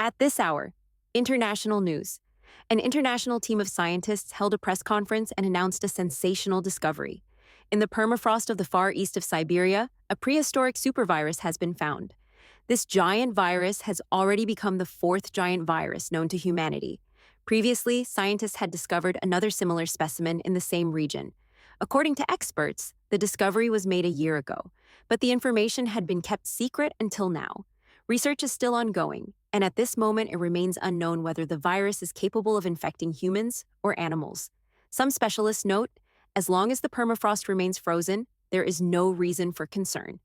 At this hour, international news. An international team of scientists held a press conference and announced a sensational discovery. In the permafrost of the far east of Siberia, a prehistoric supervirus has been found. This giant virus has already become the fourth giant virus known to humanity. Previously, scientists had discovered another similar specimen in the same region. According to experts, the discovery was made a year ago, but the information had been kept secret until now. Research is still ongoing, and at this moment it remains unknown whether the virus is capable of infecting humans or animals. Some specialists note, as long as the permafrost remains frozen, there is no reason for concern.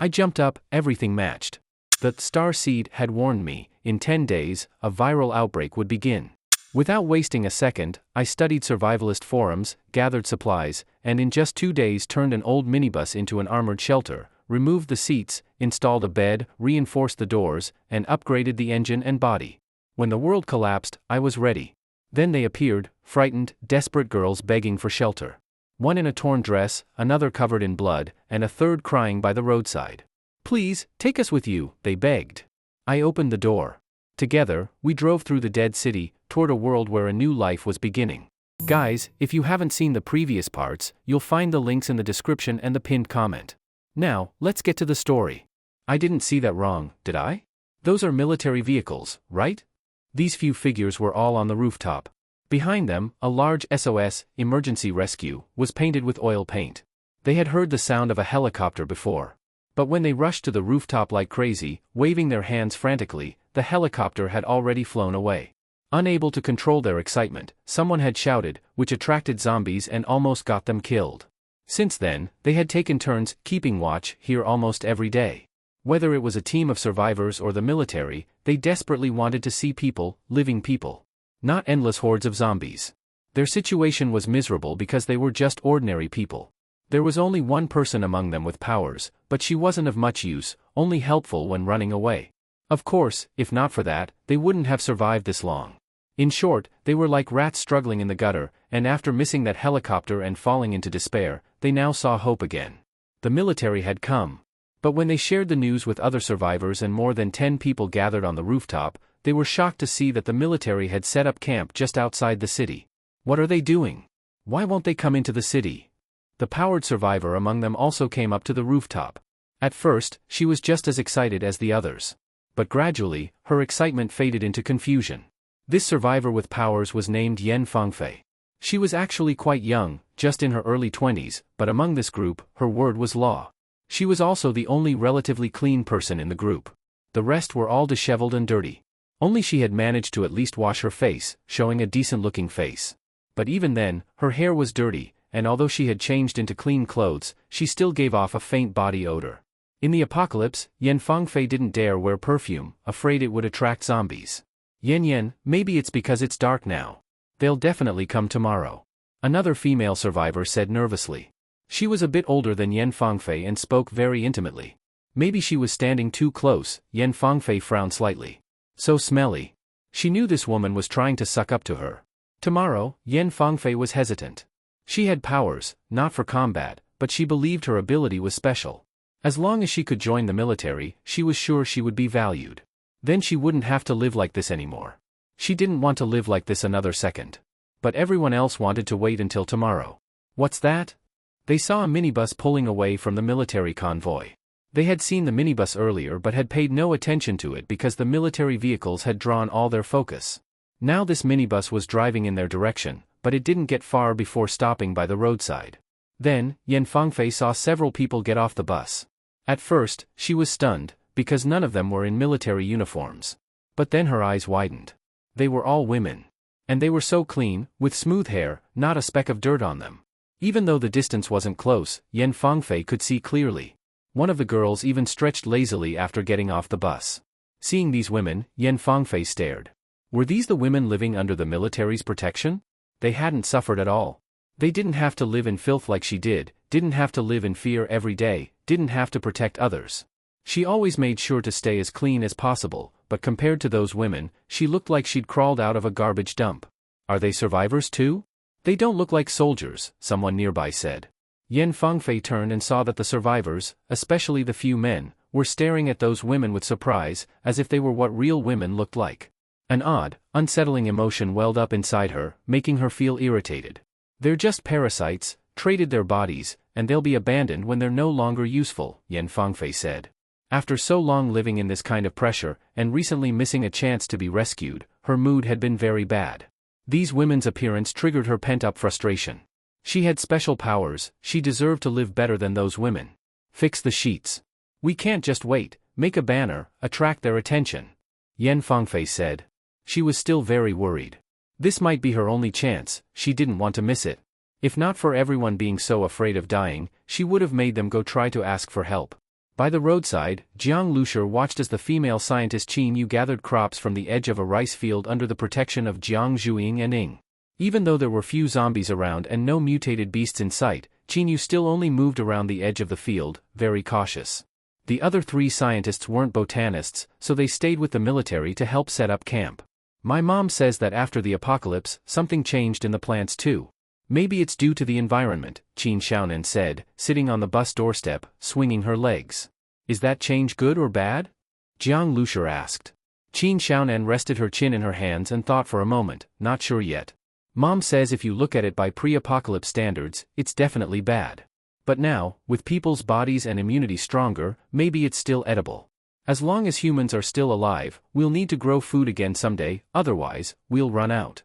I jumped up, everything matched. The star seed had warned me, in 10 days, a viral outbreak would begin. Without wasting a second, I studied survivalist forums, gathered supplies, and in just 2 days turned an old minibus into an armored shelter, removed the seats, installed a bed, reinforced the doors, and upgraded the engine and body. When the world collapsed, I was ready. Then they appeared, frightened, desperate girls begging for shelter. One in a torn dress, another covered in blood, and a third crying by the roadside. "Please, take us with you," they begged. I opened the door. Together, we drove through the dead city, toward a world where a new life was beginning. Guys, if you haven't seen the previous parts, you'll find the links in the description and the pinned comment. Now, let's get to the story. I didn't see that wrong, did I? Those are military vehicles, right? These few figures were all on the rooftop. Behind them, a large SOS, emergency rescue, was painted with oil paint. They had heard the sound of a helicopter before. But when they rushed to the rooftop like crazy, waving their hands frantically, the helicopter had already flown away. Unable to control their excitement, someone had shouted, which attracted zombies and almost got them killed. Since then, they had taken turns keeping watch here almost every day. Whether it was a team of survivors or the military, they desperately wanted to see people, living people. Not endless hordes of zombies. Their situation was miserable because they were just ordinary people. There was only one person among them with powers, but she wasn't of much use, only helpful when running away. Of course, if not for that, they wouldn't have survived this long. In short, they were like rats struggling in the gutter, and after missing that helicopter and falling into despair, they now saw hope again. The military had come. But when they shared the news with other survivors and more than 10 people gathered on the rooftop, they were shocked to see that the military had set up camp just outside the city. What are they doing? Why won't they come into the city? The powered survivor among them also came up to the rooftop. At first, she was just as excited as the others. But gradually, her excitement faded into confusion. This survivor with powers was named Yen Fangfei. She was actually quite young, just in her early 20s, but among this group, her word was law. She was also the only relatively clean person in the group. The rest were all disheveled and dirty. Only she had managed to at least wash her face, showing a decent-looking face. But even then, her hair was dirty, and although she had changed into clean clothes, she still gave off a faint body odor. In the apocalypse, Yen Fangfei didn't dare wear perfume, afraid it would attract zombies. Yen, maybe it's because it's dark now. They'll definitely come tomorrow. Another female survivor said nervously. She was a bit older than Yen Fangfei and spoke very intimately. Maybe she was standing too close. Yen Fangfei frowned slightly. So smelly. She knew this woman was trying to suck up to her. Tomorrow, Yen Fangfei was hesitant. She had powers, not for combat, but she believed her ability was special. As long as she could join the military, she was sure she would be valued. Then she wouldn't have to live like this anymore. She didn't want to live like this another second. But everyone else wanted to wait until tomorrow. What's that? They saw a minibus pulling away from the military convoy. They had seen the minibus earlier but had paid no attention to it because the military vehicles had drawn all their focus. Now this minibus was driving in their direction, but it didn't get far before stopping by the roadside. Then, Yen Fangfei saw several people get off the bus. At first, she was stunned, because none of them were in military uniforms. But then her eyes widened. They were all women. And they were so clean, with smooth hair, not a speck of dirt on them. Even though the distance wasn't close, Yen Fangfei could see clearly. One of the girls even stretched lazily after getting off the bus. Seeing these women, Yen Fangfei stared. Were these the women living under the military's protection? They hadn't suffered at all. They didn't have to live in filth like she did, didn't have to live in fear every day, didn't have to protect others. She always made sure to stay as clean as possible, but compared to those women, she looked like she'd crawled out of a garbage dump. Are they survivors too? They don't look like soldiers, someone nearby said. Yen Fangfei turned and saw that the survivors, especially the few men, were staring at those women with surprise, as if they were what real women looked like. An odd, unsettling emotion welled up inside her, making her feel irritated. They're just parasites, traded their bodies, and they'll be abandoned when they're no longer useful, Yan Fangfei said. After so long living in this kind of pressure, and recently missing a chance to be rescued, her mood had been very bad. These women's appearance triggered her pent-up frustration. She had special powers, she deserved to live better than those women. Fix the sheets. We can't just wait, make a banner, attract their attention. Yan Fangfei said. She was still very worried. This might be her only chance, she didn't want to miss it. If not for everyone being so afraid of dying, she would have made them go try to ask for help. By the roadside, Jiang Lushur watched as the female scientist Qin Yu gathered crops from the edge of a rice field under the protection of Jiang Zhuiying and Ing. Even though there were few zombies around and no mutated beasts in sight, Qin Yu still only moved around the edge of the field, very cautious. The other 3 scientists weren't botanists, so they stayed with the military to help set up camp. My mom says that after the apocalypse, something changed in the plants too. Maybe it's due to the environment, Qin Xiaonan said, sitting on the bus doorstep, swinging her legs. Is that change good or bad? Jiang Lushur asked. Qin Xiaonan rested her chin in her hands and thought for a moment, not sure yet. Mom says if you look at it by pre-apocalypse standards, it's definitely bad. But now, with people's bodies and immunity stronger, maybe it's still edible. As long as humans are still alive, we'll need to grow food again someday, otherwise, we'll run out.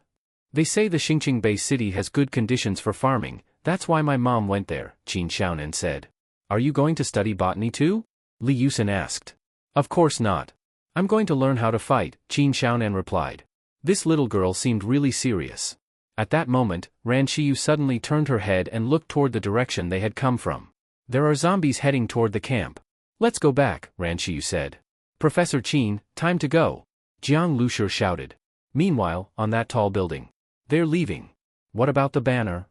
They say the Xingqing Bay city has good conditions for farming, that's why my mom went there, Qin Xiaonan said. Are you going to study botany too? Li Yusin asked. Of course not. I'm going to learn how to fight, Qin Xiaonan replied. This little girl seemed really serious. At that moment, Ran Shiyu suddenly turned her head and looked toward the direction they had come from. There are zombies heading toward the camp. Let's go back, Ran Shiyu said. Professor Qin, time to go. Jiang Lushur shouted. Meanwhile, on that tall building. They're leaving. What about the banner?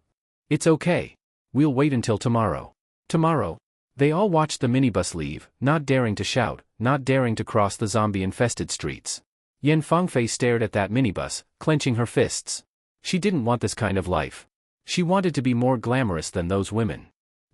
It's okay. We'll wait until tomorrow. Tomorrow. They all watched the minibus leave, not daring to shout, not daring to cross the zombie-infested streets. Yan Fangfei stared at that minibus, clenching her fists. She didn't want this kind of life. She wanted to be more glamorous than those women.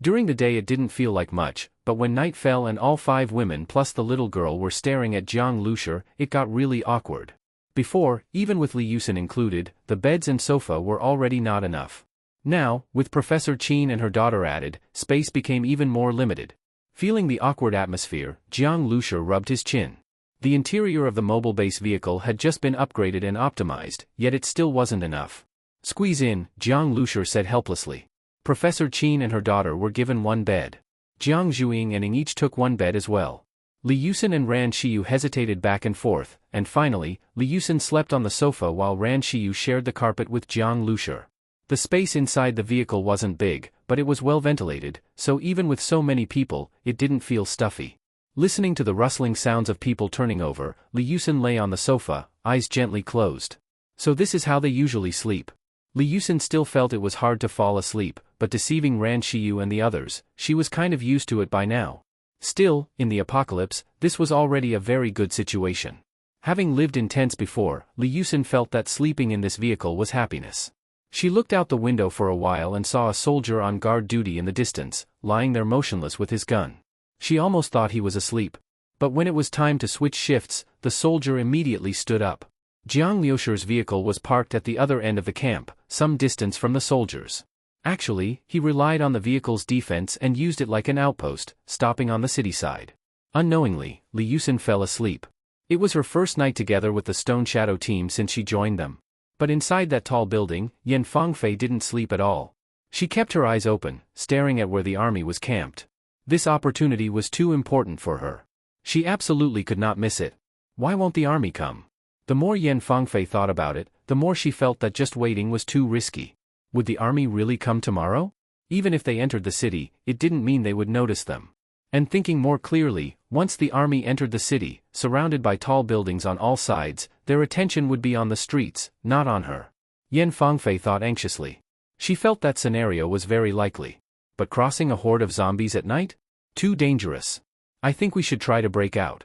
During the day it didn't feel like much, but when night fell and all 5 women plus the little girl were staring at Jiang Lushur, it got really awkward. Before, even with Li Yusin included, the beds and sofa were already not enough. Now, with Professor Qin and her daughter added, space became even more limited. Feeling the awkward atmosphere, Jiang Lushur rubbed his chin. The interior of the mobile base vehicle had just been upgraded and optimized, yet it still wasn't enough. Squeeze in, Jiang Lushur said helplessly. Professor Qin and her daughter were given 1 bed. Jiang Zhuiying and Ing each took 1 bed as well. Li Yusin and Ran Shiyu hesitated back and forth, and finally, Li Yusin slept on the sofa while Ran Shiyu shared the carpet with Jiang Lushur. The space inside the vehicle wasn't big, but it was well ventilated, so even with so many people, it didn't feel stuffy. Listening to the rustling sounds of people turning over, Li Yusin lay on the sofa, eyes gently closed. So this is how they usually sleep. Li Yusin still felt it was hard to fall asleep, but deceiving Ran Shiyu and the others, she was kind of used to it by now. Still, in the apocalypse, this was already a very good situation. Having lived in tents before, Li Yusin felt that sleeping in this vehicle was happiness. She looked out the window for a while and saw a soldier on guard duty in the distance, lying there motionless with his gun. She almost thought he was asleep. But when it was time to switch shifts, the soldier immediately stood up. Jiang Lushur's vehicle was parked at the other end of the camp, some distance from the soldiers. Actually, he relied on the vehicle's defense and used it like an outpost, stopping on the city side. Unknowingly, Li Yusin fell asleep. It was her first night together with the Stone Shadow team since she joined them. But inside that tall building, Yan Fangfei didn't sleep at all. She kept her eyes open, staring at where the army was camped. This opportunity was too important for her. She absolutely could not miss it. Why won't the army come? The more Yan Fangfei thought about it, the more she felt that just waiting was too risky. Would the army really come tomorrow? Even if they entered the city, it didn't mean they would notice them. And thinking more clearly, once the army entered the city, surrounded by tall buildings on all sides, their attention would be on the streets, not on her. Yan Fangfei thought anxiously. She felt that scenario was very likely. But crossing a horde of zombies at night? Too dangerous. I think we should try to break out.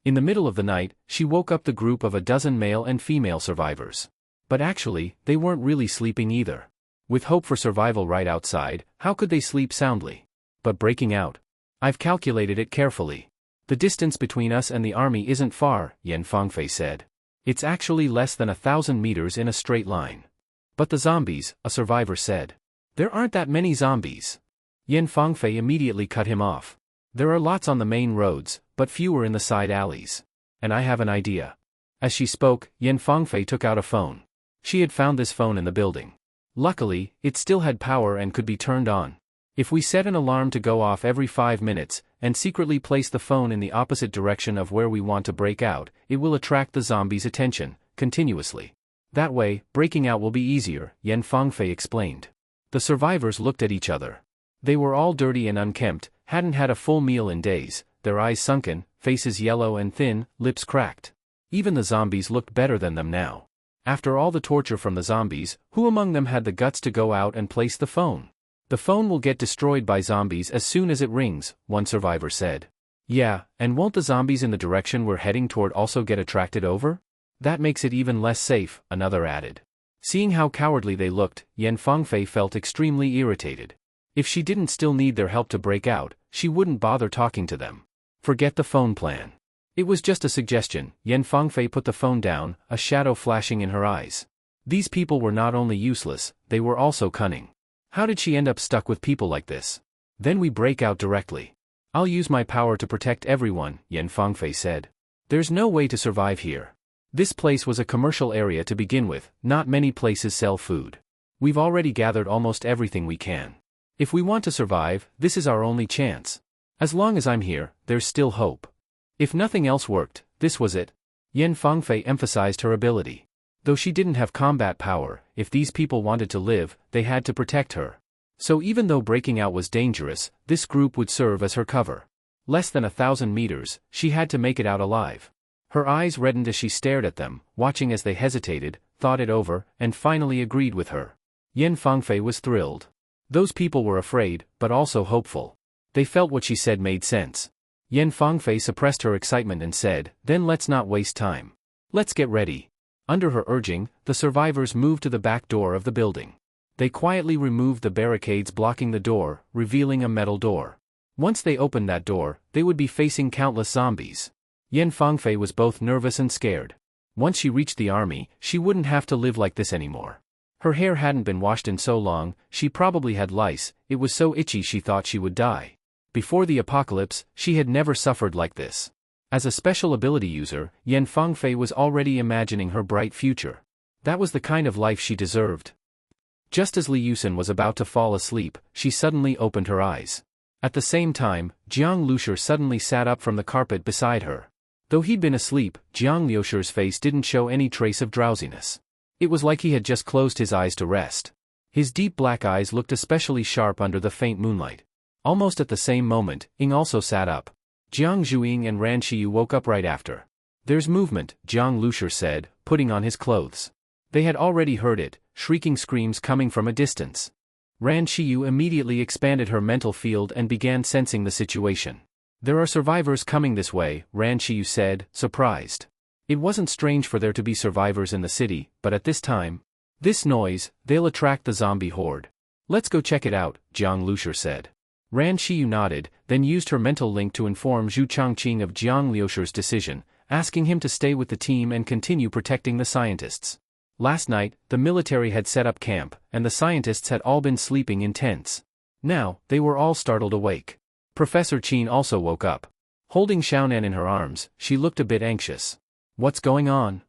In the middle of the night, she woke up the group of a dozen male and female survivors. But actually, they weren't really sleeping either. With hope for survival right outside, how could they sleep soundly? But breaking out? I've calculated it carefully. The distance between us and the army isn't far, Yan Fangfei said. It's actually less than 1,000 meters in a straight line. But the zombies, a survivor said. There aren't that many zombies. Yan Fangfei immediately cut him off. There are lots on the main roads, but fewer in the side alleys. And I have an idea. As she spoke, Yan Fangfei took out a phone. She had found this phone in the building. Luckily, it still had power and could be turned on. If we set an alarm to go off every 5 minutes, and secretly place the phone in the opposite direction of where we want to break out, it will attract the zombies' attention, continuously. That way, breaking out will be easier, Yan Fangfei explained. The survivors looked at each other. They were all dirty and unkempt, hadn't had a full meal in days, their eyes sunken, faces yellow and thin, lips cracked. Even the zombies looked better than them now. After all the torture from the zombies, who among them had the guts to go out and place the phone? The phone will get destroyed by zombies as soon as it rings, one survivor said. Yeah, and won't the zombies in the direction we're heading toward also get attracted over? That makes it even less safe, another added. Seeing how cowardly they looked, Yan Fangfei felt extremely irritated. If she didn't still need their help to break out, she wouldn't bother talking to them. Forget the phone plan. It was just a suggestion. Yan Fangfei put the phone down, a shadow flashing in her eyes. These people were not only useless, they were also cunning. How did she end up stuck with people like this? Then we break out directly. I'll use my power to protect everyone, Yan Fangfei said. There's no way to survive here. This place was a commercial area to begin with, not many places sell food. We've already gathered almost everything we can. If we want to survive, this is our only chance. As long as I'm here, there's still hope. If nothing else worked, this was it. Yan Fangfei emphasized her ability. Though she didn't have combat power, if these people wanted to live, they had to protect her. So even though breaking out was dangerous, this group would serve as her cover. Less than 1,000 meters, she had to make it out alive. Her eyes reddened as she stared at them, watching as they hesitated, thought it over, and finally agreed with her. Yan Fangfei was thrilled. Those people were afraid, but also hopeful. They felt what she said made sense. Yan Fangfei suppressed her excitement and said, "Then let's not waste time. Let's get ready." Under her urging, the survivors moved to the back door of the building. They quietly removed the barricades blocking the door, revealing a metal door. Once they opened that door, they would be facing countless zombies. Yan Fangfei was both nervous and scared. Once she reached the army, she wouldn't have to live like this anymore. Her hair hadn't been washed in so long, she probably had lice, it was so itchy she thought she would die. Before the apocalypse, she had never suffered like this. As a special ability user, Yan Fangfei was already imagining her bright future. That was the kind of life she deserved. Just as Li Yusen was about to fall asleep, she suddenly opened her eyes. At the same time, Jiang Lushur suddenly sat up from the carpet beside her. Though he'd been asleep, Jiang Lushur's face didn't show any trace of drowsiness. It was like he had just closed his eyes to rest. His deep black eyes looked especially sharp under the faint moonlight. Almost at the same moment, Ying also sat up. Jiang Zhuiying and Ran Qiyu woke up right after. "There's movement," Jiang Lushur said, putting on his clothes. They had already heard it, shrieking screams coming from a distance. Ran Qiyu immediately expanded her mental field and began sensing the situation. "There are survivors coming this way," Ran Qiyu said, surprised. It wasn't strange for there to be survivors in the city, but at this time, this noise, they'll attract the zombie horde. "Let's go check it out," Jiang Lushur said. Ran Qiyu nodded, then used her mental link to inform Zhu Changqing of Jiang Lushur's decision, asking him to stay with the team and continue protecting the scientists. Last night, the military had set up camp, and the scientists had all been sleeping in tents. Now, they were all startled awake. Professor Qin also woke up. Holding Xiaonan in her arms, she looked a bit anxious. "What's going on?"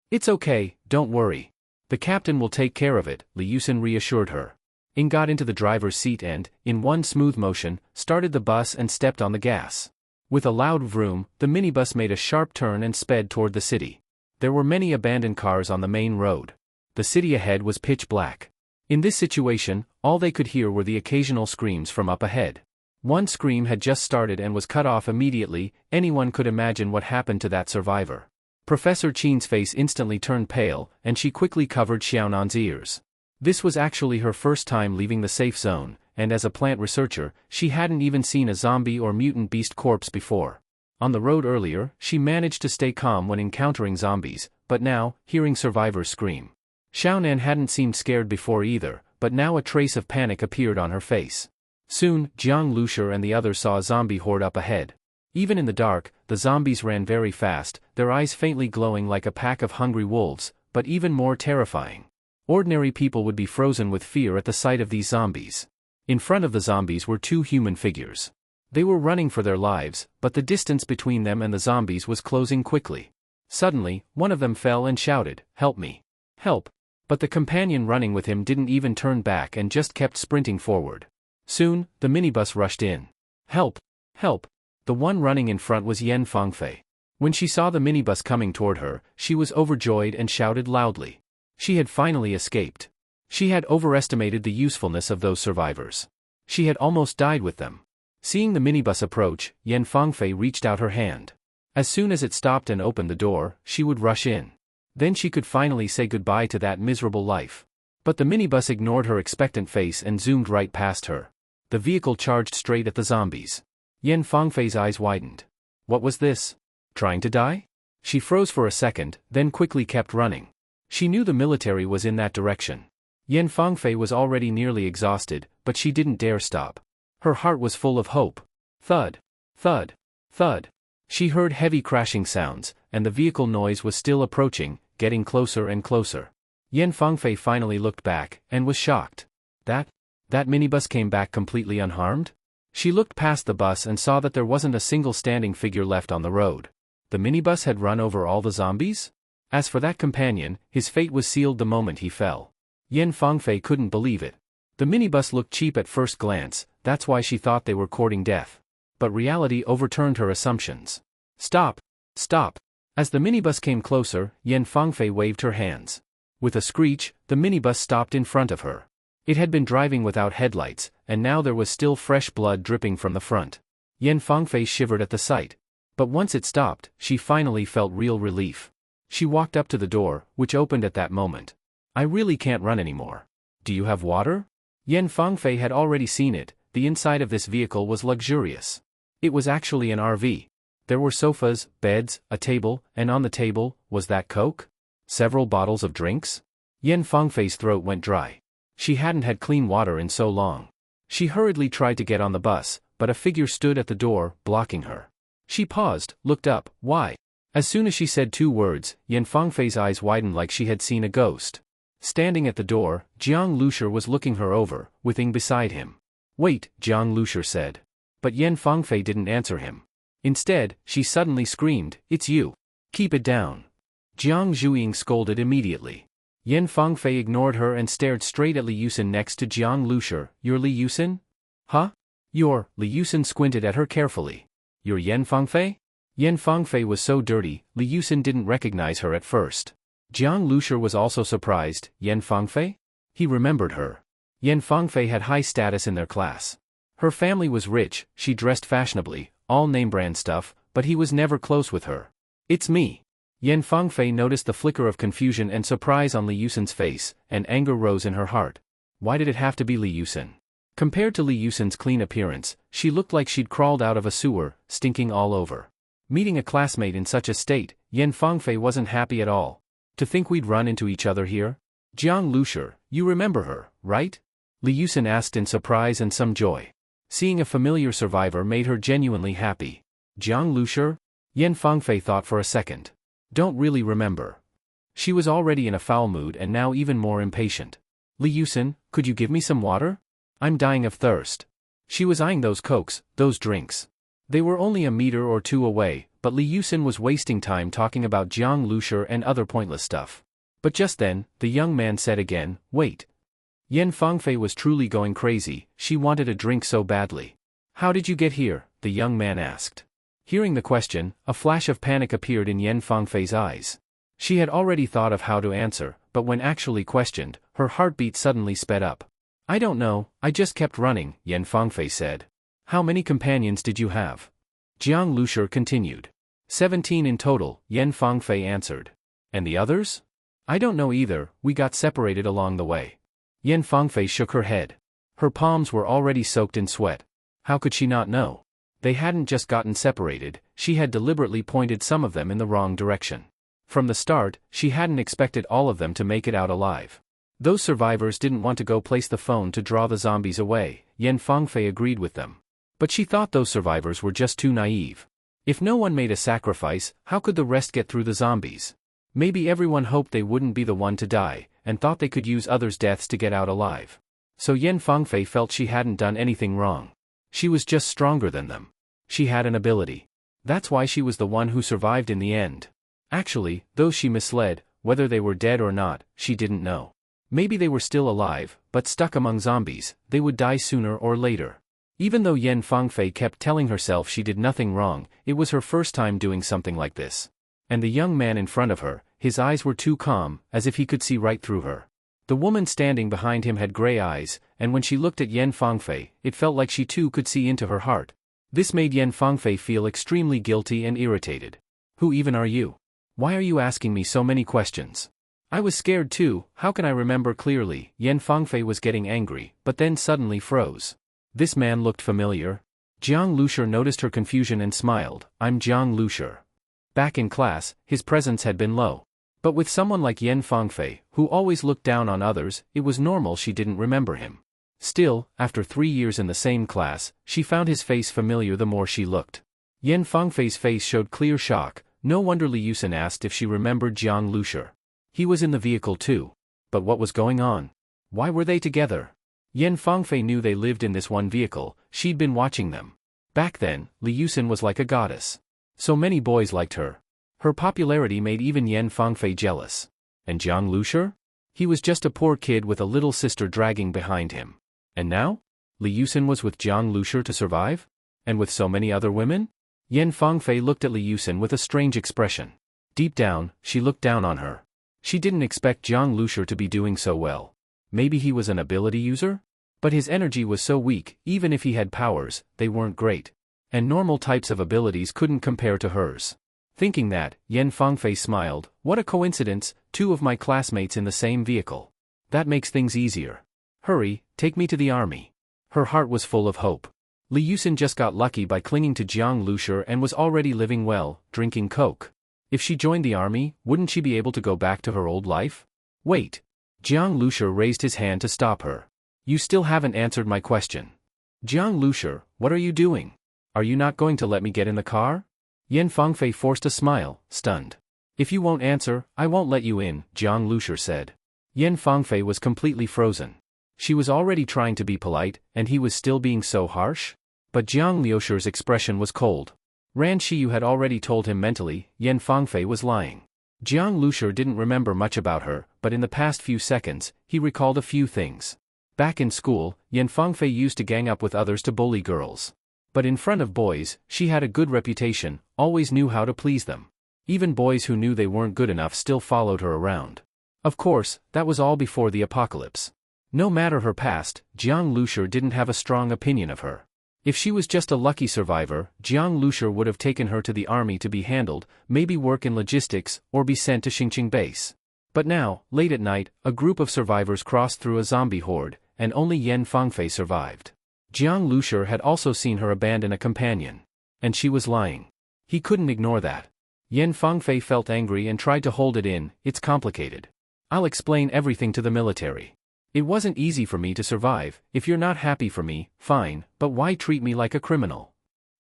"It's okay, don't worry. The captain will take care of it," Li Yusen reassured her. Ying got into the driver's seat and, in one smooth motion, started the bus and stepped on the gas. With a loud vroom, the minibus made a sharp turn and sped toward the city. There were many abandoned cars on the main road. The city ahead was pitch black. In this situation, all they could hear were the occasional screams from up ahead. One scream had just started and was cut off immediately. Anyone could imagine what happened to that survivor. Professor Qin's face instantly turned pale, and she quickly covered Xiaonan's ears. This was actually her first time leaving the safe zone, and as a plant researcher, she hadn't even seen a zombie or mutant beast corpse before. On the road earlier, she managed to stay calm when encountering zombies, but now, hearing survivors scream. Xiaonan hadn't seemed scared before either, but now a trace of panic appeared on her face. Soon, Jiang Lushur and the others saw a zombie horde up ahead. Even in the dark, the zombies ran very fast, their eyes faintly glowing like a pack of hungry wolves, but even more terrifying. Ordinary people would be frozen with fear at the sight of these zombies. In front of the zombies were two human figures. They were running for their lives, but the distance between them and the zombies was closing quickly. Suddenly, one of them fell and shouted, "Help me! Help!" But the companion running with him didn't even turn back and just kept sprinting forward. Soon, the minibus rushed in. "Help! Help!" The one running in front was Yen Fangfei. When she saw the minibus coming toward her, she was overjoyed and shouted loudly. She had finally escaped. She had overestimated the usefulness of those survivors. She had almost died with them. Seeing the minibus approach, Yen Fangfei reached out her hand. As soon as it stopped and opened the door, she would rush in. Then she could finally say goodbye to that miserable life. But the minibus ignored her expectant face and zoomed right past her. The vehicle charged straight at the zombies. Yen Fangfei's eyes widened. What was this? Trying to die? She froze for a second, then quickly kept running. She knew the military was in that direction. Yen Fangfei was already nearly exhausted, but she didn't dare stop. Her heart was full of hope. Thud. Thud. Thud. She heard heavy crashing sounds, and the vehicle noise was still approaching, getting closer and closer. Yen Fangfei finally looked back, and was shocked. That minibus came back completely unharmed? She looked past the bus and saw that there wasn't a single standing figure left on the road. The minibus had run over all the zombies? As for that companion, his fate was sealed the moment he fell. Yen Fangfei couldn't believe it. The minibus looked cheap at first glance, that's why she thought they were courting death. But reality overturned her assumptions. Stop! Stop! As the minibus came closer, Yen Fangfei waved her hands. With a screech, the minibus stopped in front of her. It had been driving without headlights, and now there was still fresh blood dripping from the front. Yen Fangfei shivered at the sight. But once it stopped, she finally felt real relief. She walked up to the door, which opened at that moment. I really can't run anymore. Do you have water? Yen Fangfei had already seen it. The inside of this vehicle was luxurious. It was actually an RV. There were sofas, beds, a table, and on the table, was that Coke? Several bottles of drinks? Yen Fangfei's throat went dry. She hadn't had clean water in so long. She hurriedly tried to get on the bus, but a figure stood at the door, blocking her. She paused, looked up. Why? As soon as she said two words, Yen Fangfei's eyes widened like she had seen a ghost. Standing at the door, Jiang Lushur was looking her over, with Ying beside him. Wait, Jiang Lushur said. But Yen Fangfei didn't answer him. Instead, she suddenly screamed, "It's you! Keep it down!" Jiang Zhuiying scolded immediately. Yen Fangfei ignored her and stared straight at Li Yusin next to Jiang Lushur. You're Li Yusin? Huh? Li Yusin squinted at her carefully. You're Yen Fangfei? Yen Fangfei was so dirty, Li Yusin didn't recognize her at first. Jiang Lushur was also surprised. Yen Fangfei? He remembered her. Yen Fangfei had high status in their class. Her family was rich, she dressed fashionably, all name-brand stuff, but he was never close with her. It's me. Yen Fangfei noticed the flicker of confusion and surprise on Li Yusin's face, and anger rose in her heart. Why did it have to be Li Yusin? Compared to Li Yusin's clean appearance, she looked like she'd crawled out of a sewer, stinking all over. Meeting a classmate in such a state, Yen Fangfei wasn't happy at all. To think we'd run into each other here? Jiang Lushur, you remember her, right? Li Yusin asked in surprise and some joy. Seeing a familiar survivor made her genuinely happy. Jiang Lushur? Yen Fangfei thought for a second. Don't really remember. She was already in a foul mood and now even more impatient. Li Yusin, could you give me some water? I'm dying of thirst. She was eyeing those cokes, those drinks. They were only a meter or two away, but Li Yusin was wasting time talking about Jiang Lushur and other pointless stuff. But just then, the young man said again, wait. Yen Fangfei was truly going crazy, she wanted a drink so badly. How did you get here? The young man asked. Hearing the question, a flash of panic appeared in Yen Fangfei's eyes. She had already thought of how to answer, but when actually questioned, her heartbeat suddenly sped up. I don't know, I just kept running, Yen Fangfei said. How many companions did you have? Jiang Lushur continued. 17 in total, Yen Fangfei answered. And the others? I don't know either, we got separated along the way. Yen Fangfei shook her head. Her palms were already soaked in sweat. How could she not know? They hadn't just gotten separated, she had deliberately pointed some of them in the wrong direction. From the start, she hadn't expected all of them to make it out alive. Those survivors didn't want to go place the phone to draw the zombies away, Yen Fangfei agreed with them. But she thought those survivors were just too naive. If no one made a sacrifice, how could the rest get through the zombies? Maybe everyone hoped they wouldn't be the one to die, and thought they could use others' deaths to get out alive. So Yen Fangfei felt she hadn't done anything wrong. She was just stronger than them. She had an ability. That's why she was the one who survived in the end. Actually, those she misled, whether they were dead or not, she didn't know. Maybe they were still alive, but stuck among zombies, they would die sooner or later. Even though Yen Fangfei kept telling herself she did nothing wrong, it was her first time doing something like this. And the young man in front of her, his eyes were too calm, as if he could see right through her. The woman standing behind him had gray eyes, and when she looked at Yen Fangfei, it felt like she too could see into her heart. This made Yen Fangfei feel extremely guilty and irritated. Who even are you? Why are you asking me so many questions? I was scared too, how can I remember clearly? Yen Fangfei was getting angry, but then suddenly froze. This man looked familiar. Jiang Lushi noticed her confusion and smiled. I'm Jiang Lushi. Back in class, his presence had been low. But with someone like Yen Fangfei, who always looked down on others, it was normal she didn't remember him. Still, after 3 years in the same class, she found his face familiar the more she looked. Yen Fangfei's face showed clear shock. No wonder Li Yusen asked if she remembered Jiang Lushi. He was in the vehicle too. But what was going on? Why were they together? Yen Fangfei knew they lived in this one vehicle, she'd been watching them. Back then, Li Yusen was like a goddess. So many boys liked her. Her popularity made even Yen Fangfei jealous. And Jiang Lushi? He was just a poor kid with a little sister dragging behind him. And now? Li Yusen was with Jiang Lushi to survive? And with so many other women? Yen Fangfei looked at Li Yusen with a strange expression. Deep down, she looked down on her. She didn't expect Jiang Lushi to be doing so well. Maybe he was an ability user? But his energy was so weak, even if he had powers, they weren't great. And normal types of abilities couldn't compare to hers. Thinking that, Yen Fangfei smiled. What a coincidence, 2 of my classmates in the same vehicle. That makes things easier. Hurry, take me to the army. Her heart was full of hope. Li Yusen just got lucky by clinging to Jiang Lushi and was already living well, drinking coke. If she joined the army, wouldn't she be able to go back to her old life? Wait. Jiang Lushi raised his hand to stop her. You still haven't answered my question. Jiang Lushi, what are you doing? Are you not going to let me get in the car? Yen Fangfei forced a smile, stunned. If you won't answer, I won't let you in, Jiang Lushi said. Yen Fangfei was completely frozen. She was already trying to be polite, and he was still being so harsh? But Jiang Liushi's expression was cold. Ran Shiyu had already told him mentally, Yen Fangfei was lying. Jiang Lushi didn't remember much about her, but in the past few seconds, he recalled a few things. Back in school, Yen Fangfei used to gang up with others to bully girls. But in front of boys, she had a good reputation, always knew how to please them. Even boys who knew they weren't good enough still followed her around. Of course, that was all before the apocalypse. No matter her past, Jiang Lushi didn't have a strong opinion of her. If she was just a lucky survivor, Jiang Lushi would have taken her to the army to be handled, maybe work in logistics, or be sent to Xingqing base. But now, late at night, a group of survivors crossed through a zombie horde, and only Yen Fangfei survived. Jiang Lushi had also seen her abandon a companion. And she was lying. He couldn't ignore that. Yen Fangfei felt angry and tried to hold it in. It's complicated. I'll explain everything to the military. It wasn't easy for me to survive. If you're not happy for me, fine, but why treat me like a criminal?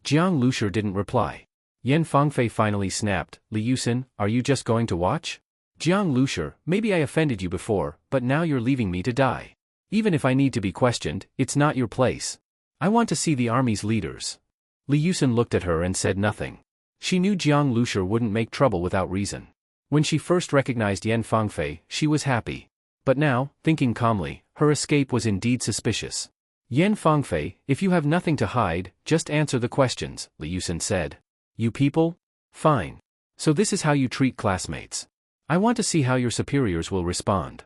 Jiang Lushi didn't reply. Yen Fangfei finally snapped, Li Yusen, are you just going to watch? Jiang Lushi, maybe I offended you before, but now you're leaving me to die. Even if I need to be questioned, it's not your place. I want to see the army's leaders. Li Yusen looked at her and said nothing. She knew Jiang Lushi wouldn't make trouble without reason. When she first recognized Yen Fangfei, she was happy. But now, thinking calmly, her escape was indeed suspicious. Yen Fangfei, if you have nothing to hide, just answer the questions, Li Yusen said. You people? Fine. So this is how you treat classmates. I want to see how your superiors will respond.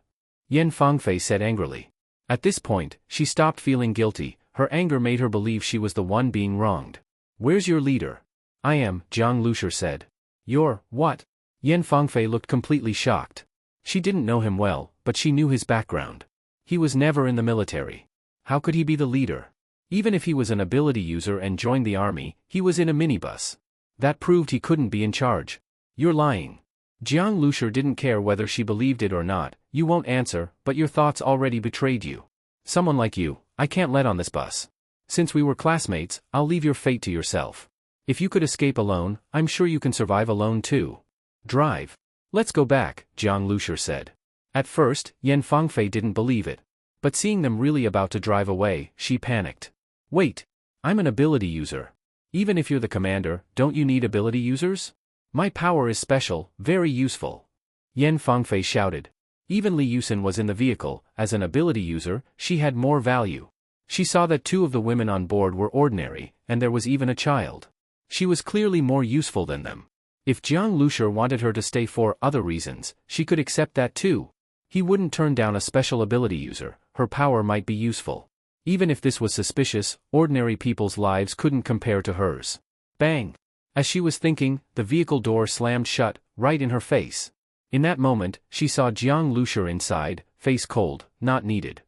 Yen Fangfei said angrily. At this point, she stopped feeling guilty. Her anger made her believe she was the one being wronged. Where's your leader? I am, Jiang Lushi said. You're, what? Yen Fangfei looked completely shocked. She didn't know him well, but she knew his background. He was never in the military. How could he be the leader? Even if he was an ability user and joined the army, he was in a minibus. That proved he couldn't be in charge. You're lying. Jiang Lushi didn't care whether she believed it or not. You won't answer, but your thoughts already betrayed you. Someone like you, I can't let on this bus. Since we were classmates, I'll leave your fate to yourself. If you could escape alone, I'm sure you can survive alone too. Drive. Let's go back, Jiang Lushi said. At first, Yan Fangfei didn't believe it. But seeing them really about to drive away, she panicked. Wait. I'm an ability user. Even if you're the commander, don't you need ability users? My power is special, very useful. Yan Fangfei shouted. Even Li Yusin was in the vehicle. As an ability user, she had more value. She saw that 2 of the women on board were ordinary, and there was even a child. She was clearly more useful than them. If Jiang Lushi wanted her to stay for other reasons, she could accept that too. He wouldn't turn down a special ability user. Her power might be useful. Even if this was suspicious, ordinary people's lives couldn't compare to hers. Bang! As she was thinking, the vehicle door slammed shut, right in her face. In that moment, she saw Jiang Lushi inside, face cold, not needed.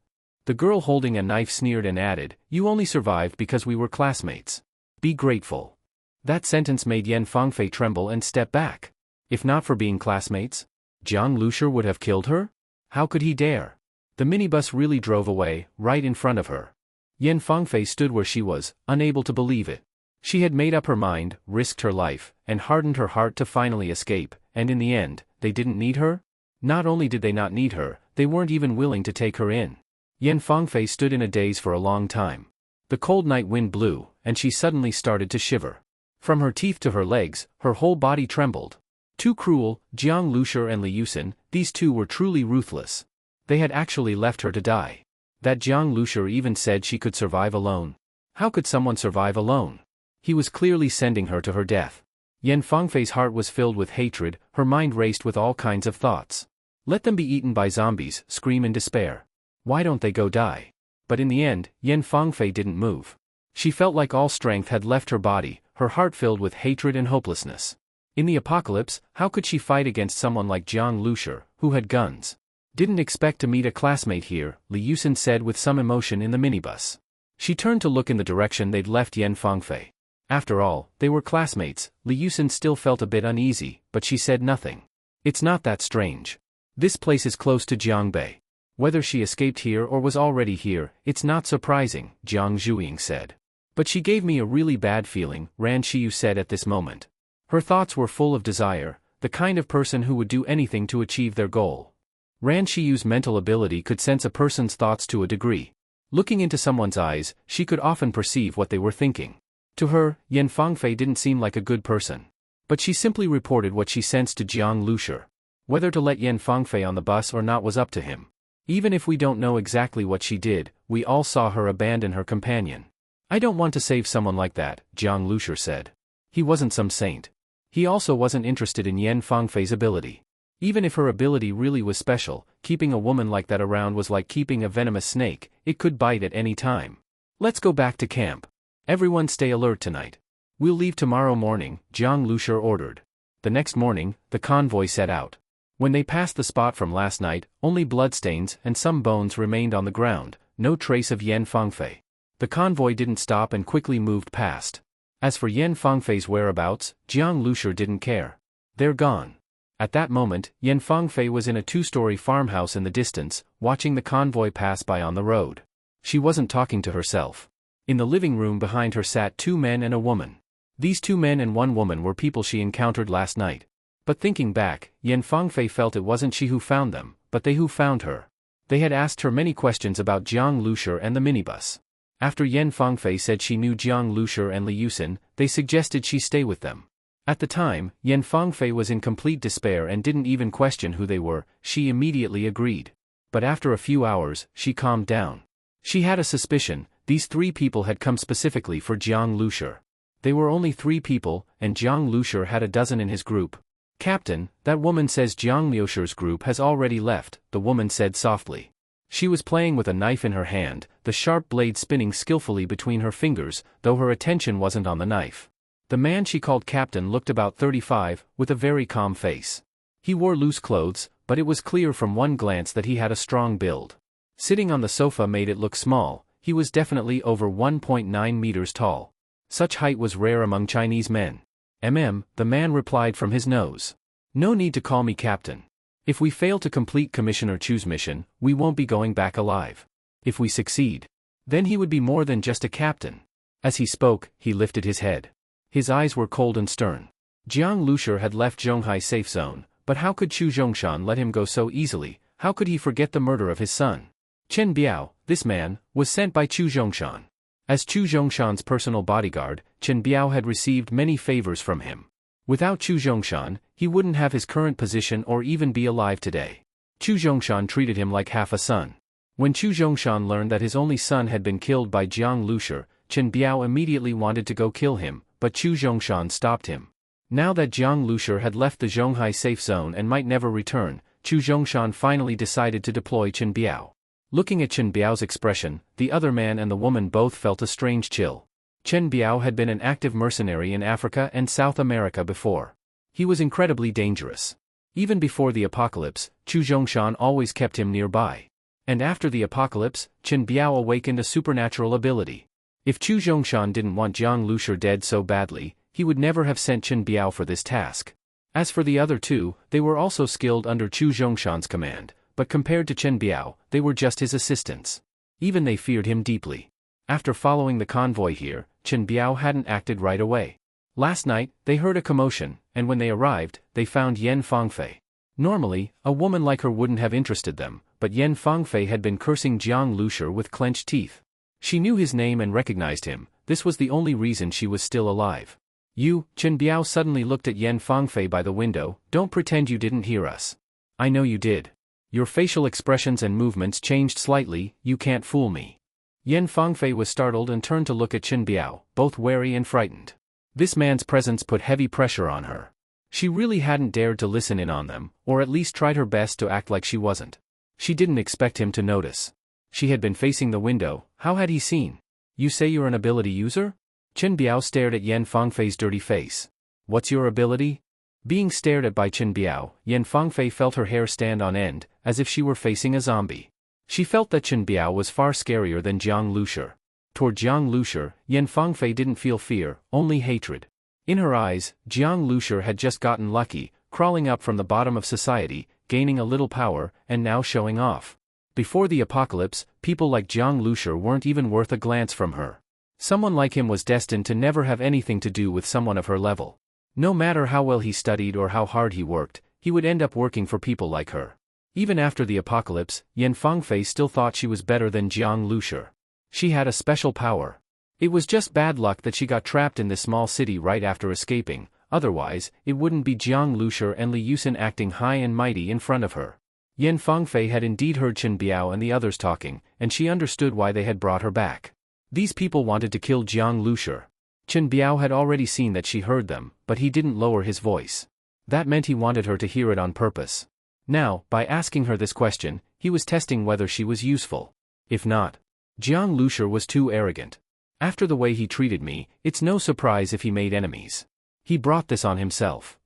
The girl holding a knife sneered and added, "You only survived because we were classmates. Be grateful." That sentence made Yan Fangfei tremble and step back. If not for being classmates, Jiang Lushi would have killed her? How could he dare? The minibus really drove away, right in front of her. Yan Fangfei stood where she was, unable to believe it. She had made up her mind, risked her life, and hardened her heart to finally escape, and in the end, they didn't need her? Not only did they not need her, they weren't even willing to take her in. Yan Fangfei stood in a daze for a long time. The cold night wind blew, and she suddenly started to shiver. From her teeth to her legs, her whole body trembled. Too cruel, Jiang Lushi and Li Yusin, these 2 were truly ruthless. They had actually left her to die. That Jiang Lushi even said she could survive alone. How could someone survive alone? He was clearly sending her to her death. Yan Fangfei's heart was filled with hatred, her mind raced with all kinds of thoughts. Let them be eaten by zombies, scream in despair. Why don't they go die? But in the end, Yan Fangfei didn't move. She felt like all strength had left her body, her heart filled with hatred and hopelessness. In the apocalypse, how could she fight against someone like Jiang Lushi, who had guns? Didn't expect to meet a classmate here, Li Yusin said with some emotion in the minibus. She turned to look in the direction they'd left Yan Fangfei. After all, they were classmates. Li Yusin still felt a bit uneasy, but she said nothing. It's not that strange. This place is close to Jiangbei. Whether she escaped here or was already here, it's not surprising, Jiang Zhuiying said. But she gave me a really bad feeling, Ran Shiyu said at this moment. Her thoughts were full of desire, the kind of person who would do anything to achieve their goal. Ran Shiyu's mental ability could sense a person's thoughts to a degree. Looking into someone's eyes, she could often perceive what they were thinking. To her, Yan Fangfei didn't seem like a good person. But she simply reported what she sensed to Jiang Lushi. Whether to let Yan Fangfei on the bus or not was up to him. Even if we don't know exactly what she did, we all saw her abandon her companion. I don't want to save someone like that, Jiang Lushi said. He wasn't some saint. He also wasn't interested in Yan Fangfei's ability. Even if her ability really was special, keeping a woman like that around was like keeping a venomous snake, it could bite at any time. Let's go back to camp. Everyone stay alert tonight. We'll leave tomorrow morning, Jiang Lushi ordered. The next morning, the convoy set out. When they passed the spot from last night, only bloodstains and some bones remained on the ground, no trace of Yan Fangfei. The convoy didn't stop and quickly moved past. As for Yan Fangfei's whereabouts, Jiang Lushi didn't care. They're gone. At that moment, Yan Fangfei was in a 2-story farmhouse in the distance, watching the convoy pass by on the road. She wasn't talking to herself. In the living room behind her sat 2 men and a woman. These 2 men and 1 woman were people she encountered last night. But thinking back, Yan Fangfei felt it wasn't she who found them, but they who found her. They had asked her many questions about Jiang Lushi and the minibus. After Yan Fangfei said she knew Jiang Lushi and Li Yusin, they suggested she stay with them. At the time, Yan Fangfei was in complete despair and didn't even question who they were, she immediately agreed. But after a few hours, she calmed down. She had a suspicion, these 3 people had come specifically for Jiang Lushi. They were only 3 people, and Jiang Lushi had a dozen in his group. Captain, that woman says Jiang Lushi's group has already left, the woman said softly. She was playing with a knife in her hand, the sharp blade spinning skillfully between her fingers, though her attention wasn't on the knife. The man she called Captain looked about 35, with a very calm face. He wore loose clothes, but it was clear from one glance that he had a strong build. Sitting on the sofa made it look small, he was definitely over 1.9 meters tall. Such height was rare among Chinese men. The man replied from his nose. No need to call me Captain. If we fail to complete Commissioner Chu's mission, we won't be going back alive. If we succeed, then he would be more than just a captain. As he spoke, he lifted his head. His eyes were cold and stern. Jiang Lushi had left Zhonghai safe zone, but how could Chu Zhongshan let him go so easily? How could he forget the murder of his son? Chen Biao, this man, was sent by Chu Zhongshan. As Chu Zhongshan's personal bodyguard, Chen Biao had received many favors from him. Without Chu Zhongshan, he wouldn't have his current position or even be alive today. Chu Zhongshan treated him like half a son. When Chu Zhongshan learned that his only son had been killed by Jiang Lushi, Chen Biao immediately wanted to go kill him, but Chu Zhongshan stopped him. Now that Jiang Lushi had left the Zhonghai safe zone and might never return, Chu Zhongshan finally decided to deploy Chen Biao. Looking at Chen Biao's expression, the other man and the woman both felt a strange chill. Chen Biao had been an active mercenary in Africa and South America before. He was incredibly dangerous. Even before the apocalypse, Chu Zhongshan always kept him nearby. And after the apocalypse, Chen Biao awakened a supernatural ability. If Chu Zhongshan didn't want Jiang Lushi dead so badly, he would never have sent Chen Biao for this task. As for the other two, they were also skilled under Chu Zhongshan's command, but compared to Chen Biao, they were just his assistants. Even they feared him deeply. After following the convoy here, Chen Biao hadn't acted right away. Last night, they heard a commotion, and when they arrived, they found Yan Fangfei. Normally, a woman like her wouldn't have interested them, but Yan Fangfei had been cursing Jiang Lushi with clenched teeth. She knew his name and recognized him. This was the only reason she was still alive. You, Chen Biao suddenly looked at Yan Fangfei by the window. Don't pretend you didn't hear us. I know you did. Your facial expressions and movements changed slightly, you can't fool me. Yan Fangfei was startled and turned to look at Chen Biao, both wary and frightened. This man's presence put heavy pressure on her. She really hadn't dared to listen in on them, or at least tried her best to act like she wasn't. She didn't expect him to notice. She had been facing the window. How had he seen? You say you're an ability user? Chen Biao stared at Yan Fangfei's dirty face. What's your ability? Being stared at by Chen Biao, Yan Fangfei felt her hair stand on end, as if she were facing a zombie. She felt that Chen Biao was far scarier than Jiang Lushi. Toward Jiang Lushi, Yan Fangfei didn't feel fear, only hatred. In her eyes, Jiang Lushi had just gotten lucky, crawling up from the bottom of society, gaining a little power, and now showing off. Before the apocalypse, people like Jiang Lushi weren't even worth a glance from her. Someone like him was destined to never have anything to do with someone of her level. No matter how well he studied or how hard he worked, he would end up working for people like her. Even after the apocalypse, Yan Fangfei still thought she was better than Jiang Lushi. She had a special power. It was just bad luck that she got trapped in this small city right after escaping, otherwise, it wouldn't be Jiang Lushi and Li Yusin acting high and mighty in front of her. Yan Fangfei had indeed heard Chen Biao and the others talking, and she understood why they had brought her back. These people wanted to kill Jiang Lushi. Chen Biao had already seen that she heard them, but he didn't lower his voice. That meant he wanted her to hear it on purpose. Now, by asking her this question, he was testing whether she was useful. If not, Jiang Lushi was too arrogant. After the way he treated me, it's no surprise if he made enemies. He brought this on himself.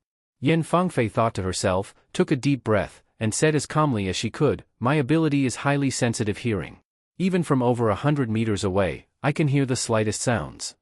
Yan Fangfei thought to herself, took a deep breath, and said as calmly as she could, my ability is highly sensitive hearing. Even from over 100 meters away, I can hear the slightest sounds.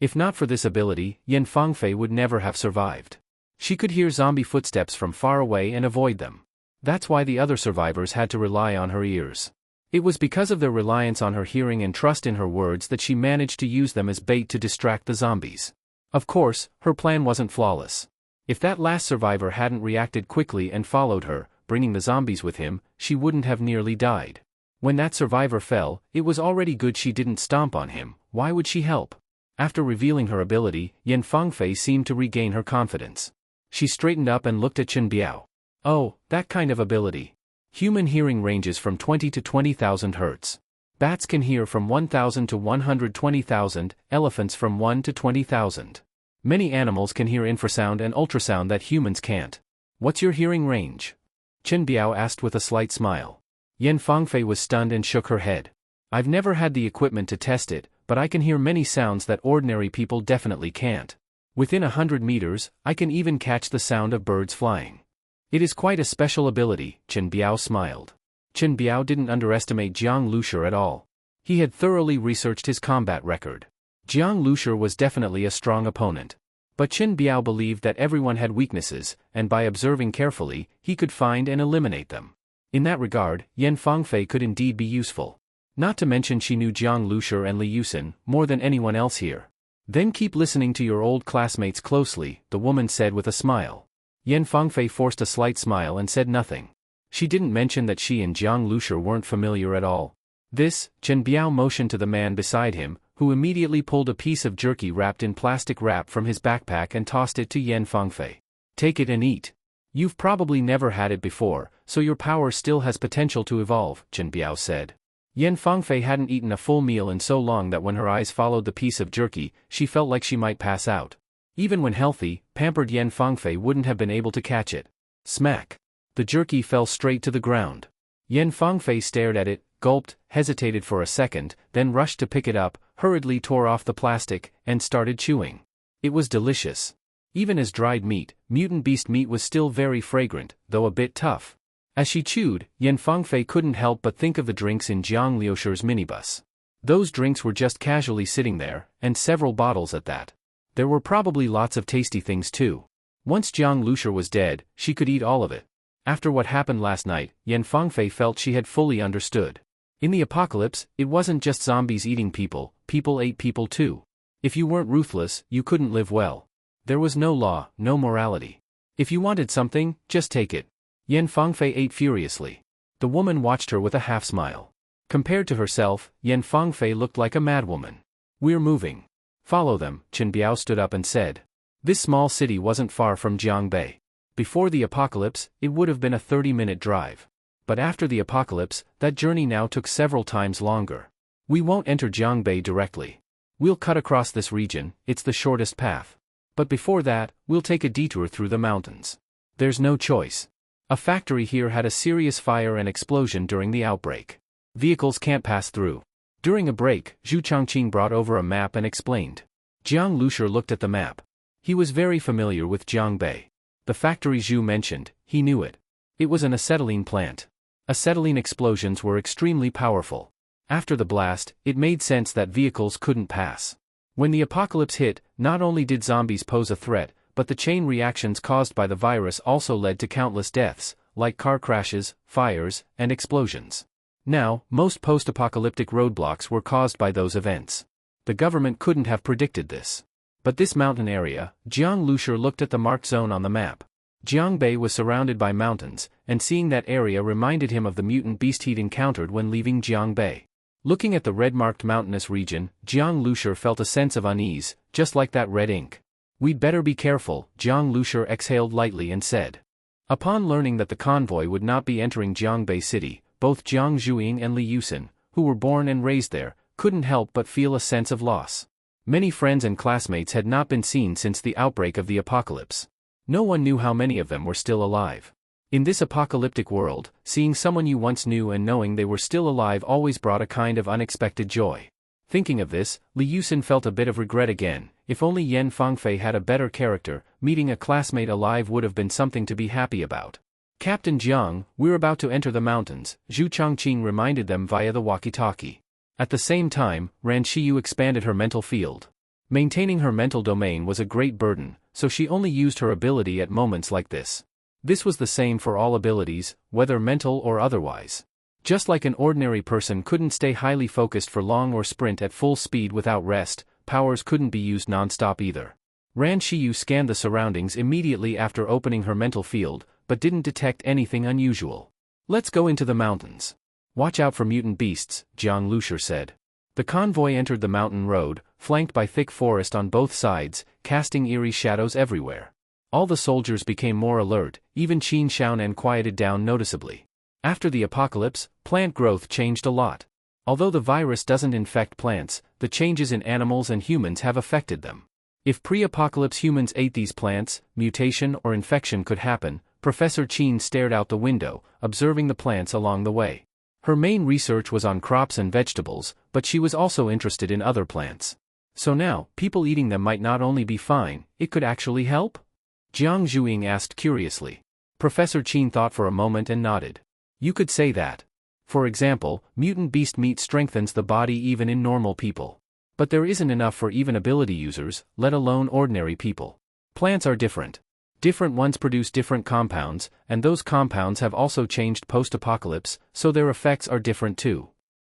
If not for this ability, Yan Fangfei would never have survived. She could hear zombie footsteps from far away and avoid them. That's why the other survivors had to rely on her ears. It was because of their reliance on her hearing and trust in her words that she managed to use them as bait to distract the zombies. Of course, her plan wasn't flawless. If that last survivor hadn't reacted quickly and followed her, bringing the zombies with him, she wouldn't have nearly died. When that survivor fell, it was already good she didn't stomp on him. Why would she help? After revealing her ability, Yan Fangfei seemed to regain her confidence. She straightened up and looked at Chen Biao. Oh, that kind of ability. Human hearing ranges from 20 to 20,000 Hz. Bats can hear from 1,000 to 120,000, elephants from 1 to 20,000. Many animals can hear infrasound and ultrasound that humans can't. What's your hearing range? Chen Biao asked with a slight smile. Yan Fangfei was stunned and shook her head. I've never had the equipment to test it, but I can hear many sounds that ordinary people definitely can't. Within 100 meters, I can even catch the sound of birds flying. It is quite a special ability, Chen Biao smiled. Chen Biao didn't underestimate Jiang Lushi at all. He had thoroughly researched his combat record. Jiang Lushi was definitely a strong opponent. But Chen Biao believed that everyone had weaknesses, and by observing carefully, he could find and eliminate them. In that regard, Yan Fangfei could indeed be useful. Not to mention she knew Jiang Lushi and Li Yusin more than anyone else here. Then keep listening to your old classmates closely, the woman said with a smile. Yan Fangfei forced a slight smile and said nothing. She didn't mention that she and Jiang Lushi weren't familiar at all. This, Chen Biao motioned to the man beside him, who immediately pulled a piece of jerky wrapped in plastic wrap from his backpack and tossed it to Yan Fangfei. Take it and eat. You've probably never had it before, so your power still has potential to evolve, Chen Biao said. Yan Fangfei hadn't eaten a full meal in so long that when her eyes followed the piece of jerky, she felt like she might pass out. Even when healthy, pampered Yan Fangfei wouldn't have been able to catch it. Smack! The jerky fell straight to the ground. Yan Fangfei stared at it, gulped, hesitated for a second, then rushed to pick it up, hurriedly tore off the plastic, and started chewing. It was delicious. Even as dried meat, mutant beast meat was still very fragrant, though a bit tough. As she chewed, Yan Fangfei couldn't help but think of the drinks in Jiang Liushi's minibus. Those drinks were just casually sitting there, and several bottles at that. There were probably lots of tasty things too. Once Jiang Lushi was dead, she could eat all of it. After what happened last night, Yan Fangfei felt she had fully understood. In the apocalypse, it wasn't just zombies eating people, people ate people too. If you weren't ruthless, you couldn't live well. There was no law, no morality. If you wanted something, just take it. Yan Fangfei ate furiously. The woman watched her with a half-smile. Compared to herself, Yan Fangfei looked like a madwoman. We're moving. Follow them, Chen Biao stood up and said. This small city wasn't far from Jiangbei. Before the apocalypse, it would have been a 30-minute drive. But after the apocalypse, that journey now took several times longer. We won't enter Jiangbei directly. We'll cut across this region, it's the shortest path. But before that, we'll take a detour through the mountains. There's no choice. A factory here had a serious fire and explosion during the outbreak. Vehicles can't pass through. During a break, Zhu Changqing brought over a map and explained. Jiang Lushi looked at the map. He was very familiar with Jiangbei. The factory Zhu mentioned, he knew it. It was an acetylene plant. Acetylene explosions were extremely powerful. After the blast, it made sense that vehicles couldn't pass. When the apocalypse hit, not only did zombies pose a threat, but the chain reactions caused by the virus also led to countless deaths, like car crashes, fires, and explosions. Now, most post-apocalyptic roadblocks were caused by those events. The government couldn't have predicted this. But this mountain area, Jiang Lushi looked at the marked zone on the map. Jiangbei was surrounded by mountains, and seeing that area reminded him of the mutant beast he'd encountered when leaving Jiangbei. Looking at the red-marked mountainous region, Jiang Lushi felt a sense of unease, just like that red ink. We'd better be careful, Jiang Lushi exhaled lightly and said. Upon learning that the convoy would not be entering Jiangbei city, both Jiang Zhuiying and Li Yusin, who were born and raised there, couldn't help but feel a sense of loss. Many friends and classmates had not been seen since the outbreak of the apocalypse. No one knew how many of them were still alive. In this apocalyptic world, seeing someone you once knew and knowing they were still alive always brought a kind of unexpected joy. Thinking of this, Li Yusin felt a bit of regret again. If only Yan Fangfei had a better character, meeting a classmate alive would have been something to be happy about. Captain Jiang, we're about to enter the mountains, Zhu Changqing reminded them via the walkie-talkie. At the same time, Ran Shiyu expanded her mental field. Maintaining her mental domain was a great burden, so she only used her ability at moments like this. This was the same for all abilities, whether mental or otherwise. Just like an ordinary person couldn't stay highly focused for long or sprint at full speed without rest, powers couldn't be used non-stop either. Ran Shiyu scanned the surroundings immediately after opening her mental field, but didn't detect anything unusual. Let's go into the mountains. Watch out for mutant beasts, Jiang Lushi said. The convoy entered the mountain road, flanked by thick forest on both sides, casting eerie shadows everywhere. All the soldiers became more alert, even Qin Xiaonan quieted down noticeably. After the apocalypse, plant growth changed a lot. Although the virus doesn't infect plants, the changes in animals and humans have affected them. If pre-apocalypse humans ate these plants, mutation or infection could happen. Professor Qin stared out the window, observing the plants along the way. Her main research was on crops and vegetables, but she was also interested in other plants. So now, people eating them might not only be fine, it could actually help? Jiang Zhuiying asked curiously. Professor Qin thought for a moment and nodded. You could say that. For example, mutant beast meat strengthens the body even in normal people. But there isn't enough for even ability users, let alone ordinary people. Plants are different. Different ones produce different compounds, and those compounds have also changed post-apocalypse, so their effects are different too.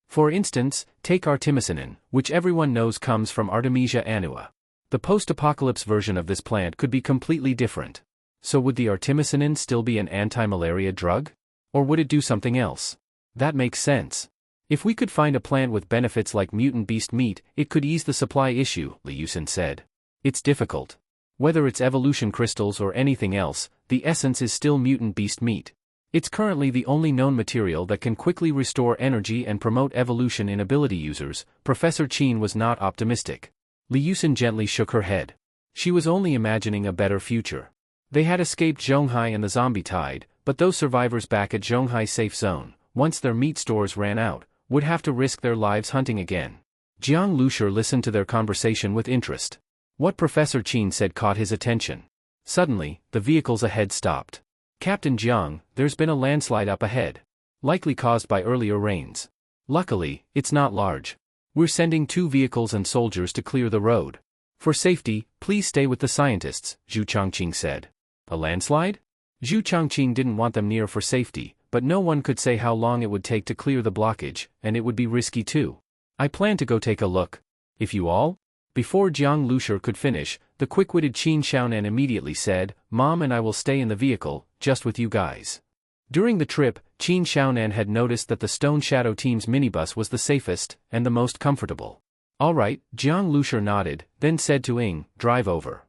For instance, take artemisinin, which everyone knows comes from Artemisia annua. The post-apocalypse version of this plant could be completely different. So would the artemisinin still be an anti-malaria drug? Or would it do something else? That makes sense. If we could find a plant with benefits like mutant beast meat, it could ease the supply issue, Liusin said. It's difficult. Whether it's evolution crystals or anything else, the essence is still mutant beast meat. It's currently the only known material that can quickly restore energy and promote evolution in ability users. Professor Qin was not optimistic. Liusin gently shook her head. She was only imagining a better future. They had escaped Zhonghai and the zombie tide, but those survivors back at Zhonghai's safe zone, once their meat stores ran out, would have to risk their lives hunting again. Jiang Lushur listened to their conversation with interest. What Professor Qin said caught his attention. Suddenly, the vehicles ahead stopped. Captain Jiang, there's been a landslide up ahead. Likely caused by earlier rains. Luckily, it's not large. We're sending 2 vehicles and soldiers to clear the road. For safety, please stay with the scientists, Zhu Changqing said. A landslide? Zhu Changqing didn't want them near for safety, but no one could say how long it would take to clear the blockage, and it would be risky too. I plan to go take a look. If you all? Before Jiang Lushur could finish, the quick-witted Qin Xiaonan immediately said, Mom and I will stay in the vehicle, just with you guys. During the trip, Qin Xiaonan had noticed that the Stone Shadow team's minibus was the safest and the most comfortable. All right, Jiang Lushur nodded, then said to Ing, drive over.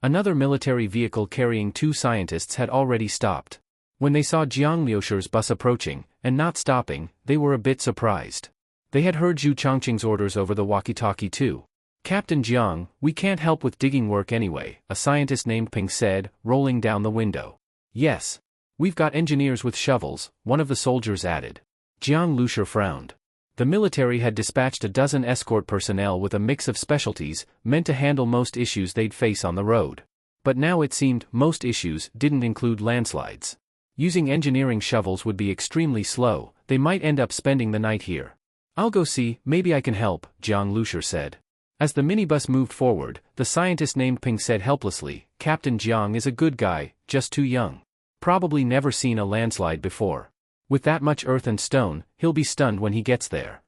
Another military vehicle carrying 2 scientists had already stopped. When they saw Jiang Lushur's bus approaching, and not stopping, they were a bit surprised. They had heard Zhu Changqing's orders over the walkie-talkie too. Captain Jiang, we can't help with digging work anyway, a scientist named Ping said, rolling down the window. Yes. We've got engineers with shovels, one of the soldiers added. Jiang Lushur frowned. The military had dispatched a dozen escort personnel with a mix of specialties, meant to handle most issues they'd face on the road. But now it seemed most issues didn't include landslides. Using engineering shovels would be extremely slow, they might end up spending the night here. I'll go see, maybe I can help, Jiang Lushur said. As the minibus moved forward, the scientist named Ping said helplessly, Captain Jiang is a good guy, just too young. Probably never seen a landslide before. With that much earth and stone, he'll be stunned when he gets there.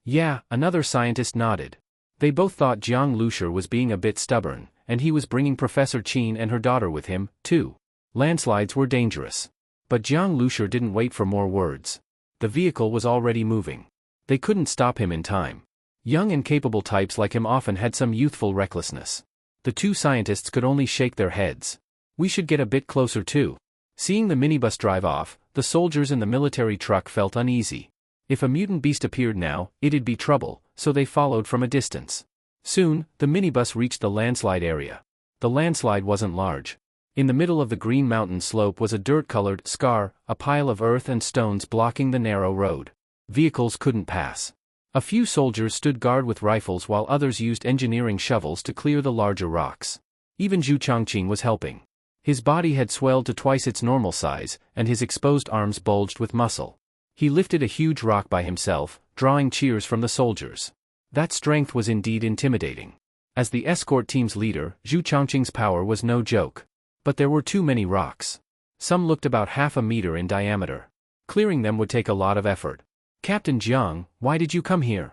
Yeah, another scientist nodded. They both thought Jiang Lushur was being a bit stubborn, and he was bringing Professor Qin and her daughter with him, too. Landslides were dangerous. But Jiang Lushur didn't wait for more words. The vehicle was already moving. They couldn't stop him in time. Young and capable types like him often had some youthful recklessness. The 2 scientists could only shake their heads. We should get a bit closer too. Seeing the minibus drive off, the soldiers in the military truck felt uneasy. If a mutant beast appeared now, it'd be trouble, so they followed from a distance. Soon, the minibus reached the landslide area. The landslide wasn't large. In the middle of the green mountain slope was a dirt-colored scar, a pile of earth and stones blocking the narrow road. Vehicles couldn't pass. A few soldiers stood guard with rifles while others used engineering shovels to clear the larger rocks. Even Zhu Changqing was helping. His body had swelled to twice its normal size, and his exposed arms bulged with muscle. He lifted a huge rock by himself, drawing cheers from the soldiers. That strength was indeed intimidating. As the escort team's leader, Zhu Changqing's power was no joke. But there were too many rocks. Some looked about half a meter in diameter. Clearing them would take a lot of effort. Captain Jiang, why did you come here?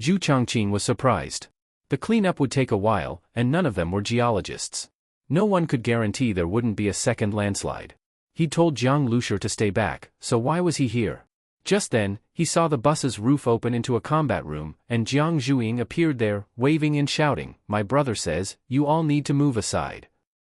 Zhu Changqing was surprised. The cleanup would take a while, and none of them were geologists. No one could guarantee there wouldn't be a second landslide. He'd told Jiang Lushur to stay back, so why was he here? Just then, he saw the bus's roof open into a combat room, and Jiang Zhuiying appeared there, waving and shouting, My brother says, you all need to move aside.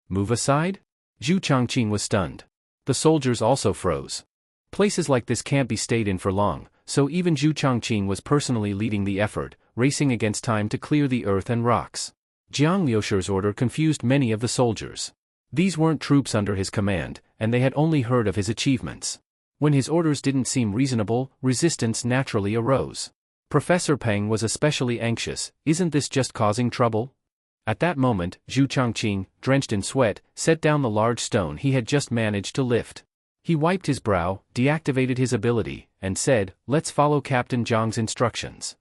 Move aside? Zhu Changqing was stunned. The soldiers also froze. Places like this can't be stayed in for long, so even Zhu Changqing was personally leading the effort, racing against time to clear the earth and rocks. Jiang Lushur's order confused many of the soldiers. These weren't troops under his command, and they had only heard of his achievements. When his orders didn't seem reasonable, resistance naturally arose. Professor Peng was especially anxious, isn't this just causing trouble? At that moment, Zhu Changqing, drenched in sweat, set down the large stone he had just managed to lift. He wiped his brow, deactivated his ability, and said, Let's follow Captain Jiang's instructions.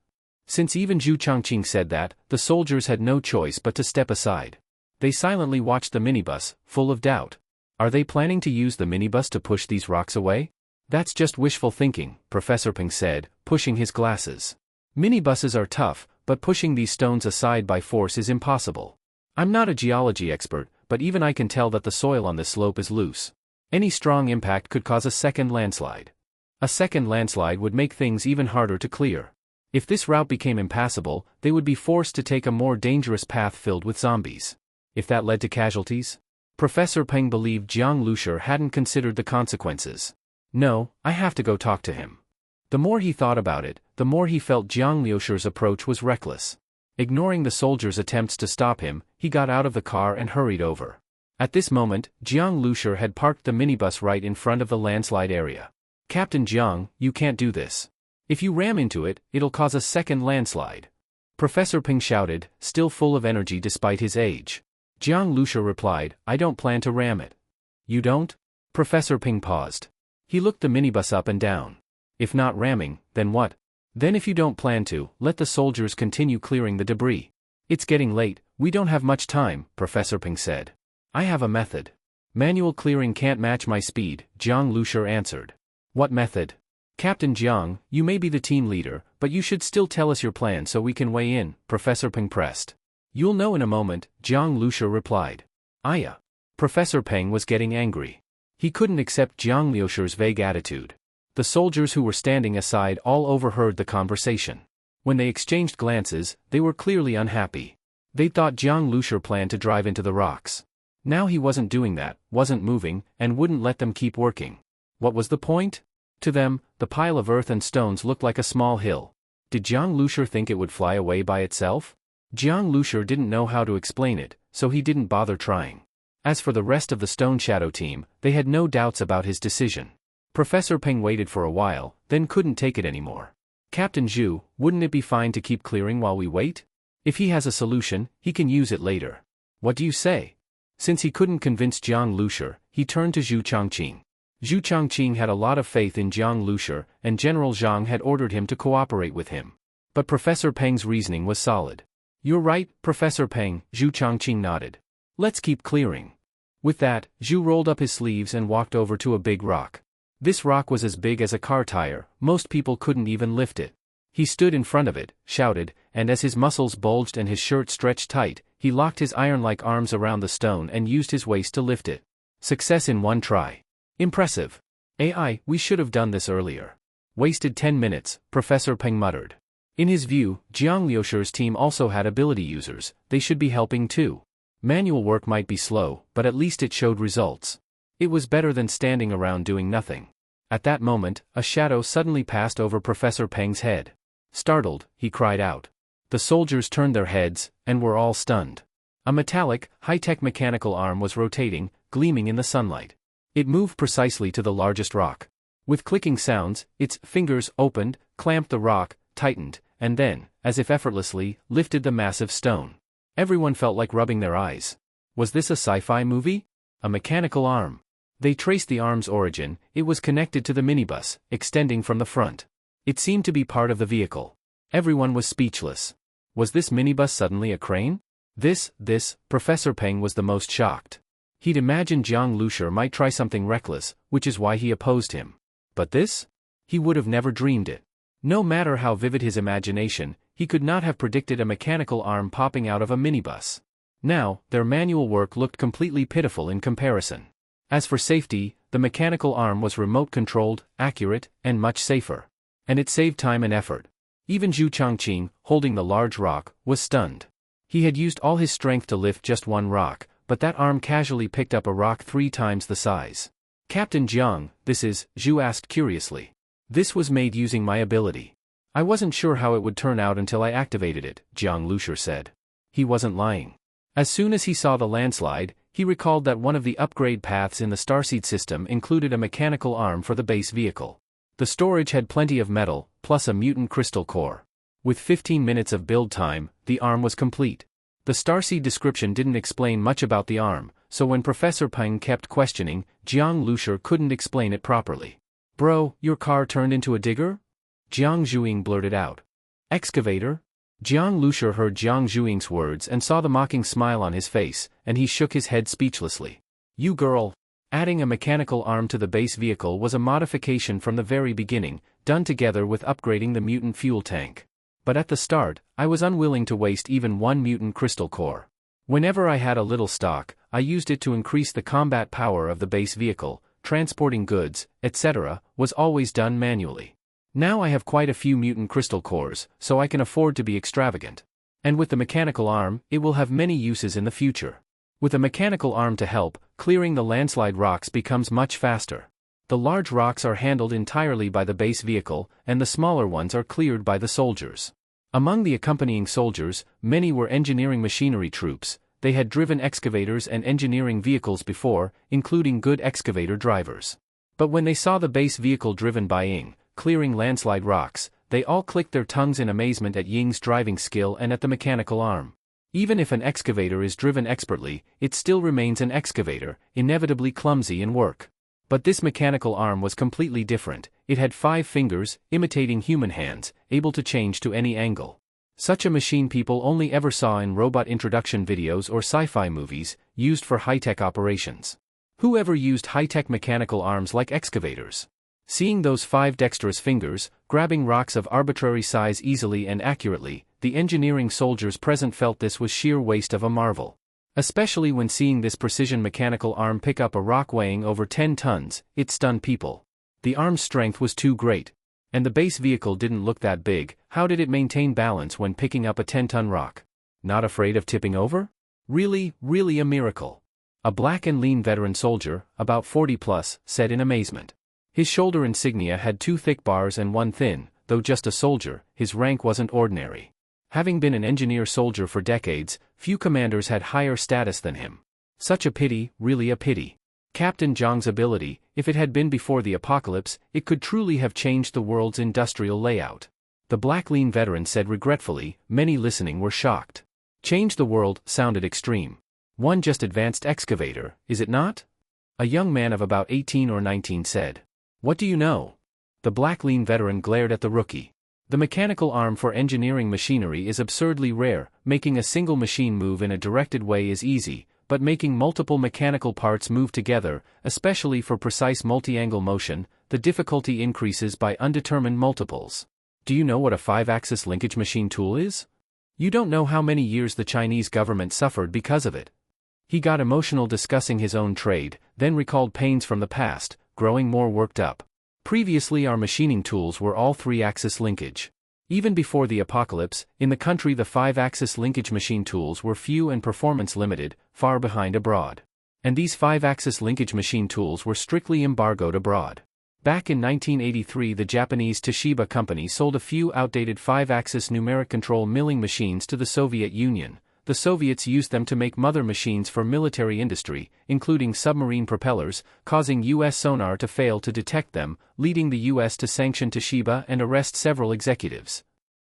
Since even Zhu Changqing said that, the soldiers had no choice but to step aside. They silently watched the minibus, full of doubt. Are they planning to use the minibus to push these rocks away? That's just wishful thinking, Professor Peng said, pushing his glasses. Minibuses are tough, but pushing these stones aside by force is impossible. I'm not a geology expert, but even I can tell that the soil on this slope is loose. Any strong impact could cause a second landslide. A second landslide would make things even harder to clear. If this route became impassable, they would be forced to take a more dangerous path filled with zombies. If that led to casualties? Professor Peng believed Jiang Lushi hadn't considered the consequences. No, I have to go talk to him. The more he thought about it, the more he felt Jiang Lushi's approach was reckless. Ignoring the soldiers' attempts to stop him, he got out of the car and hurried over. At this moment, Jiang Lushi had parked the minibus right in front of the landslide area. Captain Jiang, you can't do this. If you ram into it, it'll cause a second landslide. Professor Peng shouted, still full of energy despite his age. Jiang Lushi replied, I don't plan to ram it. You don't? Professor Peng paused. He looked the minibus up and down. If not ramming, then what? Then if you don't plan to, let the soldiers continue clearing the debris. It's getting late, we don't have much time, Professor Peng said. I have a method. Manual clearing can't match my speed, Jiang Lushi answered. What method? Captain Jiang, you may be the team leader, but you should still tell us your plan so we can weigh in, Professor Peng pressed. You'll know in a moment, Jiang Lushi replied. Aya. Professor Peng was getting angry. He couldn't accept Jiang Lushi's vague attitude. The soldiers who were standing aside all overheard the conversation. When they exchanged glances, they were clearly unhappy. They thought Jiang Lushi planned to drive into the rocks. Now he wasn't doing that, wasn't moving, and wouldn't let them keep working. What was the point? To them, the pile of earth and stones looked like a small hill. Did Jiang Lushi think it would fly away by itself? Jiang Lushi didn't know how to explain it, so he didn't bother trying. As for the rest of the Stone Shadow team, they had no doubts about his decision. Professor Peng waited for a while, then couldn't take it anymore. Captain Zhu, wouldn't it be fine to keep clearing while we wait? If he has a solution, he can use it later. What do you say? Since he couldn't convince Jiang Lushi, he turned to Zhu Changqing. Zhu Changqing had a lot of faith in Jiang Lushi, and General Zhang had ordered him to cooperate with him. But Professor Peng's reasoning was solid. You're right, Professor Peng, Zhu Changqing nodded. Let's keep clearing. With that, Zhu rolled up his sleeves and walked over to a big rock. This rock was as big as a car tire, most people couldn't even lift it. He stood in front of it, shouted, and as his muscles bulged and his shirt stretched tight, he locked his iron-like arms around the stone and used his waist to lift it. Success in one try. Impressive. AI, we should have done this earlier. Wasted 10 minutes, Professor Peng muttered. In his view, Jiang Lushi's team also had ability users, they should be helping too. Manual work might be slow, but at least it showed results. It was better than standing around doing nothing. At that moment, a shadow suddenly passed over Professor Peng's head. Startled, he cried out. The soldiers turned their heads, and were all stunned. A metallic, high-tech mechanical arm was rotating, gleaming in the sunlight. It moved precisely to the largest rock. With clicking sounds, its fingers opened, clamped the rock, tightened, and then, as if effortlessly, lifted the massive stone. Everyone felt like rubbing their eyes. Was this a sci-fi movie? A mechanical arm. They traced the arm's origin, it was connected to the minibus, extending from the front. It seemed to be part of the vehicle. Everyone was speechless. Was this minibus suddenly a crane? Professor Peng was the most shocked. He'd imagined Jiang Lushi might try something reckless, which is why he opposed him. But this? He would have never dreamed it. No matter how vivid his imagination, he could not have predicted a mechanical arm popping out of a minibus. Now, their manual work looked completely pitiful in comparison. As for safety, the mechanical arm was remote-controlled, accurate, and much safer. And it saved time and effort. Even Zhu Changqing, holding the large rock, was stunned. He had used all his strength to lift just one rock, but that arm casually picked up a rock 3 times the size. Captain Jiang, this is, Zhu asked curiously. This was made using my ability. I wasn't sure how it would turn out until I activated it, Jiang Lushi said. He wasn't lying. As soon as he saw the landslide, he recalled that one of the upgrade paths in the starseed system included a mechanical arm for the base vehicle. The storage had plenty of metal, plus a mutant crystal core. With 15 minutes of build time, the arm was complete. The starseed description didn't explain much about the arm, so when Professor Peng kept questioning, Jiang Lushi couldn't explain it properly. Bro, your car turned into a digger? Jiang Zhuing blurted out. Excavator? Jiang Lushi heard Jiang Zhuing's words and saw the mocking smile on his face, and he shook his head speechlessly. You girl. Adding a mechanical arm to the base vehicle was a modification from the very beginning, done together with upgrading the mutant fuel tank. But at the start, I was unwilling to waste even one mutant crystal core. Whenever I had a little stock, I used it to increase the combat power of the base vehicle. Transporting goods, etc., was always done manually. Now I have quite a few mutant crystal cores, so I can afford to be extravagant. And with the mechanical arm, it will have many uses in the future. With a mechanical arm to help, clearing the landslide rocks becomes much faster. The large rocks are handled entirely by the base vehicle, and the smaller ones are cleared by the soldiers. Among the accompanying soldiers, many were engineering machinery troops. They had driven excavators and engineering vehicles before, including good excavator drivers. But when they saw the base vehicle driven by Ying, clearing landslide rocks, they all clicked their tongues in amazement at Ying's driving skill and at the mechanical arm. Even if an excavator is driven expertly, it still remains an excavator, inevitably clumsy in work. But this mechanical arm was completely different. It had 5 fingers, imitating human hands, able to change to any angle. Such a machine people only ever saw in robot introduction videos or sci-fi movies, used for high-tech operations. Who ever used high-tech mechanical arms like excavators? Seeing those 5 dexterous fingers, grabbing rocks of arbitrary size easily and accurately, the engineering soldiers present felt this was sheer waste of a marvel. Especially when seeing this precision mechanical arm pick up a rock weighing over 10 tons, it stunned people. The arm's strength was too great. And the base vehicle didn't look that big. How did it maintain balance when picking up a 10-ton rock? Not afraid of tipping over? Really a miracle. A black and lean veteran soldier, about 40 plus, said in amazement. His shoulder insignia had 2 thick bars and 1 thin. Though just a soldier, his rank wasn't ordinary. Having been an engineer soldier for decades, few commanders had higher status than him. Such a pity, really a pity. Captain Zhang's ability, if it had been before the apocalypse, it could truly have changed the world's industrial layout. The black lean veteran said regretfully. Many listening were shocked. Change the world sounded extreme. One just advanced excavator, is it not? A young man of about 18 or 19 said. What do you know? The black lean veteran glared at the rookie. The mechanical arm for engineering machinery is absurdly rare. Making a single machine move in a directed way is easy, but making multiple mechanical parts move together, especially for precise multi-angle motion, the difficulty increases by undetermined multiples. Do you know what a 5-axis linkage machine tool is? You don't know how many years the Chinese government suffered because of it. He got emotional discussing his own trade, then recalled pains from the past, growing more worked up. Previously our machining tools were all 3-axis linkage. Even before the apocalypse, in the country the 5-axis linkage machine tools were few and performance limited, far behind abroad. And these 5-axis linkage machine tools were strictly embargoed abroad. Back in 1983 the Japanese Toshiba company sold a few outdated 5-axis numeric control milling machines to the Soviet Union. The Soviets used them to make mother machines for military industry, including submarine propellers, causing US sonar to fail to detect them, leading the US to sanction Toshiba and arrest several executives.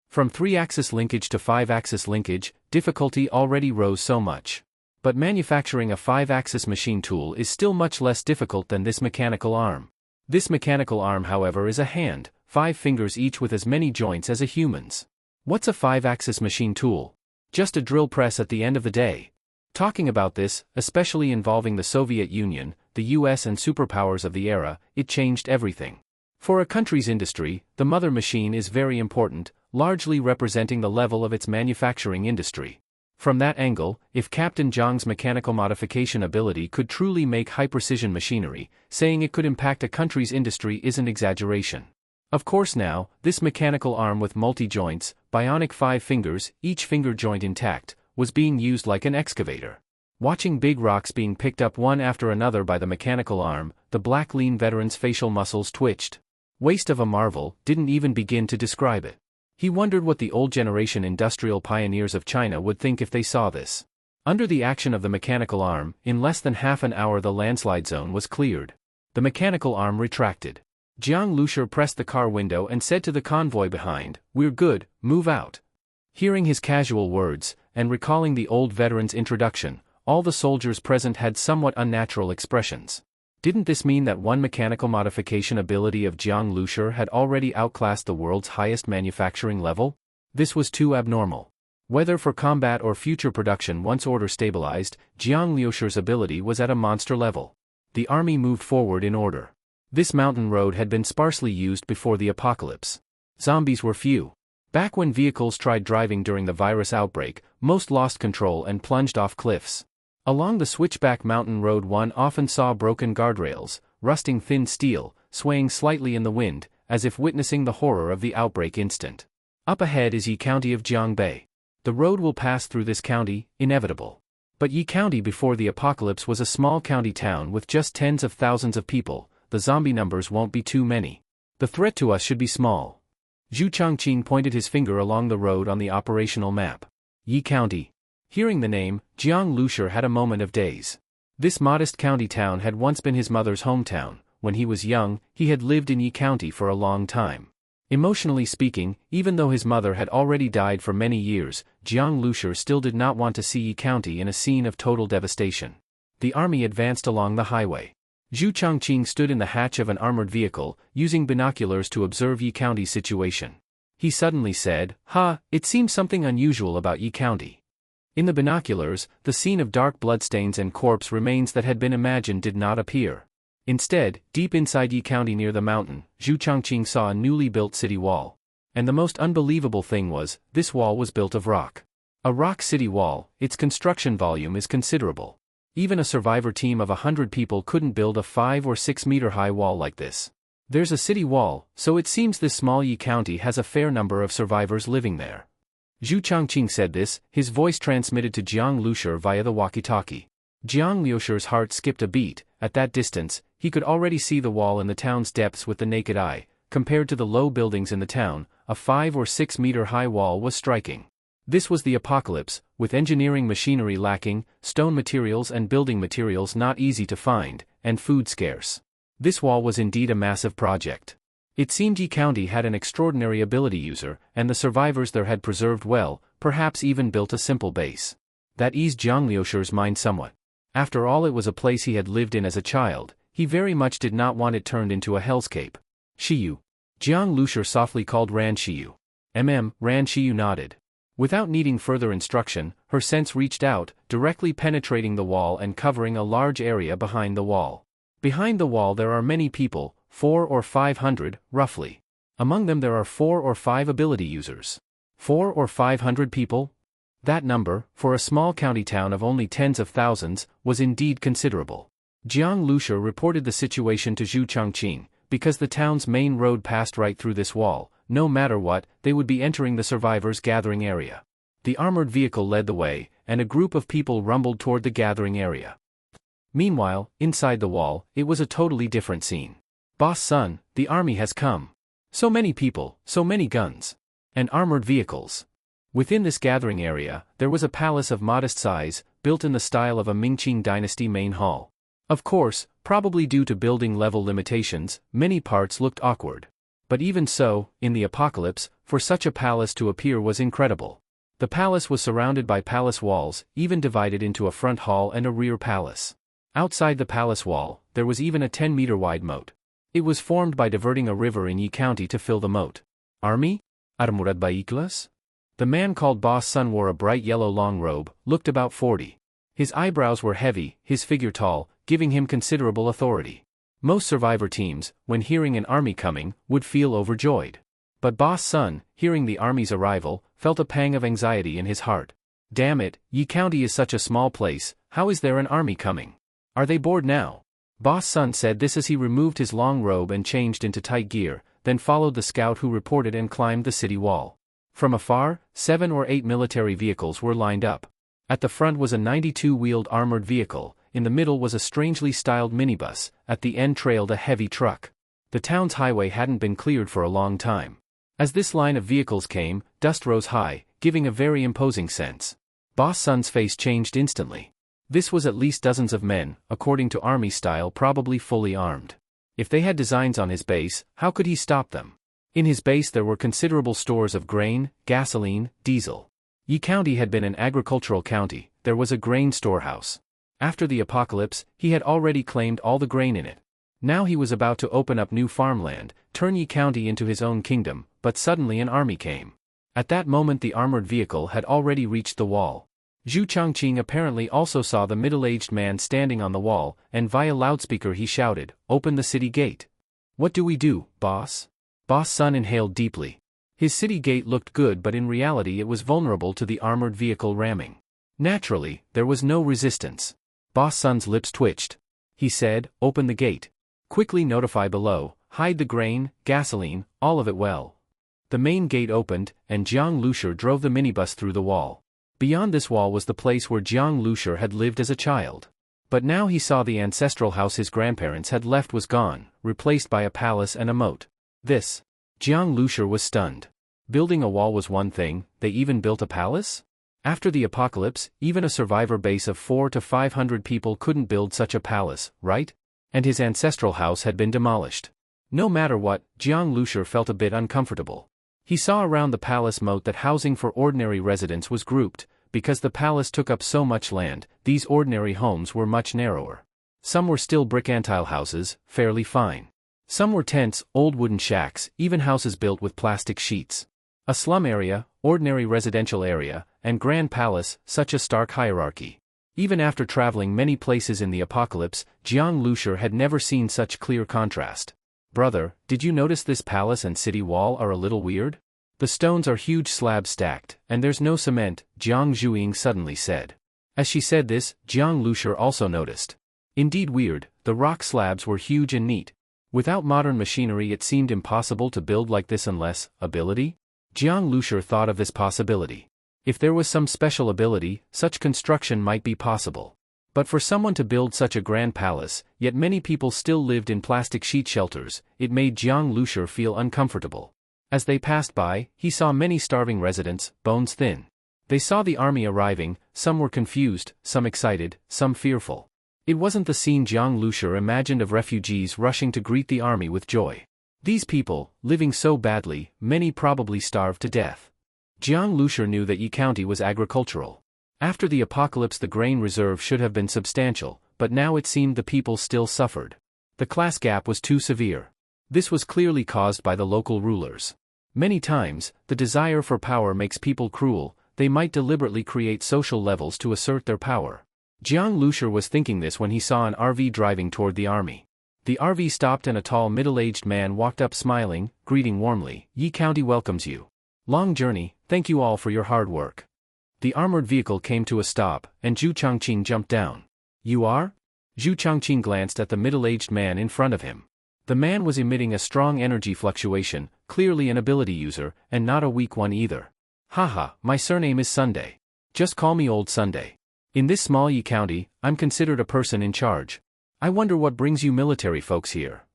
From 3-axis linkage to 5-axis linkage, difficulty already rose so much. But manufacturing a 5-axis machine tool is still much less difficult than this mechanical arm. This mechanical arm, however, is a hand, 5 fingers each with as many joints as a human's. What's a 5-axis machine tool? Just a drill press at the end of the day. Talking about this, especially involving the Soviet Union, the US and superpowers of the era, it changed everything. For a country's industry, the mother machine is very important, largely representing the level of its manufacturing industry. From that angle, if Captain Zhang's mechanical modification ability could truly make high-precision machinery, saying it could impact a country's industry isn't exaggeration. Of course now, this mechanical arm with multi-joints, bionic 5 fingers, each finger joint intact, was being used like an excavator. Watching big rocks being picked up one after another by the mechanical arm, the black lean veteran's facial muscles twitched. Waste of a marvel, didn't even begin to describe it. He wondered what the old generation industrial pioneers of China would think if they saw this. Under the action of the mechanical arm, in less than half an hour the landslide zone was cleared. The mechanical arm retracted. Jiang Lushur pressed the car window and said to the convoy behind, "We're good, move out." Hearing his casual words, and recalling the old veteran's introduction, all the soldiers present had somewhat unnatural expressions. Didn't this mean that one mechanical modification ability of Jiang Lushur had already outclassed the world's highest manufacturing level? This was too abnormal. Whether for combat or future production once order stabilized, Jiang Lushur's ability was at a monster level. The army moved forward in order. This mountain road had been sparsely used before the apocalypse. Zombies were few. Back when vehicles tried driving during the virus outbreak, most lost control and plunged off cliffs. Along the switchback mountain road, one often saw broken guardrails, rusting thin steel, swaying slightly in the wind, as if witnessing the horror of the outbreak instant. Up ahead is Yi County of Jiangbei. The road will pass through this county, inevitable. But Yi County before the apocalypse was a small county town with just tens of thousands of people. The zombie numbers won't be too many. The threat to us should be small. Zhu Changqing pointed his finger along the road on the operational map. Yi County. Hearing the name, Jiang Lushur had a moment of daze. This modest county town had once been his mother's hometown. When he was young, he had lived in Yi County for a long time. Emotionally speaking, even though his mother had already died for many years, Jiang Lushur still did not want to see Yi County in a scene of total devastation. The army advanced along the highway. Zhu Changqing stood in the hatch of an armored vehicle, using binoculars to observe Yi County's situation. He suddenly said, it seems something unusual about Yi County. In the binoculars, the scene of dark bloodstains and corpse remains that had been imagined did not appear. Instead, deep inside Yi County near the mountain, Zhu Changqing saw a newly built city wall. And the most unbelievable thing was, this wall was built of rock. A rock city wall. Its construction volume is considerable. Even a survivor team of 100 people couldn't build a 5 or 6 meter high wall like this. There's a city wall, so it seems this small Yi County has a fair number of survivors living there. Zhu Changqing said this, his voice transmitted to Jiang Lushur via the walkie-talkie. Jiang Lushur's heart skipped a beat. At that distance, he could already see the wall in the town's depths with the naked eye. Compared to the low buildings in the town, a 5 or 6 meter high wall was striking. This was the apocalypse, with engineering machinery lacking, stone materials and building materials not easy to find, and food scarce. This wall was indeed a massive project. It seemed Yi County had an extraordinary ability user, and the survivors there had preserved well, perhaps even built a simple base. That eased Jiang Lushur's mind somewhat. After all, it was a place he had lived in as a child. He very much did not want it turned into a hellscape. Shiyu. Jiang Lushur softly called Ran Shiyu. Ran Shiyu nodded. Without needing further instruction, her sense reached out, directly penetrating the wall and covering a large area behind the wall. Behind the wall there are many people, 400 or 500, roughly. Among them there are 4 or 5 ability users. 400 or 500 people? That number, for a small county town of only tens of thousands, was indeed considerable. Jiang Lushur reported the situation to Zhu Changqing. Because the town's main road passed right through this wall, no matter what, they would be entering the survivors' gathering area. The armored vehicle led the way, and a group of people rumbled toward the gathering area. Meanwhile, inside the wall, it was a totally different scene. Boss Sun, the army has come. So many people, so many guns. And armored vehicles. Within this gathering area, there was a palace of modest size, built in the style of a Mingqing dynasty main hall. Of course, probably due to building level limitations, many parts looked awkward. But even so, in the apocalypse, for such a palace to appear was incredible. The palace was surrounded by palace walls, even divided into a front hall and a rear palace. Outside the palace wall, there was even a 10-meter wide moat. It was formed by diverting a river in Yi County to fill the moat. Army? Armurad Baiklas? The man called Boss Sun wore a bright yellow long robe, looked about 40. His eyebrows were heavy, his figure tall, giving him considerable authority. Most survivor teams, when hearing an army coming, would feel overjoyed. But Boss Sun, hearing the army's arrival, felt a pang of anxiety in his heart. Damn it, Yi County is such a small place, how is there an army coming? Are they bored now? Boss Sun said this as he removed his long robe and changed into tight gear, then followed the scout who reported and climbed the city wall. From afar, 7 or 8 military vehicles were lined up. At the front was a 92-wheeled armored vehicle, in the middle was a strangely styled minibus, at the end trailed a heavy truck. The town's highway hadn't been cleared for a long time. As this line of vehicles came, dust rose high, giving a very imposing sense. Boss Sun's face changed instantly. This was at least dozens of men, according to army style, probably fully armed. If they had designs on his base, how could he stop them? In his base there were considerable stores of grain, gasoline, diesel. Yi County had been an agricultural county. There was a grain storehouse. After the apocalypse, he had already claimed all the grain in it. Now he was about to open up new farmland, turn Yi County into his own kingdom, but suddenly an army came. At that moment the armored vehicle had already reached the wall. Zhu Changqing apparently also saw the middle-aged man standing on the wall, and via loudspeaker he shouted, "Open the city gate." "What do we do, boss?" Boss Sun inhaled deeply. His city gate looked good, but in reality it was vulnerable to the armored vehicle ramming. Naturally, there was no resistance. Boss Sun's lips twitched. He said, "Open the gate. Quickly notify below, hide the grain, gasoline, all of it well." The main gate opened, and Jiang Lushur drove the minibus through the wall. Beyond this wall was the place where Jiang Lushur had lived as a child. But now he saw the ancestral house his grandparents had left was gone, replaced by a palace and a moat. Jiang Lushur was stunned. Building a wall was one thing, they even built a palace? After the apocalypse, even a survivor base of 400 to 500 people couldn't build such a palace, right? And his ancestral house had been demolished. No matter what, Jiang Lushur felt a bit uncomfortable. He saw around the palace moat that housing for ordinary residents was grouped. Because the palace took up so much land, these ordinary homes were much narrower. Some were still brick-antile houses, fairly fine. Some were tents, old wooden shacks, even houses built with plastic sheets. A slum area, ordinary residential area, and grand palace, such a stark hierarchy. Even after traveling many places in the apocalypse, Jiang Lushur had never seen such clear contrast. "Brother, did you notice this palace and city wall are a little weird? The stones are huge slabs stacked, and there's no cement," Jiang Zhuiying suddenly said. As she said this, Jiang Lushur also noticed. Indeed weird, the rock slabs were huge and neat. Without modern machinery it seemed impossible to build like this unless, ability? Jiang Lushur thought of this possibility. If there was some special ability, such construction might be possible. But for someone to build such a grand palace, yet many people still lived in plastic sheet shelters, it made Jiang Lushur feel uncomfortable. As they passed by, he saw many starving residents, bones thin. They saw the army arriving, some were confused, some excited, some fearful. It wasn't the scene Jiang Lushur imagined of refugees rushing to greet the army with joy. These people, living so badly, many probably starved to death. Jiang Lushur knew that Yi County was agricultural. After the apocalypse the grain reserve should have been substantial, but now it seemed the people still suffered. The class gap was too severe. This was clearly caused by the local rulers. Many times, the desire for power makes people cruel. They might deliberately create social levels to assert their power. Jiang Lushur was thinking this when he saw an RV driving toward the army. The RV stopped and a tall middle-aged man walked up smiling, greeting warmly. "Yi County welcomes you. Long journey, thank you all for your hard work." The armored vehicle came to a stop, and Zhu Changqing jumped down. "You are?" Zhu Changqing glanced at the middle-aged man in front of him. The man was emitting a strong energy fluctuation, clearly an ability user, and not a weak one either. "Haha, my surname is Sunday. Just call me Old Sunday. In this small Yi County, I'm considered a person in charge. I wonder what brings you military folks here."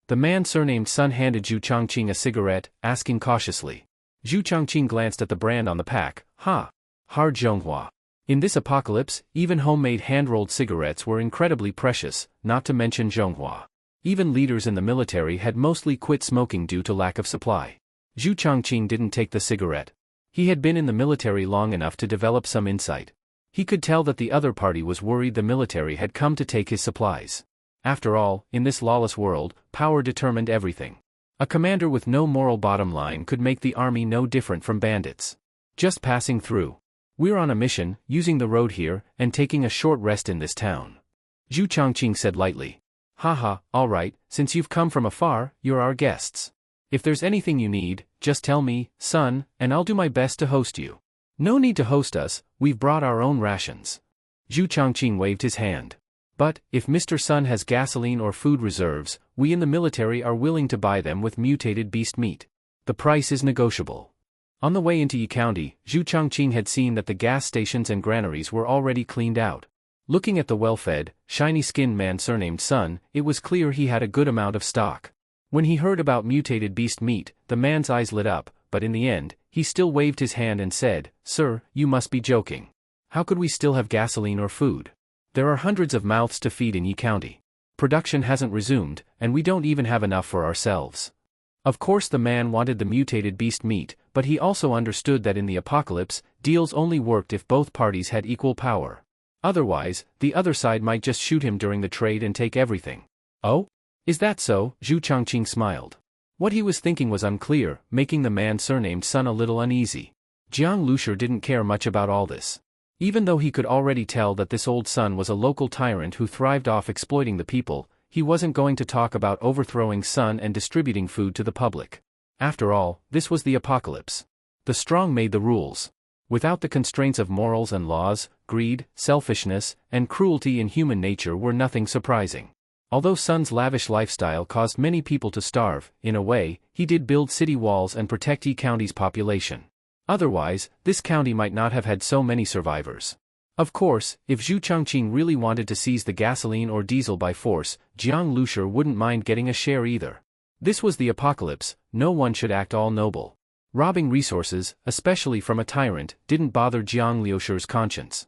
The man surnamed Sun handed Zhu Changqing a cigarette, asking cautiously. Zhu Changqing glanced at the brand on the pack. Hard Zhonghua. In this apocalypse, even homemade hand-rolled cigarettes were incredibly precious, not to mention Zhonghua. Even leaders in the military had mostly quit smoking due to lack of supply. Zhu Changqing didn't take the cigarette. He had been in the military long enough to develop some insight. He could tell that the other party was worried the military had come to take his supplies. After all, in this lawless world, power determined everything. A commander with no moral bottom line could make the army no different from bandits. "Just passing through. We're on a mission, using the road here, and taking a short rest in this town," Zhu Changqing said lightly. All right, since you've come from afar, you're our guests. If there's anything you need, just tell me, son, and I'll do my best to host you. No need to host us, we've brought our own rations. Zhu Changqing waved his hand. But, if Mr. Sun has gasoline or food reserves, we in the military are willing to buy them with mutated beast meat. The price is negotiable. On the way into Yi County, Zhu Changqing had seen that the gas stations and granaries were already cleaned out. Looking at the well-fed, shiny-skinned man surnamed Sun, it was clear he had a good amount of stock. When he heard about mutated beast meat, the man's eyes lit up, but in the end, he still waved his hand and said, "Sir, you must be joking. How could we still have gasoline or food? There are hundreds of mouths to feed in Yi County. Production hasn't resumed, and we don't even have enough for ourselves." Of course the man wanted the mutated beast meat, but he also understood that in the apocalypse, deals only worked if both parties had equal power. Otherwise, the other side might just shoot him during the trade and take everything. "Oh? Is that so?" Zhu Changqing smiled. What he was thinking was unclear, making the man surnamed Sun a little uneasy. Jiang Lushur didn't care much about all this. Even though he could already tell that this old Sun was a local tyrant who thrived off exploiting the people, he wasn't going to talk about overthrowing Sun and distributing food to the public. After all, this was the apocalypse. The strong made the rules. Without the constraints of morals and laws, greed, selfishness, and cruelty in human nature were nothing surprising. Although Sun's lavish lifestyle caused many people to starve, in a way, he did build city walls and protect Yi County's population. Otherwise, this county might not have had so many survivors. Of course, if Zhu Changqing really wanted to seize the gasoline or diesel by force, Jiang Lushur wouldn't mind getting a share either. This was the apocalypse, no one should act all noble. Robbing resources, especially from a tyrant, didn't bother Jiang Liushur's conscience.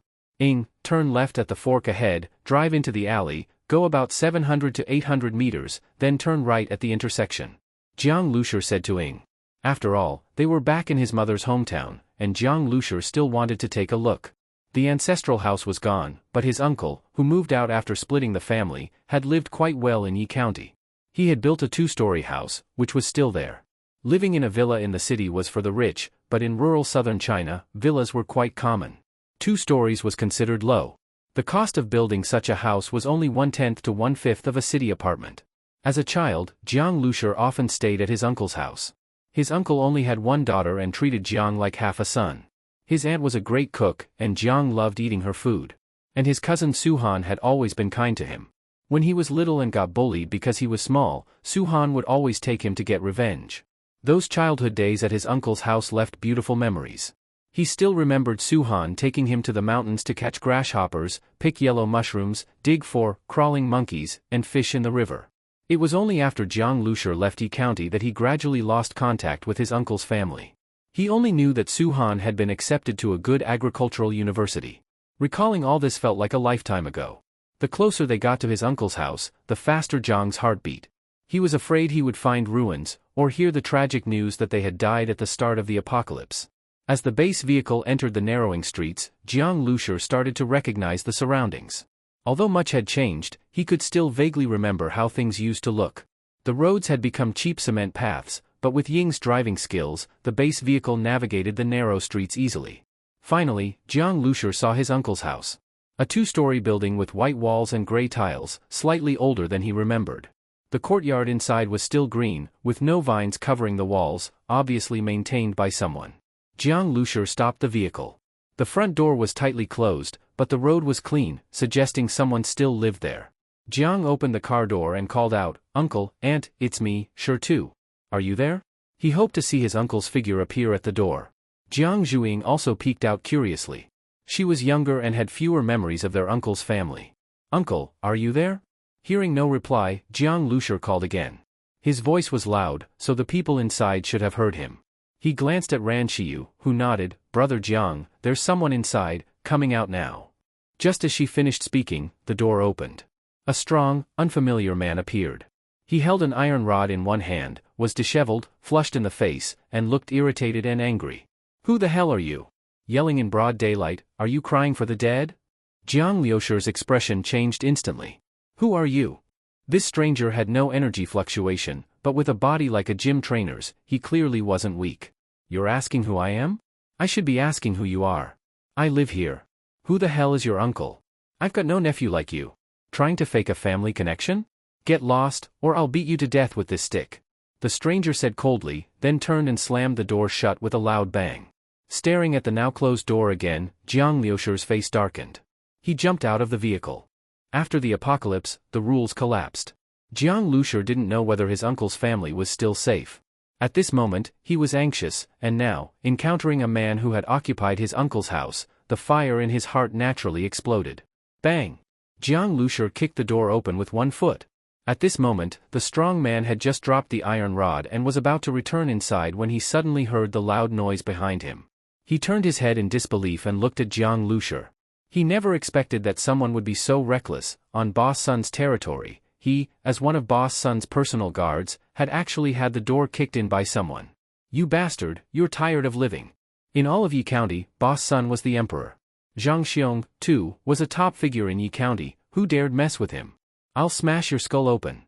Turn left at the fork ahead, drive into the alley, go about 700 to 800 meters, then turn right at the intersection. Jiang Lushur said to Ing. After all, they were back in his mother's hometown, and Jiang Lushur still wanted to take a look. The ancestral house was gone, but his uncle, who moved out after splitting the family, had lived quite well in Yi County. He had built a 2-story house, which was still there. Living in a villa in the city was for the rich, but in rural southern China, villas were quite common. 2 stories was considered low. The cost of building such a house was only 1/10 to 1/5 of a city apartment. As a child, Jiang Lushur often stayed at his uncle's house. His uncle only had one daughter and treated Jiang like half a son. His aunt was a great cook, and Jiang loved eating her food. And his cousin Suhan had always been kind to him. When he was little and got bullied because he was small, Suhan would always take him to get revenge. Those childhood days at his uncle's house left beautiful memories. He still remembered Suhan taking him to the mountains to catch grasshoppers, pick yellow mushrooms, dig for crawling monkeys, and fish in the river. It was only after Jiang Lushur left Yi County that he gradually lost contact with his uncle's family. He only knew that Suhan had been accepted to a good agricultural university. Recalling all this felt like a lifetime ago. The closer they got to his uncle's house, the faster Jiang's heart beat. He was afraid he would find ruins, or hear the tragic news that they had died at the start of the apocalypse. As the base vehicle entered the narrowing streets, Jiang Lushur started to recognize the surroundings. Although much had changed, he could still vaguely remember how things used to look. The roads had become cheap cement paths, but with Ying's driving skills, the base vehicle navigated the narrow streets easily. Finally, Jiang Lushur saw his uncle's house. A 2-story building with white walls and gray tiles, slightly older than he remembered. The courtyard inside was still green, with no vines covering the walls, obviously maintained by someone. Jiang Lushur stopped the vehicle. The front door was tightly closed, but the road was clean, suggesting someone still lived there. Jiang opened the car door and called out, "Uncle, Aunt, it's me, Sure too. Are you there?" He hoped to see his uncle's figure appear at the door. Jiang Zhuing also peeked out curiously. She was younger and had fewer memories of their uncle's family. "Uncle, are you there?" Hearing no reply, Jiang Lushur called again. His voice was loud, so the people inside should have heard him. He glanced at Ran Shiyu, who nodded, "Brother Jiang, there's someone inside, coming out now." Just as she finished speaking, the door opened. A strong, unfamiliar man appeared. He held an iron rod in one hand, was disheveled, flushed in the face, and looked irritated and angry. "Who the hell are you?" Yelling in broad daylight, "Are you crying for the dead?" Jiang Liushur's expression changed instantly. "Who are you?" This stranger had no energy fluctuation, but with a body like a gym trainer's, he clearly wasn't weak. "You're asking who I am? I should be asking who you are. I live here. Who the hell is your uncle? I've got no nephew like you. Trying to fake a family connection? Get lost, or I'll beat you to death with this stick." The stranger said coldly, then turned and slammed the door shut with a loud bang. Staring at the now closed door again, Jiang Liushur's face darkened. He jumped out of the vehicle. After the apocalypse, the rules collapsed. Jiang Lushur didn't know whether his uncle's family was still safe. At this moment, he was anxious, and now, encountering a man who had occupied his uncle's house, the fire in his heart naturally exploded. Bang! Jiang Lushur kicked the door open with one foot. At this moment, the strong man had just dropped the iron rod and was about to return inside when he suddenly heard the loud noise behind him. He turned his head in disbelief and looked at Jiang Lushur. He never expected that someone would be so reckless. On Boss Sun's territory, he, as one of Boss Sun's personal guards, had actually had the door kicked in by someone. "You bastard, you're tired of living." In all of Yi County, Boss Sun was the emperor. Zhang Xiong, too, was a top figure in Yi County. Who dared mess with him? "I'll smash your skull open."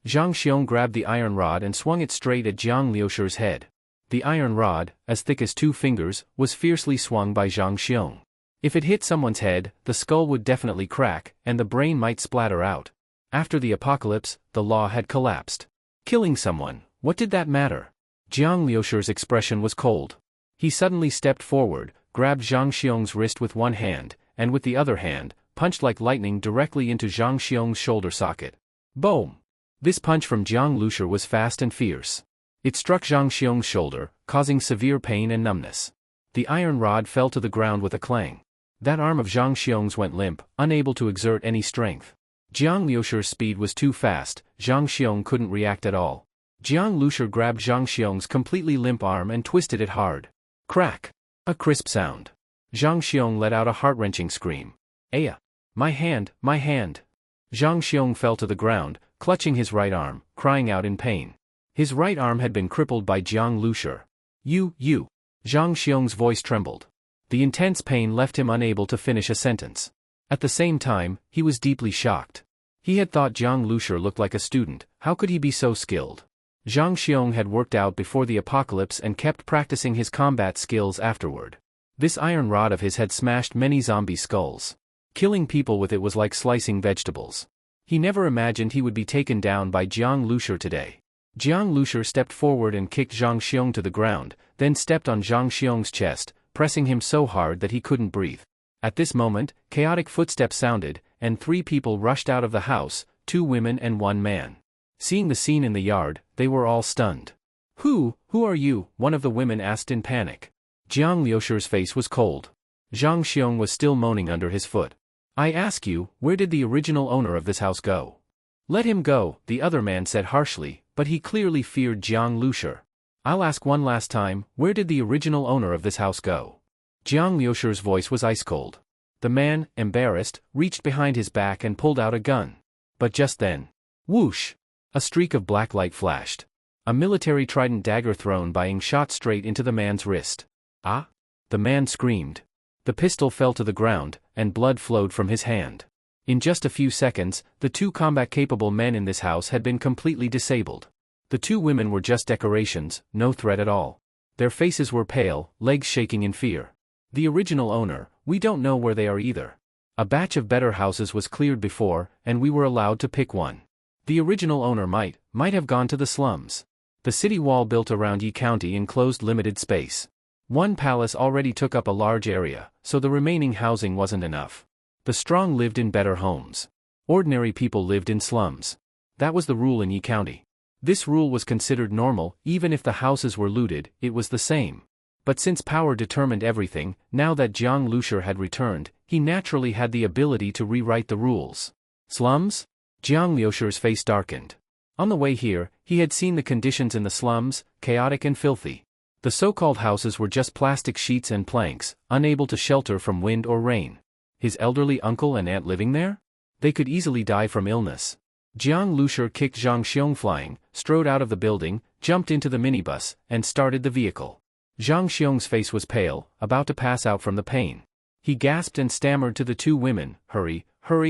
Zhang Xiong grabbed the iron rod and swung it straight at Jiang Liushur's head. The iron rod, as thick as 2 fingers, was fiercely swung by Zhang Xiong. If it hit someone's head, the skull would definitely crack, and the brain might splatter out. After the apocalypse, the law had collapsed. Killing someone, what did that matter? Jiang Liusher's expression was cold. He suddenly stepped forward, grabbed Zhang Xiong's wrist with one hand, and with the other hand, punched like lightning directly into Zhang Xiong's shoulder socket. Boom! This punch from Jiang Liusher was fast and fierce. It struck Zhang Xiong's shoulder, causing severe pain and numbness. The iron rod fell to the ground with a clang. That arm of Zhang Xiong's went limp, unable to exert any strength. Jiang Liusher's speed was too fast, Zhang Xiong couldn't react at all. Jiang Liusher grabbed Zhang Xiong's completely limp arm and twisted it hard. Crack! A crisp sound. Zhang Xiong let out a heart-wrenching scream. Aya! My hand, my hand! Zhang Xiong fell to the ground, clutching his right arm, crying out in pain. His right arm had been crippled by Jiang Liusher. You! Zhang Xiong's voice trembled. The intense pain left him unable to finish a sentence. At the same time, he was deeply shocked. He had thought Jiang Liusher looked like a student. How could he be so skilled? Zhang Xiong had worked out before the apocalypse and kept practicing his combat skills afterward. This iron rod of his had smashed many zombie skulls. Killing people with it was like slicing vegetables. He never imagined he would be taken down by Jiang Liusher today. Jiang Liusher stepped forward and kicked Zhang Xiong to the ground, then stepped on Zhang Xiong's chest, pressing him so hard that he couldn't breathe. At this moment, chaotic footsteps sounded, and 3 people rushed out of the house, 2 women and 1 man. Seeing the scene in the yard, they were all stunned. Who are you? One of the women asked in panic. Jiang Liusher's face was cold. Zhang Xiong was still moaning under his foot. I ask you, where did the original owner of this house go? Let him go, the other man said harshly, but he clearly feared Jiang Liusher. I'll ask one last time, where did the original owner of this house go? Jiang Liusher's voice was ice cold. The man, embarrassed, reached behind his back and pulled out a gun. But just then, whoosh! A streak of black light flashed. A military trident dagger thrown by Ng shot straight into the man's wrist. Ah! The man screamed. The pistol fell to the ground, and blood flowed from his hand. In just a few seconds, the 2 combat-capable men in this house had been completely disabled. The 2 women were just decorations, no threat at all. Their faces were pale, legs shaking in fear. The original owner, we don't know where they are either. A batch of better houses was cleared before, and we were allowed to pick one. The original owner might have gone to the slums. The city wall built around Yi County enclosed limited space. One palace already took up a large area, so the remaining housing wasn't enough. The strong lived in better homes. Ordinary people lived in slums. That was the rule in Yi County. This rule was considered normal, even if the houses were looted, it was the same. But since power determined everything, now that Jiang Liusher had returned, he naturally had the ability to rewrite the rules. Slums? Jiang Liusher's face darkened. On the way here, he had seen the conditions in the slums, chaotic and filthy. The so-called houses were just plastic sheets and planks, unable to shelter from wind or rain. His elderly uncle and aunt living there? They could easily die from illness. Jiang Liusher kicked Zhang Xiong flying, strode out of the building, jumped into the minibus, and started the vehicle. Zhang Xiong's face was pale, about to pass out from the pain. He gasped and stammered to the 2 women, hurry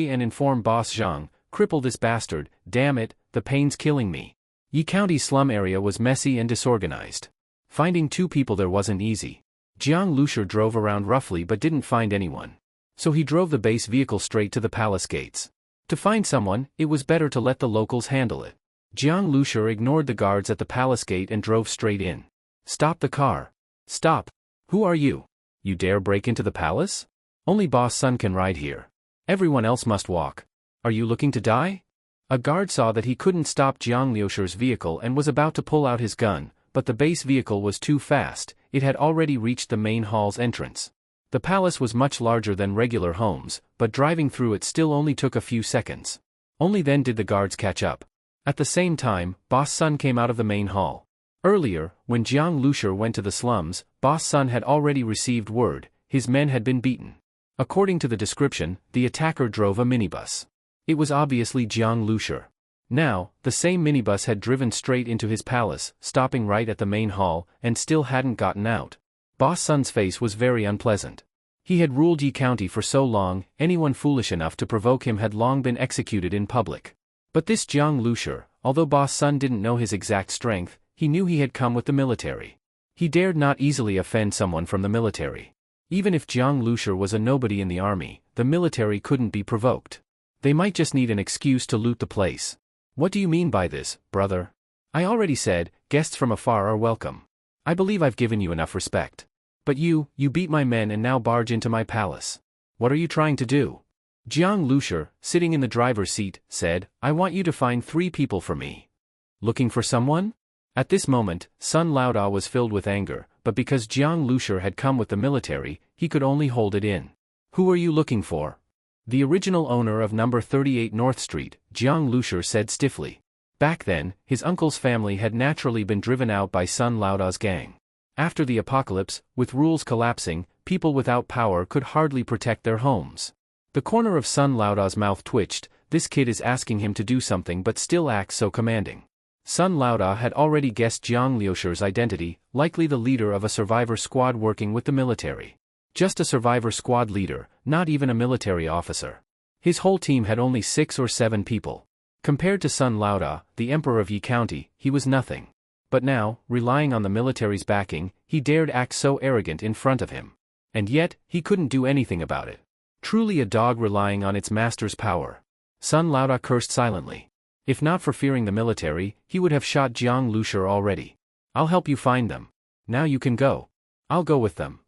and inform Boss Zhang, cripple this bastard, damn it, the pain's killing me. Yi County's slum area was messy and disorganized. Finding 2 people there wasn't easy. Jiang Liusher drove around roughly but didn't find anyone. So he drove the base vehicle straight to the palace gates. To find someone, it was better to let the locals handle it. Jiang Liusher ignored the guards at the palace gate and drove straight in. Stop the car. Stop. Who are you? You dare break into the palace? Only Boss Sun can ride here. Everyone else must walk. Are you looking to die? A guard saw that he couldn't stop Jiang Liusher's vehicle and was about to pull out his gun, but the base vehicle was too fast, it had already reached the main hall's entrance. The palace was much larger than regular homes, but driving through it still only took a few seconds. Only then did the guards catch up. At the same time, Boss Sun came out of the main hall. Earlier, when Jiang Liusher went to the slums, Boss Sun had already received word, his men had been beaten. According to the description, the attacker drove a minibus. It was obviously Jiang Liusher. Now, the same minibus had driven straight into his palace, stopping right at the main hall, and still hadn't gotten out. Boss Sun's face was very unpleasant. He had ruled Yi County for so long, anyone foolish enough to provoke him had long been executed in public. But this Jiang Liusher, although Boss Sun didn't know his exact strength, he knew he had come with the military. He dared not easily offend someone from the military. Even if Jiang Liusher was a nobody in the army, the military couldn't be provoked. They might just need an excuse to loot the place. What do you mean by this, brother? I already said, guests from afar are welcome. I believe I've given you enough respect. But you beat my men and now barge into my palace. What are you trying to do? Jiang Lushi, sitting in the driver's seat, said, I want you to find 3 people for me. Looking for someone? At this moment, Sun Laoda was filled with anger, but because Jiang Lushi had come with the military, he could only hold it in. Who are you looking for? The original owner of number 38 North Street, Jiang Lushi said stiffly. Back then, his uncle's family had naturally been driven out by Sun Laoda's gang. After the apocalypse, with rules collapsing, people without power could hardly protect their homes. The corner of Sun Laoda's mouth twitched. This kid is asking him to do something but still acts so commanding. Sun Laoda had already guessed Jiang Lushi's identity, likely the leader of a survivor squad working with the military. Just a survivor squad leader, not even a military officer. His whole team had only 6 or 7 people. Compared to Sun Laoda, the emperor of Yi County, he was nothing. But now, relying on the military's backing, he dared act so arrogant in front of him. And yet, he couldn't do anything about it. Truly a dog relying on its master's power. Sun Laoda cursed silently. If not for fearing the military, he would have shot Jiang Lushi already. I'll help you find them. Now you can go. I'll go with them.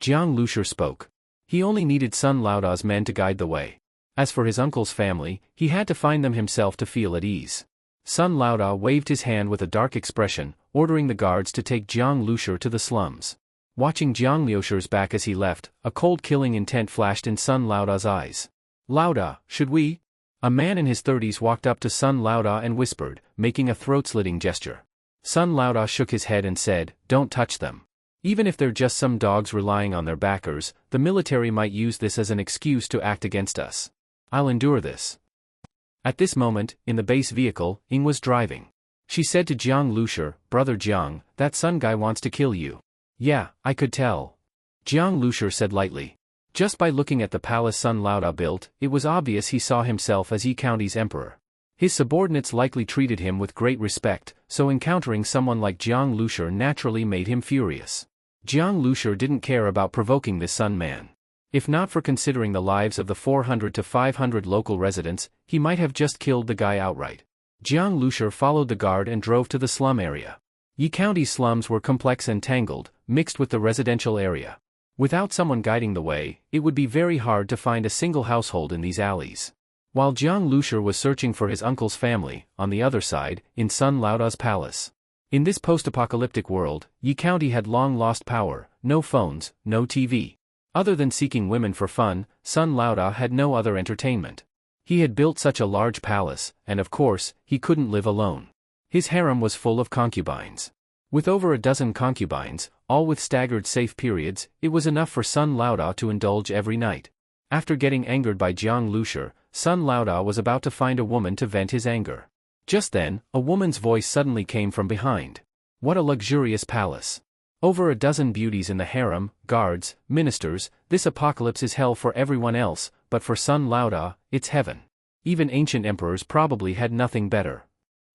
Jiang Lushi spoke. He only needed Sun Laoda's men to guide the way. As for his uncle's family, he had to find them himself to feel at ease. Sun Laoda waved his hand with a dark expression, ordering the guards to take Jiang Lushi to the slums. Watching Jiang Lushi's back as he left, a cold killing intent flashed in Sun Laoda's eyes. Laoda, should we? A man in his 30s walked up to Sun Laoda and whispered, making a throat-slitting gesture. Sun Laoda shook his head and said, don't touch them. Even if they're just some dogs relying on their backers, the military might use this as an excuse to act against us. I'll endure this. At this moment, in the base vehicle, Ying was driving. She said to Jiang Lushi, Brother Jiang, that Sun guy wants to kill you. Yeah, I could tell. Jiang Lushi said lightly. Just by looking at the palace Sun Laoda built, it was obvious he saw himself as Yi County's emperor. His subordinates likely treated him with great respect, so encountering someone like Jiang Lushi naturally made him furious. Jiang Lushi didn't care about provoking this Sun man. If not for considering the lives of the 400 to 500 local residents, he might have just killed the guy outright. Jiang Lushi followed the guard and drove to the slum area. Yi County's slums were complex and tangled, mixed with the residential area. Without someone guiding the way, it would be very hard to find a single household in these alleys. While Jiang Lushi was searching for his uncle's family, on the other side, in Sun Laoda's palace. In this post-apocalyptic world, Yi County had long lost power, no phones, no TV. Other than seeking women for fun, Sun Laoda had no other entertainment. He had built such a large palace, and of course, he couldn't live alone. His harem was full of concubines. With over a dozen concubines, all with staggered safe periods, it was enough for Sun Laoda to indulge every night. After getting angered by Jiang Lushi, Sun Laoda was about to find a woman to vent his anger. Just then, a woman's voice suddenly came from behind. What a luxurious palace. Over a dozen beauties in the harem, guards, ministers, this apocalypse is hell for everyone else, but for Sun Laoda, it's heaven. Even ancient emperors probably had nothing better.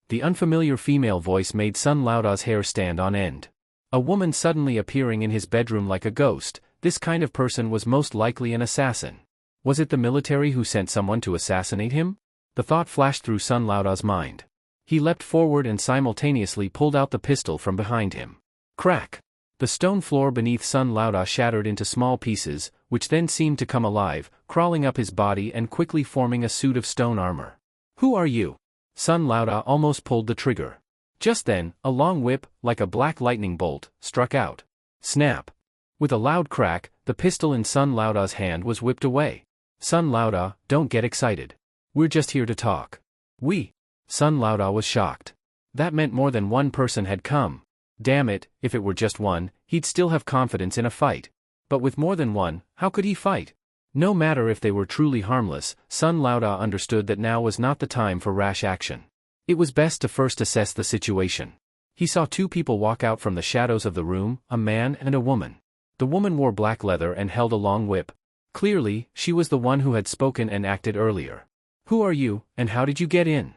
The unfamiliar female voice made Sun Laoda's hair stand on end. A woman suddenly appearing in his bedroom like a ghost, this kind of person was most likely an assassin. Was it the military who sent someone to assassinate him? The thought flashed through Sun Laoda's mind. He leapt forward and simultaneously pulled out the pistol from behind him. Crack! The stone floor beneath Sun Laoda shattered into small pieces, which then seemed to come alive, crawling up his body and quickly forming a suit of stone armor. Who are you? Sun Laoda almost pulled the trigger. Just then, a long whip, like a black lightning bolt, struck out. Snap! With a loud crack, the pistol in Sun Laoda's hand was whipped away. Sun Laoda, don't get excited. We're just here to talk. We? Sun Laoda was shocked. That meant more than one person had come. Damn it, if it were just one, he'd still have confidence in a fight. But with more than one, how could he fight? No matter if they were truly harmless, Sun Laoda understood that now was not the time for rash action. It was best to first assess the situation. He saw 2 people walk out from the shadows of the room, a man and a woman. The woman wore black leather and held a long whip. Clearly, she was the one who had spoken and acted earlier. Who are you, and how did you get in?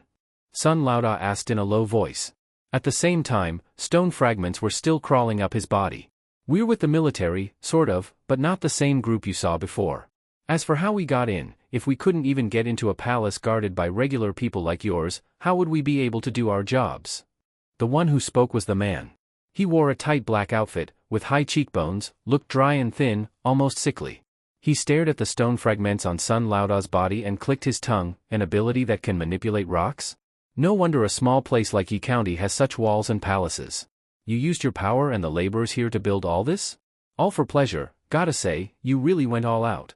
Sun Laoda asked in a low voice. At the same time, stone fragments were still crawling up his body. We're with the military, sort of, but not the same group you saw before. As for how we got in, if we couldn't even get into a palace guarded by regular people like yours, how would we be able to do our jobs? The one who spoke was the man. He wore a tight black outfit, with high cheekbones, looked dry and thin, almost sickly. He stared at the stone fragments on Sun Laoda's body and clicked his tongue, an ability that can manipulate rocks? No wonder a small place like Yi County has such walls and palaces. You used your power and the laborers here to build all this? All for pleasure, gotta say, you really went all out.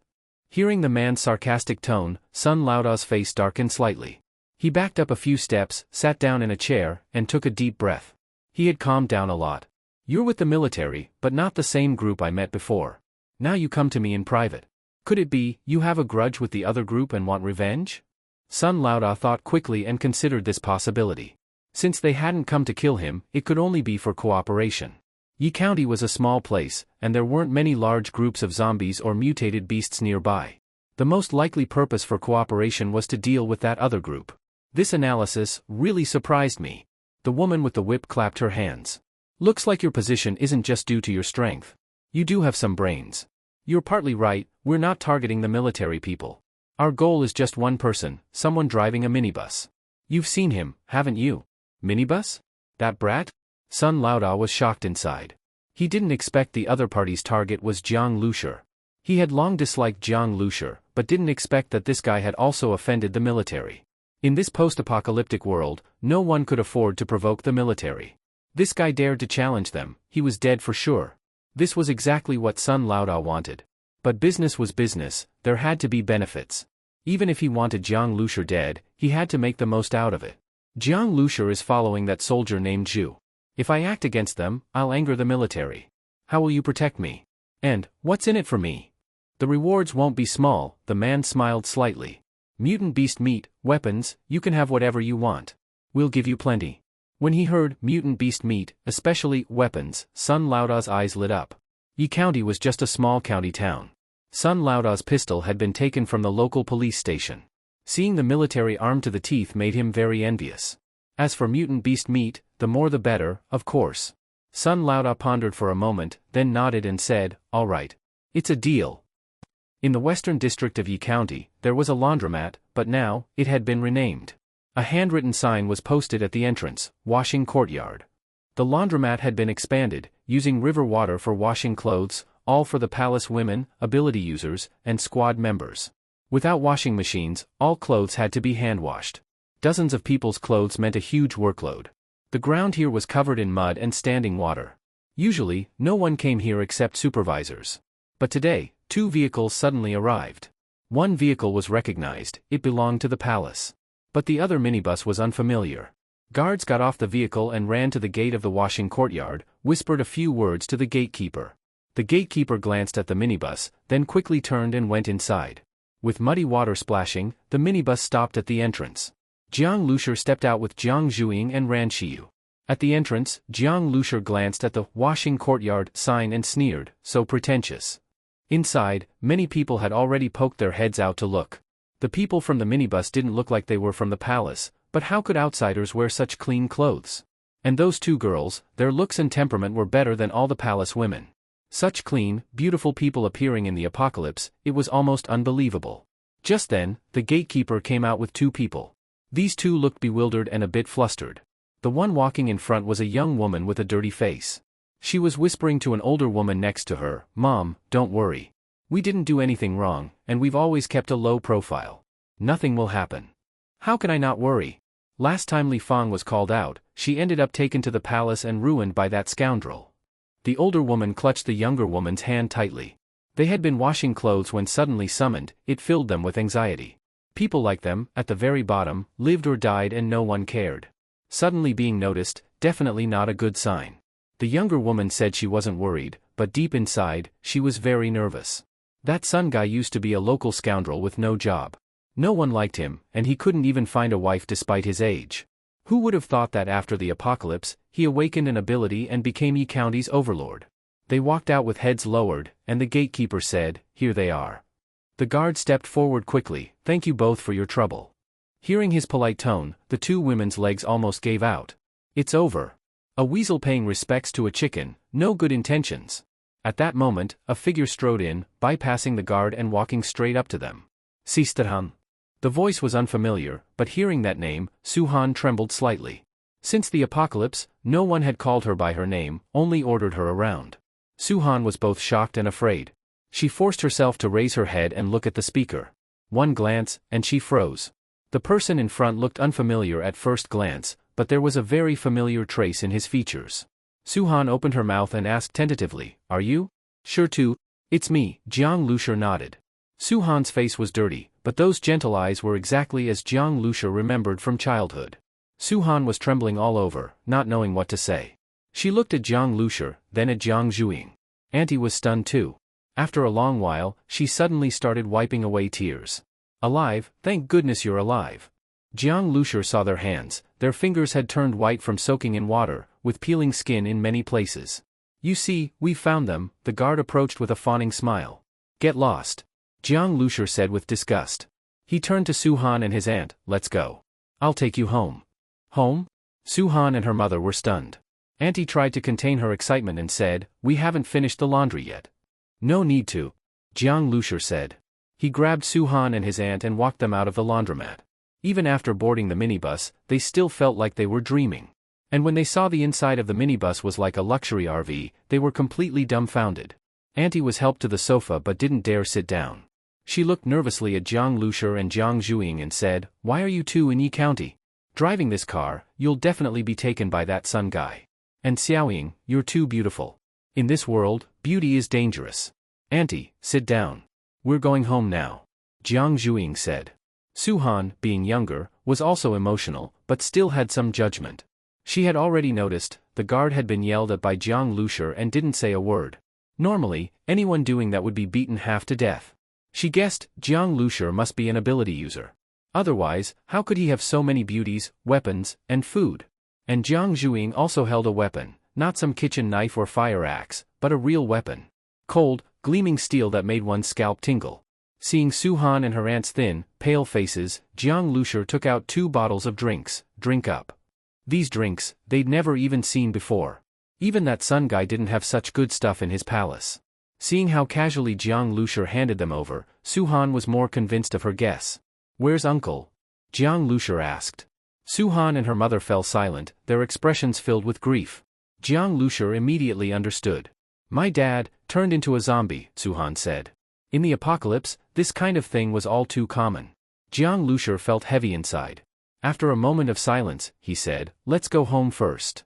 Hearing the man's sarcastic tone, Sun Laoda's face darkened slightly. He backed up a few steps, sat down in a chair, and took a deep breath. He had calmed down a lot. You're with the military, but not the same group I met before. Now you come to me in private. Could it be, you have a grudge with the other group and want revenge? Sun Laoda thought quickly and considered this possibility. Since they hadn't come to kill him, it could only be for cooperation. Yi County was a small place, and there weren't many large groups of zombies or mutated beasts nearby. The most likely purpose for cooperation was to deal with that other group. This analysis really surprised me. The woman with the whip clapped her hands. Looks like your position isn't just due to your strength. You do have some brains. You're partly right, we're not targeting the military people. Our goal is just one person, someone driving a minibus. You've seen him, haven't you? Minibus? That brat? Sun Laoda was shocked inside. He didn't expect the other party's target was Jiang Lushur. He had long disliked Jiang Lushur, but didn't expect that this guy had also offended the military. In this post-apocalyptic world, no one could afford to provoke the military. This guy dared to challenge them, he was dead for sure. This was exactly what Sun Laoda wanted. But business was business, there had to be benefits. Even if he wanted Jiang Lushur dead, he had to make the most out of it. Jiang Lushur is following that soldier named Zhu. If I act against them, I'll anger the military. How will you protect me? And, what's in it for me? The rewards won't be small, the man smiled slightly. Mutant beast meat, weapons, you can have whatever you want. We'll give you plenty. When he heard mutant beast meat, especially weapons, Sun Laoda's eyes lit up. Yi County was just a small county town. Sun Laoda's pistol had been taken from the local police station. Seeing the military armed to the teeth made him very envious. As for mutant beast meat, the more the better, of course. Sun Laoda pondered for a moment, then nodded and said, all right. It's a deal. In the western district of Yi County, there was a laundromat, but now, it had been renamed. A handwritten sign was posted at the entrance, washing courtyard. The laundromat had been expanded, using river water for washing clothes, all for the palace women, ability users, and squad members. Without washing machines, all clothes had to be hand-washed. Dozens of people's clothes meant a huge workload. The ground here was covered in mud and standing water. Usually, no one came here except supervisors. But today, 2 vehicles suddenly arrived. One vehicle was recognized, it belonged to the palace. But the other minibus was unfamiliar. Guards got off the vehicle and ran to the gate of the washing courtyard, whispered a few words to the gatekeeper. The gatekeeper glanced at the minibus, then quickly turned and went inside. With muddy water splashing, the minibus stopped at the entrance. Jiang Lushur stepped out with Jiang Zhuiying and Ran Xiyu. At the entrance, Jiang Lushur glanced at the washing courtyard sign and sneered, so pretentious. Inside, many people had already poked their heads out to look. The people from the minibus didn't look like they were from the palace, but how could outsiders wear such clean clothes? And those 2 girls, their looks and temperament were better than all the palace women. Such clean, beautiful people appearing in the apocalypse, it was almost unbelievable. Just then, the gatekeeper came out with 2 people. These 2 looked bewildered and a bit flustered. The one walking in front was a young woman with a dirty face. She was whispering to an older woman next to her, "Mom, don't worry. We didn't do anything wrong, and we've always kept a low profile. Nothing will happen." How can I not worry? Last time Li Fang was called out, she ended up taken to the palace and ruined by that scoundrel. The older woman clutched the younger woman's hand tightly. They had been washing clothes when suddenly summoned, it filled them with anxiety. People like them, at the very bottom, lived or died and no one cared. Suddenly being noticed, definitely not a good sign. The younger woman said she wasn't worried, but deep inside, she was very nervous. That Sun guy used to be a local scoundrel with no job. No one liked him, and he couldn't even find a wife despite his age. Who would have thought that after the apocalypse, he awakened an ability and became Yi County's overlord? They walked out with heads lowered, and the gatekeeper said, "Here they are." The guard stepped forward quickly, "Thank you both for your trouble." Hearing his polite tone, the 2 women's legs almost gave out. It's over. A weasel paying respects to a chicken, no good intentions. At that moment, a figure strode in, bypassing the guard and walking straight up to them. Sisterhan. The voice was unfamiliar, but hearing that name, Suhan trembled slightly. Since the apocalypse, no one had called her by her name, only ordered her around. Suhan was both shocked and afraid. She forced herself to raise her head and look at the speaker. One glance, and she froze. The person in front looked unfamiliar at first glance, but there was a very familiar trace in his features. Suhan opened her mouth and asked tentatively, "Are you?" "Sure too. It's me," Jiang Lucia nodded. Suhan's face was dirty, but those gentle eyes were exactly as Jiang Lucia remembered from childhood. Suhan was trembling all over, not knowing what to say. She looked at Jiang Lucia, then at Jiang Zhuing. Auntie was stunned too. After a long while, she suddenly started wiping away tears. "Alive, thank goodness you're alive." Jiang Lucia saw their hands. Their fingers had turned white from soaking in water, with peeling skin in many places. "You see, we found them," the guard approached with a fawning smile. "Get lost," Jiang Lucia said with disgust. He turned to Suhan and his aunt, "Let's go. I'll take you home." "Home?" Suhan and her mother were stunned. Auntie tried to contain her excitement and said, "We haven't finished the laundry yet." "No need to," Jiang Lucia said. He grabbed Suhan and his aunt and walked them out of the laundromat. Even after boarding the minibus, they still felt like they were dreaming. And when they saw the inside of the minibus was like a luxury RV, they were completely dumbfounded. Auntie was helped to the sofa but didn't dare sit down. She looked nervously at Jiang Lucia and Jiang Zhuing and said, "Why are you two in Yi County? Driving this car, you'll definitely be taken by that Sun guy. And Xiaoying, you're too beautiful. In this world, beauty is dangerous." "Auntie, sit down. We're going home now," Jiang Zhuing said. Suhan, being younger, was also emotional, but still had some judgment. She had already noticed, the guard had been yelled at by Jiang Lucia and didn't say a word. Normally, anyone doing that would be beaten half to death. She guessed, Jiang Lucia must be an ability user. Otherwise, how could he have so many beauties, weapons, and food? And Jiang Zhuing also held a weapon, not some kitchen knife or fire axe, but a real weapon. Cold, gleaming steel that made one's scalp tingle. Seeing Suhan and her aunt's thin, pale faces, Jiang Lucia took out 2 bottles of drinks. "Drink up." These drinks, they'd never even seen before. Even that Sun guy didn't have such good stuff in his palace. Seeing how casually Jiang Lucia handed them over, Suhan was more convinced of her guess. "Where's Uncle?" Jiang Lucia asked. Suhan and her mother fell silent, their expressions filled with grief. Jiang Lucia immediately understood. "My dad turned into a zombie," Suhan said. In the apocalypse, this kind of thing was all too common. Jiang Lucia felt heavy inside. After a moment of silence, he said, "Let's go home first."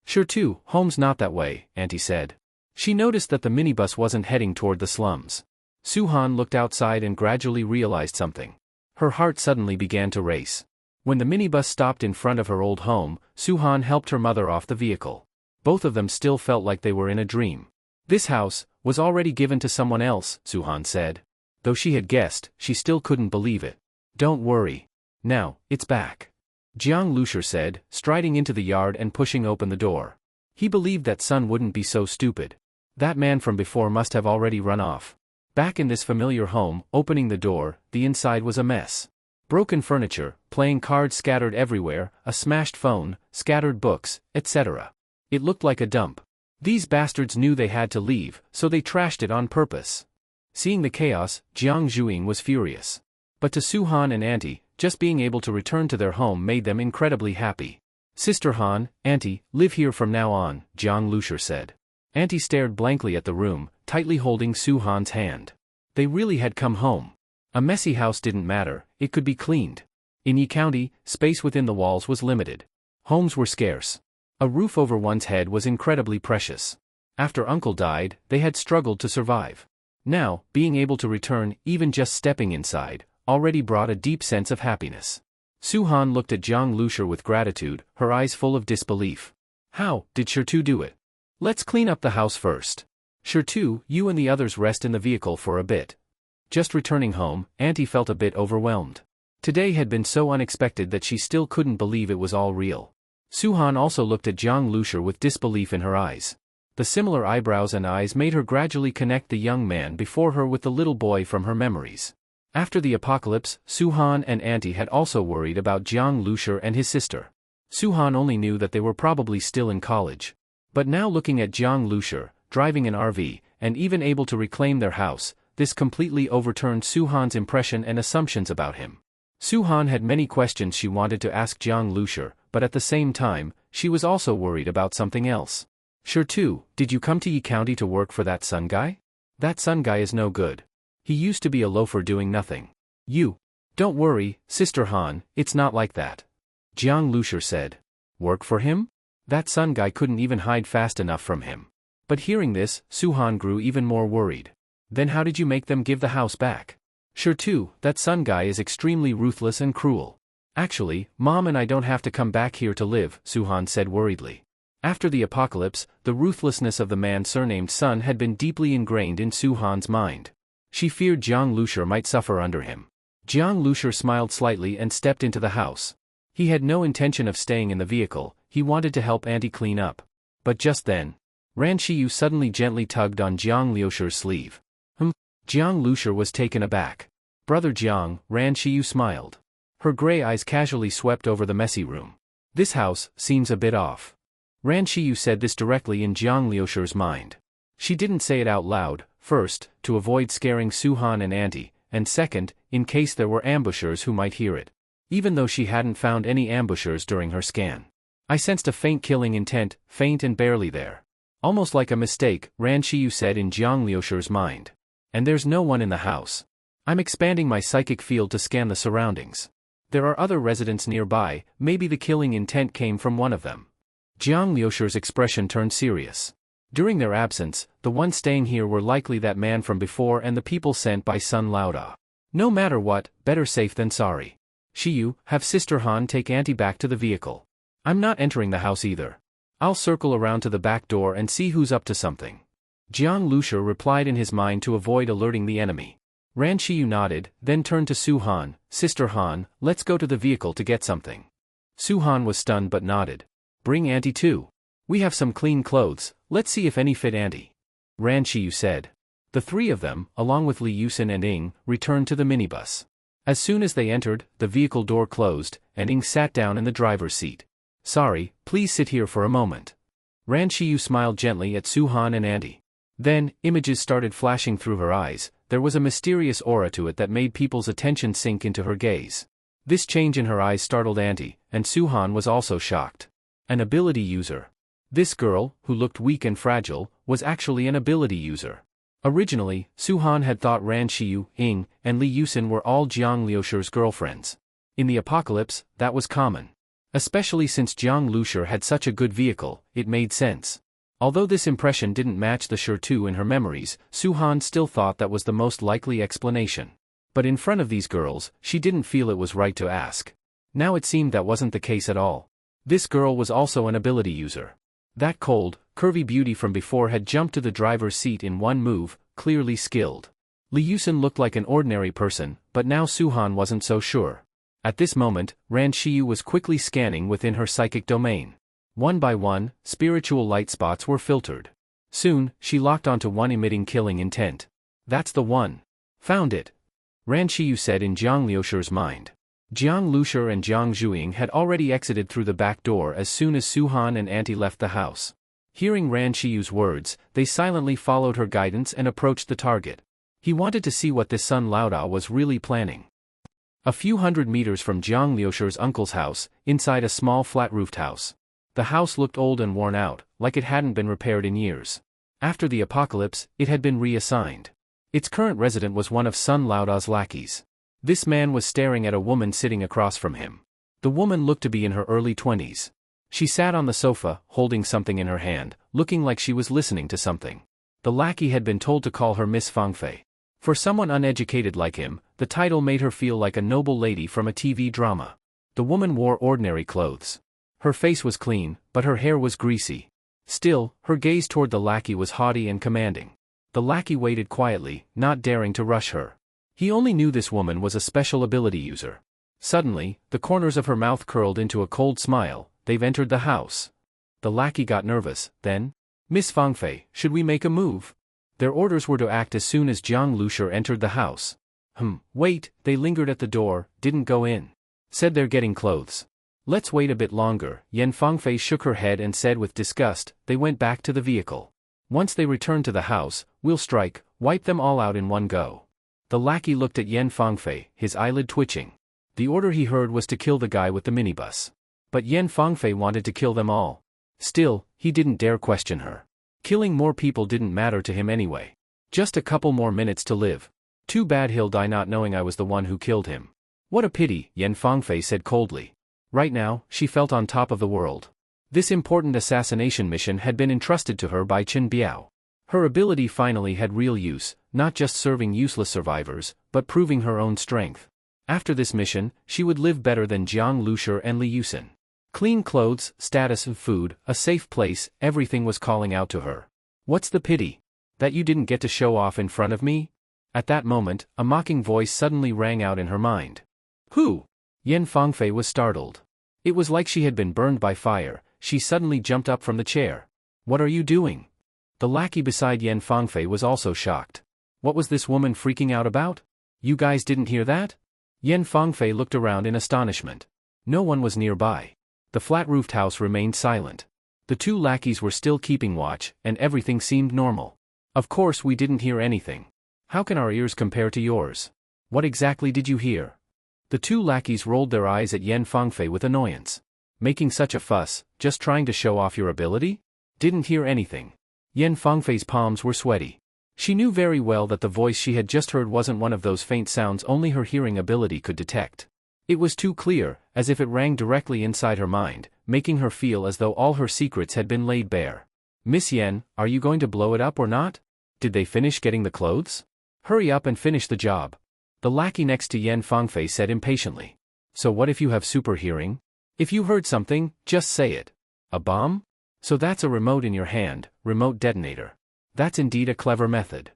"Sure too, home's not that way," Auntie said. She noticed that the minibus wasn't heading toward the slums. Suhan looked outside and gradually realized something. Her heart suddenly began to race. When the minibus stopped in front of her old home, Suhan helped her mother off the vehicle. Both of them still felt like they were in a dream. "This house was already given to someone else," Suhan said. Though she had guessed, she still couldn't believe it. "Don't worry. Now, it's back," Jiang Lucia said, striding into the yard and pushing open the door. He believed that Sun wouldn't be so stupid. That man from before must have already run off. Back in this familiar home, opening the door, the inside was a mess. Broken furniture, playing cards scattered everywhere, a smashed phone, scattered books, etc. It looked like a dump. These bastards knew they had to leave, so they trashed it on purpose. Seeing the chaos, Jiang Zhuing was furious. But to Suhan and Auntie, just being able to return to their home made them incredibly happy. "Sister Han, Auntie, live here from now on," Jiang Lucia said. Auntie stared blankly at the room, tightly holding Suhan's hand. They really had come home. A messy house didn't matter, it could be cleaned. In Yi County, space within the walls was limited. Homes were scarce. A roof over one's head was incredibly precious. After Uncle died, they had struggled to survive. Now, being able to return, even just stepping inside, already brought a deep sense of happiness. Suhan looked at Jiang Lucia with gratitude, her eyes full of disbelief. "How did Shirtu do it? Let's clean up the house first. Shirtu, you and the others rest in the vehicle for a bit." Just returning home, Auntie felt a bit overwhelmed. Today had been so unexpected that she still couldn't believe it was all real. Suhan also looked at Jiang Lucia with disbelief in her eyes. The similar eyebrows and eyes made her gradually connect the young man before her with the little boy from her memories. After the apocalypse, Suhan and Auntie had also worried about Jiang Lucia and his sister. Suhan only knew that they were probably still in college. But now looking at Jiang Lucia, driving an RV, and even able to reclaim their house, this completely overturned Suhan's impression and assumptions about him. Su-han had many questions she wanted to ask Jiang Lucier, but at the same time, she was also worried about something else. Sure too, did you come to Yi County to work for that Sun guy? That Sun guy is no good. He used to be a loafer doing nothing. Don't worry, Sister Han, it's not like that. Jiang Lucier said. Work for him? That Sun guy couldn't even hide fast enough from him. But hearing this, Su-han grew even more worried. Then how did you make them give the house back? Sure too, that Sun guy is extremely ruthless and cruel. Actually, Mom and I don't have to come back here to live, Su-han said worriedly. After the apocalypse, the ruthlessness of the man surnamed Sun had been deeply ingrained in Su-han's mind. She feared Jiang Lucier might suffer under him. Jiang Lucier smiled slightly and stepped into the house. He had no intention of staying in the vehicle, he wanted to help Auntie clean up. But just then, Ran Shiyu suddenly gently tugged on Jiang Lucier's sleeve. Jiang Lucier was taken aback. Brother Jiang, Ran Shiyu smiled. Her gray eyes casually swept over the messy room. This house seems a bit off. Ran Shiyu said this directly in Jiang Lucier's mind. She didn't say it out loud, first, to avoid scaring Su-han and Auntie, and second, in case there were ambushers who might hear it. Even though she hadn't found any ambushers during her scan. I sensed a faint killing intent, faint and barely there. Almost like a mistake, Ran Shiyu said in Jiang Lucier's mind. And there's no one in the house. I'm expanding my psychic field to scan the surroundings. There are other residents nearby, maybe the killing intent came from one of them. Jiang Lucier's expression turned serious. During their absence, the ones staying here were likely that man from before and the people sent by Sun Lauda. No matter what, better safe than sorry. Shiyu, have Sister Han take Auntie back to the vehicle. I'm not entering the house either. I'll circle around to the back door and see who's up to something. Jiang Lucier replied in his mind to avoid alerting the enemy. Ran Shiyu nodded, then turned to Su-han. Sister Han, let's go to the vehicle to get something. Su-han was stunned but nodded. Bring Auntie too. We have some clean clothes, let's see if any fit Auntie. Ran Shiyu said. The three of them, along with Li Yusin and Ying, returned to the minibus. As soon as they entered, the vehicle door closed, and Ying sat down in the driver's seat. Sorry, please sit here for a moment. Ran Shiyu smiled gently at Su-han and Auntie. Then, images started flashing through her eyes. There was a mysterious aura to it that made people's attention sink into her gaze. This change in her eyes startled Auntie, and Su-han was also shocked. An ability user. This girl, who looked weak and fragile, was actually an ability user. Originally, Su-han had thought Ran Shiyu, Ying, and Li Yusin were all Jiang Lucier's girlfriends. In the apocalypse, that was common. Especially since Jiang Lucier had such a good vehicle, it made sense. Although this impression didn't match the sure two in her memories, Su-han still thought that was the most likely explanation. But in front of these girls, she didn't feel it was right to ask. Now it seemed that wasn't the case at all. This girl was also an ability user. That cold, curvy beauty from before had jumped to the driver's seat in one move, clearly skilled. Li Yusin looked like an ordinary person, but now Su-han wasn't so sure. At this moment, Ran Shiyu was quickly scanning within her psychic domain. One by one, spiritual light spots were filtered. Soon, she locked onto one emitting killing intent. That's the one. Found it. Ran Shiyu said in Jiang Lucier's mind. Jiang Lucier and Jiang Zhuiying had already exited through the back door as soon as Su-han and Auntie left the house. Hearing Ran Shiyu's words, they silently followed her guidance and approached the target. He wanted to see what this Sun Lauda was really planning. A few hundred meters from Jiang Lucier's uncle's house, inside a small flat-roofed house. The house looked old and worn out, like it hadn't been repaired in years. After the apocalypse, it had been reassigned. Its current resident was one of Sun Lauda's lackeys. This man was staring at a woman sitting across from him. The woman looked to be in her early 20s. She sat on the sofa, holding something in her hand, looking like she was listening to something. The lackey had been told to call her Miss Fangfei. For someone uneducated like him, the title made her feel like a noble lady from a TV drama. The woman wore ordinary clothes. Her face was clean, but her hair was greasy. Still, her gaze toward the lackey was haughty and commanding. The lackey waited quietly, not daring to rush her. He only knew this woman was a special ability user. Suddenly, the corners of her mouth curled into a cold smile. They've entered the house. The lackey got nervous, then, Miss Fangfei, should we make a move? Their orders were to act as soon as Jiang Lucier entered the house. Wait, they lingered at the door, didn't go in. Said they're getting clothes. Let's wait a bit longer. Yan Fangfei shook her head and said with disgust. They went back to the vehicle. Once they return to the house, we'll strike, wipe them all out in one go. The lackey looked at Yan Fangfei, his eyelid twitching. The order he heard was to kill the guy with the minibus. But Yan Fangfei wanted to kill them all. Still, he didn't dare question her. Killing more people didn't matter to him anyway. Just a couple more minutes to live. Too bad he'll die not knowing I was the one who killed him. What a pity, Yan Fangfei said coldly. Right now, she felt on top of the world. This important assassination mission had been entrusted to her by Chen Biao. Her ability finally had real use, not just serving useless survivors, but proving her own strength. After this mission, she would live better than Jiang Lushi and Li Yusin. Clean clothes, status and food, a safe place, everything was calling out to her. What's the pity? That you didn't get to show off in front of me? At that moment, a mocking voice suddenly rang out in her mind. Who? Yan Fangfei was startled. It was like she had been burned by fire. She suddenly jumped up from the chair. What are you doing? The lackey beside Yan Fangfei was also shocked. What was this woman freaking out about? You guys didn't hear that? Yan Fangfei looked around in astonishment. No one was nearby. The flat-roofed house remained silent. The two lackeys were still keeping watch, and everything seemed normal. Of course we didn't hear anything. How can our ears compare to yours? What exactly did you hear? The two lackeys rolled their eyes at Yan Fangfei with annoyance. Making such a fuss, just trying to show off your ability? Didn't hear anything. Yan Fangfei's palms were sweaty. She knew very well that the voice she had just heard wasn't one of those faint sounds only her hearing ability could detect. It was too clear, as if it rang directly inside her mind, making her feel as though all her secrets had been laid bare. Miss Yan, are you going to blow it up or not? Did they finish getting the clothes? Hurry up and finish the job. The lackey next to Yan Fangfei said impatiently. So what if you have super hearing? If you heard something, just say it. A bomb? So that's a remote in your hand, remote detonator. That's indeed a clever method.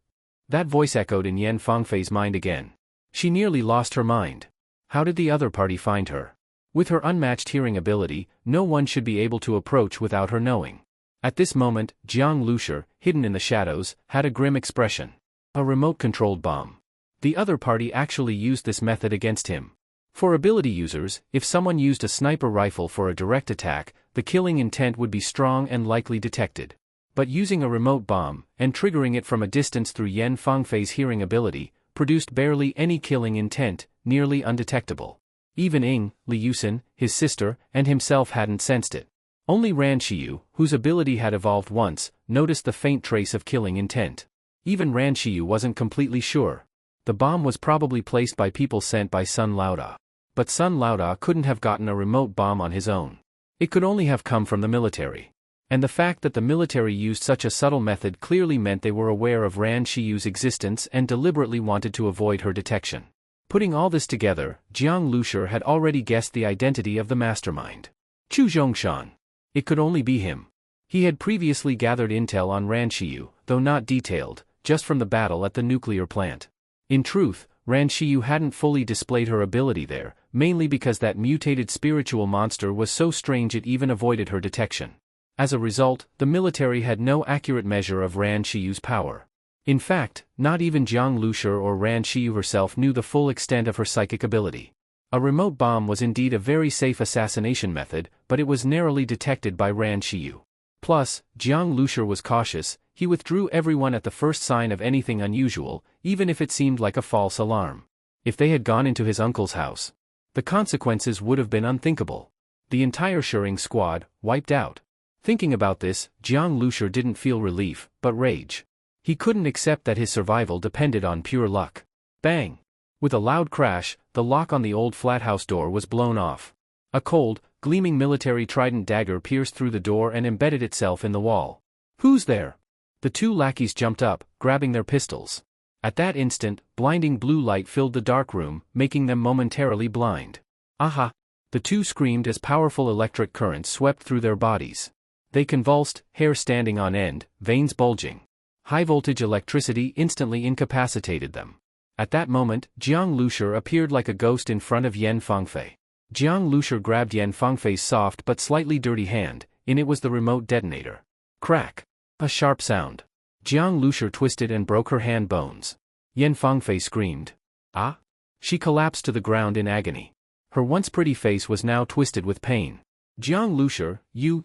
That voice echoed in Yan Fangfei's mind again. She nearly lost her mind. How did the other party find her? With her unmatched hearing ability, no one should be able to approach without her knowing. At this moment, Jiang Lushi, hidden in the shadows, had a grim expression. A remote-controlled bomb. The other party actually used this method against him. For ability users, if someone used a sniper rifle for a direct attack, the killing intent would be strong and likely detected. But using a remote bomb, and triggering it from a distance through Yan Fangfei's hearing ability, produced barely any killing intent, nearly undetectable. Even Ying, Li Yusin, his sister, and himself hadn't sensed it. Only Ran Shiyu, whose ability had evolved once, noticed the faint trace of killing intent. Even Ran Shiyu wasn't completely sure. The bomb was probably placed by people sent by Sun Laoda. But Sun Laoda couldn't have gotten a remote bomb on his own. It could only have come from the military. And the fact that the military used such a subtle method clearly meant they were aware of Ran Shiyu's existence and deliberately wanted to avoid her detection. Putting all this together, Jiang Lushi had already guessed the identity of the mastermind. Chu Zhongshan. It could only be him. He had previously gathered intel on Ran Shiyu, though not detailed, just from the battle at the nuclear plant. In truth, Ran Shiyu hadn't fully displayed her ability there, mainly because that mutated spiritual monster was so strange it even avoided her detection. As a result, the military had no accurate measure of Ran Shiyu's power. In fact, not even Jiang Lushi or Ran Shiyu herself knew the full extent of her psychic ability. A remote bomb was indeed a very safe assassination method, but it was narrowly detected by Ran Shiyu. Plus, Jiang Lushi was cautious. He withdrew everyone at the first sign of anything unusual, even if it seemed like a false alarm. If they had gone into his uncle's house, the consequences would have been unthinkable. The entire Shering squad, wiped out. Thinking about this, Jiang Lushi didn't feel relief, but rage. He couldn't accept that his survival depended on pure luck. Bang! With a loud crash, the lock on the old flat house door was blown off. A cold, gleaming military trident dagger pierced through the door and embedded itself in the wall. Who's there? The two lackeys jumped up, grabbing their pistols. At that instant, blinding blue light filled the dark room, making them momentarily blind. Aha! The two screamed as powerful electric currents swept through their bodies. They convulsed, hair standing on end, veins bulging. High-voltage electricity instantly incapacitated them. At that moment, Jiang Lushi appeared like a ghost in front of Yan Fangfei. Jiang Lushi grabbed Yan Fangfei's soft but slightly dirty hand. In it was the remote detonator. Crack! A sharp sound. Jiang Lushi twisted and broke her hand bones. Yan Fangfei screamed. Ah! She collapsed to the ground in agony. Her once pretty face was now twisted with pain. Jiang Lushi, you.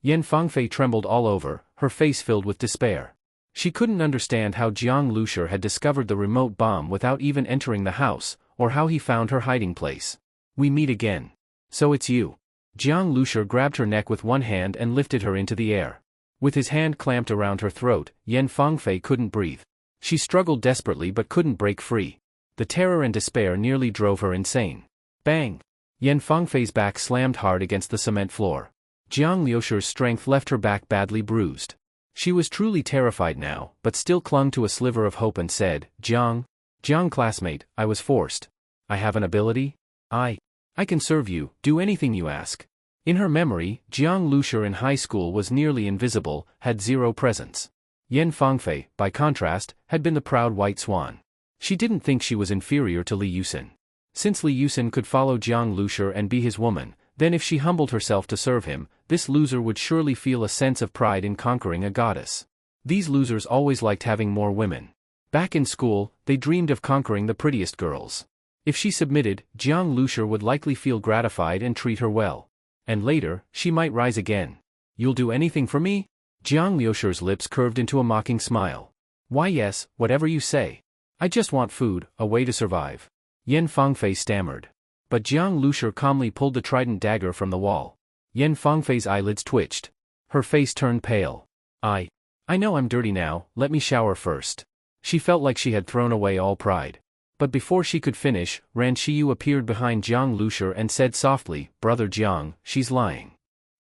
Yan Fangfei trembled all over, her face filled with despair. She couldn't understand how Jiang Lushi had discovered the remote bomb without even entering the house, or how he found her hiding place. We meet again. So it's you. Jiang Lushur grabbed her neck with one hand and lifted her into the air. With his hand clamped around her throat, Yan Fangfei couldn't breathe. She struggled desperately but couldn't break free. The terror and despair nearly drove her insane. Bang! Yan Fangfei's back slammed hard against the cement floor. Jiang Liushur's strength left her back badly bruised. She was truly terrified now, but still clung to a sliver of hope and said, Jiang classmate, I was forced. I have an ability? I can serve you, do anything you ask. In her memory, Jiang Lushur in high school was nearly invisible, had zero presence. Yan Fangfei, by contrast, had been the proud white swan. She didn't think she was inferior to Li Yusin. Since Li Yusin could follow Jiang Lushur and be his woman, then if she humbled herself to serve him, this loser would surely feel a sense of pride in conquering a goddess. These losers always liked having more women. Back in school, they dreamed of conquering the prettiest girls. If she submitted, Jiang Lushur would likely feel gratified and treat her well. And later, she might rise again. You'll do anything for me? Jiang Liushur's lips curved into a mocking smile. Why yes, whatever you say. I just want food, a way to survive. Yan Fangfei stammered. But Jiang Lushur calmly pulled the trident dagger from the wall. Yan Fangfei's eyelids twitched. Her face turned pale. I know I'm dirty now, let me shower first. She felt like she had thrown away all pride. But before she could finish, Ran Shiyu appeared behind Jiang Lushur and said softly, Brother Jiang, she's lying.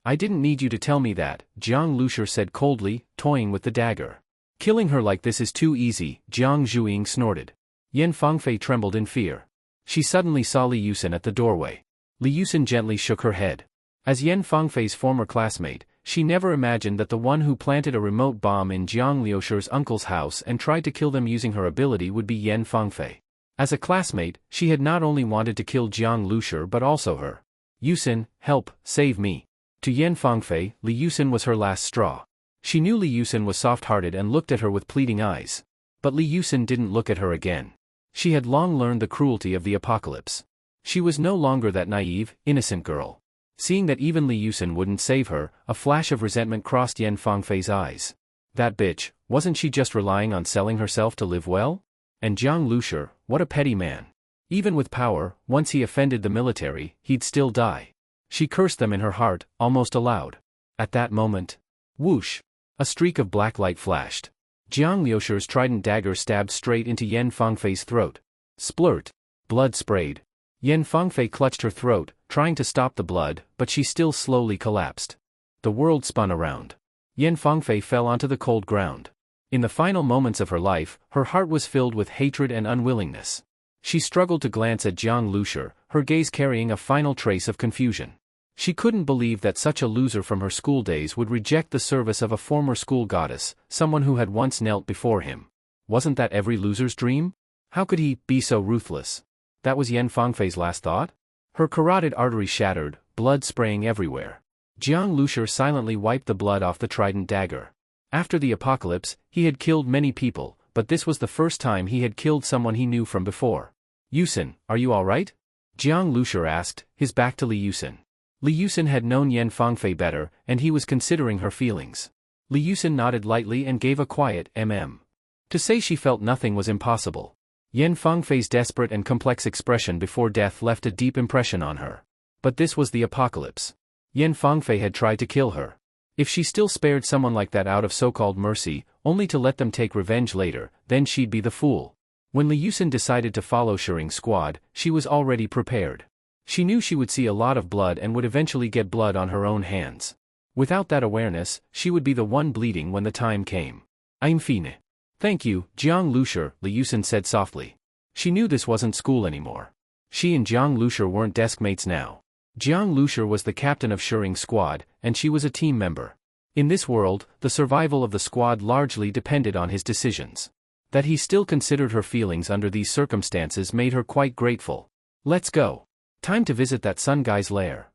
I didn't need you to tell me that, Jiang Lushur said coldly, toying with the dagger. Killing her like this is too easy, Jiang Zhuiying snorted. Yan Fangfei trembled in fear. She suddenly saw Li Yusin at the doorway. Li Yusin gently shook her head. As Yan Fangfei's former classmate, she never imagined that the one who planted a remote bomb in Jiang Liushur's uncle's house and tried to kill them using her ability would be Yan Fangfei. As a classmate, she had not only wanted to kill Jiang Lushur but also her. Yusin, help, save me. To Yan Fangfei, Li Yusin was her last straw. She knew Li Yusin was soft-hearted and looked at her with pleading eyes. But Li Yusin didn't look at her again. She had long learned the cruelty of the apocalypse. She was no longer that naive, innocent girl. Seeing that even Li Yusin wouldn't save her, a flash of resentment crossed Yan Fangfei's eyes. That bitch, wasn't she just relying on selling herself to live well? And Jiang Lushur, what a petty man. Even with power, once he offended the military, he'd still die. She cursed them in her heart, almost aloud. At that moment, whoosh! A streak of black light flashed. Jiang Liushur's trident dagger stabbed straight into Yan Fangfei's throat. Splurt! Blood sprayed. Yan Fangfei clutched her throat, trying to stop the blood, but she still slowly collapsed. The world spun around. Yan Fangfei fell onto the cold ground. In the final moments of her life, her heart was filled with hatred and unwillingness. She struggled to glance at Jiang Lushur, her gaze carrying a final trace of confusion. She couldn't believe that such a loser from her school days would reject the service of a former school goddess, someone who had once knelt before him. Wasn't that every loser's dream? How could he be so ruthless? That was Yan Fangfei's last thought? Her carotid artery shattered, blood spraying everywhere. Jiang Lushur silently wiped the blood off the trident dagger. After the apocalypse, he had killed many people, but this was the first time he had killed someone he knew from before. Yusin, are you alright? Jiang Lushur asked, his back to Li Yusin. Li Yusin had known Yan Fangfei better, and he was considering her feelings. Li Yusin nodded lightly and gave a quiet To say she felt nothing was impossible. Yan Fangfei's desperate and complex expression before death left a deep impression on her. But this was the apocalypse. Yan Fangfei had tried to kill her. If she still spared someone like that out of so-called mercy, only to let them take revenge later, then she'd be the fool. When Li Yusin decided to follow Shiring's squad, she was already prepared. She knew she would see a lot of blood and would eventually get blood on her own hands. Without that awareness, she would be the one bleeding when the time came. I'm fine. Thank you, Jiang Lushur, Li Yusin said softly. She knew this wasn't school anymore. She and Jiang Lushur weren't desk mates now. Jiang Lushur was the captain of Shiring's squad, and she was a team member. In this world, the survival of the squad largely depended on his decisions. That he still considered her feelings under these circumstances made her quite grateful. Let's go. Time to visit that Sun Guy's lair.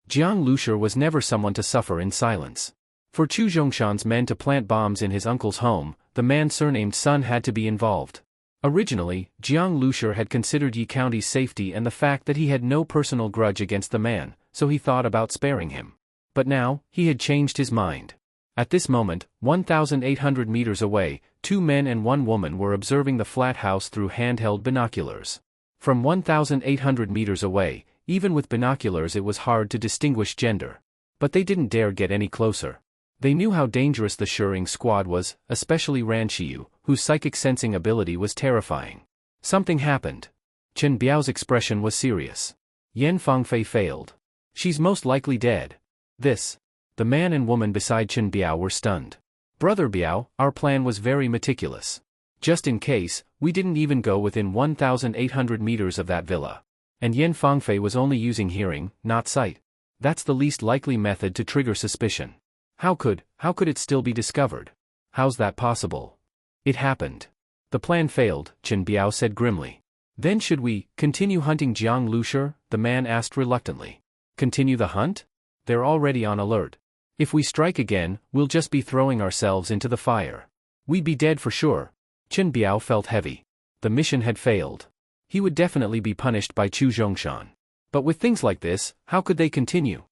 Jiang Lushur was never someone to suffer in silence. For Chu Zhongshan's men to plant bombs in his uncle's home, the man surnamed Sun had to be involved. Originally, Jiang Lushur had considered Yi County's safety and the fact that he had no personal grudge against the man, so he thought about sparing him. But now, he had changed his mind. At this moment, 1,800 meters away, 2 men and 1 woman were observing the flat house through handheld binoculars. From 1,800 meters away, even with binoculars it was hard to distinguish gender. But they didn't dare get any closer. They knew how dangerous the Shurring squad was, especially Ran Shiyu, whose psychic sensing ability was terrifying. Something happened. Chen Biao's expression was serious. Yan Fangfei failed. She's most likely dead. The man and woman beside Chen Biao were stunned. Brother Biao, our plan was very meticulous. Just in case, we didn't even go within 1,800 meters of that villa. And Yan Fangfei was only using hearing, not sight. That's the least likely method to trigger suspicion. How could it still be discovered? How's that possible? It happened. The plan failed, Chen Biao said grimly. Then should we continue hunting Jiang Lushi? The man asked reluctantly. Continue the hunt? They're already on alert. If we strike again, we'll just be throwing ourselves into the fire. We'd be dead for sure. Chen Biao felt heavy. The mission had failed. He would definitely be punished by Chu Zhongshan. But with things like this, how could they continue?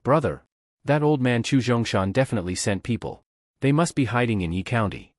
Brother. That old man Chu Zhongshan definitely sent people. They must be hiding in Yi County.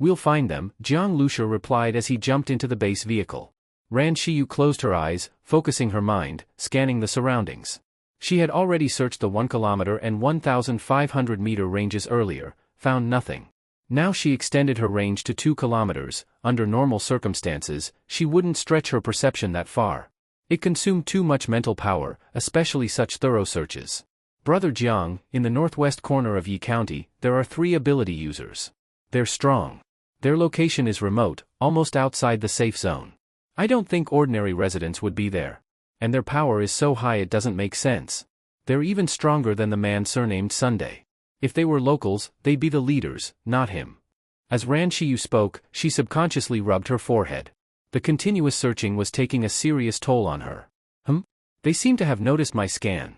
We'll find them, Jiang Lushi replied as he jumped into the base vehicle. Ran Shiyu closed her eyes, focusing her mind, scanning the surroundings. She had already searched the 1 kilometer and 1,500 meter ranges earlier, found nothing. Now she extended her range to 2 kilometers. Under normal circumstances, she wouldn't stretch her perception that far. It consumed too much mental power, especially such thorough searches. Brother Jiang, in the northwest corner of Yi County, there are 3 ability users. They're strong. Their location is remote, almost outside the safe zone. I don't think ordinary residents would be there. And their power is so high it doesn't make sense. They're even stronger than the man surnamed Sunday. If they were locals, they'd be the leaders, not him. As Ran Shiyu spoke, she subconsciously rubbed her forehead. The continuous searching was taking a serious toll on her. They seem to have noticed my scan.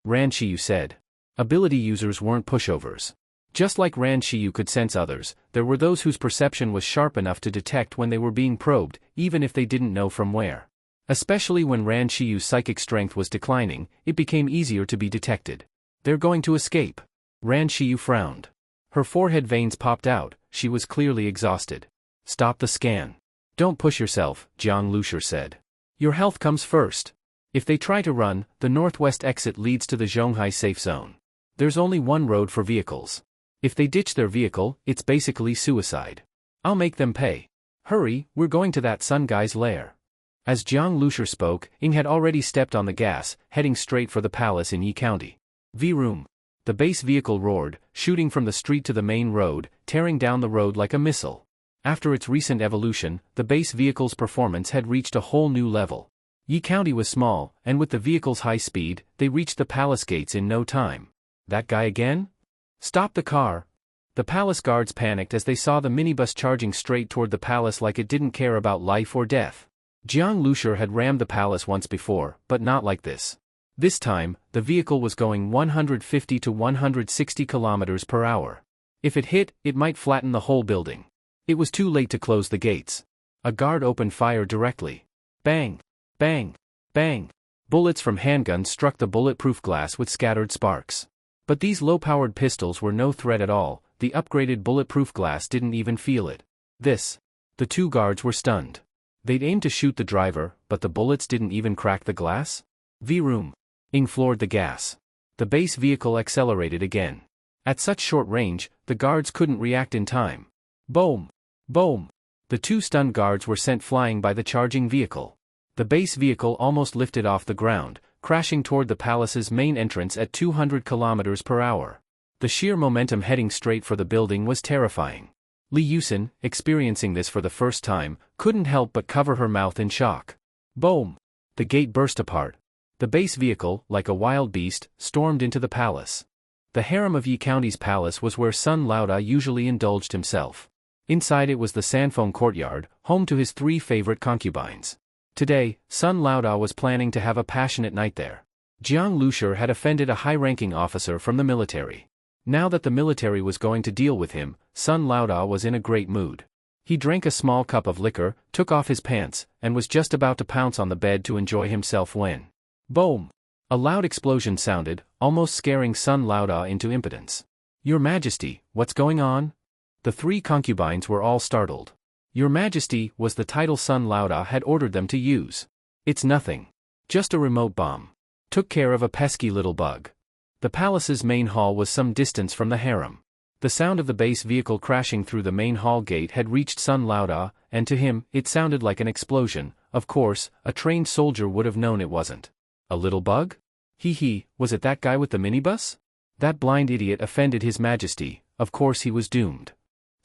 Ran Shiyu said. Ability users weren't pushovers. Just like Ran Shiyu could sense others, there were those whose perception was sharp enough to detect when they were being probed, even if they didn't know from where. Especially when Ran Shiyu's psychic strength was declining, it became easier to be detected. They're going to escape. Ran Shiyu frowned. Her forehead veins popped out, she was clearly exhausted. Stop the scan. Don't push yourself, Jiang Lushi said. Your health comes first. If they try to run, the northwest exit leads to the Zhonghai safe zone. There's only one road for vehicles. If they ditch their vehicle, it's basically suicide. I'll make them pay. Hurry, we're going to that Sun Guy's lair. As Jiang Lushi spoke, Ying had already stepped on the gas, heading straight for the palace in Yi County. V-room. The base vehicle roared, shooting from the street to the main road, tearing down the road like a missile. After its recent evolution, the base vehicle's performance had reached a whole new level. Yi County was small, and with the vehicle's high speed, they reached the palace gates in no time. That guy again? Stop the car. The palace guards panicked as they saw the minibus charging straight toward the palace like it didn't care about life or death. Jiang Lushi had rammed the palace once before, but not like this. This time, the vehicle was going 150 to 160 kilometers per hour. If it hit, it might flatten the whole building. It was too late to close the gates. A guard opened fire directly. Bang! Bang! Bang! Bullets from handguns struck the bulletproof glass with scattered sparks. But these low-powered pistols were no threat at all, the upgraded bulletproof glass didn't even feel it. The 2 guards were stunned. They'd aimed to shoot the driver, but the bullets didn't even crack the glass? V-room. Ying floored the gas. The base vehicle accelerated again. At such short range, the guards couldn't react in time. Boom! Boom! The 2 stunned guards were sent flying by the charging vehicle. The base vehicle almost lifted off the ground, crashing toward the palace's main entrance at 200 kilometers per hour. The sheer momentum heading straight for the building was terrifying. Li Yusin, experiencing this for the first time, couldn't help but cover her mouth in shock. Boom! The gate burst apart. The base vehicle, like a wild beast, stormed into the palace. The harem of Yi County's palace was where Sun Laoda usually indulged himself. Inside it was the Sanfeng courtyard, home to his 3 favorite concubines. Today, Sun Laoda was planning to have a passionate night there. Jiang Lushi had offended a high-ranking officer from the military. Now that the military was going to deal with him, Sun Laoda was in a great mood. He drank a small cup of liquor, took off his pants, and was just about to pounce on the bed to enjoy himself when... Boom! A loud explosion sounded, almost scaring Sun Laoda into impotence. Your Majesty, what's going on? The 3 concubines were all startled. Your Majesty was the title Sun Laoda had ordered them to use. It's nothing. Just a remote bomb. Took care of a pesky little bug. The palace's main hall was some distance from the harem. The sound of the base vehicle crashing through the main hall gate had reached Sun Lauda, and to him, it sounded like an explosion. Of course, a trained soldier would have known it wasn't. A little bug? Was it that guy with the minibus? That blind idiot offended His Majesty, of course he was doomed.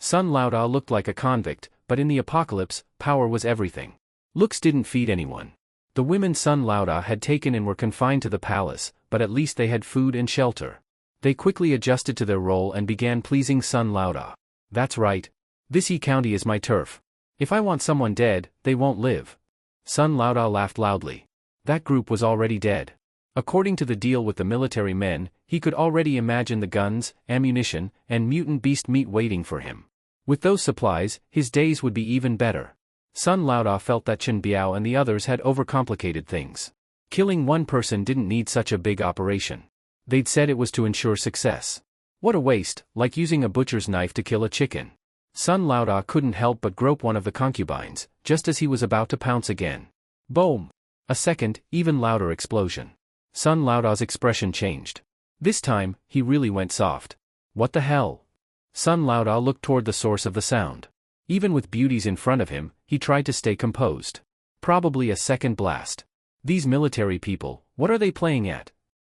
Sun Lauda looked like a convict, but in the apocalypse, power was everything. Looks didn't feed anyone. The women Sun Lauda had taken in were confined to the palace, but at least they had food and shelter. They quickly adjusted to their role and began pleasing Sun Lauda. That's right. This county is my turf. If I want someone dead, they won't live. Sun Lauda laughed loudly. That group was already dead. According to the deal with the military men, he could already imagine the guns, ammunition, and mutant beast meat waiting for him. With those supplies, his days would be even better. Sun Lauda felt that Chen Biao and the others had overcomplicated things. Killing one person didn't need such a big operation. They'd said it was to ensure success. What a waste, like using a butcher's knife to kill a chicken. Sun Lauda couldn't help but grope one of the concubines, just as he was about to pounce again. Boom! A second, even louder explosion. Sun Lauda's expression changed. This time, he really went soft. What the hell? Sun Lauda looked toward the source of the sound. Even with Beauties in front of him, he tried to stay composed. Probably a second blast. These military people, what are they playing at?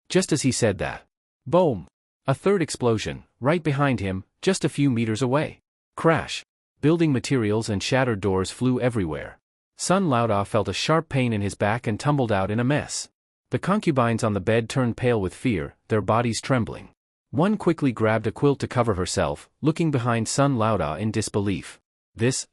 Just as he said that. Boom! A third explosion, right behind him, just a few meters away. Crash! Building materials and shattered doors flew everywhere. Sun Lauda felt a sharp pain in his back and tumbled out in a mess. The concubines on the bed turned pale with fear, their bodies trembling. One quickly grabbed a quilt to cover herself, looking behind Sun Lauda in disbelief. This.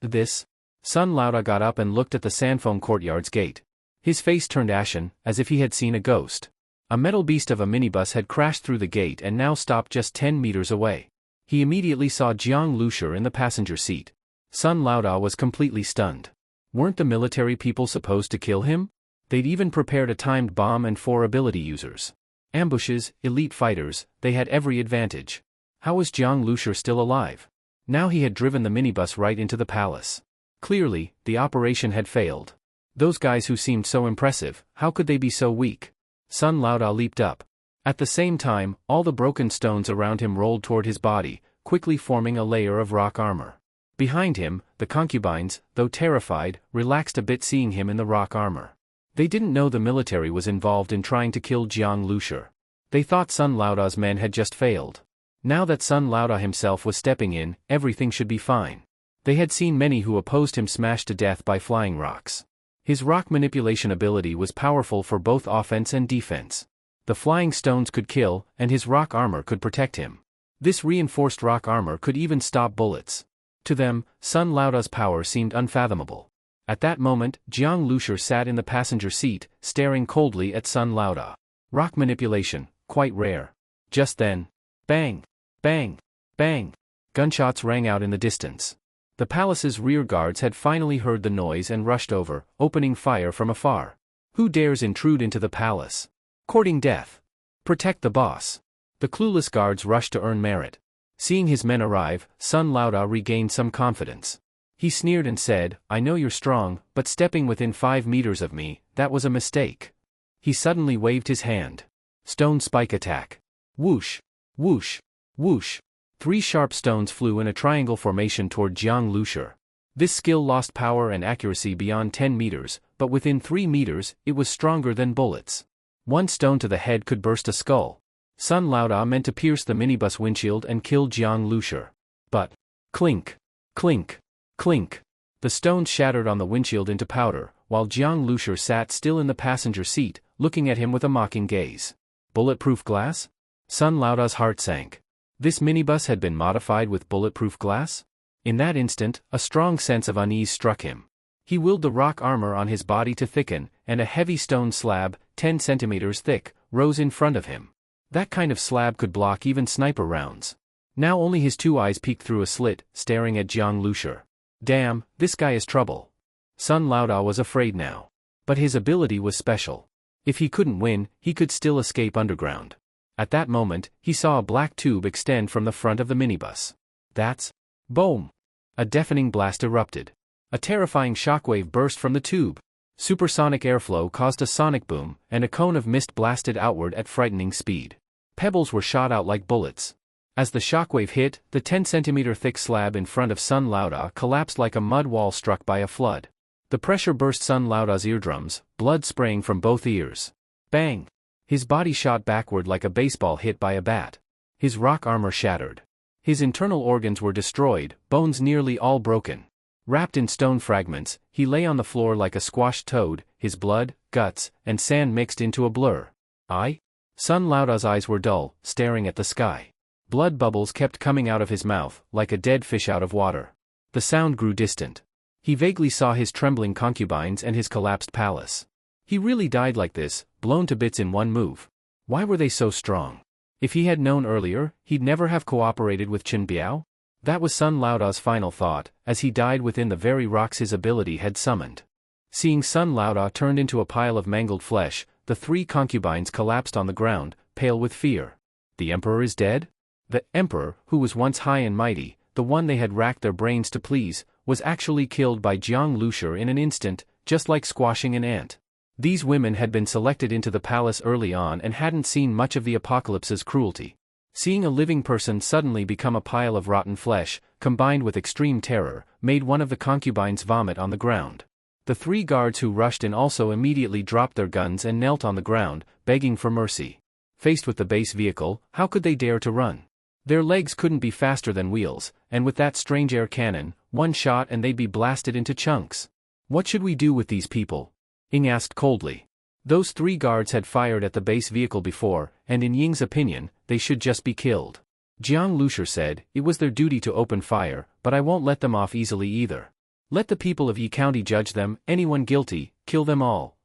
Sun Lauda got up and looked at the Sanfeng courtyard's gate. His face turned ashen, as if he had seen a ghost. A metal beast of a minibus had crashed through the gate and now stopped just 10 meters away. He immediately saw Jiang Lushi in the passenger seat. Sun Lauda was completely stunned. Weren't the military people supposed to kill him? They'd even prepared a timed bomb and 4 ability users. Ambushes, elite fighters, they had every advantage. How was Jiang Lushi still alive? Now he had driven the minibus right into the palace. Clearly, the operation had failed. Those guys who seemed so impressive, how could they be so weak? Sun Lauda leaped up. At the same time, all the broken stones around him rolled toward his body, quickly forming a layer of rock armor. Behind him, the concubines, though terrified, relaxed a bit seeing him in the rock armor. They didn't know the military was involved in trying to kill Jiang Lushi. They thought Sun Lauda's men had just failed. Now that Sun Lauda himself was stepping in, everything should be fine. They had seen many who opposed him smashed to death by flying rocks. His rock manipulation ability was powerful for both offense and defense. The flying stones could kill, and his rock armor could protect him. This reinforced rock armor could even stop bullets. To them, Sun Lauda's power seemed unfathomable. At that moment, Jiang Lushi sat in the passenger seat, staring coldly at Sun Lauda. Rock manipulation, quite rare. Just then, bang, bang, bang, gunshots rang out in the distance. The palace's rear guards had finally heard the noise and rushed over, opening fire from afar. Who dares intrude into the palace? Courting death. Protect the boss. The clueless guards rushed to earn merit. Seeing his men arrive, Sun Lauda regained some confidence. He sneered and said, I know you're strong, but stepping within 5 meters of me, that was a mistake. He suddenly waved his hand. Stone spike attack. Whoosh, whoosh, whoosh. 3 sharp stones flew in a triangle formation toward Jiang Lushi. This skill lost power and accuracy beyond 10 meters, but within 3 meters, it was stronger than bullets. 1 stone to the head could burst a skull. Sun Lauda meant to pierce the minibus windshield and kill Jiang Lushi. But, clink, clink, clink. The stones shattered on the windshield into powder, while Jiang Lushi sat still in the passenger seat, looking at him with a mocking gaze. Bulletproof glass? Sun Lauda's heart sank. This minibus had been modified with bulletproof glass? In that instant, a strong sense of unease struck him. He willed the rock armor on his body to thicken, and a heavy stone slab, 10 centimeters thick, rose in front of him. That kind of slab could block even sniper rounds. Now only his 2 eyes peeked through a slit, staring at Jiang Lushi. Damn, this guy is trouble. Sun Lauda was afraid now. But his ability was special. If he couldn't win, he could still escape underground. At that moment, he saw a black tube extend from the front of the minibus. That's... Boom! A deafening blast erupted. A terrifying shockwave burst from the tube. Supersonic airflow caused a sonic boom, and a cone of mist blasted outward at frightening speed. Pebbles were shot out like bullets. As the shockwave hit, the 10-centimeter thick slab in front of Sun Lauda collapsed like a mud wall struck by a flood. The pressure burst Sun Lauda's eardrums, blood spraying from both ears. Bang! His body shot backward like a baseball hit by a bat. His rock armor shattered. His internal organs were destroyed, bones nearly all broken. Wrapped in stone fragments, he lay on the floor like a squashed toad, his blood, guts, and sand mixed into a blur. Sun Lauda's eyes were dull, staring at the sky. Blood bubbles kept coming out of his mouth, like a dead fish out of water. The sound grew distant. He vaguely saw his trembling concubines and his collapsed palace. He really died like this, blown to bits in one move. Why were they so strong? If he had known earlier, he'd never have cooperated with Chen Biao? That was Sun Lauda's final thought, as he died within the very rocks his ability had summoned. Seeing Sun Lauda turned into a pile of mangled flesh, the three concubines collapsed on the ground, pale with fear. The emperor is dead? The emperor, who was once high and mighty, the one they had racked their brains to please, was actually killed by Jiang Lushi in an instant, just like squashing an ant. These women had been selected into the palace early on and hadn't seen much of the apocalypse's cruelty. Seeing a living person suddenly become a pile of rotten flesh, combined with extreme terror, made one of the concubines vomit on the ground. The three guards who rushed in also immediately dropped their guns and knelt on the ground, begging for mercy. Faced with the base vehicle, how could they dare to run? Their legs couldn't be faster than wheels, and with that strange air cannon, one shot and they'd be blasted into chunks. What should we do with these people? Ying asked coldly. Those three guards had fired at the base vehicle before, and in Ying's opinion, they should just be killed. Jiang Lushi said, it was their duty to open fire, but I won't let them off easily either. Let the people of Yi County judge them, anyone guilty, kill them all.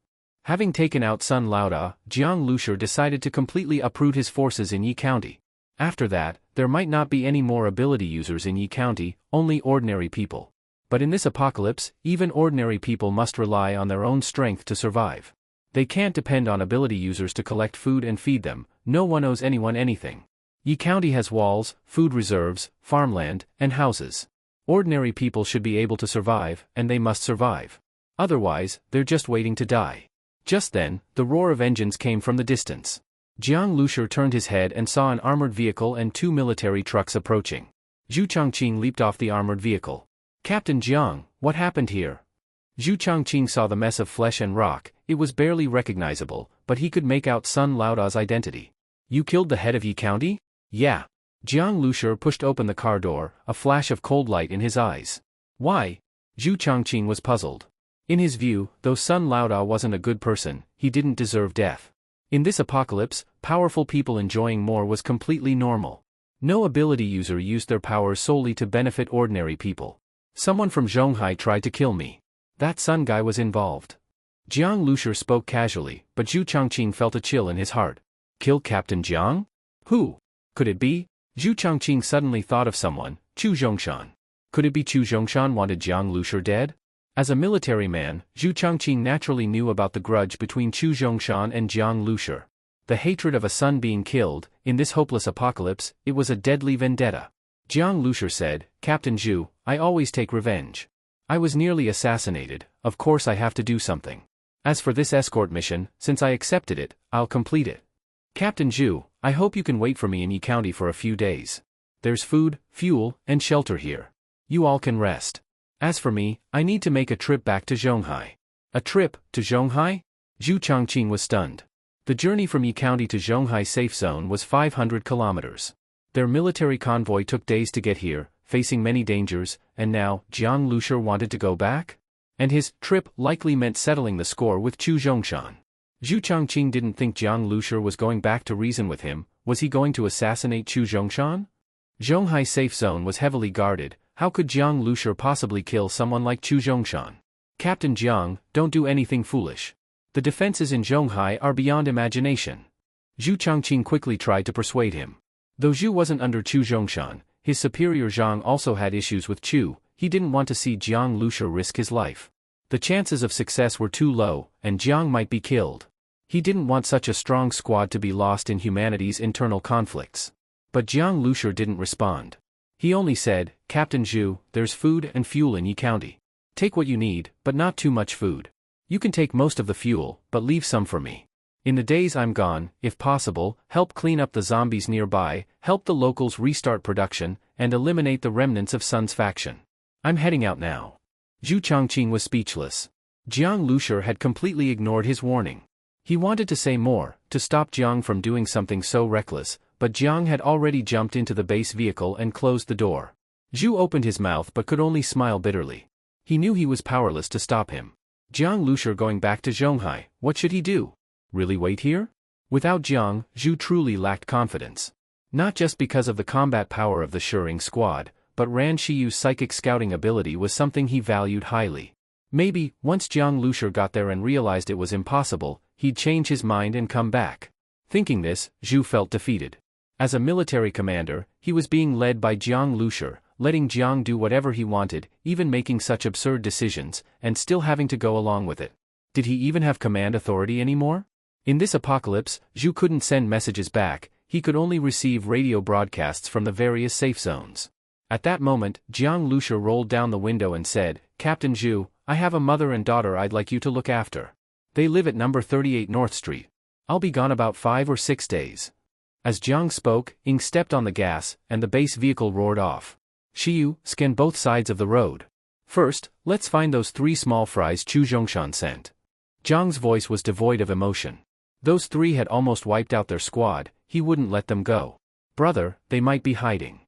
Having taken out Sun Lauda, Jiang Lushi decided to completely uproot his forces in Yi County. After that, there might not be any more ability users in Yi County, only ordinary people. But in this apocalypse, even ordinary people must rely on their own strength to survive. They can't depend on ability users to collect food and feed them, no one owes anyone anything. Yi County has walls, food reserves, farmland, and houses. Ordinary people should be able to survive, and they must survive. Otherwise, they're just waiting to die. Just then, the roar of engines came from the distance. Jiang Lushi turned his head and saw an armored vehicle and two military trucks approaching. Zhu Changqing leaped off the armored vehicle. Captain Jiang, what happened here? Zhu Changqing saw the mess of flesh and rock. It was barely recognizable, but he could make out Sun Lauda's identity. You killed the head of Yi County? Yeah. Jiang Lushi pushed open the car door, a flash of cold light in his eyes. Why? Zhu Changqing was puzzled. In his view, though Sun Lauda wasn't a good person, he didn't deserve death. In this apocalypse, powerful people enjoying more was completely normal. No ability user used their powers solely to benefit ordinary people. Someone from Zhonghai tried to kill me. That Sun guy was involved. Jiang Lushi spoke casually, but Zhu Changqing felt a chill in his heart. Kill Captain Jiang? Who? Could it be? Zhu Changqing suddenly thought of someone, Chu Zhongshan. Could it be Chu Zhongshan wanted Jiang Lushi dead? As a military man, Zhu Changqing naturally knew about the grudge between Chu Zhongshan and Jiang Lushi. The hatred of a son being killed, in this hopeless apocalypse, it was a deadly vendetta. Jiang Lushi said, Captain Zhu, I always take revenge. I was nearly assassinated, of course I have to do something. As for this escort mission, since I accepted it, I'll complete it. Captain Zhu, I hope you can wait for me in Yi County for a few days. There's food, fuel, and shelter here. You all can rest. As for me, I need to make a trip back to Zhonghai. A trip to Zhonghai? Zhu Changqing was stunned. The journey from Yi County to Zhonghai safe zone was 500 kilometers. Their military convoy took days to get here, facing many dangers, and now, Jiang Lushi wanted to go back? And his trip likely meant settling the score with Chu Zhongshan. Zhu Changqing didn't think Jiang Lushi was going back to reason with him. Was he going to assassinate Chu Zhongshan? Zhonghai safe zone was heavily guarded. How could Jiang Lushi possibly kill someone like Chu Zhongshan? Captain Jiang, don't do anything foolish. The defenses in Zhonghai are beyond imagination. Zhu Changqing quickly tried to persuade him. Though Zhu wasn't under Chu Zhongshan, his superior Zhang also had issues with Chu. He didn't want to see Jiang Lushi risk his life. The chances of success were too low, and Jiang might be killed. He didn't want such a strong squad to be lost in humanity's internal conflicts. But Jiang Lushi didn't respond. He only said, Captain Zhu, there's food and fuel in Yi County. Take what you need, but not too much food. You can take most of the fuel, but leave some for me. In the days I'm gone, if possible, help clean up the zombies nearby, help the locals restart production, and eliminate the remnants of Sun's faction. I'm heading out now. Zhu Chongqing was speechless. Jiang Lushur had completely ignored his warning. He wanted to say more, to stop Jiang from doing something so reckless, but Jiang had already jumped into the base vehicle and closed the door. Zhu opened his mouth but could only smile bitterly. He knew he was powerless to stop him. Jiang Lushur going back to Zhonghai, what should he do? Really wait here? Without Jiang, Zhu truly lacked confidence. Not just because of the combat power of the Shurring squad, but Ran Shiyu's psychic scouting ability was something he valued highly. Maybe, once Jiang Lushur got there and realized it was impossible, he'd change his mind and come back. Thinking this, Zhu felt defeated. As a military commander, he was being led by Jiang Lushur, letting Jiang do whatever he wanted, even making such absurd decisions, and still having to go along with it. Did he even have command authority anymore? In this apocalypse, Zhu couldn't send messages back, he could only receive radio broadcasts from the various safe zones. At that moment, Jiang Lushur rolled down the window and said, Captain Zhu, I have a mother and daughter I'd like you to look after. They live at number 38 North Street. I'll be gone about 5 or 6 days. As Jiang spoke, Ying stepped on the gas, and the base vehicle roared off. Shiyu, scan both sides of the road. First, let's find those 3 small fries Chu Zhongshan sent. Jiang's voice was devoid of emotion. Those 3 had almost wiped out their squad, he wouldn't let them go. Brother, they might be hiding.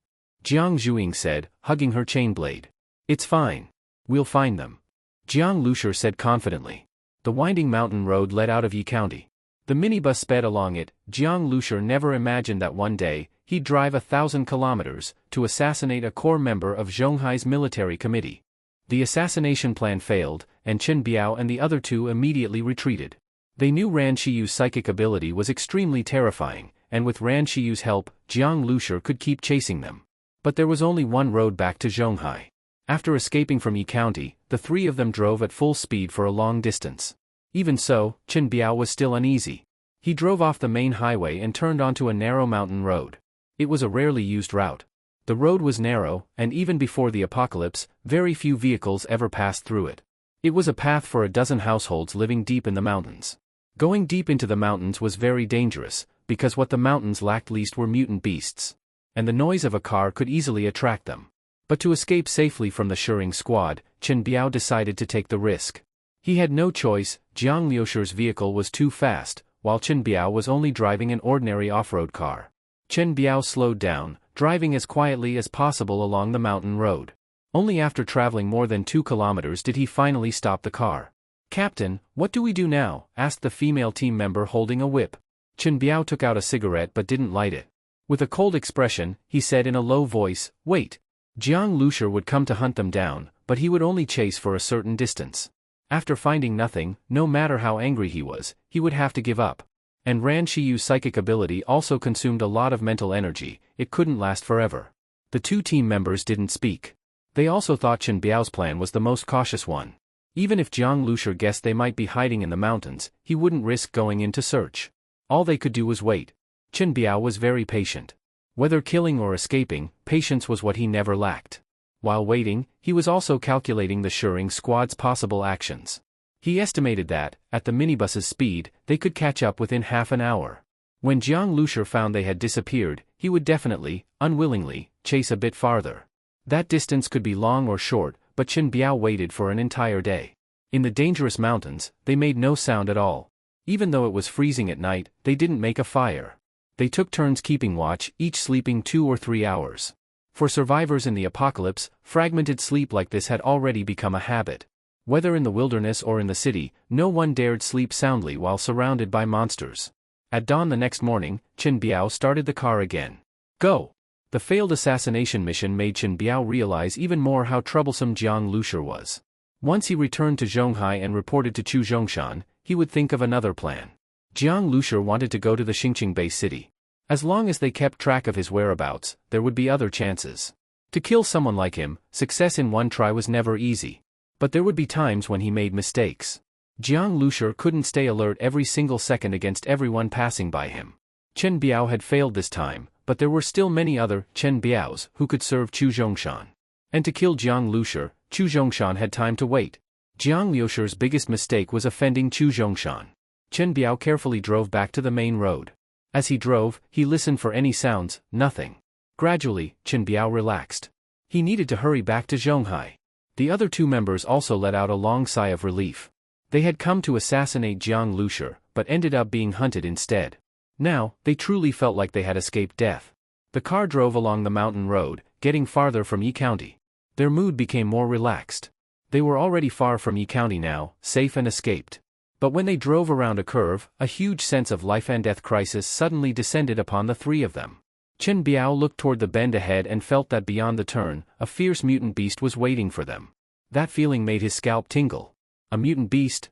Jiang Zhuing said, hugging her chain blade. It's fine. We'll find them. Jiang Lushur said confidently. The winding mountain road led out of Yi County. The minibus sped along it. Jiang Lushur never imagined that one day, he'd drive 1,000 kilometers, to assassinate a core member of Zhonghai's military committee. The assassination plan failed, and Chen Biao and the other 2 immediately retreated. They knew Ran Shiyu's psychic ability was extremely terrifying, and with Ran Shiyu's help, Jiang Lushur could keep chasing them. But there was only one road back to Zhonghai. After escaping from Yi County, the 3 of them drove at full speed for a long distance. Even so, Chen Biao was still uneasy. He drove off the main highway and turned onto a narrow mountain road. It was a rarely used route. The road was narrow, and even before the apocalypse, very few vehicles ever passed through it. It was a path for a dozen households living deep in the mountains. Going deep into the mountains was very dangerous, because what the mountains lacked least were mutant beasts. And the noise of a car could easily attract them. But to escape safely from the Shurring squad, Chen Biao decided to take the risk. He had no choice, Jiang Liushur's vehicle was too fast, while Chen Biao was only driving an ordinary off-road car. Chen Biao slowed down, driving as quietly as possible along the mountain road. Only after traveling more than 2 kilometers did he finally stop the car. Captain, what do we do now? Asked the female team member holding a whip. Chen Biao took out a cigarette but didn't light it. With a cold expression, he said in a low voice, wait. Jiang Lushur would come to hunt them down, but he would only chase for a certain distance. After finding nothing, no matter how angry he was, he would have to give up. And Ran Shiyu's psychic ability also consumed a lot of mental energy, it couldn't last forever. The 2 team members didn't speak. They also thought Chen Biao's plan was the most cautious one. Even if Jiang Lushur guessed they might be hiding in the mountains, he wouldn't risk going in to search. All they could do was wait. Chen Biao was very patient. Whether killing or escaping, patience was what he never lacked. While waiting, he was also calculating the Shurring squad's possible actions. He estimated that, at the minibus's speed, they could catch up within half an hour. When Jiang Lushur found they had disappeared, he would definitely, unwillingly, chase a bit farther. That distance could be long or short, but Chen Biao waited for an entire day. In the dangerous mountains, they made no sound at all. Even though it was freezing at night, they didn't make a fire. They took turns keeping watch, each sleeping 2 or 3 hours. For survivors in the apocalypse, fragmented sleep like this had already become a habit. Whether in the wilderness or in the city, no one dared sleep soundly while surrounded by monsters. At dawn the next morning, Chen Biao started the car again. Go! The failed assassination mission made Chen Biao realize even more how troublesome Jiang Lushur was. Once he returned to Zhonghai and reported to Chu Zhongshan, he would think of another plan. Jiang Lushur wanted to go to the Xingqing base city. As long as they kept track of his whereabouts, there would be other chances. To kill someone like him, success in one try was never easy. But there would be times when he made mistakes. Jiang Lushur couldn't stay alert every single second against everyone passing by him. Chen Biao had failed this time, but there were still many other Chen Biaos who could serve Chu Zhongshan. And to kill Jiang Lushur, Chu Zhongshan had time to wait. Jiang Liusher's biggest mistake was offending Chu Zhongshan. Chen Biao carefully drove back to the main road. As he drove, he listened for any sounds, nothing. Gradually, Chen Biao relaxed. He needed to hurry back to Zhonghai. The other two members also let out a long sigh of relief. They had come to assassinate Jiang Liusher, but ended up being hunted instead. Now, they truly felt like they had escaped death. The car drove along the mountain road, getting farther from Yi County. Their mood became more relaxed. They were already far from Yi County now, safe and escaped. But when they drove around a curve, a huge sense of life and death crisis suddenly descended upon the three of them. Chen Biao looked toward the bend ahead and felt that beyond the turn, a fierce mutant beast was waiting for them. That feeling made his scalp tingle. A mutant beast?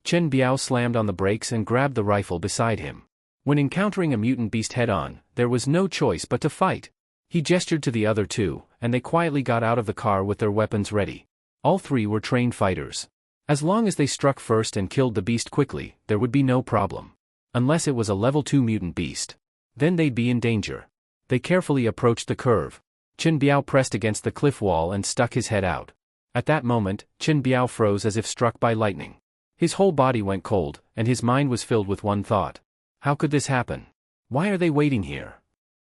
Chen Biao slammed on the brakes and grabbed the rifle beside him. When encountering a mutant beast head-on, there was no choice but to fight. He gestured to the other two, and they quietly got out of the car with their weapons ready. All three were trained fighters. As long as they struck first and killed the beast quickly, there would be no problem. Unless it was a level 2 mutant beast. Then they'd be in danger. They carefully approached the curve. Chen Biao pressed against the cliff wall and stuck his head out. At that moment, Chen Biao froze as if struck by lightning. His whole body went cold, and his mind was filled with one thought. How could this happen? Why are they waiting here?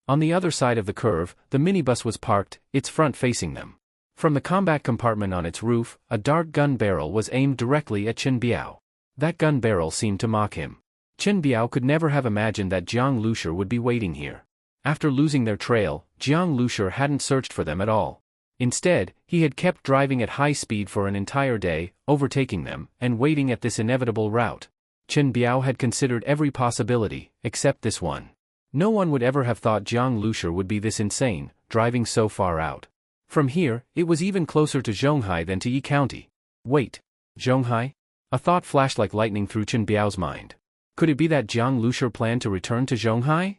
On the other side of the curve, the minibus was parked, its front facing them. From the combat compartment on its roof, a dart gun barrel was aimed directly at Chen Biao. That gun barrel seemed to mock him. Chen Biao could never have imagined that Jiang Liusher would be waiting here. After losing their trail, Jiang Liusher hadn't searched for them at all. Instead, he had kept driving at high speed for an entire day, overtaking them, and waiting at this inevitable route. Chen Biao had considered every possibility, except this one. No one would ever have thought Jiang Liusher would be this insane, driving so far out. From here, it was even closer to Zhonghai than to Yi County. Wait. Zhonghai? A thought flashed like lightning through Chen Biao's mind. Could it be that Jiang Liusher planned to return to Zhonghai?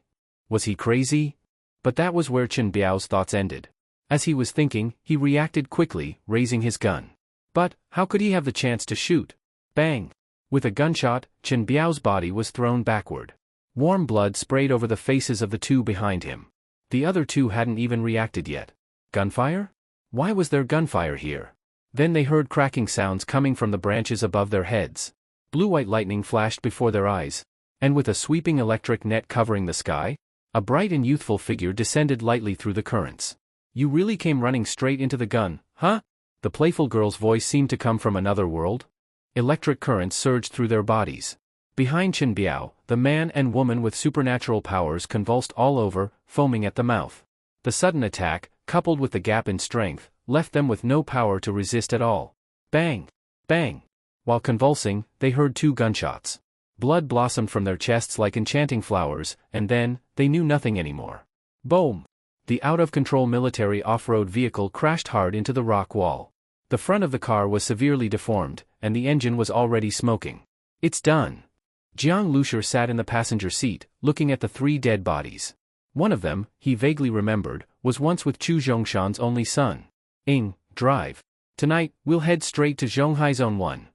Was he crazy? But that was where Chen Biao's thoughts ended. As he was thinking, he reacted quickly, raising his gun. But, how could he have the chance to shoot? Bang! With a gunshot, Chen Biao's body was thrown backward. Warm blood sprayed over the faces of the two behind him. The other two hadn't even reacted yet. Gunfire? Why was there gunfire here? Then they heard cracking sounds coming from the branches above their heads. Blue-white lightning flashed before their eyes. And with a sweeping electric net covering the sky, a bright and youthful figure descended lightly through the currents. You really came running straight into the gun, huh? The playful girl's voice seemed to come from another world. Electric currents surged through their bodies. Behind Chen Biao, the man and woman with supernatural powers convulsed all over, foaming at the mouth. The sudden attack, coupled with the gap in strength, left them with no power to resist at all. Bang! Bang! While convulsing, they heard two gunshots. Blood blossomed from their chests like enchanting flowers, and then, they knew nothing anymore. Boom! The out-of-control military off-road vehicle crashed hard into the rock wall. The front of the car was severely deformed, and the engine was already smoking. It's done. Jiang Liusher sat in the passenger seat, looking at the three dead bodies. One of them, he vaguely remembered, was once with Chu Zhongshan's only son. Drive. Tonight, we'll head straight to Zhonghai Zone 1.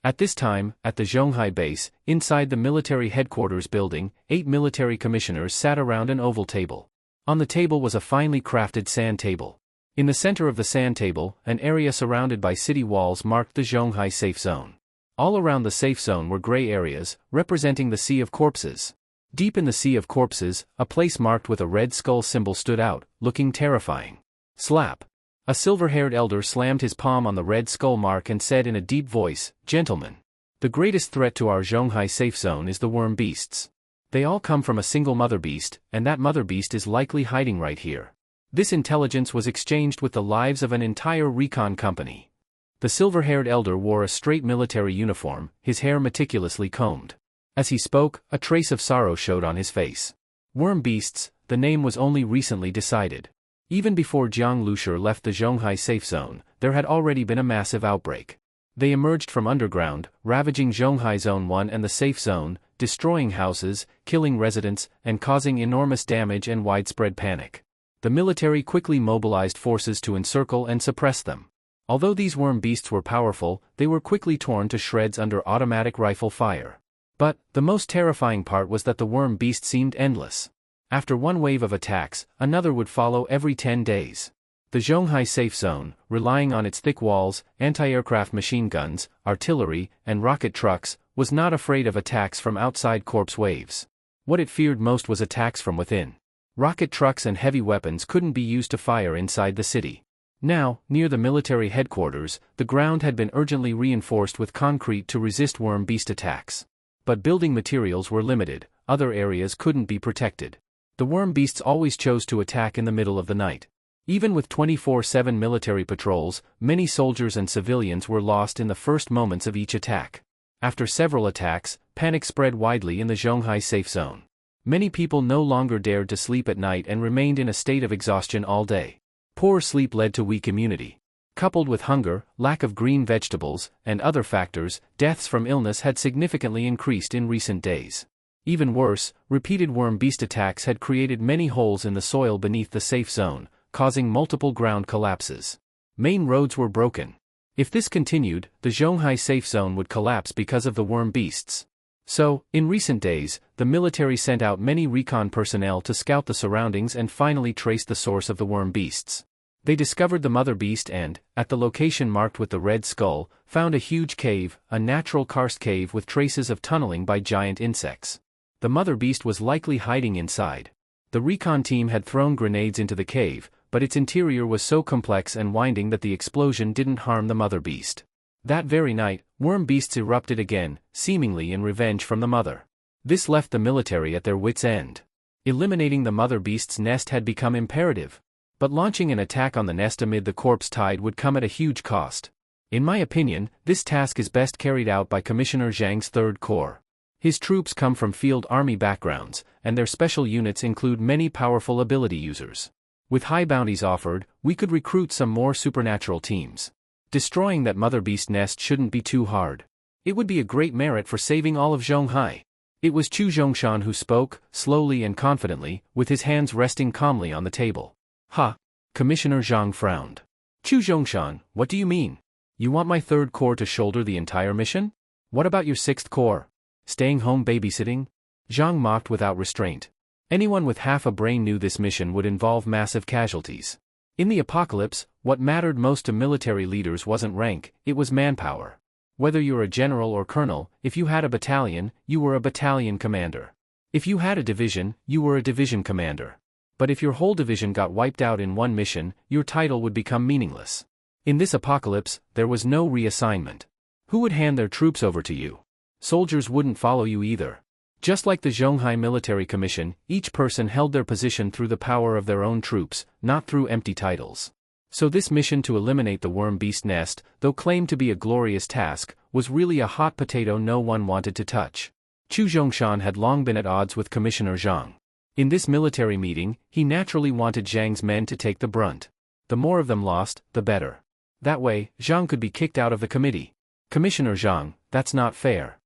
At this time, at the Zhonghai base, inside the military headquarters building, 8 military commissioners sat around an oval table. On the table was a finely crafted sand table. In the center of the sand table, an area surrounded by city walls marked the Zhonghai safe zone. All around the safe zone were gray areas, representing the Sea of Corpses. Deep in the Sea of Corpses, a place marked with a red skull symbol stood out, looking terrifying. Slap. A silver-haired elder slammed his palm on the red skull mark and said in a deep voice, "Gentlemen, the greatest threat to our Zhonghai safe zone is the worm beasts. They all come from a single mother beast, and that mother beast is likely hiding right here. This intelligence was exchanged with the lives of an entire recon company." The silver-haired elder wore a straight military uniform, his hair meticulously combed. As he spoke, a trace of sorrow showed on his face. Worm beasts, the name was only recently decided. Even before Jiang Liusher left the Zhonghai safe zone, there had already been a massive outbreak. They emerged from underground, ravaging Zhonghai Zone 1 and the safe zone, destroying houses, killing residents, and causing enormous damage and widespread panic. The military quickly mobilized forces to encircle and suppress them. Although these worm beasts were powerful, they were quickly torn to shreds under automatic rifle fire. But, the most terrifying part was that the worm beast seemed endless. After one wave of attacks, another would follow every 10 days. The Zhonghai safe zone, relying on its thick walls, anti-aircraft machine guns, artillery, and rocket trucks, was not afraid of attacks from outside corpse waves. What it feared most was attacks from within. Rocket trucks and heavy weapons couldn't be used to fire inside the city. Now, near the military headquarters, the ground had been urgently reinforced with concrete to resist worm beast attacks. But building materials were limited, other areas couldn't be protected. The worm beasts always chose to attack in the middle of the night. Even with 24/7 military patrols, many soldiers and civilians were lost in the first moments of each attack. After several attacks, panic spread widely in the Zhonghai safe zone. Many people no longer dared to sleep at night and remained in a state of exhaustion all day. Poor sleep led to weak immunity. Coupled with hunger, lack of green vegetables, and other factors, deaths from illness had significantly increased in recent days. Even worse, repeated worm beast attacks had created many holes in the soil beneath the safe zone, causing multiple ground collapses. Main roads were broken. If this continued, the Zhonghai safe zone would collapse because of the worm beasts. So, in recent days, the military sent out many recon personnel to scout the surroundings and finally trace the source of the worm beasts. They discovered the mother beast and, at the location marked with the red skull, found a huge cave, a natural karst cave with traces of tunneling by giant insects. The mother beast was likely hiding inside. The recon team had thrown grenades into the cave, but its interior was so complex and winding that the explosion didn't harm the mother beast. That very night, worm beasts erupted again, seemingly in revenge from the mother. This left the military at their wits' end. Eliminating the mother beast's nest had become imperative. But launching an attack on the nest amid the corpse tide would come at a huge cost. In my opinion, this task is best carried out by Commissioner Zhang's Third Corps. His troops come from field army backgrounds, and their special units include many powerful ability users. With high bounties offered, we could recruit some more supernatural teams. Destroying that mother beast nest shouldn't be too hard. It would be a great merit for saving all of Zhonghai. It was Chu Zhongshan who spoke, slowly and confidently, with his hands resting calmly on the table. Ha! Commissioner Zhang frowned. Chu Zhongshan, what do you mean? You want my Third Corps to shoulder the entire mission? What about your Sixth Corps? Staying home babysitting? Zhang mocked without restraint. Anyone with half a brain knew this mission would involve massive casualties. In the apocalypse, what mattered most to military leaders wasn't rank, it was manpower. Whether you're a general or colonel, if you had a battalion, you were a battalion commander. If you had a division, you were a division commander. But if your whole division got wiped out in one mission, your title would become meaningless. In this apocalypse, there was no reassignment. Who would hand their troops over to you? Soldiers wouldn't follow you either. Just like the Zhonghai Military Commission, each person held their position through the power of their own troops, not through empty titles. So this mission to eliminate the worm beast nest, though claimed to be a glorious task, was really a hot potato no one wanted to touch. Chu Zhongshan had long been at odds with Commissioner Zhang. In this military meeting, he naturally wanted Zhang's men to take the brunt. The more of them lost, the better. That way, Zhang could be kicked out of the committee. Commissioner Zhang, that's not fair.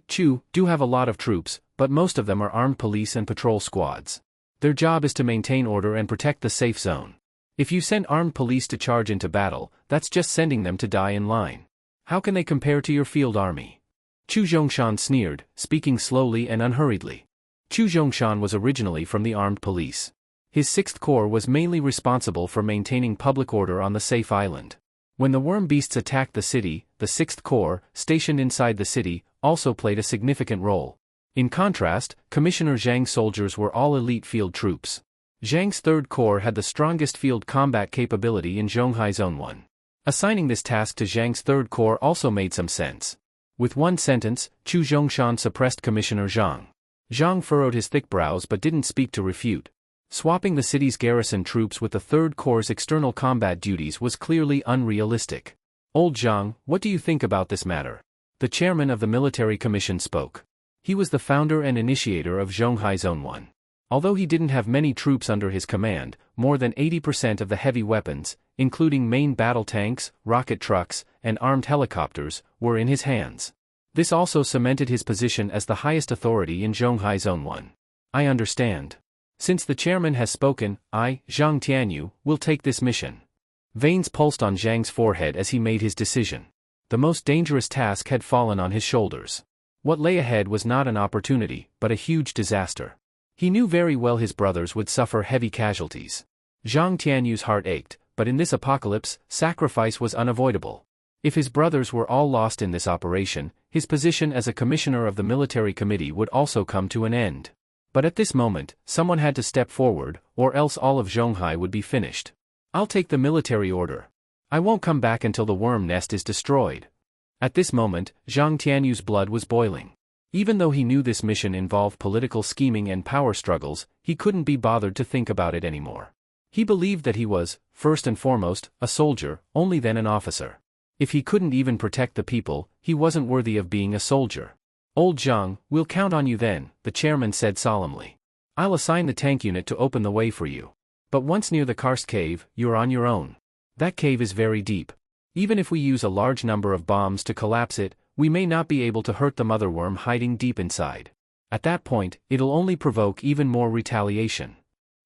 Chu, do have a lot of troops, but most of them are armed police and patrol squads. Their job is to maintain order and protect the safe zone. If you send armed police to charge into battle, that's just sending them to die in line. How can they compare to your field army? Chu Zhongshan sneered, speaking slowly and unhurriedly. Chu Zhongshan was originally from the armed police. His Sixth Corps was mainly responsible for maintaining public order on the safe island. When the worm beasts attacked the city, the Sixth Corps, stationed inside the city, also played a significant role. In contrast, Commissioner Zhang's soldiers were all elite field troops. Zhang's Third Corps had the strongest field combat capability in Zhonghai Zone 1. Assigning this task to Zhang's Third Corps also made some sense. With one sentence, Chu Zhongshan suppressed Commissioner Zhang. Zhang furrowed his thick brows but didn't speak to refute. Swapping the city's garrison troops with the Third Corps' external combat duties was clearly unrealistic. Old Zhang, what do you think about this matter? The chairman of the military commission spoke. He was the founder and initiator of Zhonghai Zone 1. Although he didn't have many troops under his command, more than 80% of the heavy weapons, including main battle tanks, rocket trucks, and armed helicopters, were in his hands. This also cemented his position as the highest authority in Zhonghai Zone 1. I understand. Since the chairman has spoken, I, Zhang Tianyu, will take this mission. Veins pulsed on Zhang's forehead as he made his decision. The most dangerous task had fallen on his shoulders. What lay ahead was not an opportunity, but a huge disaster. He knew very well his brothers would suffer heavy casualties. Zhang Tianyu's heart ached, but in this apocalypse, sacrifice was unavoidable. If his brothers were all lost in this operation, his position as a commissioner of the military committee would also come to an end. But at this moment, someone had to step forward, or else all of Zhonghai would be finished. I'll take the military order. I won't come back until the worm nest is destroyed. At this moment, Zhang Tianyu's blood was boiling. Even though he knew this mission involved political scheming and power struggles, he couldn't be bothered to think about it anymore. He believed that he was, first and foremost, a soldier, only then an officer. If he couldn't even protect the people, he wasn't worthy of being a soldier. Old Zhang, we'll count on you then, the chairman said solemnly. I'll assign the tank unit to open the way for you. But once near the karst cave, you're on your own. That cave is very deep. Even if we use a large number of bombs to collapse it, we may not be able to hurt the mother worm hiding deep inside. At that point, it'll only provoke even more retaliation.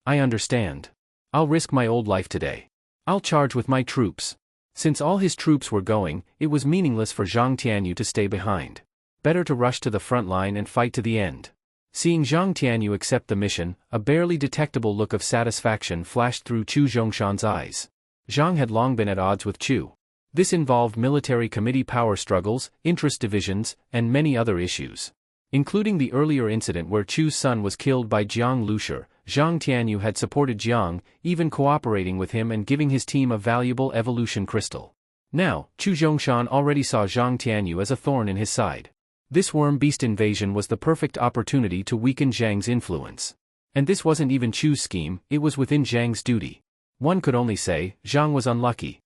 I understand. I'll risk my old life today. I'll charge with my troops. Since all his troops were going, it was meaningless for Zhang Tianyu to stay behind. Better to rush to the front line and fight to the end. Seeing Zhang Tianyu accept the mission, a barely detectable look of satisfaction flashed through Chu Zhongshan's eyes. Zhang had long been at odds with Chu. This involved military committee power struggles, interest divisions, and many other issues. Including the earlier incident where Chu's son was killed by Jiang Lushi, Zhang Tianyu had supported Jiang, even cooperating with him and giving his team a valuable evolution crystal. Now, Chu Zhongshan already saw Zhang Tianyu as a thorn in his side. This worm beast invasion was the perfect opportunity to weaken Zhang's influence. And this wasn't even Chu's scheme, it was within Zhang's duty. One could only say, Zhang was unlucky.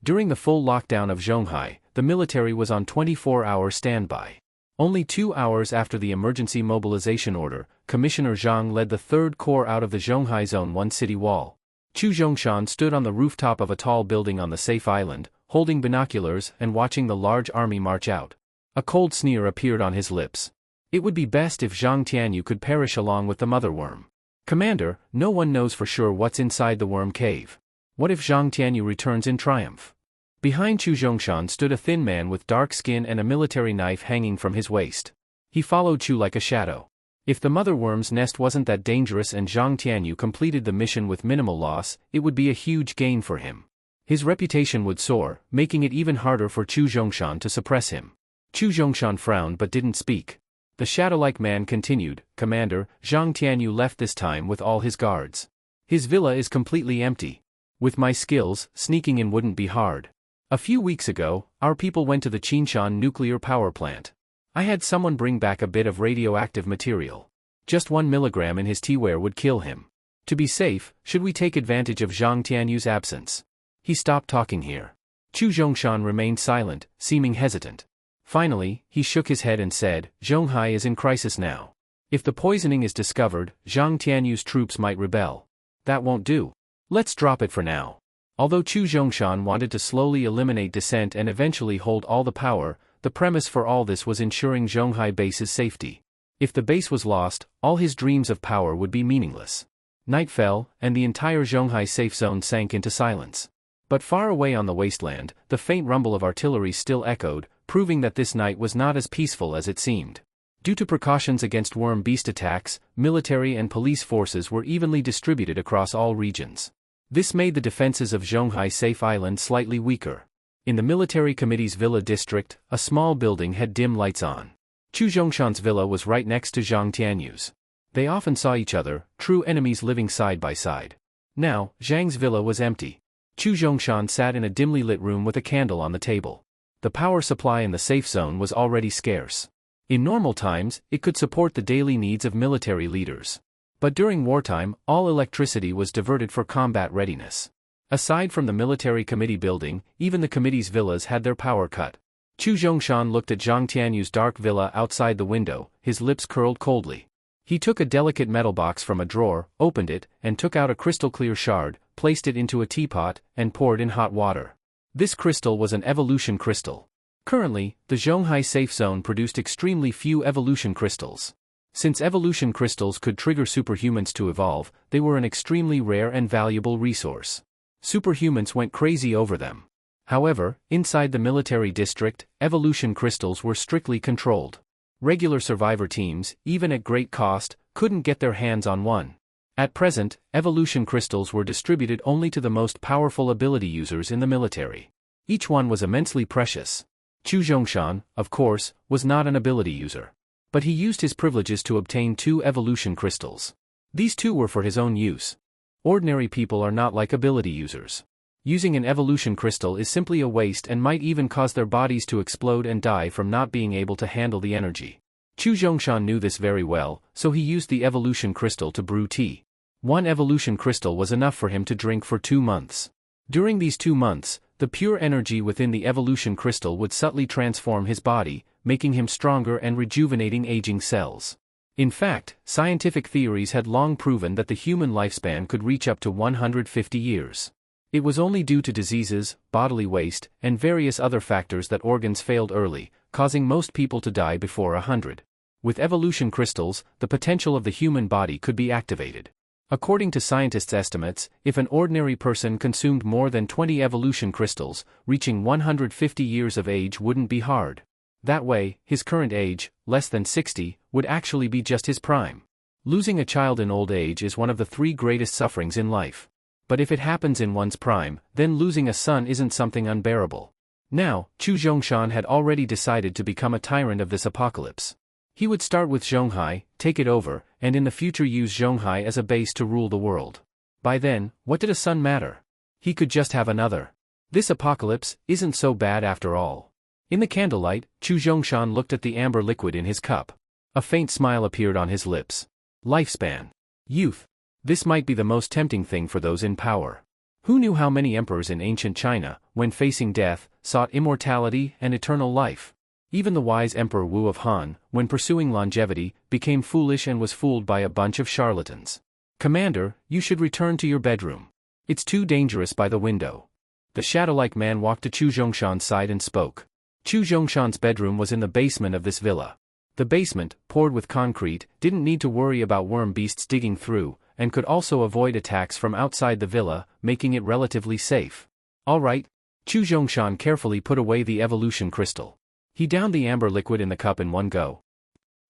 During the full lockdown of Zhonghai, the military was on 24-hour standby. Only 2 hours after the emergency mobilization order, Commissioner Zhang led the 3rd Corps out of the Zhonghai Zone 1 city wall. Chu Zhongshan stood on the rooftop of a tall building on the safe island, holding binoculars and watching the large army march out. A cold sneer appeared on his lips. It would be best if Zhang Tianyu could perish along with the mother worm. Commander, no one knows for sure what's inside the worm cave. What if Zhang Tianyu returns in triumph? Behind Chu Zhongshan stood a thin man with dark skin and a military knife hanging from his waist. He followed Chu like a shadow. If the mother worm's nest wasn't that dangerous and Zhang Tianyu completed the mission with minimal loss, it would be a huge gain for him. His reputation would soar, making it even harder for Chu Zhongshan to suppress him. Chu Zhongshan frowned but didn't speak. The shadow-like man continued, Commander, Zhang Tianyu left this time with all his guards. His villa is completely empty. With my skills, sneaking in wouldn't be hard. A few weeks ago, our people went to the Qinshan nuclear power plant. I had someone bring back a bit of radioactive material. Just 1 milligram in his teaware would kill him. To be safe, should we take advantage of Zhang Tianyu's absence? He stopped talking here. Chu Zhongshan remained silent, seeming hesitant. Finally, he shook his head and said, Zhonghai is in crisis now. If the poisoning is discovered, Zhang Tianyu's troops might rebel. That won't do. Let's drop it for now. Although Chu Zhongshan wanted to slowly eliminate dissent and eventually hold all the power, the premise for all this was ensuring Zhonghai base's safety. If the base was lost, all his dreams of power would be meaningless. Night fell, and the entire Zhonghai safe zone sank into silence. But far away on the wasteland, the faint rumble of artillery still echoed, proving that this night was not as peaceful as it seemed. Due to precautions against worm beast attacks, military and police forces were evenly distributed across all regions. This made the defenses of Zhonghai Safe Island slightly weaker. In the military committee's villa district, a small building had dim lights on. Chu Zhongshan's villa was right next to Zhang Tianyu's. They often saw each other, true enemies living side by side. Now, Zhang's villa was empty. Chu Zhongshan sat in a dimly lit room with a candle on the table. The power supply in the safe zone was already scarce. In normal times, it could support the daily needs of military leaders. But during wartime, all electricity was diverted for combat readiness. Aside from the military committee building, even the committee's villas had their power cut. Chu Zhongshan looked at Zhang Tianyu's dark villa outside the window, his lips curled coldly. He took a delicate metal box from a drawer, opened it, and took out a crystal-clear shard, placed it into a teapot, and poured in hot water. This crystal was an evolution crystal. Currently, the Zhonghai safe zone produced extremely few evolution crystals. Since evolution crystals could trigger superhumans to evolve, they were an extremely rare and valuable resource. Superhumans went crazy over them. However, inside the military district, evolution crystals were strictly controlled. Regular survivor teams, even at great cost, couldn't get their hands on one. At present, evolution crystals were distributed only to the most powerful ability users in the military. Each one was immensely precious. Chu Zhongshan, of course, was not an ability user. But he used his privileges to obtain 2 evolution crystals. These 2 were for his own use. Ordinary people are not like ability users. Using an evolution crystal is simply a waste and might even cause their bodies to explode and die from not being able to handle the energy. Chu Zhongshan knew this very well, so he used the evolution crystal to brew tea. 1 evolution crystal was enough for him to drink for 2 months. During these 2 months, the pure energy within the evolution crystal would subtly transform his body, making him stronger and rejuvenating aging cells. In fact, scientific theories had long proven that the human lifespan could reach up to 150 years. It was only due to diseases, bodily waste, and various other factors that organs failed early, causing most people to die before 100. With evolution crystals, the potential of the human body could be activated. According to scientists' estimates, if an ordinary person consumed more than 20 evolution crystals, reaching 150 years of age wouldn't be hard. That way, his current age, less than 60, would actually be just his prime. Losing a child in old age is one of the 3 greatest sufferings in life. But if it happens in one's prime, then losing a son isn't something unbearable. Now, Chu Zhongshan had already decided to become a tyrant of this apocalypse. He would start with Zhonghai, take it over, and in the future use Zhonghai as a base to rule the world. By then, what did a son matter? He could just have another. This apocalypse isn't so bad after all. In the candlelight, Chu Zhongshan looked at the amber liquid in his cup. A faint smile appeared on his lips. Lifespan. Youth. This might be the most tempting thing for those in power. Who knew how many emperors in ancient China, when facing death, sought immortality and eternal life? Even the wise Emperor Wu of Han, when pursuing longevity, became foolish and was fooled by a bunch of charlatans. Commander, you should return to your bedroom. It's too dangerous by the window. The shadow-like man walked to Chu Zhongshan's side and spoke. Chu Zhongshan's bedroom was in the basement of this villa. The basement, poured with concrete, didn't need to worry about worm beasts digging through, and could also avoid attacks from outside the villa, making it relatively safe. All right. Chu Zhongshan carefully put away the evolution crystal. He downed the amber liquid in the cup in one go.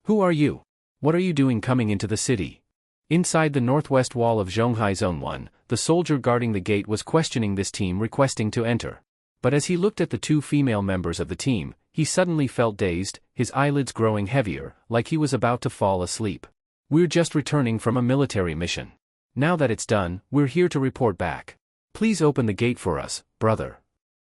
Who are you? What are you doing coming into the city? Inside the northwest wall of Zhonghai Zone 1, the soldier guarding the gate was questioning this team requesting to enter. But as he looked at the 2 female members of the team, he suddenly felt dazed, his eyelids growing heavier, like he was about to fall asleep. We're just returning from a military mission. Now that it's done, we're here to report back. Please open the gate for us, brother.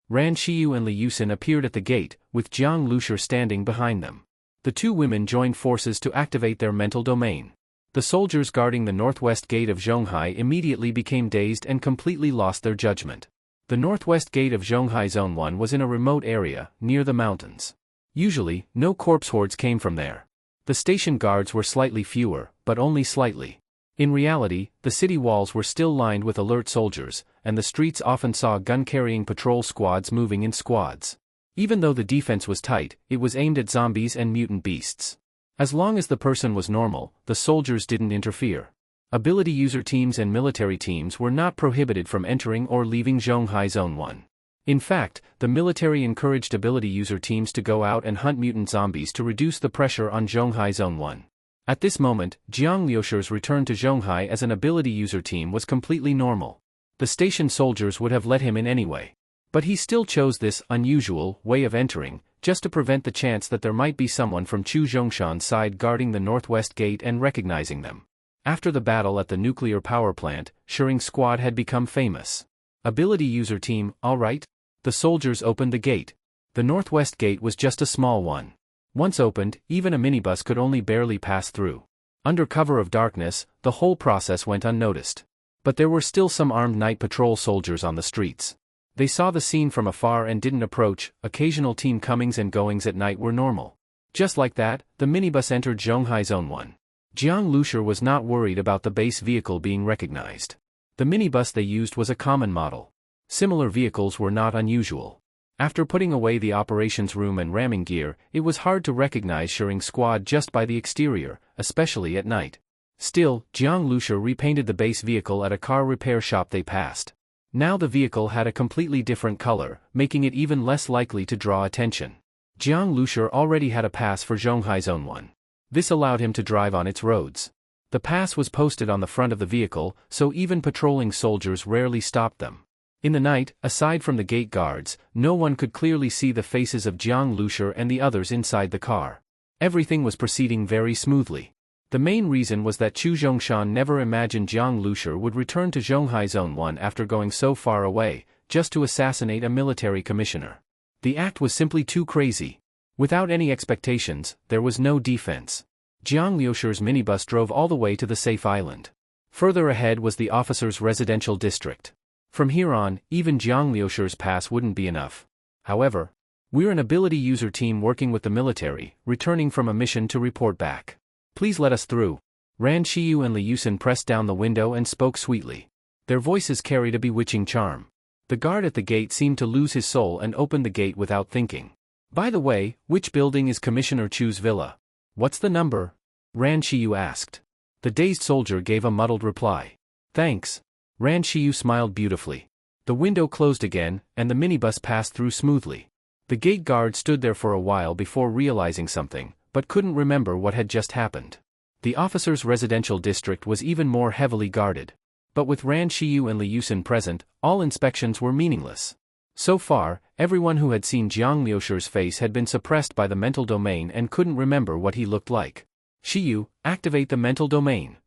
Ran Shiyu and Li Yusin appeared at the gate, with Jiang Lushur standing behind them. The 2 women joined forces to activate their mental domain. The soldiers guarding the northwest gate of Zhonghai immediately became dazed and completely lost their judgment. The northwest gate of Zhonghai Zone 1 was in a remote area, near the mountains. Usually, no corpse hordes came from there. The station guards were slightly fewer, but only slightly. In reality, the city walls were still lined with alert soldiers, and the streets often saw gun-carrying patrol squads moving in squads. Even though the defense was tight, it was aimed at zombies and mutant beasts. As long as the person was normal, the soldiers didn't interfere. Ability user teams and military teams were not prohibited from entering or leaving Zhonghai Zone 1. In fact, the military encouraged ability user teams to go out and hunt mutant zombies to reduce the pressure on Zhonghai Zone 1. At this moment, Jiang Liushur's return to Zhonghai as an ability user team was completely normal. The station soldiers would have let him in anyway. But he still chose this unusual way of entering, just to prevent the chance that there might be someone from Chu Zhongshan's side guarding the northwest gate and recognizing them. After the battle at the nuclear power plant, Shuring Squad had become famous. Ability user team, all right? The soldiers opened the gate. The northwest gate was just a small one. Once opened, even a minibus could only barely pass through. Under cover of darkness, the whole process went unnoticed. But there were still some armed night patrol soldiers on the streets. They saw the scene from afar and didn't approach. Occasional team comings and goings at night were normal. Just like that, the minibus entered Zhonghai Zone 1. Jiang Lushur was not worried about the base vehicle being recognized. The minibus they used was a common model. Similar vehicles were not unusual. After putting away the operations room and ramming gear, it was hard to recognize Shuring Squad just by the exterior, especially at night. Still, Jiang Lushur repainted the base vehicle at a car repair shop they passed. Now the vehicle had a completely different color, making it even less likely to draw attention. Jiang Lushur already had a pass for Zhonghai Zone 1. This allowed him to drive on its roads. The pass was posted on the front of the vehicle, so even patrolling soldiers rarely stopped them. In the night, aside from the gate guards, no one could clearly see the faces of Jiang Lushur and the others inside the car. Everything was proceeding very smoothly. The main reason was that Chu Zhongshan never imagined Jiang Lushur would return to Zhonghai Zone 1 after going so far away, just to assassinate a military commissioner. The act was simply too crazy. Without any expectations, there was no defense. Jiang Lushur's minibus drove all the way to the safe island. Further ahead was the officer's residential district. From here on, even Jiang Lushur's pass wouldn't be enough. However, we're an ability user team working with the military, returning from a mission to report back. Please let us through. Ran Shiyu and Li Yusin pressed down the window and spoke sweetly. Their voices carried a bewitching charm. The guard at the gate seemed to lose his soul and opened the gate without thinking. By the way, which building is Commissioner Chu's villa? What's the number? Ran Shiyu asked. The dazed soldier gave a muddled reply. Thanks. Ran Shiyu smiled beautifully. The window closed again, and the minibus passed through smoothly. The gate guard stood there for a while before realizing something, but couldn't remember what had just happened. The officer's residential district was even more heavily guarded. But with Ran Shiyu and Li Yusin present, all inspections were meaningless. So far, everyone who had seen Jiang Lushur's face had been suppressed by the mental domain and couldn't remember what he looked like. Shiyu, activate the mental domain.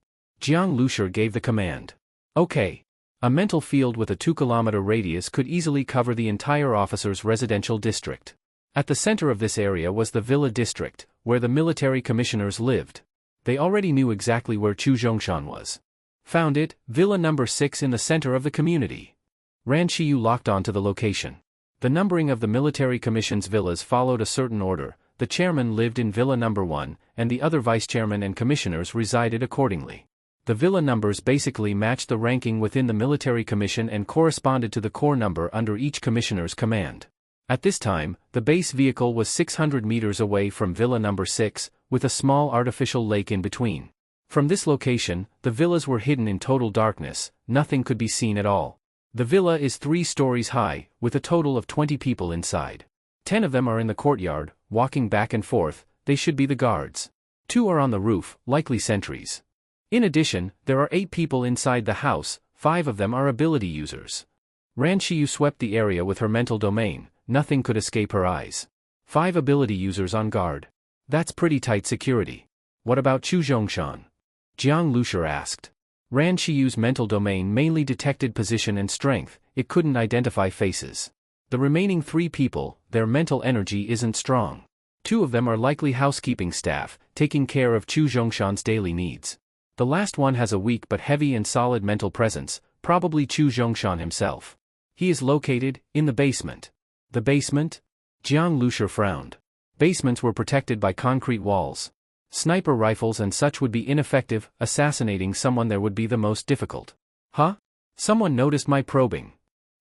Jiang Lushur gave the command. Okay. A mental field with a 2-kilometer radius could easily cover the entire officer's residential district. At the center of this area was the villa district, where the military commissioners lived. They already knew exactly where Chu Zhongshan was. Found it, Villa number 6 in the center of the community. Ran Shiyu locked on to the location. The numbering of the military commission's villas followed a certain order. The chairman lived in Villa number 1, and the other vice-chairman and commissioners resided accordingly. The villa numbers basically matched the ranking within the military commission and corresponded to the core number under each commissioner's command. At this time, the base vehicle was 600 meters away from Villa number 6, with a small artificial lake in between. From this location, the villas were hidden in total darkness, nothing could be seen at all. The villa is 3 stories high, with a total of 20 people inside. 10 of them are in the courtyard, walking back and forth. They should be the guards. 2 are on the roof, likely sentries. In addition, there are 8 people inside the house, 5 of them are ability users. Ran Shiyu swept the area with her mental domain, nothing could escape her eyes. 5 ability users on guard. That's pretty tight security. What about Chu Zhongshan? Jiang Lushur asked. Ran Shiyu's mental domain mainly detected position and strength, it couldn't identify faces. The remaining 3 people, their mental energy isn't strong. 2 of them are likely housekeeping staff, taking care of Chu Zhongshan's daily needs. The last one has a weak but heavy and solid mental presence, probably Chu Zhongshan himself. He is located in the basement. The basement? Jiang Lushur frowned. Basements were protected by concrete walls. Sniper rifles and such would be ineffective, assassinating someone there would be the most difficult. Huh? Someone noticed my probing.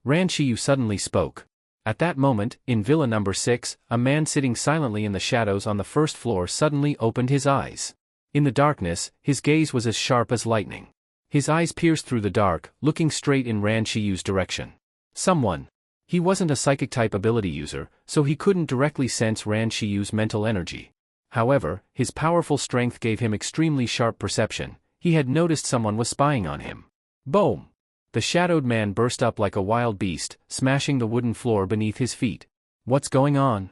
Ran Shiyu suddenly spoke. At that moment, in Villa number 6, a man sitting silently in the shadows on the first floor suddenly opened his eyes. In the darkness, his gaze was as sharp as lightning. His eyes pierced through the dark, looking straight in Ran Shiyu's direction. Someone. He wasn't a psychic-type ability user, so he couldn't directly sense Ran Shiyu's mental energy. However, his powerful strength gave him extremely sharp perception. He had noticed someone was spying on him. Boom! The shadowed man burst up like a wild beast, smashing the wooden floor beneath his feet. What's going on?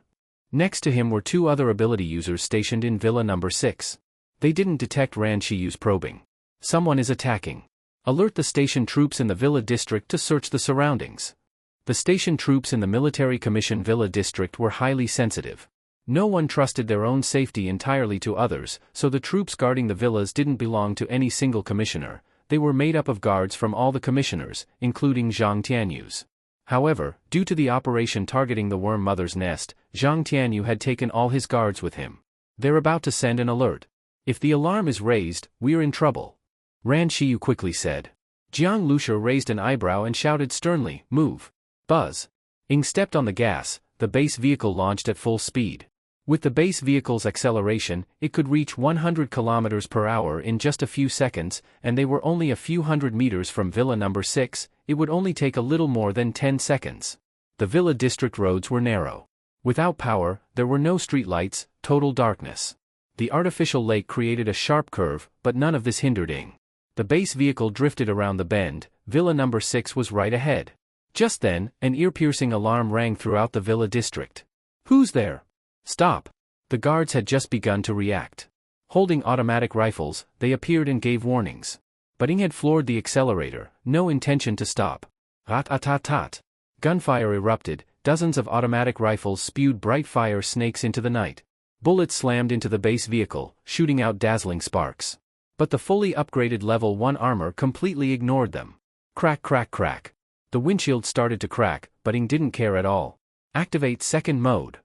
Next to him were 2 other ability users stationed in Villa number 6. They didn't detect Ran Shiyu's probing. Someone is attacking. Alert the station troops in the Villa district to search the surroundings. The station troops in the military commission Villa district were highly sensitive. No one trusted their own safety entirely to others, so the troops guarding the villas didn't belong to any single commissioner. They were made up of guards from all the commissioners, including Zhang Tianyu's. However, due to the operation targeting the Worm Mother's nest, Zhang Tianyu had taken all his guards with him. They're about to send an alert. If the alarm is raised, we're in trouble. Ran Shiyu quickly said. Jiang Lushur raised an eyebrow and shouted sternly, move. Buzz. Ing stepped on the gas, the base vehicle launched at full speed. With the base vehicle's acceleration, it could reach 100 km per hour in just a few seconds, and they were only a few hundred meters from Villa number 6, it would only take a little more than 10 seconds. The Villa district roads were narrow. Without power, there were no streetlights, total darkness. The artificial lake created a sharp curve, but none of this hindered Ing. The base vehicle drifted around the bend. Villa number 6 was right ahead. Just then, an ear-piercing alarm rang throughout the villa district. Who's there? Stop! The guards had just begun to react. Holding automatic rifles, they appeared and gave warnings. But Ing had floored the accelerator, no intention to stop. Rat-a-tat-tat. Gunfire erupted, dozens of automatic rifles spewed bright fire snakes into the night. Bullets slammed into the base vehicle, shooting out dazzling sparks. But the fully upgraded level 1 armor completely ignored them. Crack crack crack. The windshield started to crack, but Ing didn't care at all. Activate second mode.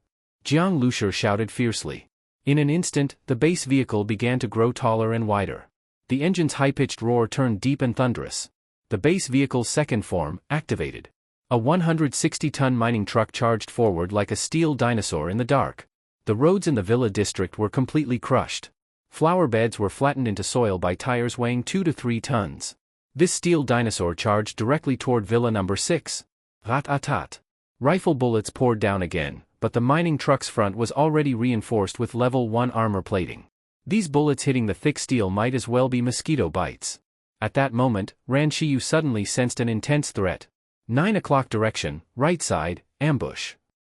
Jiang Lushur shouted fiercely. In an instant, the base vehicle began to grow taller and wider. The engine's high-pitched roar turned deep and thunderous. The base vehicle's second form, activated. A 160-ton mining truck charged forward like a steel dinosaur in the dark. The roads in the villa district were completely crushed. Flower beds were flattened into soil by tires weighing 2 to 3 tons. This steel dinosaur charged directly toward villa number 6. Rat-a-tat. Rifle bullets poured down again, but the mining truck's front was already reinforced with level 1 armor plating. These bullets hitting the thick steel might as well be mosquito bites. At that moment, Ran Shiyu suddenly sensed an intense threat. 9 o'clock direction, right side, ambush.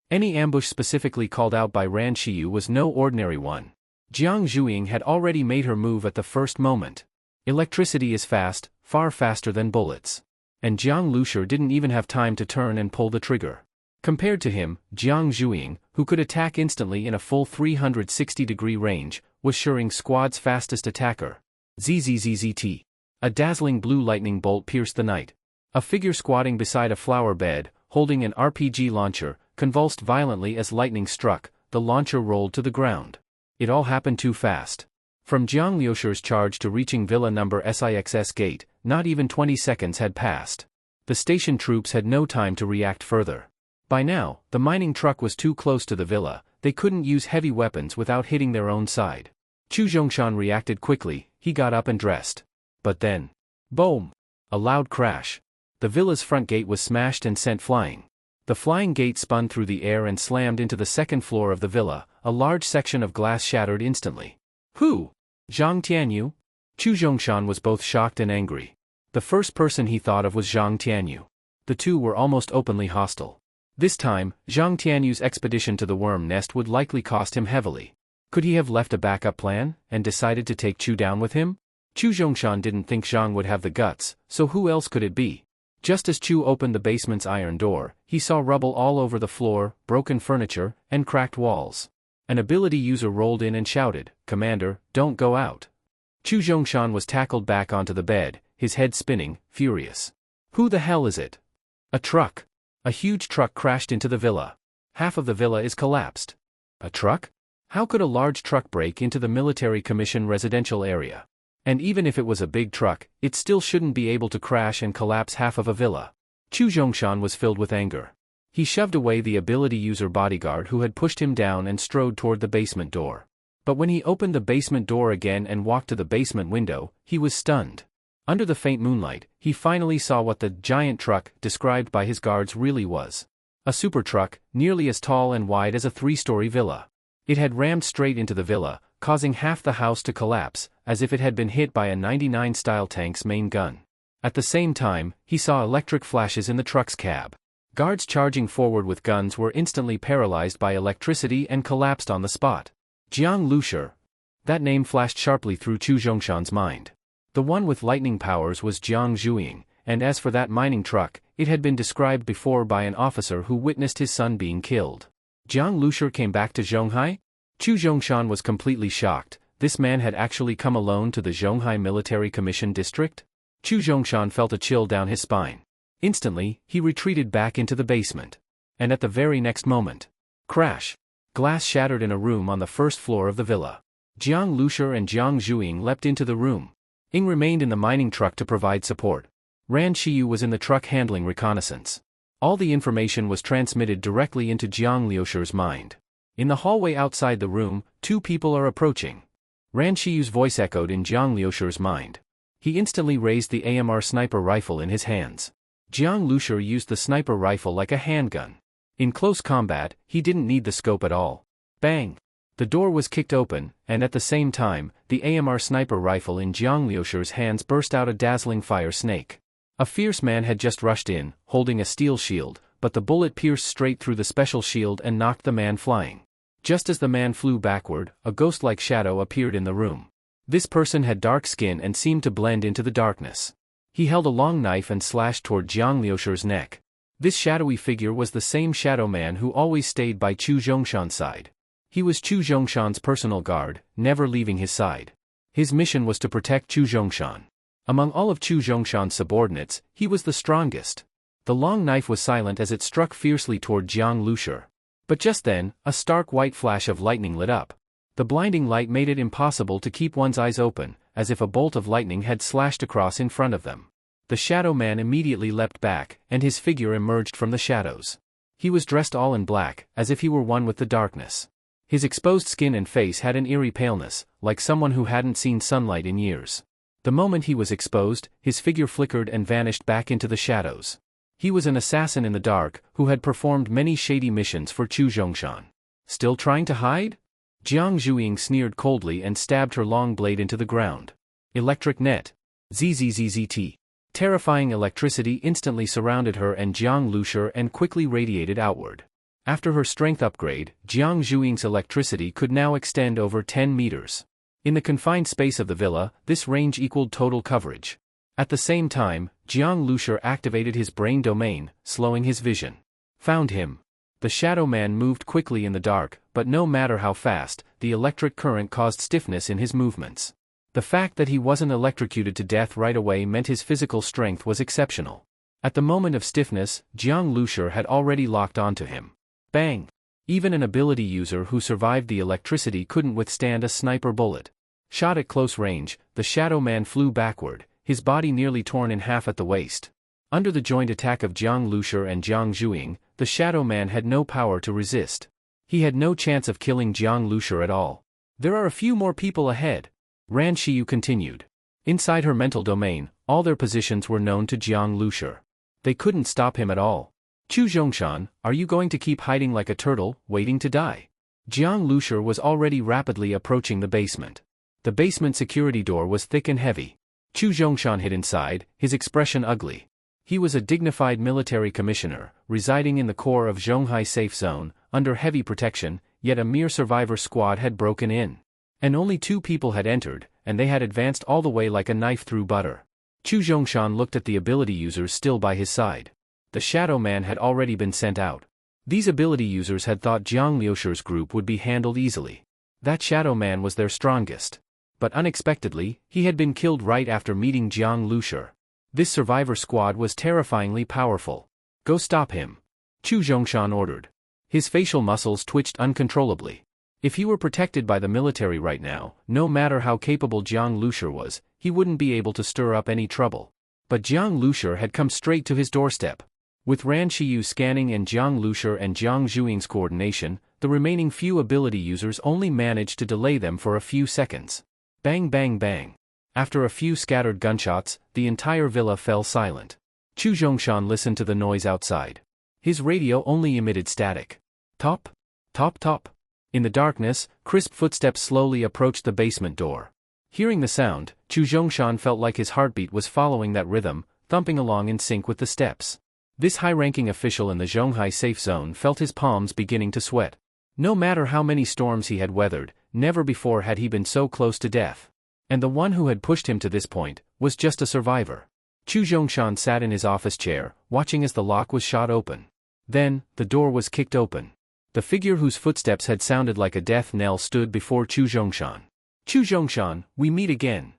Any ambush specifically called out by Ran Shiyu was no ordinary one. Jiang Zhuiying had already made her move at the first moment. Electricity is fast, far faster than bullets. And Jiang Lushur didn't even have time to turn and pull the trigger. Compared to him, Jiang Zhuiying, who could attack instantly in a full 360-degree range, was Shuring Squad's fastest attacker. ZZZZT. A dazzling blue lightning bolt pierced the night. A figure squatting beside a flower bed, holding an RPG launcher, convulsed violently as lightning struck. The launcher rolled to the ground. It all happened too fast. From Jiang Liushur's charge to reaching villa number SIX's gate, not even 20 seconds had passed. The station troops had no time to react further. By now, the mining truck was too close to the villa. They couldn't use heavy weapons without hitting their own side. Chu Zhongshan reacted quickly. He got up and dressed. But then, boom! A loud crash. The villa's front gate was smashed and sent flying. The flying gate spun through the air and slammed into the second floor of the villa. A large section of glass shattered instantly. Who? Zhang Tianyu? Chu Zhongshan was both shocked and angry. The first person he thought of was Zhang Tianyu. The two were almost openly hostile. This time, Zhang Tianyu's expedition to the worm nest would likely cost him heavily. Could he have left a backup plan, and decided to take Chu down with him? Chu Zhongshan didn't think Zhang would have the guts, so who else could it be? Just as Chu opened the basement's iron door, he saw rubble all over the floor, broken furniture, and cracked walls. An ability user rolled in and shouted, "Commander, don't go out." Chu Zhongshan was tackled back onto the bed, his head spinning, furious. Who the hell is it? A truck. A huge truck crashed into the villa. Half of the villa is collapsed. A truck? How could a large truck break into the military commission residential area? And even if it was a big truck, it still shouldn't be able to crash and collapse half of a villa. Chu Zhongshan was filled with anger. He shoved away the ability user bodyguard who had pushed him down and strode toward the basement door. But when he opened the basement door again and walked to the basement window, he was stunned. Under the faint moonlight, he finally saw what the giant truck, described by his guards, really was. A super truck, nearly as tall and wide as a 3-story villa. It had rammed straight into the villa, causing half the house to collapse, as if it had been hit by a 99-style tank's main gun. At the same time, he saw electric flashes in the truck's cab. Guards charging forward with guns were instantly paralyzed by electricity and collapsed on the spot. Jiang Lushur. That name flashed sharply through Chu Zhongshan's mind. The one with lightning powers was Jiang Zhuiying, and as for that mining truck, it had been described before by an officer who witnessed his son being killed. Jiang Lushur came back to Zhonghai? Chu Zhongshan was completely shocked. This man had actually come alone to the Zhonghai Military Commission District? Chu Zhongshan felt a chill down his spine. Instantly, he retreated back into the basement. And at the very next moment, crash! Glass shattered in a room on the first floor of the villa. Jiang Lushur and Jiang Zhuiying leapt into the room. Ing remained in the mining truck to provide support. Ran Shiyu was in the truck handling reconnaissance. All the information was transmitted directly into Jiang Liushur's mind. In the hallway outside the room, 2 people are approaching. Ran Shiyu's voice echoed in Jiang Liushur's mind. He instantly raised the AMR sniper rifle in his hands. Jiang Lushur used the sniper rifle like a handgun. In close combat, he didn't need the scope at all. Bang! The door was kicked open, and at the same time, the AMR sniper rifle in Jiang Liusher's hands burst out a dazzling fire snake. A fierce man had just rushed in, holding a steel shield, but the bullet pierced straight through the special shield and knocked the man flying. Just as the man flew backward, a ghost-like shadow appeared in the room. This person had dark skin and seemed to blend into the darkness. He held a long knife and slashed toward Jiang Liusher's neck. This shadowy figure was the same shadow man who always stayed by Chu Zhongshan's side. He was Chu Zhongshan's personal guard, never leaving his side. His mission was to protect Chu Zhongshan. Among all of Chu Zhongshan's subordinates, he was the strongest. The long knife was silent as it struck fiercely toward Jiang Liusher. But just then, a stark white flash of lightning lit up. The blinding light made it impossible to keep one's eyes open, as if a bolt of lightning had slashed across in front of them. The shadow man immediately leapt back, and his figure emerged from the shadows. He was dressed all in black, as if he were one with the darkness. His exposed skin and face had an eerie paleness, like someone who hadn't seen sunlight in years. The moment he was exposed, his figure flickered and vanished back into the shadows. He was an assassin in the dark, who had performed many shady missions for Chu Zhongshan. Still trying to hide? Jiang Zhuiying sneered coldly and stabbed her long blade into the ground. Electric net. ZZZZT. Terrifying electricity instantly surrounded her and Jiang Liusher and quickly radiated outward. After her strength upgrade, Jiang Zhuiying's electricity could now extend over 10 meters. In the confined space of the villa, this range equaled total coverage. At the same time, Jiang Liusher activated his brain domain, slowing his vision. Found him. The shadow man moved quickly in the dark, but no matter how fast, the electric current caused stiffness in his movements. The fact that he wasn't electrocuted to death right away meant his physical strength was exceptional. At the moment of stiffness, Jiang Liusher had already locked onto him. Bang! Even an ability user who survived the electricity couldn't withstand a sniper bullet. Shot at close range, the shadow man flew backward, his body nearly torn in half at the waist. Under the joint attack of Jiang Liusher and Jiang Zhuiying, the shadow man had no power to resist. He had no chance of killing Jiang Liusher at all. There are a few more people ahead. Ran Shiyu continued. Inside her mental domain, all their positions were known to Jiang Liusher. They couldn't stop him at all. Chu Zhongshan, are you going to keep hiding like a turtle, waiting to die? Jiang Liusher was already rapidly approaching the basement. The basement security door was thick and heavy. Chu Zhongshan hid inside, his expression ugly. He was a dignified military commissioner, residing in the core of Zhonghai Safe Zone, under heavy protection, yet a mere survivor squad had broken in. And only 2 people had entered, and they had advanced all the way like a knife through butter. Chu Zhongshan looked at the ability users still by his side. The shadow man had already been sent out. These ability users had thought Jiang Liusher's group would be handled easily. That shadow man was their strongest. But unexpectedly, he had been killed right after meeting Jiang Liusher. This survivor squad was terrifyingly powerful. Go stop him. Chu Zhongshan ordered. His facial muscles twitched uncontrollably. If he were protected by the military right now, no matter how capable Jiang Liusher was, he wouldn't be able to stir up any trouble. But Jiang Liusher had come straight to his doorstep. With Ran Shiyu scanning and Jiang Liusher and Jiang Zhuiying's coordination, the remaining few ability users only managed to delay them for a few seconds. Bang bang bang. After a few scattered gunshots, the entire villa fell silent. Chu Zhongshan listened to the noise outside. His radio only emitted static. Top? Top top. In the darkness, crisp footsteps slowly approached the basement door. Hearing the sound, Chu Zhongshan felt like his heartbeat was following that rhythm, thumping along in sync with the steps. This high-ranking official in the Zhonghai Safe Zone felt his palms beginning to sweat. No matter how many storms he had weathered, never before had he been so close to death. And the one who had pushed him to this point was just a survivor. Chu Zhongshan sat in his office chair, watching as the lock was shot open. Then, the door was kicked open. The figure whose footsteps had sounded like a death knell stood before Chu Zhongshan. Chu Zhongshan, we meet again.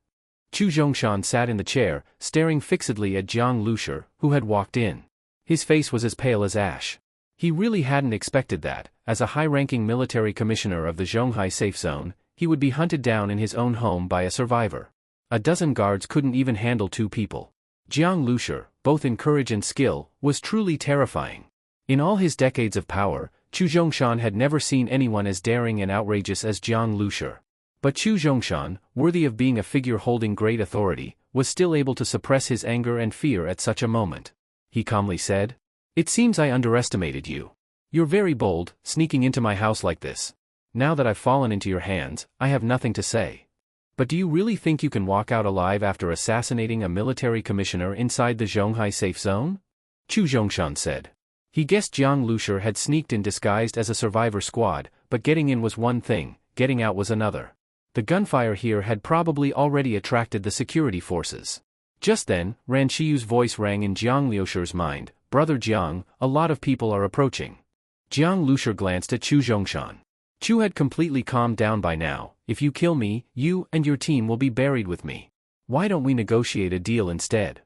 Chu Zhongshan sat in the chair, staring fixedly at Jiang Liusher, who had walked in. His face was as pale as ash. He really hadn't expected that, as a high-ranking military commissioner of the Zhonghai Safe Zone, he would be hunted down in his own home by a survivor. A dozen guards couldn't even handle 2 people. Jiang Liusher, both in courage and skill, was truly terrifying. In all his decades of power, Chu Zhongshan had never seen anyone as daring and outrageous as Jiang Liusher. But Chu Zhongshan, worthy of being a figure holding great authority, was still able to suppress his anger and fear at such a moment. He calmly said, "It seems I underestimated you. You're very bold, sneaking into my house like this. Now that I've fallen into your hands, I have nothing to say. But do you really think you can walk out alive after assassinating a military commissioner inside the Zhonghai safe zone? Chu Zhongshan said. He guessed Jiang Lushur had sneaked in disguised as a survivor squad, but getting in was one thing, getting out was another. The gunfire here had probably already attracted the security forces. Just then, Ran Shiyu's voice rang in Jiang Lushur's mind, "Brother Jiang, a lot of people are approaching." Jiang Lushur glanced at Chu Zhongshan. Chu had completely calmed down by now. "If you kill me, you and your team will be buried with me. Why don't we negotiate a deal instead?"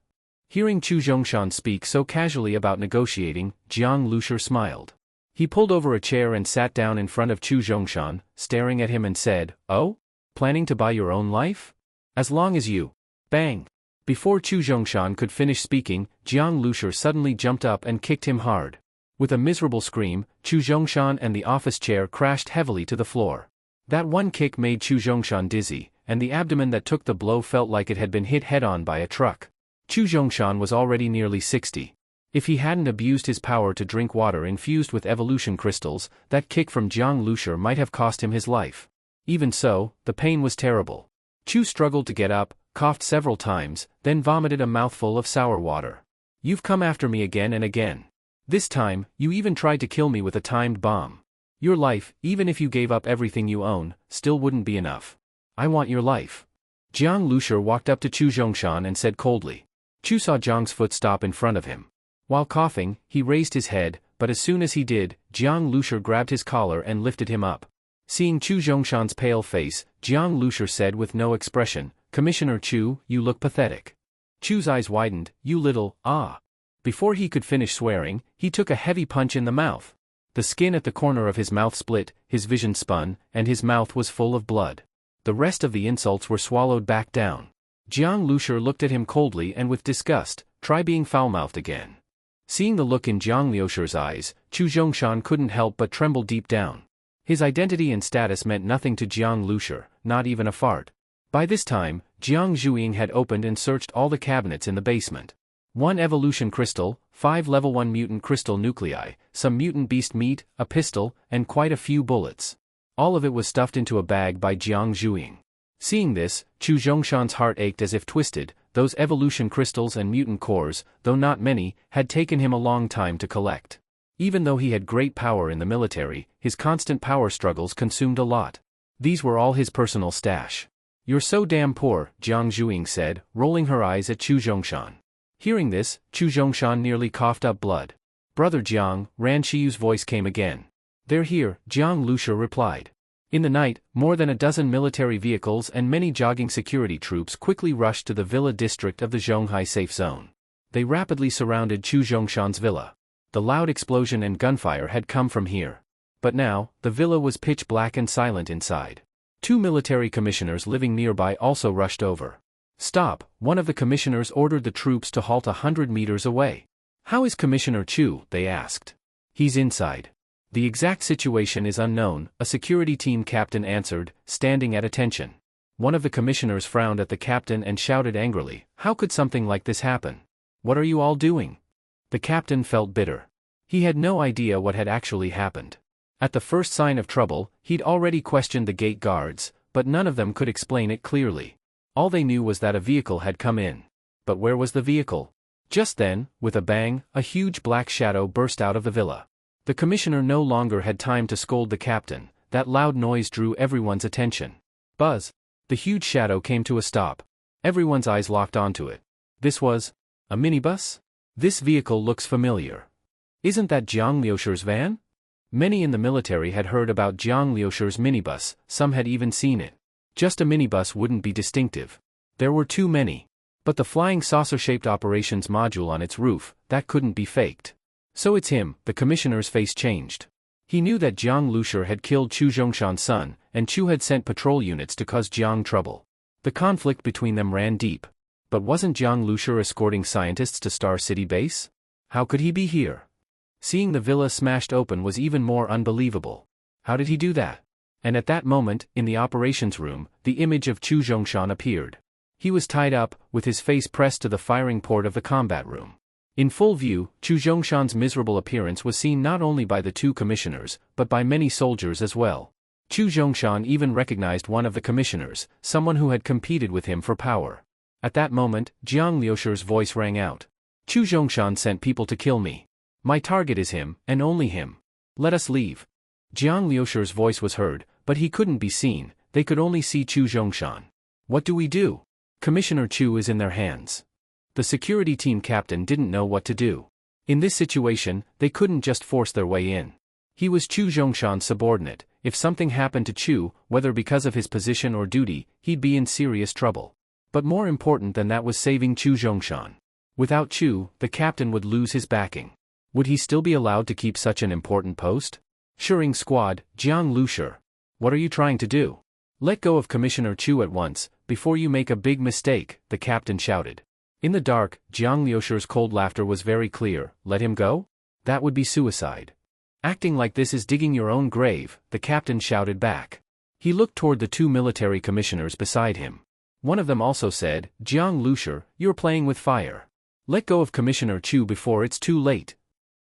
Hearing Chu Zhongshan speak so casually about negotiating, Jiang Lushur smiled. He pulled over a chair and sat down in front of Chu Zhongshan, staring at him and said, "Oh? Planning to buy your own life? As long as you..." Bang! Before Chu Zhongshan could finish speaking, Jiang Lushur suddenly jumped up and kicked him hard. With a miserable scream, Chu Zhongshan and the office chair crashed heavily to the floor. That one kick made Chu Zhongshan dizzy, and the abdomen that took the blow felt like it had been hit head-on by a truck. Chu Zhongshan was already nearly 60. If he hadn't abused his power to drink water infused with evolution crystals, that kick from Jiang Lushur might have cost him his life. Even so, the pain was terrible. Chu struggled to get up, coughed several times, then vomited a mouthful of sour water. "You've come after me again and again. This time, you even tried to kill me with a timed bomb. Your life, even if you gave up everything you own, still wouldn't be enough. I want your life." Jiang Lushur walked up to Chu Zhongshan and said coldly. Chu saw Jiang's foot stop in front of him. While coughing, he raised his head, but as soon as he did, Jiang Lushur grabbed his collar and lifted him up. Seeing Chu Zhongshan's pale face, Jiang Lushur said with no expression, "Commissioner Chu, you look pathetic." Chu's eyes widened, "You little, ah." Before he could finish swearing, he took a heavy punch in the mouth. The skin at the corner of his mouth split, his vision spun, and his mouth was full of blood. The rest of the insults were swallowed back down. Jiang Lushur looked at him coldly and with disgust, "Try being foul-mouthed again." Seeing the look in Jiang Lushur's eyes, Chu Zhongshan couldn't help but tremble deep down. His identity and status meant nothing to Jiang Lushur, not even a fart. By this time, Jiang Zhuiying had opened and searched all the cabinets in the basement. 1 evolution crystal, 5 level 1 mutant crystal nuclei, some mutant beast meat, a pistol, and quite a few bullets. All of it was stuffed into a bag by Jiang Zhuiying. Seeing this, Chu Zhongshan's heart ached as if twisted. Those evolution crystals and mutant cores, though not many, had taken him a long time to collect. Even though he had great power in the military, his constant power struggles consumed a lot. These were all his personal stash. "You're so damn poor," Jiang Zhuiying said, rolling her eyes at Chu Zhongshan. Hearing this, Chu Zhongshan nearly coughed up blood. "Brother Jiang," Ran Shiyu's voice came again. "They're here," Jiang Lushur replied. In the night, more than a dozen military vehicles and many jogging security troops quickly rushed to the villa district of the Zhonghai safe zone. They rapidly surrounded Chu Zhongshan's villa. The loud explosion and gunfire had come from here. But now, the villa was pitch black and silent inside. 2 military commissioners living nearby also rushed over. "Stop," one of the commissioners ordered the troops to halt 100 meters away. "How is Commissioner Chu?" they asked. "He's inside. The exact situation is unknown," a security team captain answered, standing at attention. One of the commissioners frowned at the captain and shouted angrily, "How could something like this happen? What are you all doing?" The captain felt bitter. He had no idea what had actually happened. At the first sign of trouble, he'd already questioned the gate guards, but none of them could explain it clearly. All they knew was that a vehicle had come in. But where was the vehicle? Just then, with a bang, a huge black shadow burst out of the villa. The commissioner no longer had time to scold the captain. That loud noise drew everyone's attention. Buzz! The huge shadow came to a stop. Everyone's eyes locked onto it. This was a minibus? This vehicle looks familiar. Isn't that Jiang Lushur's van? Many in the military had heard about Jiang Lushur's minibus, some had even seen it. Just a minibus wouldn't be distinctive. There were too many. But the flying saucer-shaped operations module on its roof, that couldn't be faked. So it's him. The commissioner's face changed. He knew that Jiang Lushur had killed Chu Zhongshan's son, and Chu had sent patrol units to cause Jiang trouble. The conflict between them ran deep. But wasn't Jiang Lushur escorting scientists to Star City base? How could he be here? Seeing the villa smashed open was even more unbelievable. How did he do that? And at that moment, in the operations room, the image of Chu Zhongshan appeared. He was tied up, with his face pressed to the firing port of the combat room. In full view, Chu Zhongshan's miserable appearance was seen not only by the 2 commissioners, but by many soldiers as well. Chu Zhongshan even recognized one of the commissioners, someone who had competed with him for power. At that moment, Jiang Liusher's voice rang out. Chu Zhongshan sent people to kill me. My target is him, and only him. Let us leave. Jiang Liusher's voice was heard, but he couldn't be seen, they could only see Chu Zhongshan. What do we do? Commissioner Chu is in their hands. The security team captain didn't know what to do. In this situation, they couldn't just force their way in. He was Chu Zhongshan's subordinate. If something happened to Chu, whether because of his position or duty, he'd be in serious trouble. But more important than that was saving Chu Zhongshan. Without Chu, the captain would lose his backing. Would he still be allowed to keep such an important post? Shearing squad, Jiang Liusher. What are you trying to do? Let go of Commissioner Chu at once, before you make a big mistake, the captain shouted. In the dark, Jiang Liusher's cold laughter was very clear. Let him go? That would be suicide. Acting like this is digging your own grave, the captain shouted back. He looked toward the two military commissioners beside him. One of them also said, Jiang Liusher, you're playing with fire. Let go of Commissioner Chu before it's too late.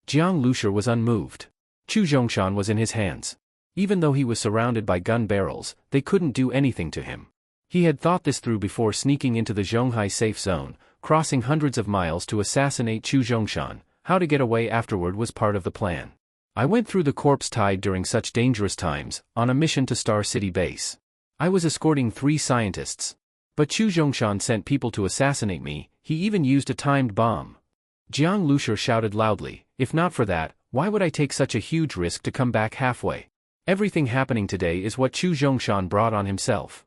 Jiang Liusher was unmoved. Chu Zhongshan was in his hands. Even though he was surrounded by gun barrels, they couldn't do anything to him. He had thought this through before sneaking into the Zhonghai safe zone, crossing hundreds of miles to assassinate Chu Zhongshan. How to get away afterward was part of the plan. I went through the corpse tide during such dangerous times, on a mission to Star City base. I was escorting 3 scientists. But Chu Zhongshan sent people to assassinate me, he even used a timed bomb. Jiang Liusher shouted loudly, if not for that, why would I take such a huge risk to come back halfway? Everything happening today is what Chu Zhongshan brought on himself.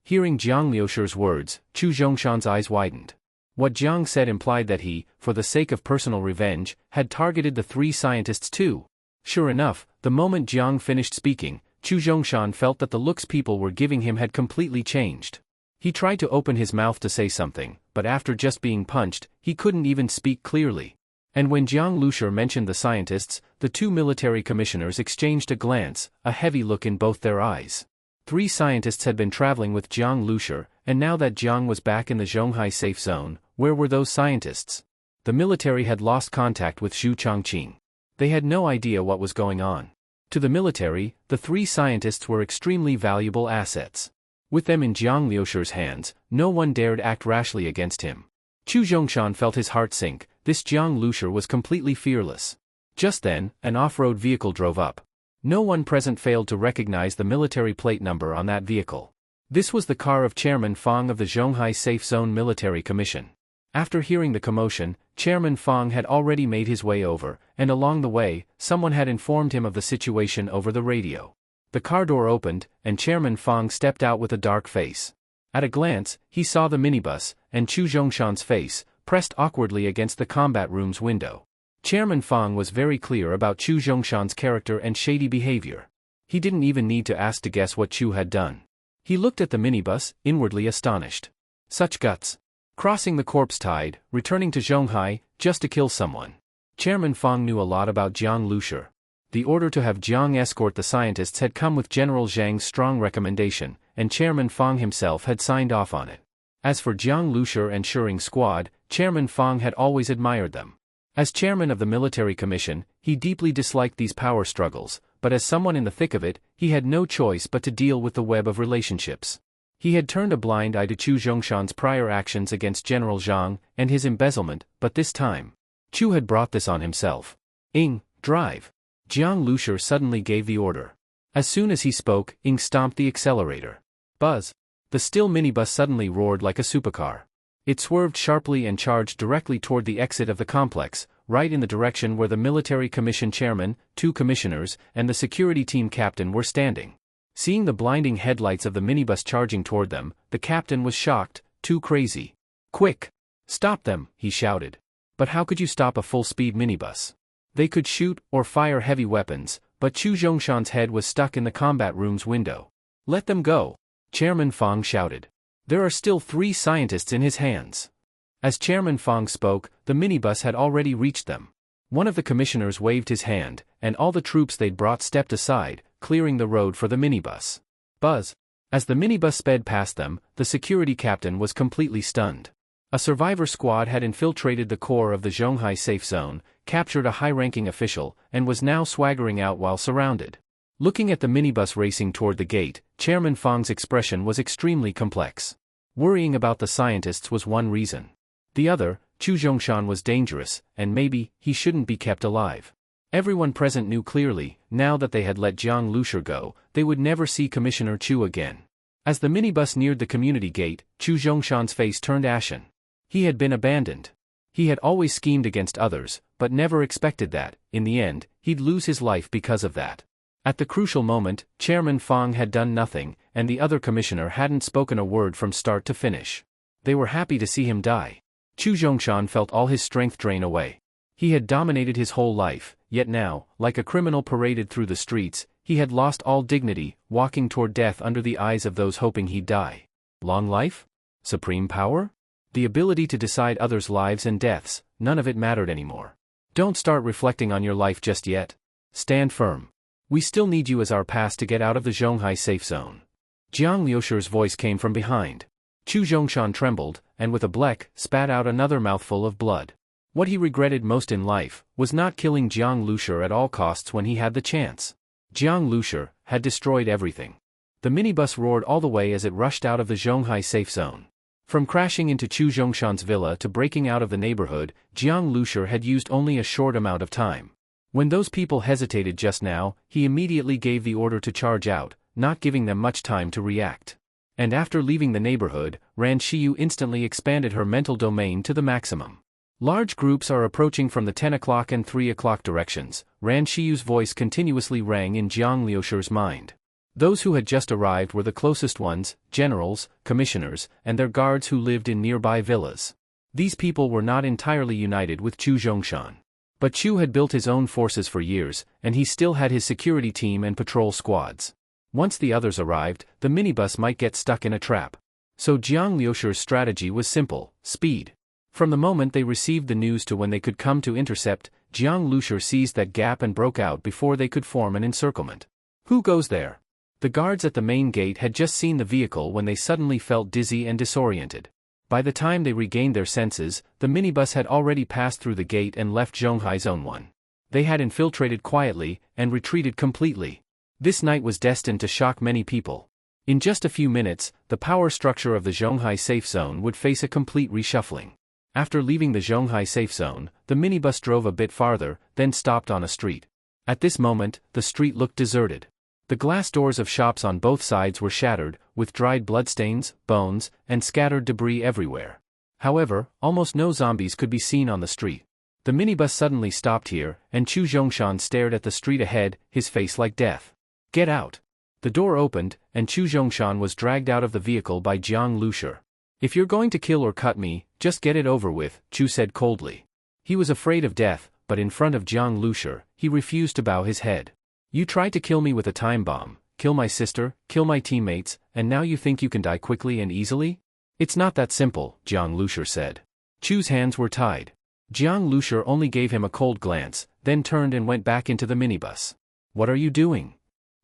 Hearing Jiang Liusher's words, Chu Zhongshan's eyes widened. What Jiang said implied that he, for the sake of personal revenge, had targeted the 3 scientists too. Sure enough, the moment Jiang finished speaking, Chu Zhongshan felt that the looks people were giving him had completely changed. He tried to open his mouth to say something, but after just being punched, he couldn't even speak clearly. And when Jiang Liusher mentioned the scientists, the 2 military commissioners exchanged a glance, a heavy look in both their eyes. 3 scientists had been traveling with Jiang Liusher, and now that Jiang was back in the Zhonghai safe zone, where were those scientists? The military had lost contact with Xu Chongqing. They had no idea what was going on. To the military, the 3 scientists were extremely valuable assets. With them in Jiang Liusher's hands, no one dared act rashly against him. Chu Zhongshan felt his heart sink. This Jiang Liusher was completely fearless. Just then, an off-road vehicle drove up. No one present failed to recognize the military plate number on that vehicle. This was the car of Chairman Fang of the Zhonghai Safe Zone Military Commission. After hearing the commotion, Chairman Fang had already made his way over, and along the way, someone had informed him of the situation over the radio. The car door opened, and Chairman Fang stepped out with a dark face. At a glance, he saw the minibus, and Chu Zhongshan's face, pressed awkwardly against the combat room's window. Chairman Fang was very clear about Chu Zhongshan's character and shady behavior. He didn't even need to ask to guess what Chu had done. He looked at the minibus, inwardly astonished. Such guts. Crossing the corpse tide, returning to Zhonghai, just to kill someone. Chairman Fang knew a lot about Jiang Liusher. The order to have Jiang escort the scientists had come with General Zhang's strong recommendation, and Chairman Fang himself had signed off on it. As for Jiang Liusher and Shearing Squad, Chairman Fang had always admired them. As chairman of the military commission, he deeply disliked these power struggles, but as someone in the thick of it, he had no choice but to deal with the web of relationships. He had turned a blind eye to Chu Zhongshan's prior actions against General Zhang and his embezzlement, but this time, Chu had brought this on himself. Drive. Jiang Liusher suddenly gave the order. As soon as he spoke, stomped the accelerator. Buzz. The still minibus suddenly roared like a supercar. It swerved sharply and charged directly toward the exit of the complex, right in the direction where the military commission chairman, 2 commissioners, and the security team captain were standing. Seeing the blinding headlights of the minibus charging toward them, the captain was shocked, too crazy. Quick! Stop them, he shouted. But how could you stop a full-speed minibus? They could shoot or fire heavy weapons, but Chu Zhongshan's head was stuck in the combat room's window. Let them go! Chairman Fang shouted. There are still 3 scientists in his hands. As Chairman Fang spoke, the minibus had already reached them. One of the commissioners waved his hand, and all the troops they'd brought stepped aside, clearing the road for the minibus. Buzz. As the minibus sped past them, the security captain was completely stunned. A survivor squad had infiltrated the core of the Zhonghai safe zone, captured a high-ranking official, and was now swaggering out while surrounded. Looking at the minibus racing toward the gate, Chairman Fang's expression was extremely complex. Worrying about the scientists was one reason. The other, Chu Zhongshan was dangerous, and maybe he shouldn't be kept alive. Everyone present knew clearly, now that they had let Jiang Lushi go, they would never see Commissioner Chu again. As the minibus neared the community gate, Chu Zhongshan's face turned ashen. He had been abandoned. He had always schemed against others, but never expected that, in the end, he'd lose his life because of that. At the crucial moment, Chairman Fang had done nothing, and the other commissioner hadn't spoken a word from start to finish. They were happy to see him die. Chu Zhongshan felt all his strength drain away. He had dominated his whole life, yet now, like a criminal paraded through the streets, he had lost all dignity, walking toward death under the eyes of those hoping he'd die. Long life? Supreme power? The ability to decide others' lives and deaths, none of it mattered anymore. Don't start reflecting on your life just yet. Stand firm. We still need you as our pass to get out of the Zhonghai safe zone. Jiang Liushi's voice came from behind. Chu Zhongshan trembled, and with a bleck, spat out another mouthful of blood. What he regretted most in life was not killing Jiang Lushi at all costs when he had the chance. Jiang Lushi had destroyed everything. The minibus roared all the way as it rushed out of the Zhonghai safe zone. From crashing into Chu Zhongshan's villa to breaking out of the neighborhood, Jiang Lushi had used only a short amount of time. When those people hesitated just now, he immediately gave the order to charge out, not giving them much time to react. And after leaving the neighborhood, Ran Xiyu instantly expanded her mental domain to the maximum. Large groups are approaching from the 10 o'clock and 3 o'clock directions. Ran Xiyu's voice continuously rang in Jiang Liushi's mind. Those who had just arrived were the closest ones, generals, commissioners, and their guards who lived in nearby villas. These people were not entirely united with Chu Zhongshan. But Chu had built his own forces for years, and he still had his security team and patrol squads. Once the others arrived, the minibus might get stuck in a trap. So Jiang Liushi's strategy was simple: speed. From the moment they received the news to when they could come to intercept, Jiang Lushi seized that gap and broke out before they could form an encirclement. Who goes there? The guards at the main gate had just seen the vehicle when they suddenly felt dizzy and disoriented. By the time they regained their senses, the minibus had already passed through the gate and left Zhonghai Zone 1. They had infiltrated quietly, and retreated completely. This night was destined to shock many people. In just a few minutes, the power structure of the Zhonghai safe zone would face a complete reshuffling. After leaving the Zhonghai safe zone, the minibus drove a bit farther, then stopped on a street. At this moment, the street looked deserted. The glass doors of shops on both sides were shattered, with dried bloodstains, bones, and scattered debris everywhere. However, almost no zombies could be seen on the street. The minibus suddenly stopped here, and Chu Zhongshan stared at the street ahead, his face like death. Get out! The door opened, and Chu Zhongshan was dragged out of the vehicle by Jiang Lushi. If you're going to kill or cut me, just get it over with, Chu said coldly. He was afraid of death, but in front of Jiang Lushi, he refused to bow his head. You tried to kill me with a time bomb, kill my sister, kill my teammates, and now you think you can die quickly and easily? It's not that simple, Jiang Lushi said. Chu's hands were tied. Jiang Lushi only gave him a cold glance, then turned and went back into the minibus. What are you doing?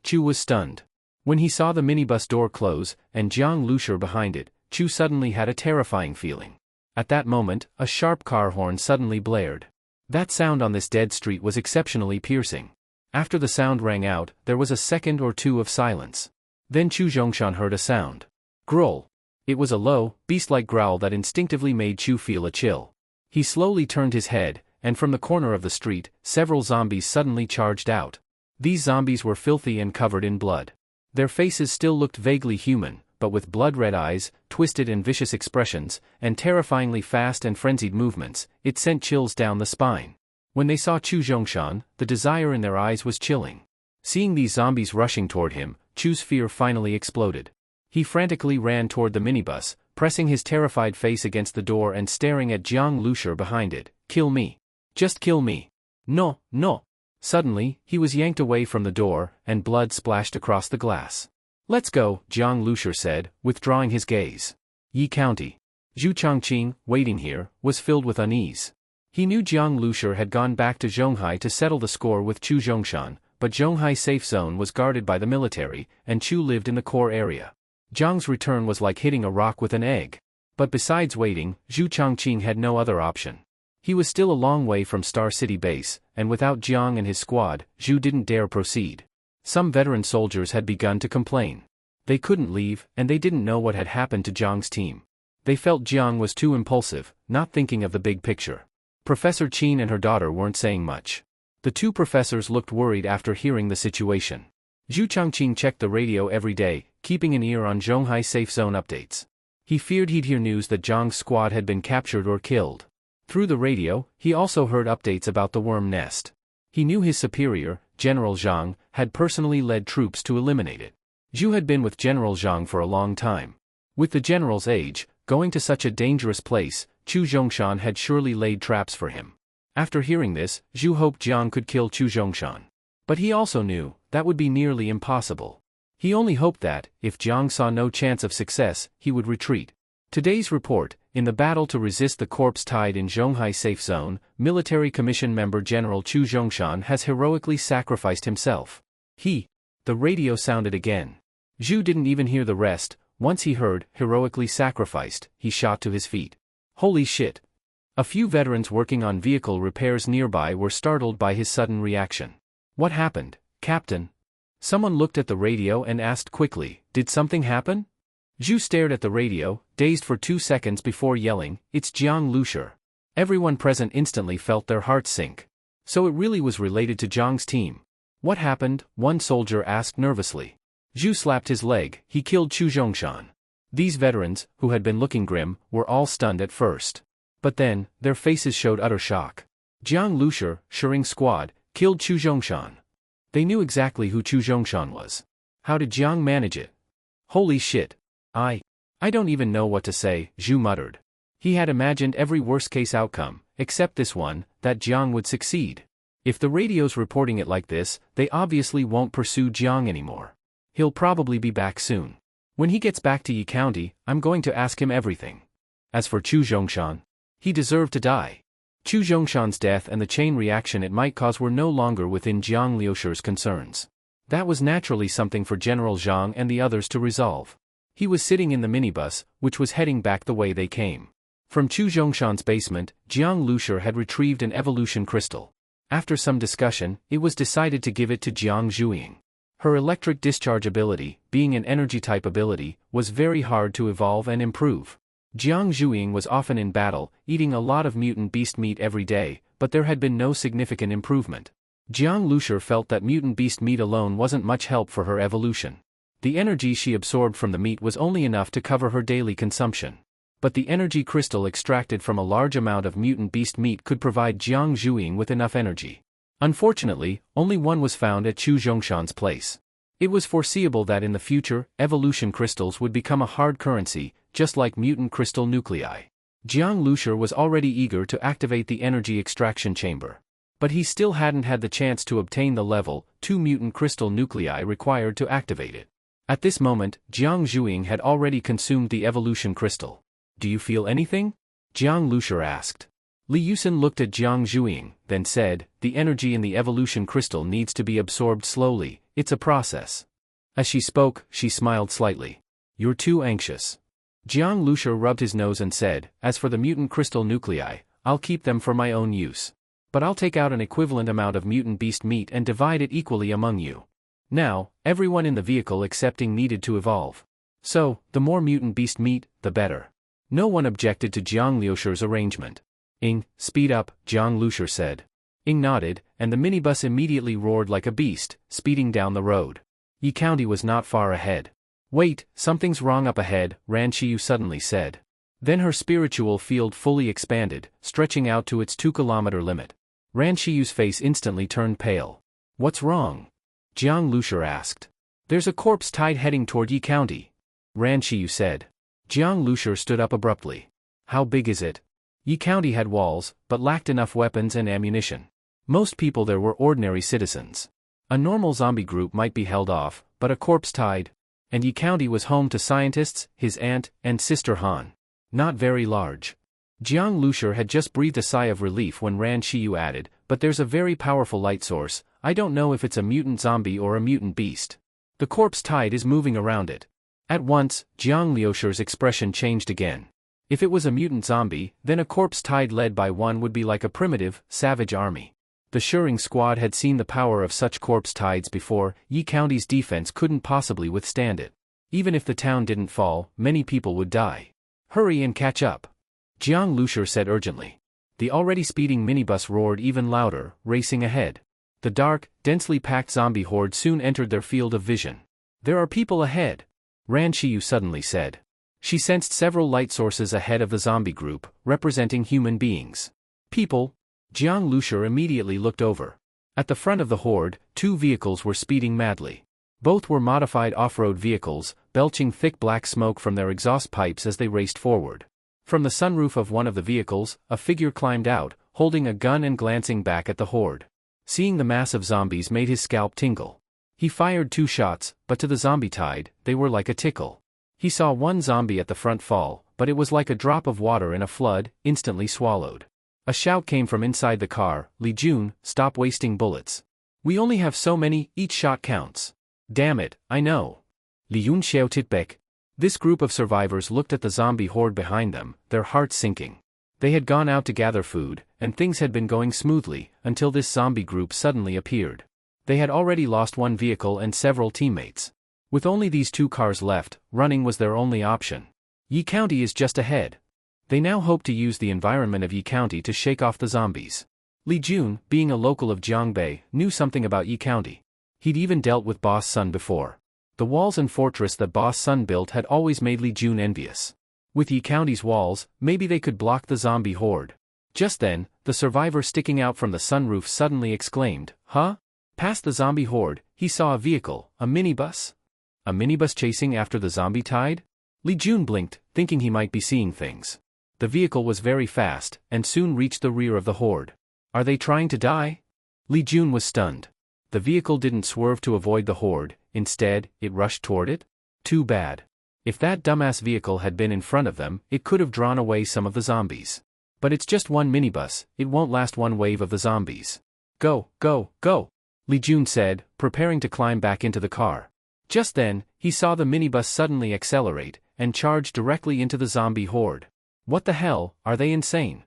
Chu was stunned. When he saw the minibus door close, and Jiang Lushi behind it, Chu suddenly had a terrifying feeling. At that moment, a sharp car horn suddenly blared. That sound on this dead street was exceptionally piercing. After the sound rang out, there was a second or two of silence. Then Chu Zhongshan heard a sound. Growl. It was a low, beast-like growl that instinctively made Chu feel a chill. He slowly turned his head, and from the corner of the street, several zombies suddenly charged out. These zombies were filthy and covered in blood. Their faces still looked vaguely human, but with blood-red eyes, twisted and vicious expressions, and terrifyingly fast and frenzied movements, it sent chills down the spine. When they saw Chu Zhongshan, the desire in their eyes was chilling. Seeing these zombies rushing toward him, Chu's fear finally exploded. He frantically ran toward the minibus, pressing his terrified face against the door and staring at Jiang Lushi behind it. Kill me. Just kill me. No, no. Suddenly, he was yanked away from the door, and blood splashed across the glass. Let's go, Jiang Lushi said, withdrawing his gaze. Yi County. Zhu Changqing, waiting here, was filled with unease. He knew Jiang Lushi had gone back to Zhonghai to settle the score with Chu Zhongshan, but Zhonghai safe zone was guarded by the military, and Chu lived in the core area. Jiang's return was like hitting a rock with an egg. But besides waiting, Zhu Changqing had no other option. He was still a long way from Star City base, and without Jiang and his squad, Zhu didn't dare proceed. Some veteran soldiers had begun to complain. They couldn't leave, and they didn't know what had happened to Jiang's team. They felt Jiang was too impulsive, not thinking of the big picture. Professor Qin and her daughter weren't saying much. The two professors looked worried after hearing the situation. Zhu Changqing checked the radio every day, keeping an ear on Zhonghai safe zone updates. He feared he'd hear news that Jiang's squad had been captured or killed. Through the radio, he also heard updates about the worm nest. He knew his superior, General Zhang, had personally led troops to eliminate it. Zhu had been with General Zhang for a long time. With the general's age, going to such a dangerous place, Chu Zhongshan had surely laid traps for him. After hearing this, Zhu hoped Jiang could kill Chu Zhongshan. But he also knew that would be nearly impossible. He only hoped that, if Jiang saw no chance of success, he would retreat. Today's report: in the battle to resist the corpse tide in Zhonghai safe zone, Military Commission member General Chu Zhongshan has heroically sacrificed himself. The radio sounded again. Zhu didn't even hear the rest. Once he heard, heroically sacrificed, he shot to his feet. Holy shit! A few veterans working on vehicle repairs nearby were startled by his sudden reaction. What happened, Captain? Someone looked at the radio and asked quickly, did something happen? Zhu stared at the radio, dazed for 2 seconds before yelling, it's Jiang Lushi. Everyone present instantly felt their hearts sink. So it really was related to Jiang's team. What happened? One soldier asked nervously. Zhu slapped his leg. He killed Chu Zhongshan. These veterans, who had been looking grim, were all stunned at first. But then, their faces showed utter shock. Jiang Lushi, Shiring Squad, killed Chu Zhongshan. They knew exactly who Chu Zhongshan was. How did Jiang manage it? Holy shit. I don't even know what to say, Zhu muttered. He had imagined every worst-case outcome, except this one, that Jiang would succeed. If the radio's reporting it like this, they obviously won't pursue Jiang anymore. He'll probably be back soon. When he gets back to Yi County, I'm going to ask him everything. As for Chu Zhongshan, he deserved to die. Chu Zhongshan's death and the chain reaction it might cause were no longer within Jiang Liushi's concerns. That was naturally something for General Zhang and the others to resolve. He was sitting in the minibus, which was heading back the way they came. From Chu Zhongshan's basement, Jiang Lushi had retrieved an evolution crystal. After some discussion, it was decided to give it to Jiang Zhuiying. Her electric discharge ability, being an energy-type ability, was very hard to evolve and improve. Jiang Zhuiying was often in battle, eating a lot of mutant beast meat every day, but there had been no significant improvement. Jiang Lushi felt that mutant beast meat alone wasn't much help for her evolution. The energy she absorbed from the meat was only enough to cover her daily consumption. But the energy crystal extracted from a large amount of mutant beast meat could provide Jiang Zhuiying with enough energy. Unfortunately, only one was found at Chu Zhongshan's place. It was foreseeable that in the future, evolution crystals would become a hard currency, just like mutant crystal nuclei. Jiang Lushi was already eager to activate the energy extraction chamber. But he still hadn't had the chance to obtain the level 2 mutant crystal nuclei required to activate it. At this moment, Jiang Zhuiying had already consumed the evolution crystal. Do you feel anything? Jiang Lushi asked. Li Yusin looked at Jiang Zhuiying, then said, the energy in the evolution crystal needs to be absorbed slowly, it's a process. As she spoke, she smiled slightly. You're too anxious. Jiang Lushi rubbed his nose and said, as for the mutant crystal nuclei, I'll keep them for my own use. But I'll take out an equivalent amount of mutant beast meat and divide it equally among you. Now, everyone in the vehicle excepting needed to evolve. So, the more mutant beast meat, the better. No one objected to Jiang Liushi's arrangement. Speed up, Jiang Lushi said. Nodded, and the minibus immediately roared like a beast, speeding down the road. Yi County was not far ahead. Wait, something's wrong up ahead, Ran Qiyu suddenly said. Then her spiritual field fully expanded, stretching out to its 2-kilometer limit. Ran Qiyu's face instantly turned pale. What's wrong? Jiang Lushi asked. There's a corpse tide heading toward Yi County, Ran Qiyu said. Jiang Lushi stood up abruptly. How big is it? Yi County had walls, but lacked enough weapons and ammunition. Most people there were ordinary citizens. A normal zombie group might be held off, but a corpse tide? And Yi County was home to scientists, his aunt, and sister Han. Not very large. Jiang Lushi had just breathed a sigh of relief when Ran Qiyu added, but there's a very powerful light source. I don't know if it's a mutant zombie or a mutant beast. The corpse tide is moving around it. At once, Jiang Liushi's expression changed again. If it was a mutant zombie, then a corpse tide led by one would be like a primitive, savage army. The Shuring squad had seen the power of such corpse tides before. Yi County's defense couldn't possibly withstand it. Even if the town didn't fall, many people would die. Hurry and catch up, Jiang Lushur said urgently. The already speeding minibus roared even louder, racing ahead. The dark, densely packed zombie horde soon entered their field of vision. There are people ahead, Ran Shiyu suddenly said. She sensed several light sources ahead of the zombie group, representing human beings. People? Jiang Lushur immediately looked over. At the front of the horde, 2 vehicles were speeding madly. Both were modified off-road vehicles, belching thick black smoke from their exhaust pipes as they raced forward. From the sunroof of one of the vehicles, a figure climbed out, holding a gun and glancing back at the horde. Seeing the mass of zombies made his scalp tingle. He fired 2 shots, but to the zombie tide, they were like a tickle. He saw one zombie at the front fall, but it was like a drop of water in a flood, instantly swallowed. A shout came from inside the car, Li Jun, stop wasting bullets. We only have so many, each shot counts. Damn it, I know. Li Yun shouted back. This group of survivors looked at the zombie horde behind them, their hearts sinking. They had gone out to gather food, and things had been going smoothly, until this zombie group suddenly appeared. They had already lost 1 vehicle and several teammates. With only these 2 cars left, running was their only option. Yi County is just ahead. They now hoped to use the environment of Yi County to shake off the zombies. Li Jun, being a local of Jiangbei, knew something about Yi County. He'd even dealt with Boss Sun before. The walls and fortress that Boss Sun built had always made Li Jun envious. With Yi County's walls, maybe they could block the zombie horde. Just then, the survivor sticking out from the sunroof suddenly exclaimed, "Huh?" Past the zombie horde, he saw a vehicle, a minibus. A minibus chasing after the zombie tide? Li Jun blinked, thinking he might be seeing things. The vehicle was very fast, and soon reached the rear of the horde. Are they trying to die? Li Jun was stunned. The vehicle didn't swerve to avoid the horde, instead, it rushed toward it? Too bad. If that dumbass vehicle had been in front of them, it could have drawn away some of the zombies. But it's just one minibus, it won't last one wave of the zombies. Go, go, go, Li Jun said, preparing to climb back into the car. Just then, he saw the minibus suddenly accelerate, and charge directly into the zombie horde. What the hell, are they insane?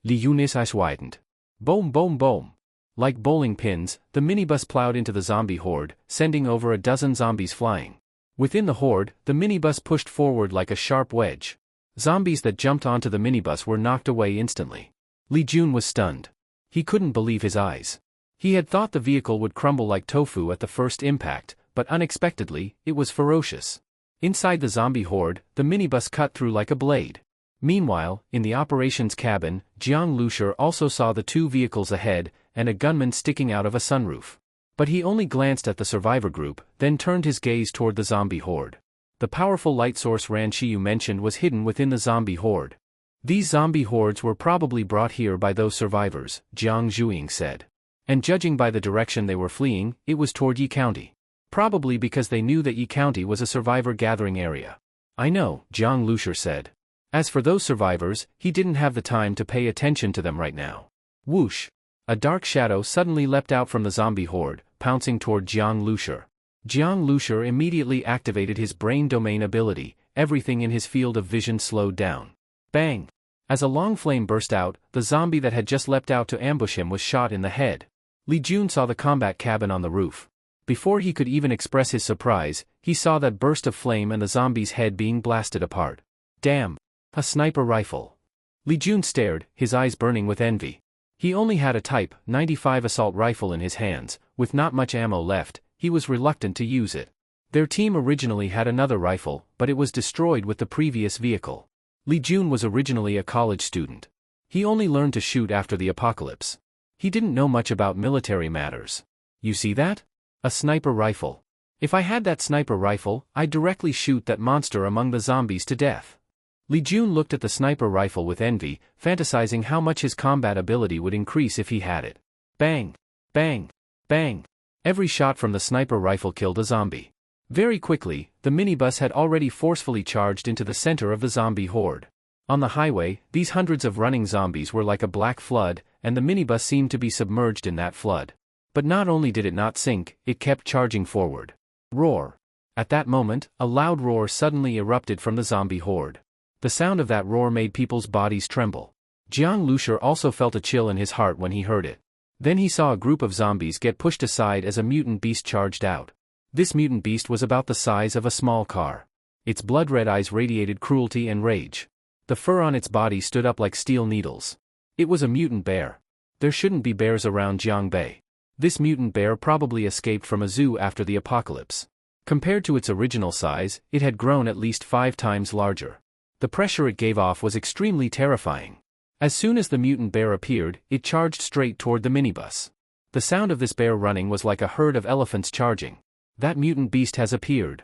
Li Yun's eyes widened. Boom boom boom. Like bowling pins, the minibus plowed into the zombie horde, sending over a dozen zombies flying. Within the horde, the minibus pushed forward like a sharp wedge. Zombies that jumped onto the minibus were knocked away instantly. Li Jun was stunned. He couldn't believe his eyes. He had thought the vehicle would crumble like tofu at the first impact, but unexpectedly, it was ferocious. Inside the zombie horde, the minibus cut through like a blade. Meanwhile, in the operations cabin, Jiang Lushur also saw the 2 vehicles ahead, and a gunman sticking out of a sunroof. But he only glanced at the survivor group, then turned his gaze toward the zombie horde. The powerful light source Ran Shiyu mentioned was hidden within the zombie horde. These zombie hordes were probably brought here by those survivors, Jiang Zhuiying said. And judging by the direction they were fleeing, it was toward Yi County. Probably because they knew that Yi County was a survivor gathering area. I know, Jiang Lushur said. As for those survivors, he didn't have the time to pay attention to them right now. Whoosh! A dark shadow suddenly leapt out from the zombie horde, pouncing toward Jiang Lushur. Jiang Lushur immediately activated his brain domain ability, everything in his field of vision slowed down. Bang! As a long flame burst out, the zombie that had just leapt out to ambush him was shot in the head. Li Jun saw the combat cabin on the roof. Before he could even express his surprise, he saw that burst of flame and the zombie's head being blasted apart. Damn! A sniper rifle. Li Jun stared, his eyes burning with envy. He only had a Type 95 assault rifle in his hands, with not much ammo left. He was reluctant to use it. Their team originally had another rifle, but it was destroyed with the previous vehicle. Li Jun was originally a college student. He only learned to shoot after the apocalypse. He didn't know much about military matters. You see that? A sniper rifle. If I had that sniper rifle, I'd directly shoot that monster among the zombies to death. Li Jun looked at the sniper rifle with envy, fantasizing how much his combat ability would increase if he had it. Bang! Bang! Bang! Every shot from the sniper rifle killed a zombie. Very quickly, the minibus had already forcefully charged into the center of the zombie horde. On the highway, these hundreds of running zombies were like a black flood, and the minibus seemed to be submerged in that flood. But not only did it not sink, it kept charging forward. Roar! At that moment, a loud roar suddenly erupted from the zombie horde. The sound of that roar made people's bodies tremble. Jiang Lushur also felt a chill in his heart when he heard it. Then he saw a group of zombies get pushed aside as a mutant beast charged out. This mutant beast was about the size of a small car. Its blood-red eyes radiated cruelty and rage. The fur on its body stood up like steel needles. It was a mutant bear. There shouldn't be bears around Jiangbei. This mutant bear probably escaped from a zoo after the apocalypse. Compared to its original size, it had grown at least 5 times larger. The pressure it gave off was extremely terrifying. As soon as the mutant bear appeared, it charged straight toward the minibus. The sound of this bear running was like a herd of elephants charging. That mutant beast has appeared.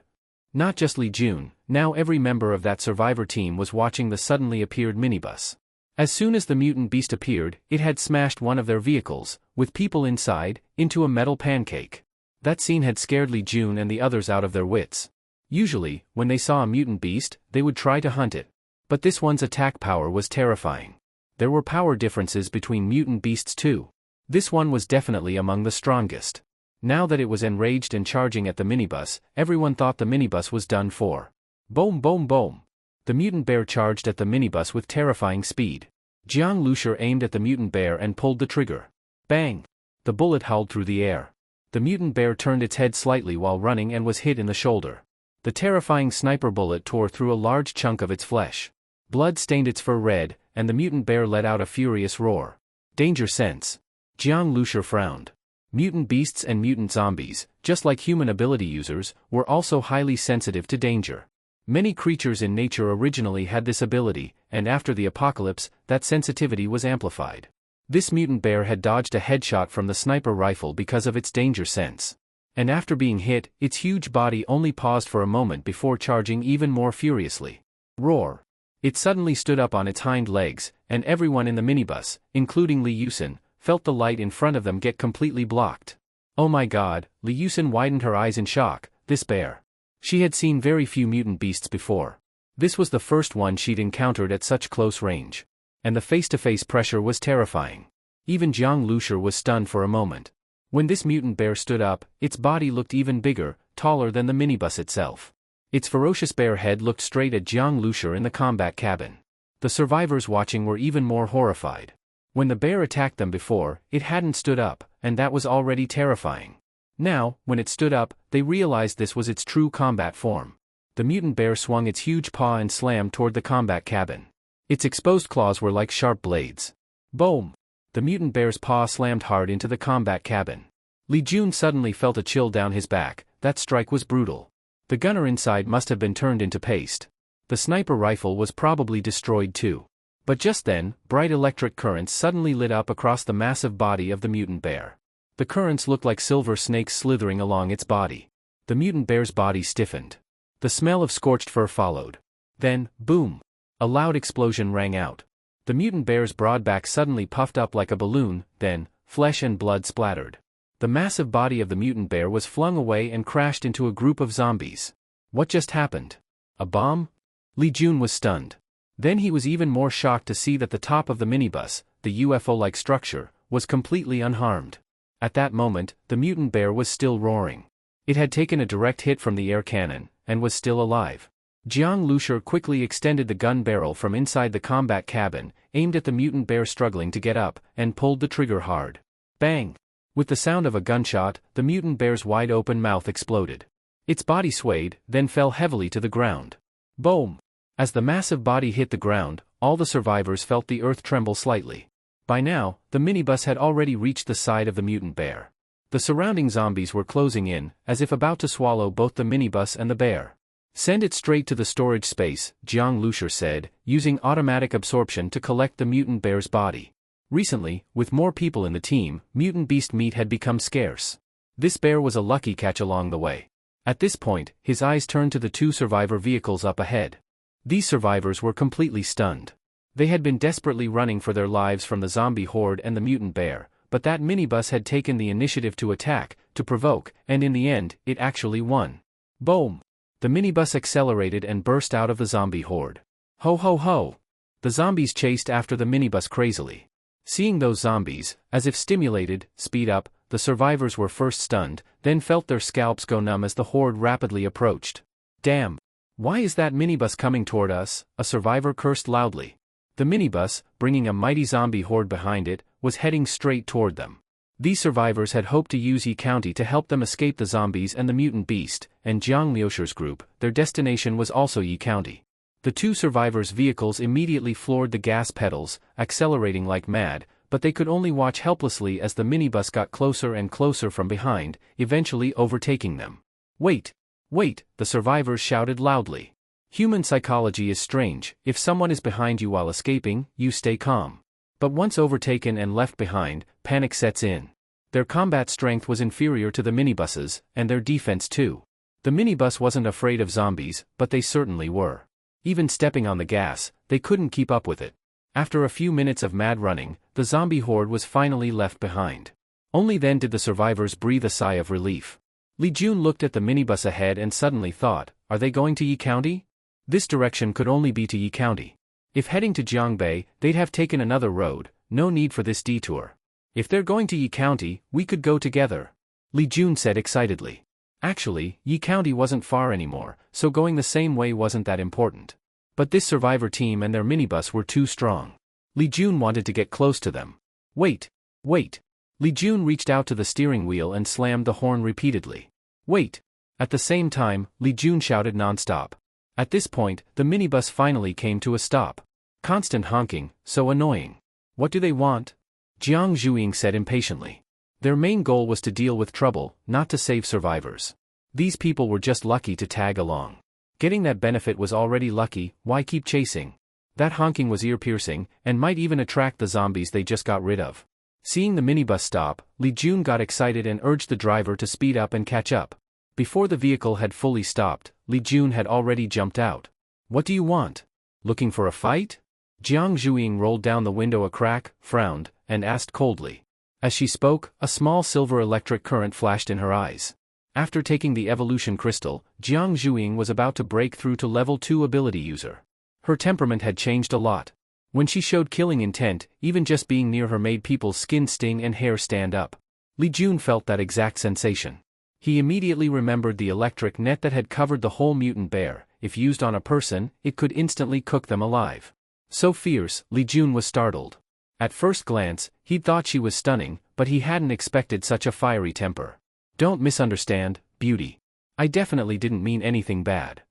Not just Li Jun, now every member of that survivor team was watching the suddenly appeared minibus. As soon as the mutant beast appeared, it had smashed one of their vehicles, with people inside, into a metal pancake. That scene had scared Li Jun and the others out of their wits. Usually, when they saw a mutant beast, they would try to hunt it. But this one's attack power was terrifying. There were power differences between mutant beasts too. This one was definitely among the strongest. Now that it was enraged and charging at the minibus, everyone thought the minibus was done for. Boom boom boom. The mutant bear charged at the minibus with terrifying speed. Jiang Lushur aimed at the mutant bear and pulled the trigger. Bang! The bullet howled through the air. The mutant bear turned its head slightly while running and was hit in the shoulder. The terrifying sniper bullet tore through a large chunk of its flesh. Blood stained its fur red, and the mutant bear let out a furious roar. Danger sense. Jiang Lushur frowned. Mutant beasts and mutant zombies, just like human ability users, were also highly sensitive to danger. Many creatures in nature originally had this ability, and after the apocalypse, that sensitivity was amplified. This mutant bear had dodged a headshot from the sniper rifle because of its danger sense. And after being hit, its huge body only paused for a moment before charging even more furiously. Roar! It suddenly stood up on its hind legs, and everyone in the minibus, including Li Yusin, felt the light in front of them get completely blocked. Oh my god, Li Yusin widened her eyes in shock. This bear. She had seen very few mutant beasts before. This was the first one she'd encountered at such close range. And the face-to-face pressure was terrifying. Even Jiang Lushur was stunned for a moment. When this mutant bear stood up, its body looked even bigger, taller than the minibus itself. Its ferocious bear head looked straight at Jiang Lushur in the combat cabin. The survivors watching were even more horrified. When the bear attacked them before, it hadn't stood up, and that was already terrifying. Now, when it stood up, they realized this was its true combat form. The mutant bear swung its huge paw and slammed toward the combat cabin. Its exposed claws were like sharp blades. Boom! The mutant bear's paw slammed hard into the combat cabin. Li Jun suddenly felt a chill down his back. That strike was brutal. The gunner inside must have been turned into paste. The sniper rifle was probably destroyed too. But just then, bright electric currents suddenly lit up across the massive body of the mutant bear. The currents looked like silver snakes slithering along its body. The mutant bear's body stiffened. The smell of scorched fur followed. Then, boom! A loud explosion rang out. The mutant bear's broad back suddenly puffed up like a balloon, then, flesh and blood splattered. The massive body of the mutant bear was flung away and crashed into a group of zombies. What just happened? A bomb? Li Jun was stunned. Then he was even more shocked to see that the top of the minibus, the UFO-like structure, was completely unharmed. At that moment, the mutant bear was still roaring. It had taken a direct hit from the air cannon, and was still alive. Jiang Lushur quickly extended the gun barrel from inside the combat cabin, aimed at the mutant bear struggling to get up, and pulled the trigger hard. Bang! With the sound of a gunshot, the mutant bear's wide-open mouth exploded. Its body swayed, then fell heavily to the ground. Boom! As the massive body hit the ground, all the survivors felt the earth tremble slightly. By now, the minibus had already reached the side of the mutant bear. The surrounding zombies were closing in, as if about to swallow both the minibus and the bear. Send it straight to the storage space, Jiang Lushur said, using automatic absorption to collect the mutant bear's body. Recently, with more people in the team, mutant beast meat had become scarce. This bear was a lucky catch along the way. At this point, his eyes turned to the 2 survivor vehicles up ahead. These survivors were completely stunned. They had been desperately running for their lives from the zombie horde and the mutant bear, but that minibus had taken the initiative to attack, to provoke, and in the end, it actually won. Boom! The minibus accelerated and burst out of the zombie horde. Ho ho ho! The zombies chased after the minibus crazily. Seeing those zombies, as if stimulated, speed up, the survivors were first stunned, then felt their scalps go numb as the horde rapidly approached. Damn! Why is that minibus coming toward us? A survivor cursed loudly. The minibus, bringing a mighty zombie horde behind it, was heading straight toward them. These survivors had hoped to use Yi County to help them escape the zombies and the mutant beast, and Jiang Liushir's group, their destination was also Yi County. The two survivors' vehicles immediately floored the gas pedals, accelerating like mad, but they could only watch helplessly as the minibus got closer and closer from behind, eventually overtaking them. "Wait! Wait!" the survivors shouted loudly. Human psychology is strange. If someone is behind you while escaping, you stay calm. But once overtaken and left behind, panic sets in. Their combat strength was inferior to the minibus's, and their defense too. The minibus wasn't afraid of zombies, but they certainly were. Even stepping on the gas, they couldn't keep up with it. After a few minutes of mad running, the zombie horde was finally left behind. Only then did the survivors breathe a sigh of relief. Li Jun looked at the minibus ahead and suddenly thought, are they going to Yi County? This direction could only be to Yi County. If heading to Jiangbei, they'd have taken another road, no need for this detour. If they're going to Yi County, we could go together, Li Jun said excitedly. Actually, Yi County wasn't far anymore, so going the same way wasn't that important. But this survivor team and their minibus were too strong. Li Jun wanted to get close to them. Wait! Wait! Li Jun reached out to the steering wheel and slammed the horn repeatedly. Wait! At the same time, Li Jun shouted non-stop. At this point, the minibus finally came to a stop. Constant honking, so annoying. What do they want? Jiang Zhuiying said impatiently. Their main goal was to deal with trouble, not to save survivors. These people were just lucky to tag along. Getting that benefit was already lucky, why keep chasing? That honking was ear-piercing, and might even attract the zombies they just got rid of. Seeing the minibus stop, Li Jun got excited and urged the driver to speed up and catch up. Before the vehicle had fully stopped, Li Jun had already jumped out. What do you want? Looking for a fight? Jiang Zhuiying rolled down the window a crack, frowned, and asked coldly. As she spoke, a small silver electric current flashed in her eyes. After taking the evolution crystal, Jiang Zhuiying was about to break through to level 2 ability user. Her temperament had changed a lot. When she showed killing intent, even just being near her made people's skin sting and hair stand up. Li Jun felt that exact sensation. He immediately remembered the electric net that had covered the whole mutant bear. If used on a person, it could instantly cook them alive. So fierce, Li Jun was startled. At first glance, he'd thought she was stunning, but he hadn't expected such a fiery temper. Don't misunderstand, Beauty. I definitely didn't mean anything bad.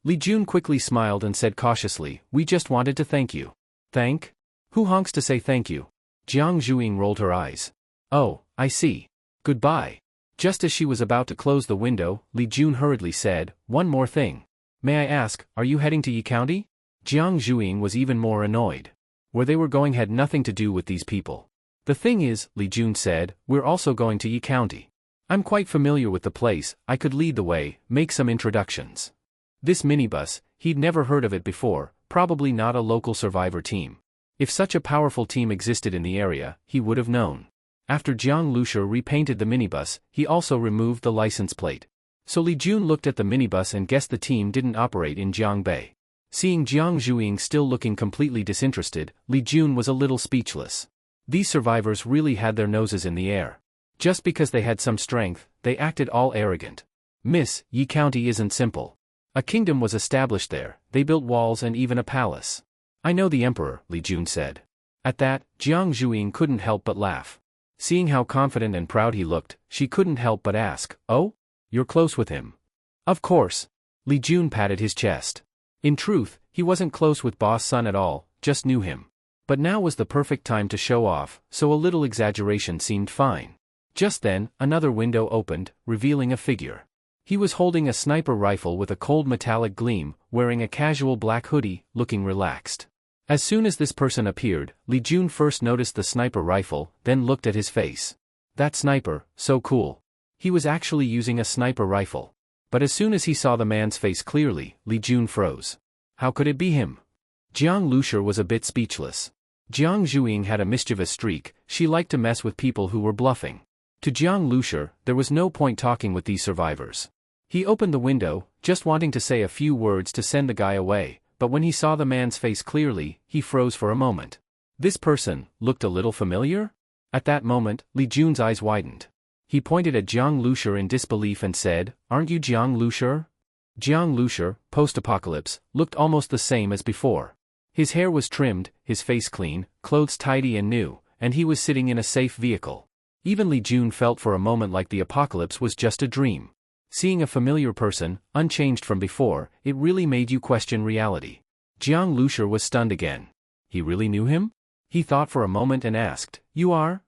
Li Jun quickly smiled and said cautiously, we just wanted to thank you. Thank? Who honks to say thank you? Jiang Zhuiying rolled her eyes. Oh, I see. Goodbye. Just as she was about to close the window, Li Jun hurriedly said, one more thing. May I ask, are you heading to Yi County? Jiang Zhuiying was even more annoyed. Where they were going had nothing to do with these people. The thing is, Li Jun said, we're also going to Yi County. I'm quite familiar with the place, I could lead the way, make some introductions. This minibus, he'd never heard of it before, probably not a local survivor team. If such a powerful team existed in the area, he would have known. After Jiang Liushir repainted the minibus, he also removed the license plate. So Li Jun looked at the minibus and guessed the team didn't operate in Jiangbei. Seeing Jiang Zhuiying still looking completely disinterested, Li Jun was a little speechless. These survivors really had their noses in the air. Just because they had some strength, they acted all arrogant. Miss, Yi County isn't simple. A kingdom was established there, they built walls and even a palace. I know the emperor, Li Jun said. At that, Jiang Zhuiying couldn't help but laugh. Seeing how confident and proud he looked, she couldn't help but ask, oh? You're close with him? Of course. Li Jun patted his chest. In truth, he wasn't close with Boss Sun at all, just knew him. But now was the perfect time to show off, so a little exaggeration seemed fine. Just then, another window opened, revealing a figure. He was holding a sniper rifle with a cold metallic gleam, wearing a casual black hoodie, looking relaxed. As soon as this person appeared, Li Jun first noticed the sniper rifle, then looked at his face. That sniper, so cool. He was actually using a sniper rifle. But as soon as he saw the man's face clearly, Li Jun froze. How could it be him? Jiang Liushir was a bit speechless. Jiang Zhuiying had a mischievous streak, she liked to mess with people who were bluffing. To Jiang Liushir, there was no point talking with these survivors. He opened the window, just wanting to say a few words to send the guy away, but when he saw the man's face clearly, he froze for a moment. This person looked a little familiar? At that moment, Li Jun's eyes widened. He pointed at Jiang Liushir in disbelief and said, aren't you Jiang Liushir? Jiang Liushir, post-apocalypse, looked almost the same as before. His hair was trimmed, his face clean, clothes tidy and new, and he was sitting in a safe vehicle. Even Li Jun felt for a moment like the apocalypse was just a dream. Seeing a familiar person, unchanged from before, it really made you question reality. Jiang Lushur was stunned again. He really knew him? He thought for a moment and asked, "You are?"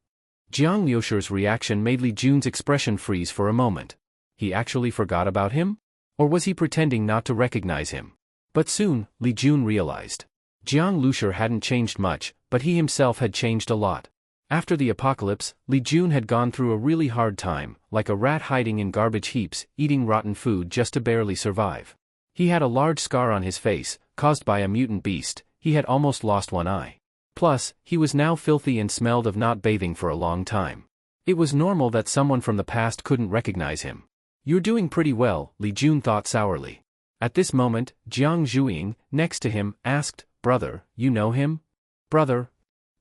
Jiang Lushur's reaction made Li Jun's expression freeze for a moment. He actually forgot about him? Or was he pretending not to recognize him? But soon, Li Jun realized. Jiang Lushur hadn't changed much, but he himself had changed a lot. After the apocalypse, Li Jun had gone through a really hard time, like a rat hiding in garbage heaps, eating rotten food just to barely survive. He had a large scar on his face, caused by a mutant beast. He had almost lost one eye. Plus, he was now filthy and smelled of not bathing for a long time. It was normal that someone from the past couldn't recognize him. "You're doing pretty well," Li Jun thought sourly. At this moment, Jiang Zhuiying, next to him, asked, "Brother, you know him?" "Brother?"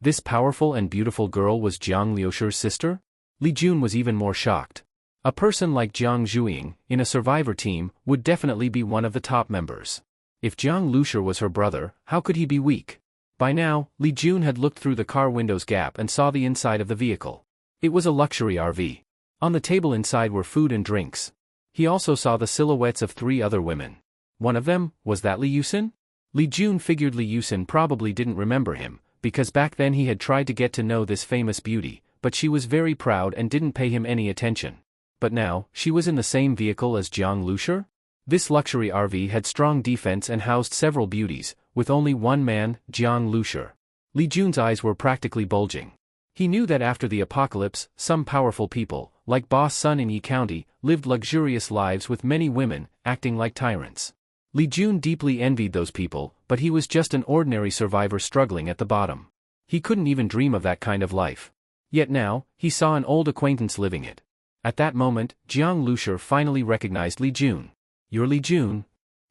This powerful and beautiful girl was Jiang Lushur's sister? Li Jun was even more shocked. A person like Jiang Zhuiying, in a survivor team, would definitely be one of the top members. If Jiang Lushur was her brother, how could he be weak? By now, Li Jun had looked through the car window's gap and saw the inside of the vehicle. It was a luxury RV. On the table inside were food and drinks. He also saw the silhouettes of 3 other women. One of them, was that Li Yusin? Li Jun figured Li Yusin probably didn't remember him, because back then he had tried to get to know this famous beauty, but she was very proud and didn't pay him any attention. But now, she was in the same vehicle as Jiang Lushur? This luxury RV had strong defense and housed several beauties, with only one man, Jiang Lushur. Li Jun's eyes were practically bulging. He knew that after the apocalypse, some powerful people, like Boss Sun in Yi County, lived luxurious lives with many women, acting like tyrants. Li Jun deeply envied those people, but he was just an ordinary survivor struggling at the bottom. He couldn't even dream of that kind of life. Yet now, he saw an old acquaintance living it. At that moment, Jiang Lushur finally recognized Li Jun. "You're Li Jun?"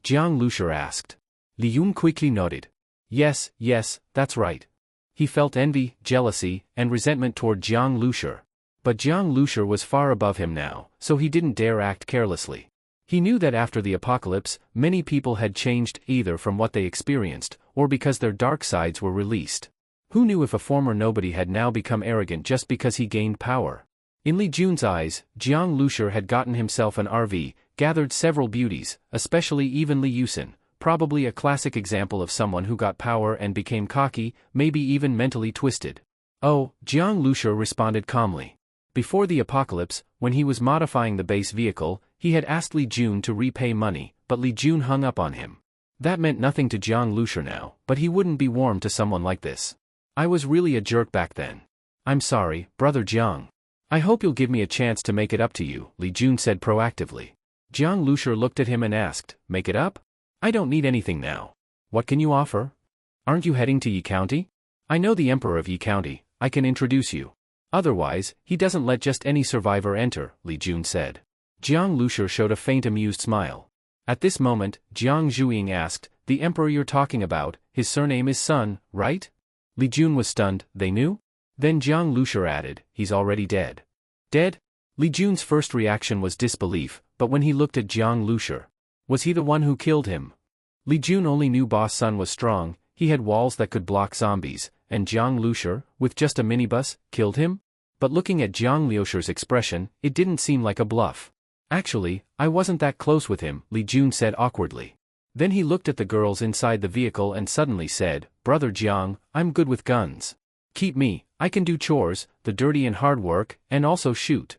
Jiang Lushur asked. Li Jun quickly nodded. Yes, that's right." He felt envy, jealousy, and resentment toward Jiang Lushur. But Jiang Lushur was far above him now, so he didn't dare act carelessly. He knew that after the apocalypse, many people had changed either from what they experienced, or because their dark sides were released. Who knew if a former nobody had now become arrogant just because he gained power? In Li Jun's eyes, Jiang Lushur had gotten himself an RV, gathered several beauties, especially even Li Yusin, probably a classic example of someone who got power and became cocky, maybe even mentally twisted. "Oh," Jiang Lushur responded calmly. Before the apocalypse, when he was modifying the base vehicle, he had asked Li Jun to repay money, but Li Jun hung up on him. That meant nothing to Jiang Lushur now, but he wouldn't be warm to someone like this. "I was really a jerk back then. I'm sorry, brother Jiang. I hope you'll give me a chance to make it up to you," Li Jun said proactively. Jiang Lushur looked at him and asked, "Make it up? I don't need anything now. What can you offer? Aren't you heading to Yi County? I know the Emperor of Yi County, I can introduce you. Otherwise, he doesn't let just any survivor enter," Li Jun said. Jiang Lushur showed a faint amused smile. At this moment, Jiang Zhuiying asked, "The Emperor you're talking about, his surname is Sun, right?" Li Jun was stunned. "They knew?" Then Jiang Lushur added, "He's already dead." "Dead?" Li Jun's first reaction was disbelief, but when he looked at Jiang Lushur, was he the one who killed him? Li Jun only knew Boss Sun was strong, he had walls that could block zombies, and Jiang Lushur, with just a minibus, killed him? But looking at Jiang Lushur's expression, it didn't seem like a bluff. "Actually, I wasn't that close with him," Li Jun said awkwardly. Then he looked at the girls inside the vehicle and suddenly said, "Brother Jiang, I'm good with guns. Keep me, I can do chores, the dirty and hard work, and also shoot."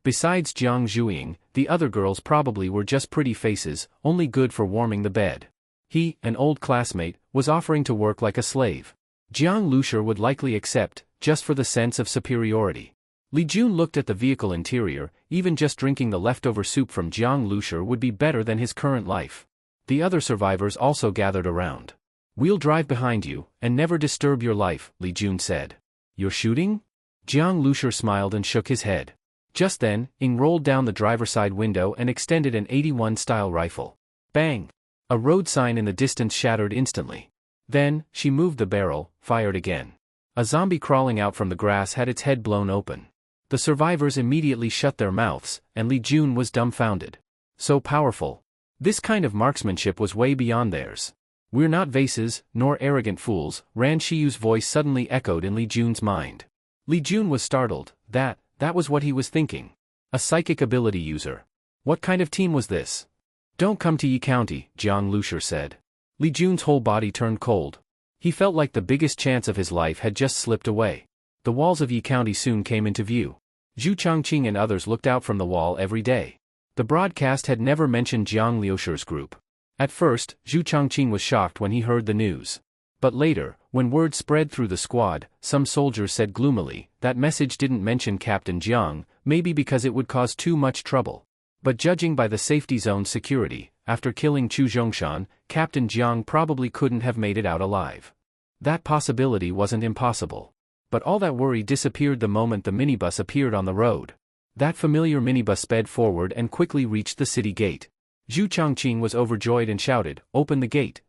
Besides Jiang Zhuiying, the other girls probably were just pretty faces, only good for warming the bed. He, an old classmate, was offering to work like a slave. Jiang Lushur would likely accept, just for the sense of superiority. Li Jun looked at the vehicle interior. Even just drinking the leftover soup from Jiang Lushur would be better than his current life. The other survivors also gathered around. "We'll drive behind you, and never disturb your life," Li Jun said. "You're shooting?" Jiang Lushur smiled and shook his head. Just then, Ing rolled down the driver's side window and extended an 81-style rifle. Bang! A road sign in the distance shattered instantly. Then, she moved the barrel, fired again. A zombie crawling out from the grass had its head blown open. The survivors immediately shut their mouths, and Li Jun was dumbfounded. So powerful. This kind of marksmanship was way beyond theirs. "We're not vases, nor arrogant fools," Ran Shiyu's voice suddenly echoed in Li Jun's mind. Li Jun was startled. That was what he was thinking. A psychic ability user. What kind of team was this? Don't come to Yi County, Jiang Lushur said. Li Jun's whole body turned cold. He felt like the biggest chance of his life had just slipped away. The walls of Yi County soon came into view. Zhu Changqing and others looked out from the wall every day. The broadcast had never mentioned Jiang Liushur's group. At first, Zhu Changqing was shocked when he heard the news. But later, when word spread through the squad, some soldiers said gloomily, that message didn't mention Captain Jiang, maybe because it would cause too much trouble. But judging by the safety zone's security, after killing Chu Zhongshan, Captain Jiang probably couldn't have made it out alive. That possibility wasn't impossible. But all that worry disappeared the moment the minibus appeared on the road. That familiar minibus sped forward and quickly reached the city gate. Zhu Changqing was overjoyed and shouted, "Open the gate."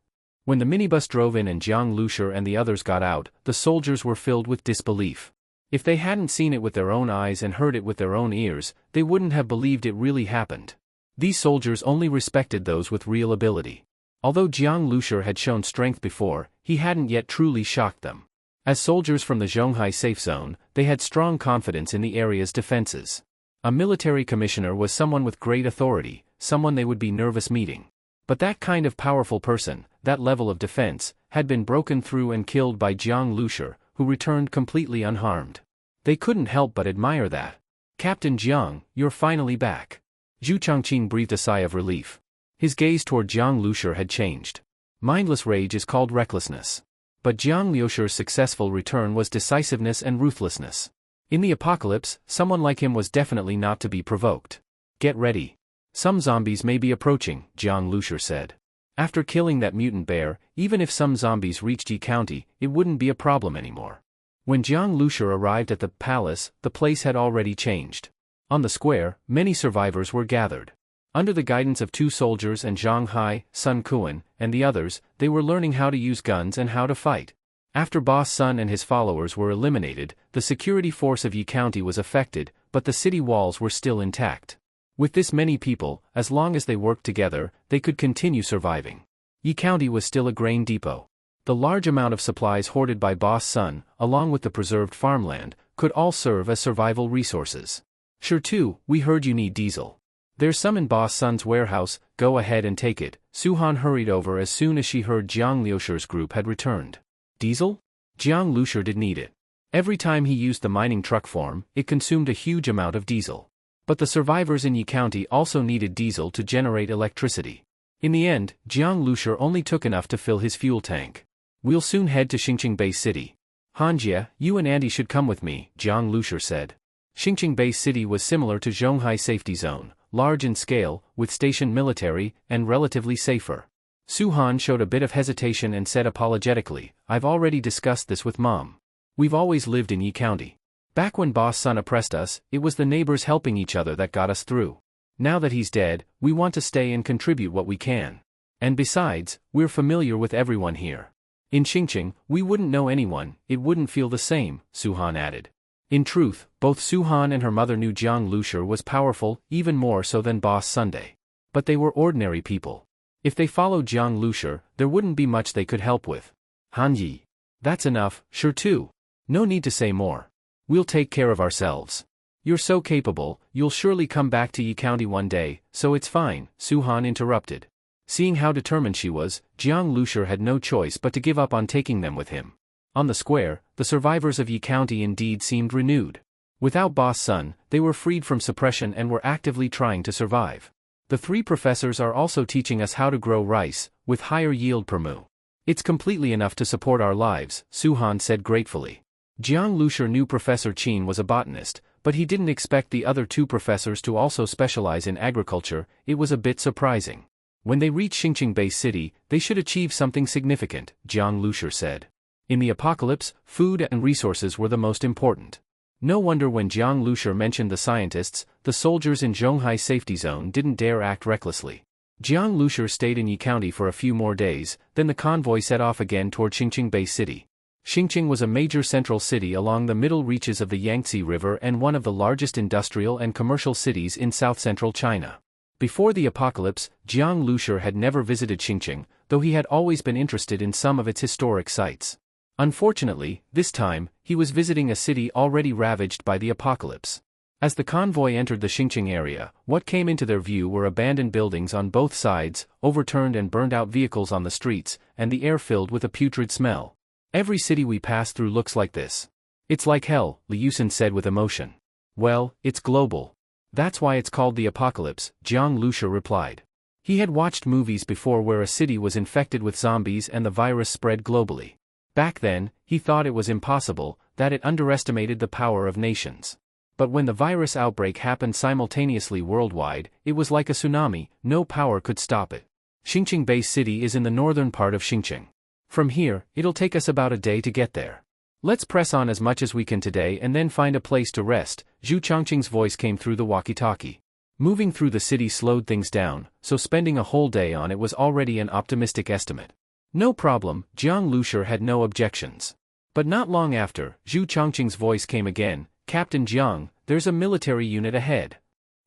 When the minibus drove in and Jiang Lushur and the others got out, the soldiers were filled with disbelief. If they hadn't seen it with their own eyes and heard it with their own ears, they wouldn't have believed it really happened. These soldiers only respected those with real ability. Although Jiang Lushur had shown strength before, he hadn't yet truly shocked them. As soldiers from the Zhonghai safe zone, they had strong confidence in the area's defenses. A military commissioner was someone with great authority, someone they would be nervous meeting. But that kind of powerful person, that level of defense, had been broken through and killed by Jiang Lushur, who returned completely unharmed. They couldn't help but admire that. "Captain Jiang, you're finally back." Zhu Changqing breathed a sigh of relief. His gaze toward Jiang Lushur had changed. Mindless rage is called recklessness. But Jiang Liushur's successful return was decisiveness and ruthlessness. In the apocalypse, someone like him was definitely not to be provoked. "Get ready. Some zombies may be approaching," Jiang Lushur said. After killing that mutant bear, even if some zombies reached Yi County, it wouldn't be a problem anymore. When Jiang Lushur arrived at the palace, the place had already changed. On the square, many survivors were gathered. Under the guidance of two soldiers and Zhang Hai, Sun Kuan, and the others, they were learning how to use guns and how to fight. After Boss Sun and his followers were eliminated, the security force of Yi County was affected, but the city walls were still intact. With this many people, as long as they worked together, they could continue surviving. Yi County was still a grain depot. The large amount of supplies hoarded by Boss Sun, along with the preserved farmland, could all serve as survival resources. "Sure too, we heard you need diesel. There's some in Boss Sun's warehouse, go ahead and take it." Suhan hurried over as soon as she heard Jiang Liushur's group had returned. Diesel? Jiang Lushur did need it. Every time he used the mining truck form, it consumed a huge amount of diesel. But the survivors in Yi County also needed diesel to generate electricity. In the end, Jiang Lushur only took enough to fill his fuel tank. "We'll soon head to Xingqing Base City. Hanjie, you and Andy should come with me," Jiang Lushur said. Xingqing Base City was similar to Zhonghai Safety Zone, large in scale, with stationed military, and relatively safer. Suhan showed a bit of hesitation and said apologetically, "I've already discussed this with Mom. We've always lived in Yi County. Back when Boss Sun oppressed us, it was the neighbors helping each other that got us through. Now that he's dead, we want to stay and contribute what we can. And besides, we're familiar with everyone here. In Xingqing, we wouldn't know anyone, it wouldn't feel the same," Suhan added. In truth, both Suhan and her mother knew Jiang Lushur was powerful, even more so than Boss Sunday. But they were ordinary people. If they followed Jiang Lushur, there wouldn't be much they could help with. "Hanyi. That's enough, sure too. No need to say more. We'll take care of ourselves. You're so capable, you'll surely come back to Yi County one day, so it's fine," Suhan interrupted. Seeing how determined she was, Jiang Lushur had no choice but to give up on taking them with him. On the square, the survivors of Yi County indeed seemed renewed. Without Boss Sun, they were freed from suppression and were actively trying to survive. "The three professors are also teaching us how to grow rice, with higher yield per mu. It's completely enough to support our lives," Suhan said gratefully. Jiang Lushur knew Professor Qin was a botanist, but he didn't expect the other two professors to also specialize in agriculture. It was a bit surprising. When they reach Xingqing Base City, they should achieve something significant, Jiang Lushur said. In the apocalypse, food and resources were the most important. No wonder when Jiang Lushur mentioned the scientists, the soldiers in Zhonghai Safety Zone didn't dare act recklessly. Jiang Lushur stayed in Yi County for a few more days, then the convoy set off again toward Xingqing Base City. Xingqing was a major central city along the middle reaches of the Yangtze River and one of the largest industrial and commercial cities in south-central China. Before the apocalypse, Jiang Lushur had never visited Xingqing, though he had always been interested in some of its historic sites. Unfortunately, this time, he was visiting a city already ravaged by the apocalypse. As the convoy entered the Xingqing area, what came into their view were abandoned buildings on both sides, overturned and burned-out vehicles on the streets, and the air filled with a putrid smell. Every city we pass through looks like this. It's like hell, Li Yusen said with emotion. Well, it's global. That's why it's called the apocalypse, Jiang Lushi replied. He had watched movies before where a city was infected with zombies and the virus spread globally. Back then, he thought it was impossible, that it underestimated the power of nations. But when the virus outbreak happened simultaneously worldwide, it was like a tsunami, no power could stop it. Xingqing base city is in the northern part of Xingqing. From here, it'll take us about a day to get there. Let's press on as much as we can today and then find a place to rest, Zhu Changqing's voice came through the walkie-talkie. Moving through the city slowed things down, so spending a whole day on it was already an optimistic estimate. No problem, Jiang Lushi had no objections. But not long after, Zhu Changqing's voice came again, Captain Jiang, there's a military unit ahead.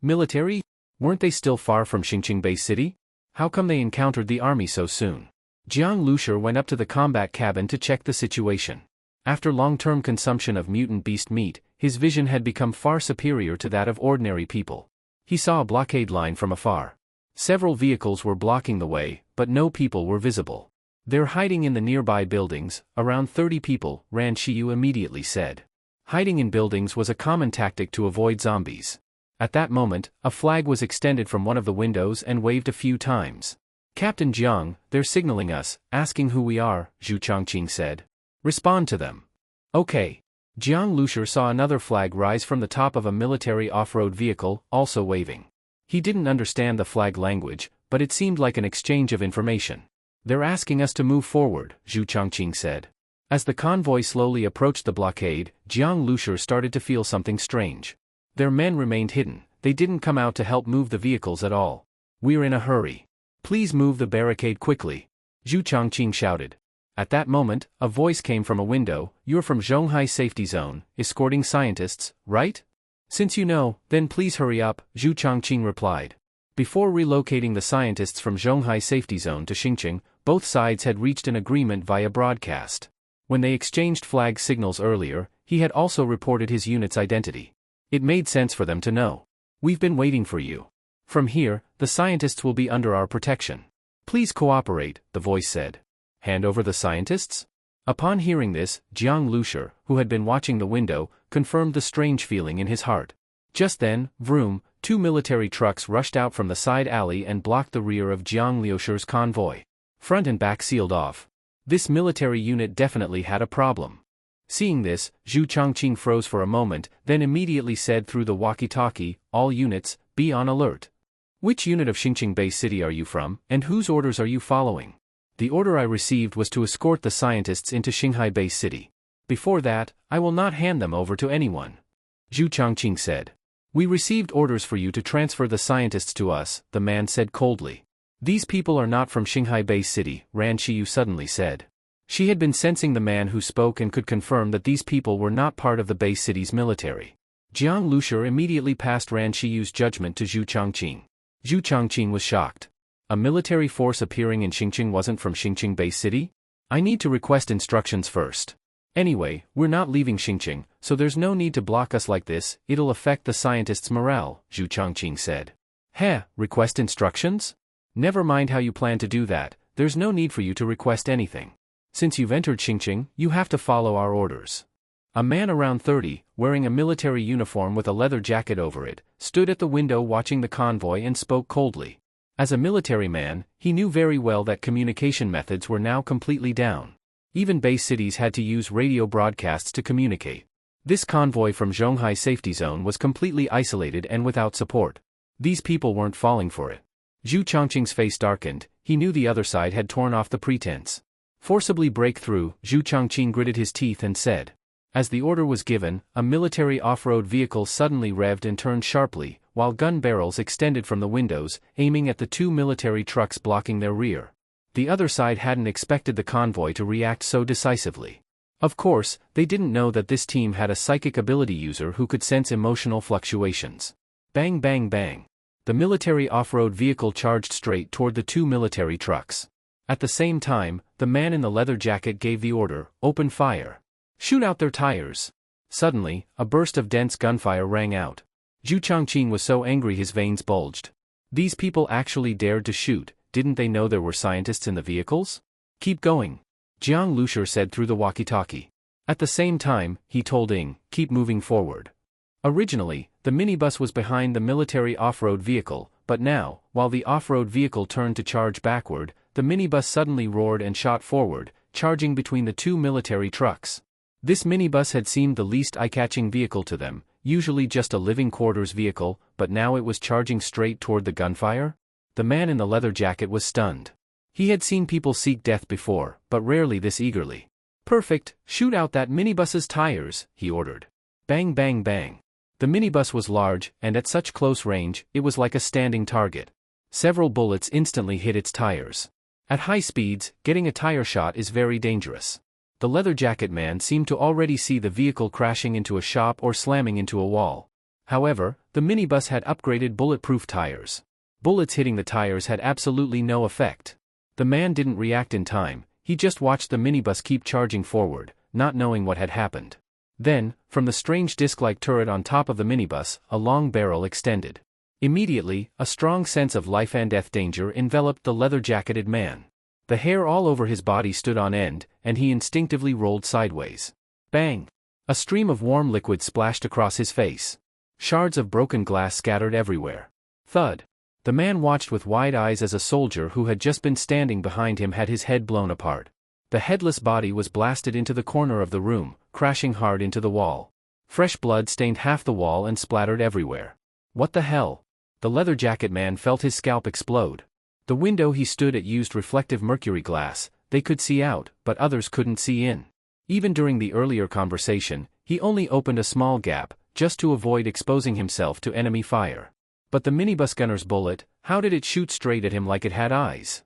Military? Weren't they still far from Xingqing base city? How come they encountered the army so soon? Jiang Lushi went up to the combat cabin to check the situation. After long-term consumption of mutant beast meat, his vision had become far superior to that of ordinary people. He saw a blockade line from afar. Several vehicles were blocking the way, but no people were visible. They're hiding in the nearby buildings, around 30 people, Ran Shiyu immediately said. Hiding in buildings was a common tactic to avoid zombies. At that moment, a flag was extended from one of the windows and waved a few times. Captain Jiang, they're signaling us, asking who we are, Zhu Changqing said. Respond to them. Okay. Jiang Lushi saw another flag rise from the top of a military off-road vehicle, also waving. He didn't understand the flag language, but it seemed like an exchange of information. They're asking us to move forward, Zhu Changqing said. As the convoy slowly approached the blockade, Jiang Lushi started to feel something strange. Their men remained hidden, they didn't come out to help move the vehicles at all. We're in a hurry. Please move the barricade quickly. Zhu Changqing shouted. At that moment, a voice came from a window, you're from Zhonghai Safety Zone, escorting scientists, right? Since you know, then please hurry up, Zhu Changqing replied. Before relocating the scientists from Zhonghai Safety Zone to Xingqing, both sides had reached an agreement via broadcast. When they exchanged flag signals earlier, he had also reported his unit's identity. It made sense for them to know. We've been waiting for you. From here, the scientists will be under our protection. Please cooperate, the voice said. Hand over the scientists? Upon hearing this, Jiang Lushi, who had been watching the window, confirmed the strange feeling in his heart. Just then, vroom, 2 military trucks rushed out from the side alley and blocked the rear of Jiang Liushi's convoy. Front and back sealed off. This military unit definitely had a problem. Seeing this, Zhu Changqing froze for a moment, then immediately said through the walkie-talkie, all units, be on alert. Which unit of Xingqing base city are you from, and whose orders are you following? The order I received was to escort the scientists into Xinghai base city. Before that, I will not hand them over to anyone. Zhu Changqing said. We received orders for you to transfer the scientists to us, the man said coldly. These people are not from Xinghai base city, Ran Shiyu suddenly said. She had been sensing the man who spoke and could confirm that these people were not part of the base city's military. Jiang Lushi immediately passed Ran Shiyu's judgment to Zhu Changqing. Zhu Changqing was shocked. A military force appearing in Xingqing wasn't from Xingqing base city? I need to request instructions first. Anyway, we're not leaving Xingqing, so there's no need to block us like this, it'll affect the scientists' morale, Zhu Changqing said. Heh, request instructions? Never mind how you plan to do that, there's no need for you to request anything. Since you've entered Xingqing, you have to follow our orders. A man around 30, wearing a military uniform with a leather jacket over it, stood at the window watching the convoy and spoke coldly. As a military man, he knew very well that communication methods were now completely down. Even base cities had to use radio broadcasts to communicate. This convoy from Zhonghai Safety Zone was completely isolated and without support. These people weren't falling for it. Zhu Changqing's face darkened, he knew the other side had torn off the pretense. Forcibly break through, Zhu Changqing gritted his teeth and said. As the order was given, a military off-road vehicle suddenly revved and turned sharply, while gun barrels extended from the windows, aiming at the 2 military trucks blocking their rear. The other side hadn't expected the convoy to react so decisively. Of course, they didn't know that this team had a psychic ability user who could sense emotional fluctuations. Bang bang bang. The military off-road vehicle charged straight toward the 2 military trucks. At the same time, the man in the leather jacket gave the order, open fire. Shoot out their tires. Suddenly, a burst of dense gunfire rang out. Zhu Changqing was so angry his veins bulged. These people actually dared to shoot, didn't they know there were scientists in the vehicles? Keep going, Jiang Lushur said through the walkie-talkie. At the same time, he told Ing, keep moving forward. Originally, the minibus was behind the military off-road vehicle, but now, while the off-road vehicle turned to charge backward, the minibus suddenly roared and shot forward, charging between the two military trucks. This minibus had seemed the least eye-catching vehicle to them, usually just a living quarters vehicle, but now it was charging straight toward the gunfire? The man in the leather jacket was stunned. He had seen people seek death before, but rarely this eagerly. Perfect, shoot out that minibus's tires, he ordered. Bang bang bang. The minibus was large, and at such close range, it was like a standing target. Several bullets instantly hit its tires. At high speeds, getting a tire shot is very dangerous. The leather jacket man seemed to already see the vehicle crashing into a shop or slamming into a wall. However, the minibus had upgraded bulletproof tires. Bullets hitting the tires had absolutely no effect. The man didn't react in time, he just watched the minibus keep charging forward, not knowing what had happened. Then, from the strange disc-like turret on top of the minibus, a long barrel extended. Immediately, a strong sense of life and death danger enveloped the leather-jacketed man. The hair all over his body stood on end, and he instinctively rolled sideways. Bang! A stream of warm liquid splashed across his face. Shards of broken glass scattered everywhere. Thud! The man watched with wide eyes as a soldier who had just been standing behind him had his head blown apart. The headless body was blasted into the corner of the room, crashing hard into the wall. Fresh blood stained half the wall and splattered everywhere. What the hell? The leather jacket man felt his scalp explode. The window he stood at used reflective mercury glass, they could see out, but others couldn't see in. Even during the earlier conversation, he only opened a small gap, just to avoid exposing himself to enemy fire. But the minibus gunner's bullet, how did it shoot straight at him like it had eyes?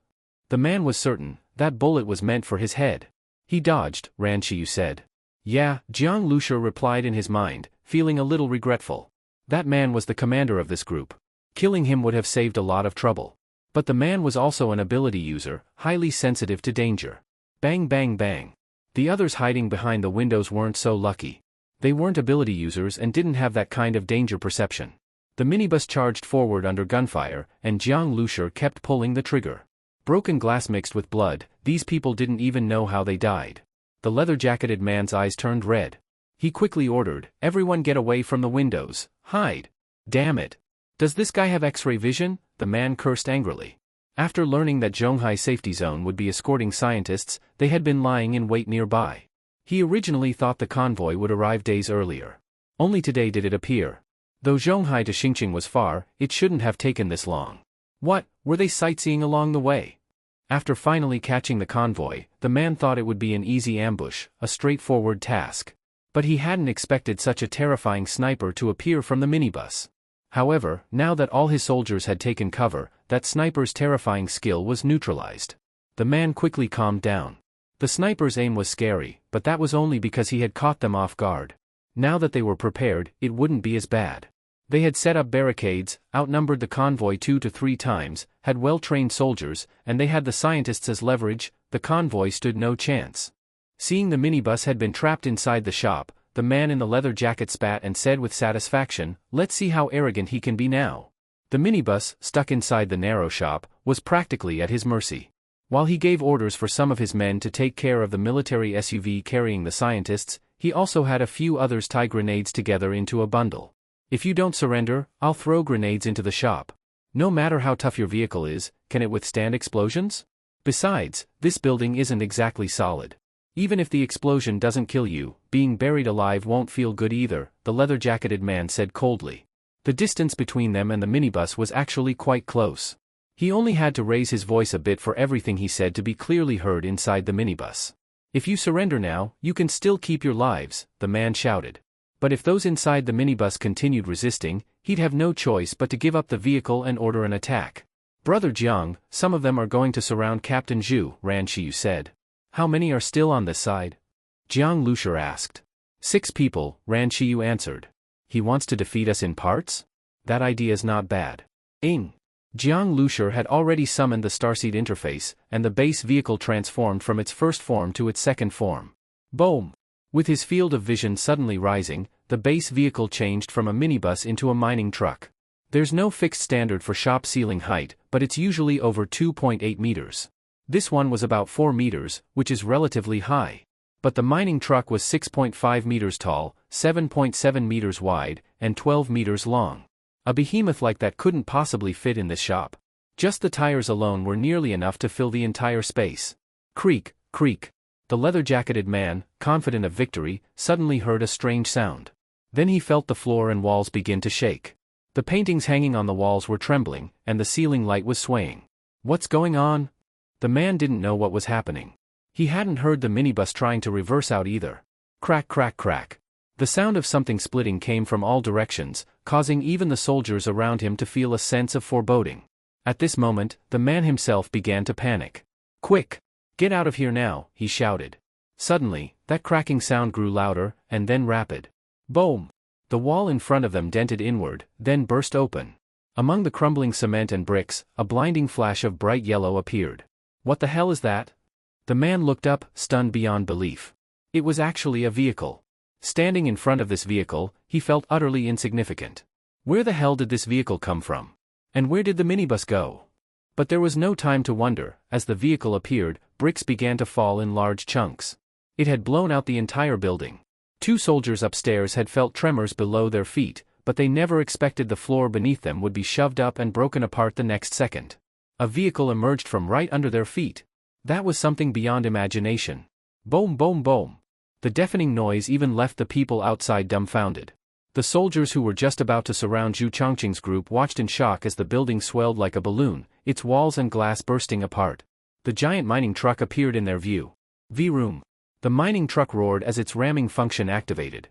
The man was certain, that bullet was meant for his head. He dodged, Ran Shiyu said. Yeah, Jiang Lushur replied in his mind, feeling a little regretful. That man was the commander of this group. Killing him would have saved a lot of trouble. But the man was also an ability user, highly sensitive to danger. Bang bang bang. The others hiding behind the windows weren't so lucky. They weren't ability users and didn't have that kind of danger perception. The minibus charged forward under gunfire, and Jiang Lushur kept pulling the trigger. Broken glass mixed with blood, these people didn't even know how they died. The leather-jacketed man's eyes turned red. He quickly ordered, everyone get away from the windows, hide. Damn it. Does this guy have X-ray vision? The man cursed angrily. After learning that Zhonghai Safety Zone would be escorting scientists, they had been lying in wait nearby. He originally thought the convoy would arrive days earlier. Only today did it appear. Though Zhonghai to Xingqing was far, it shouldn't have taken this long. What, were they sightseeing along the way? After finally catching the convoy, the man thought it would be an easy ambush, a straightforward task. But he hadn't expected such a terrifying sniper to appear from the minibus. However, now that all his soldiers had taken cover, that sniper's terrifying skill was neutralized. The man quickly calmed down. The sniper's aim was scary, but that was only because he had caught them off guard. Now that they were prepared, it wouldn't be as bad. They had set up barricades, outnumbered the convoy 2 to 3 times, had well-trained soldiers, and they had the scientists as leverage. The convoy stood no chance. Seeing the minibus had been trapped inside the shop, the man in the leather jacket spat and said with satisfaction, let's see how arrogant he can be now. The minibus, stuck inside the narrow shop, was practically at his mercy. While he gave orders for some of his men to take care of the military SUV carrying the scientists, he also had a few others tie grenades together into a bundle. If you don't surrender, I'll throw grenades into the shop. No matter how tough your vehicle is, can it withstand explosions? Besides, this building isn't exactly solid. Even if the explosion doesn't kill you, being buried alive won't feel good either, the leather-jacketed man said coldly. The distance between them and the minibus was actually quite close. He only had to raise his voice a bit for everything he said to be clearly heard inside the minibus. If you surrender now, you can still keep your lives, the man shouted. But if those inside the minibus continued resisting, he'd have no choice but to give up the vehicle and order an attack. Brother Jiang, some of them are going to surround Captain Zhu, Ran Shiyu said. How many are still on this side? Jiang Lushur asked. 6 people, Ran Shiyu answered. He wants to defeat us in parts? That idea's not bad. Ing. Jiang Lushur had already summoned the starseed interface, and the base vehicle transformed from its first form to its second form. Boom! With his field of vision suddenly rising, the base vehicle changed from a minibus into a mining truck. There's no fixed standard for shop ceiling height, but it's usually over 2.8 meters. This one was about 4 meters, which is relatively high. But the mining truck was 6.5 meters tall, 7.7 meters wide, and 12 meters long. A behemoth like that couldn't possibly fit in this shop. Just the tires alone were nearly enough to fill the entire space. Creak, creak. The leather-jacketed man, confident of victory, suddenly heard a strange sound. Then he felt the floor and walls begin to shake. The paintings hanging on the walls were trembling, and the ceiling light was swaying. What's going on? The man didn't know what was happening. He hadn't heard the minibus trying to reverse out either. Crack, crack, crack. The sound of something splitting came from all directions, causing even the soldiers around him to feel a sense of foreboding. At this moment, the man himself began to panic. Quick! Get out of here now, he shouted. Suddenly, that cracking sound grew louder, and then rapid. Boom! The wall in front of them dented inward, then burst open. Among the crumbling cement and bricks, a blinding flash of bright yellow appeared. What the hell is that? The man looked up, stunned beyond belief. It was actually a vehicle. Standing in front of this vehicle, he felt utterly insignificant. Where the hell did this vehicle come from? And where did the minibus go? But there was no time to wonder. As the vehicle appeared, bricks began to fall in large chunks. It had blown out the entire building. 2 soldiers upstairs had felt tremors below their feet, but they never expected the floor beneath them would be shoved up and broken apart the next second. A vehicle emerged from right under their feet. That was something beyond imagination. Boom, boom, boom. The deafening noise even left the people outside dumbfounded. The soldiers who were just about to surround Zhu Chongqing's group watched in shock as the building swelled like a balloon, its walls and glass bursting apart. The giant mining truck appeared in their view. V-room. The mining truck roared as its ramming function activated.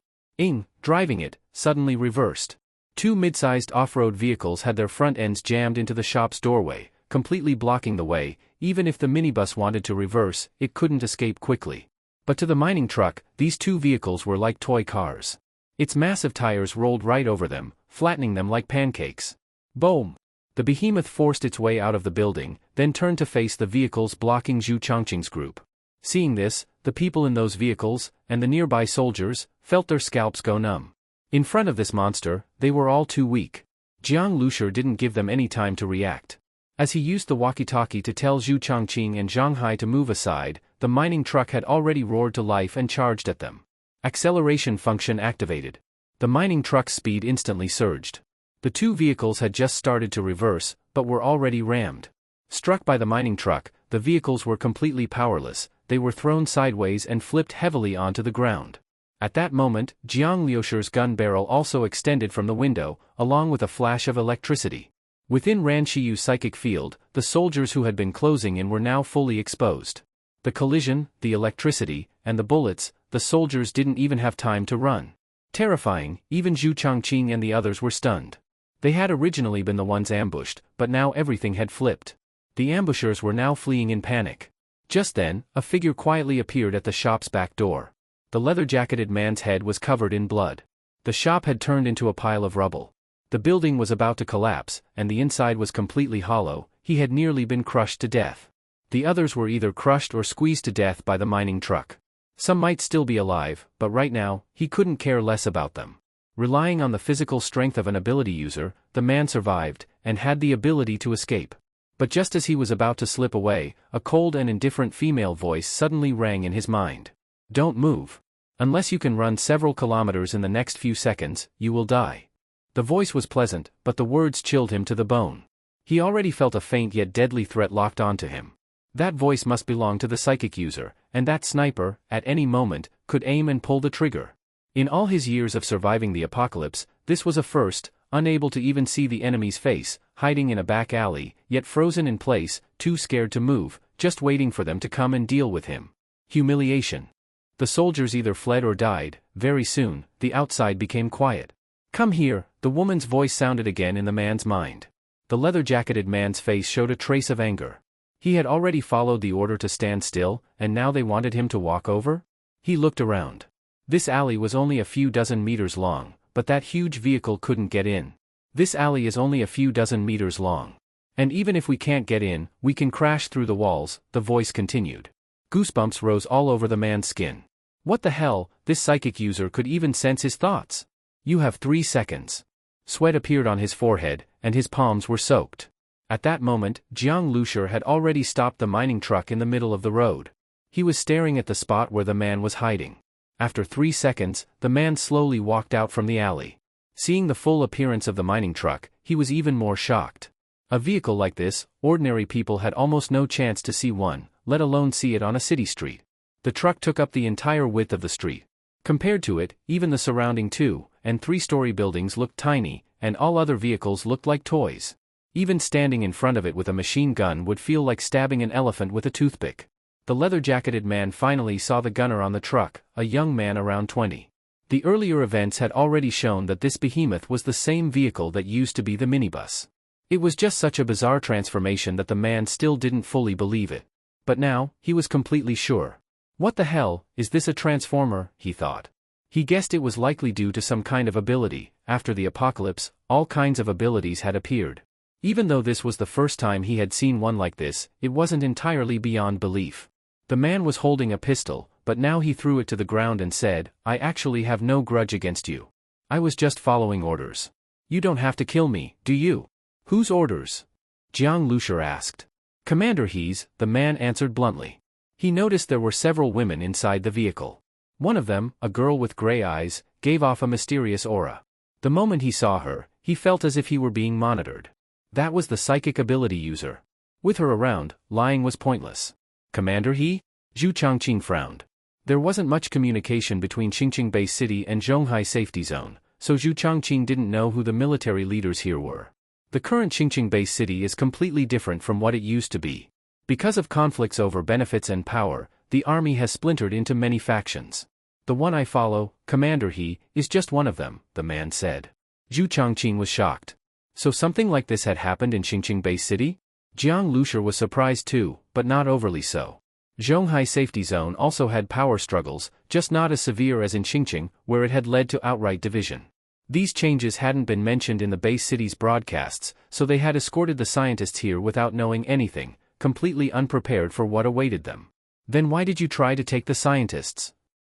Driving it, suddenly reversed. 2 mid-sized off-road vehicles had their front ends jammed into the shop's doorway, completely blocking the way. Even if the minibus wanted to reverse, it couldn't escape quickly. But to the mining truck, these 2 vehicles were like toy cars. Its massive tires rolled right over them, flattening them like pancakes. Boom! The behemoth forced its way out of the building, then turned to face the vehicles blocking Zhu Chongqing's group. Seeing this, the people in those vehicles, and the nearby soldiers, felt their scalps go numb. In front of this monster, they were all too weak. Jiang Lushur didn't give them any time to react. As he used the walkie-talkie to tell Zhu Chongqing and Zhang Hai to move aside, the mining truck had already roared to life and charged at them. Acceleration function activated. The mining truck's speed instantly surged. The 2 vehicles had just started to reverse, but were already rammed. Struck by the mining truck, the vehicles were completely powerless. They were thrown sideways and flipped heavily onto the ground. At that moment, Jiang Liushur's gun barrel also extended from the window, along with a flash of electricity. Within Ran Shiyu's psychic field, the soldiers who had been closing in were now fully exposed. The collision, the electricity, and the bullets, the soldiers didn't even have time to run. Terrifying, even Zhu Chongqing and the others were stunned. They had originally been the ones ambushed, but now everything had flipped. The ambushers were now fleeing in panic. Just then, a figure quietly appeared at the shop's back door. The leather-jacketed man's head was covered in blood. The shop had turned into a pile of rubble. The building was about to collapse, and the inside was completely hollow. He had nearly been crushed to death. The others were either crushed or squeezed to death by the mining truck. Some might still be alive, but right now, he couldn't care less about them. Relying on the physical strength of an ability user, the man survived, and had the ability to escape. But just as he was about to slip away, a cold and indifferent female voice suddenly rang in his mind. Don't move. Unless you can run several kilometers in the next few seconds, you will die. The voice was pleasant, but the words chilled him to the bone. He already felt a faint yet deadly threat locked onto him. That voice must belong to the psychic user, and that sniper, at any moment, could aim and pull the trigger. In all his years of surviving the apocalypse, this was a first. Unable to even see the enemy's face, hiding in a back alley, yet frozen in place, too scared to move, just waiting for them to come and deal with him. Humiliation. The soldiers either fled or died. Very soon, the outside became quiet. Come here, the woman's voice sounded again in the man's mind. The leather-jacketed man's face showed a trace of anger. He had already followed the order to stand still, and now they wanted him to walk over? He looked around. This alley was only a few dozen meters long, but that huge vehicle couldn't get in. This alley is only a few dozen meters long. And even if we can't get in, we can crash through the walls, the voice continued. Goosebumps rose all over the man's skin. What the hell, this psychic user could even sense his thoughts. You have 3 seconds. Sweat appeared on his forehead, and his palms were soaked. At that moment, Jiang Lushur had already stopped the mining truck in the middle of the road. He was staring at the spot where the man was hiding. After 3 seconds, the man slowly walked out from the alley. Seeing the full appearance of the mining truck, he was even more shocked. A vehicle like this, ordinary people had almost no chance to see one, let alone see it on a city street. The truck took up the entire width of the street. Compared to it, even the surrounding 2- and 3-story buildings looked tiny, and all other vehicles looked like toys. Even standing in front of it with a machine gun would feel like stabbing an elephant with a toothpick. The leather-jacketed man finally saw the gunner on the truck, a young man around 20. The earlier events had already shown that this behemoth was the same vehicle that used to be the minibus. It was just such a bizarre transformation that the man still didn't fully believe it. But now, he was completely sure. What the hell, is this a transformer, he thought. He guessed it was likely due to some kind of ability. After the apocalypse, all kinds of abilities had appeared. Even though this was the first time he had seen one like this, it wasn't entirely beyond belief. The man was holding a pistol, but now he threw it to the ground and said, "I actually have no grudge against you. I was just following orders. You don't have to kill me, do you?" "Whose orders?" Jiang Lushur asked. "Commander He's," the man answered bluntly. He noticed there were several women inside the vehicle. One of them, a girl with gray eyes, gave off a mysterious aura. The moment he saw her, he felt as if he were being monitored. That was the psychic ability user. With her around, lying was pointless. "Commander He?" Zhu Changqing frowned. There wasn't much communication between Xingqing Base City and Zhonghai Safety Zone, so Zhu Changqing didn't know who the military leaders here were. The current Xingqing Base City is completely different from what it used to be. Because of conflicts over benefits and power, the army has splintered into many factions. "The one I follow, Commander He, is just one of them," the man said. Zhu Changqing was shocked. So something like this had happened in Xingqing Base City? Jiang Lushur was surprised too, but not overly so. Zhonghai Safety Zone also had power struggles, just not as severe as in Xingqing, where it had led to outright division. These changes hadn't been mentioned in the base city's broadcasts, so they had escorted the scientists here without knowing anything, completely unprepared for what awaited them. "Then why did you try to take the scientists?"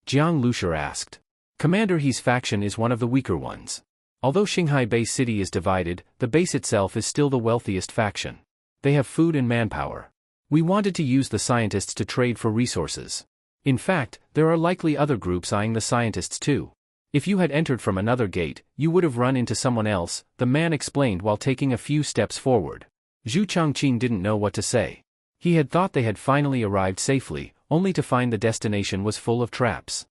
Jiang Lushur asked. Commander He's faction is one of the weaker ones. Although Xinghai Base City is divided, the base itself is still the wealthiest faction. They have food and manpower. We wanted to use the scientists to trade for resources. In fact, there are likely other groups eyeing the scientists too. If you had entered from another gate, you would have run into someone else, the man explained while taking a few steps forward. Zhu Changqing didn't know what to say. He had thought they had finally arrived safely, only to find the destination was full of traps.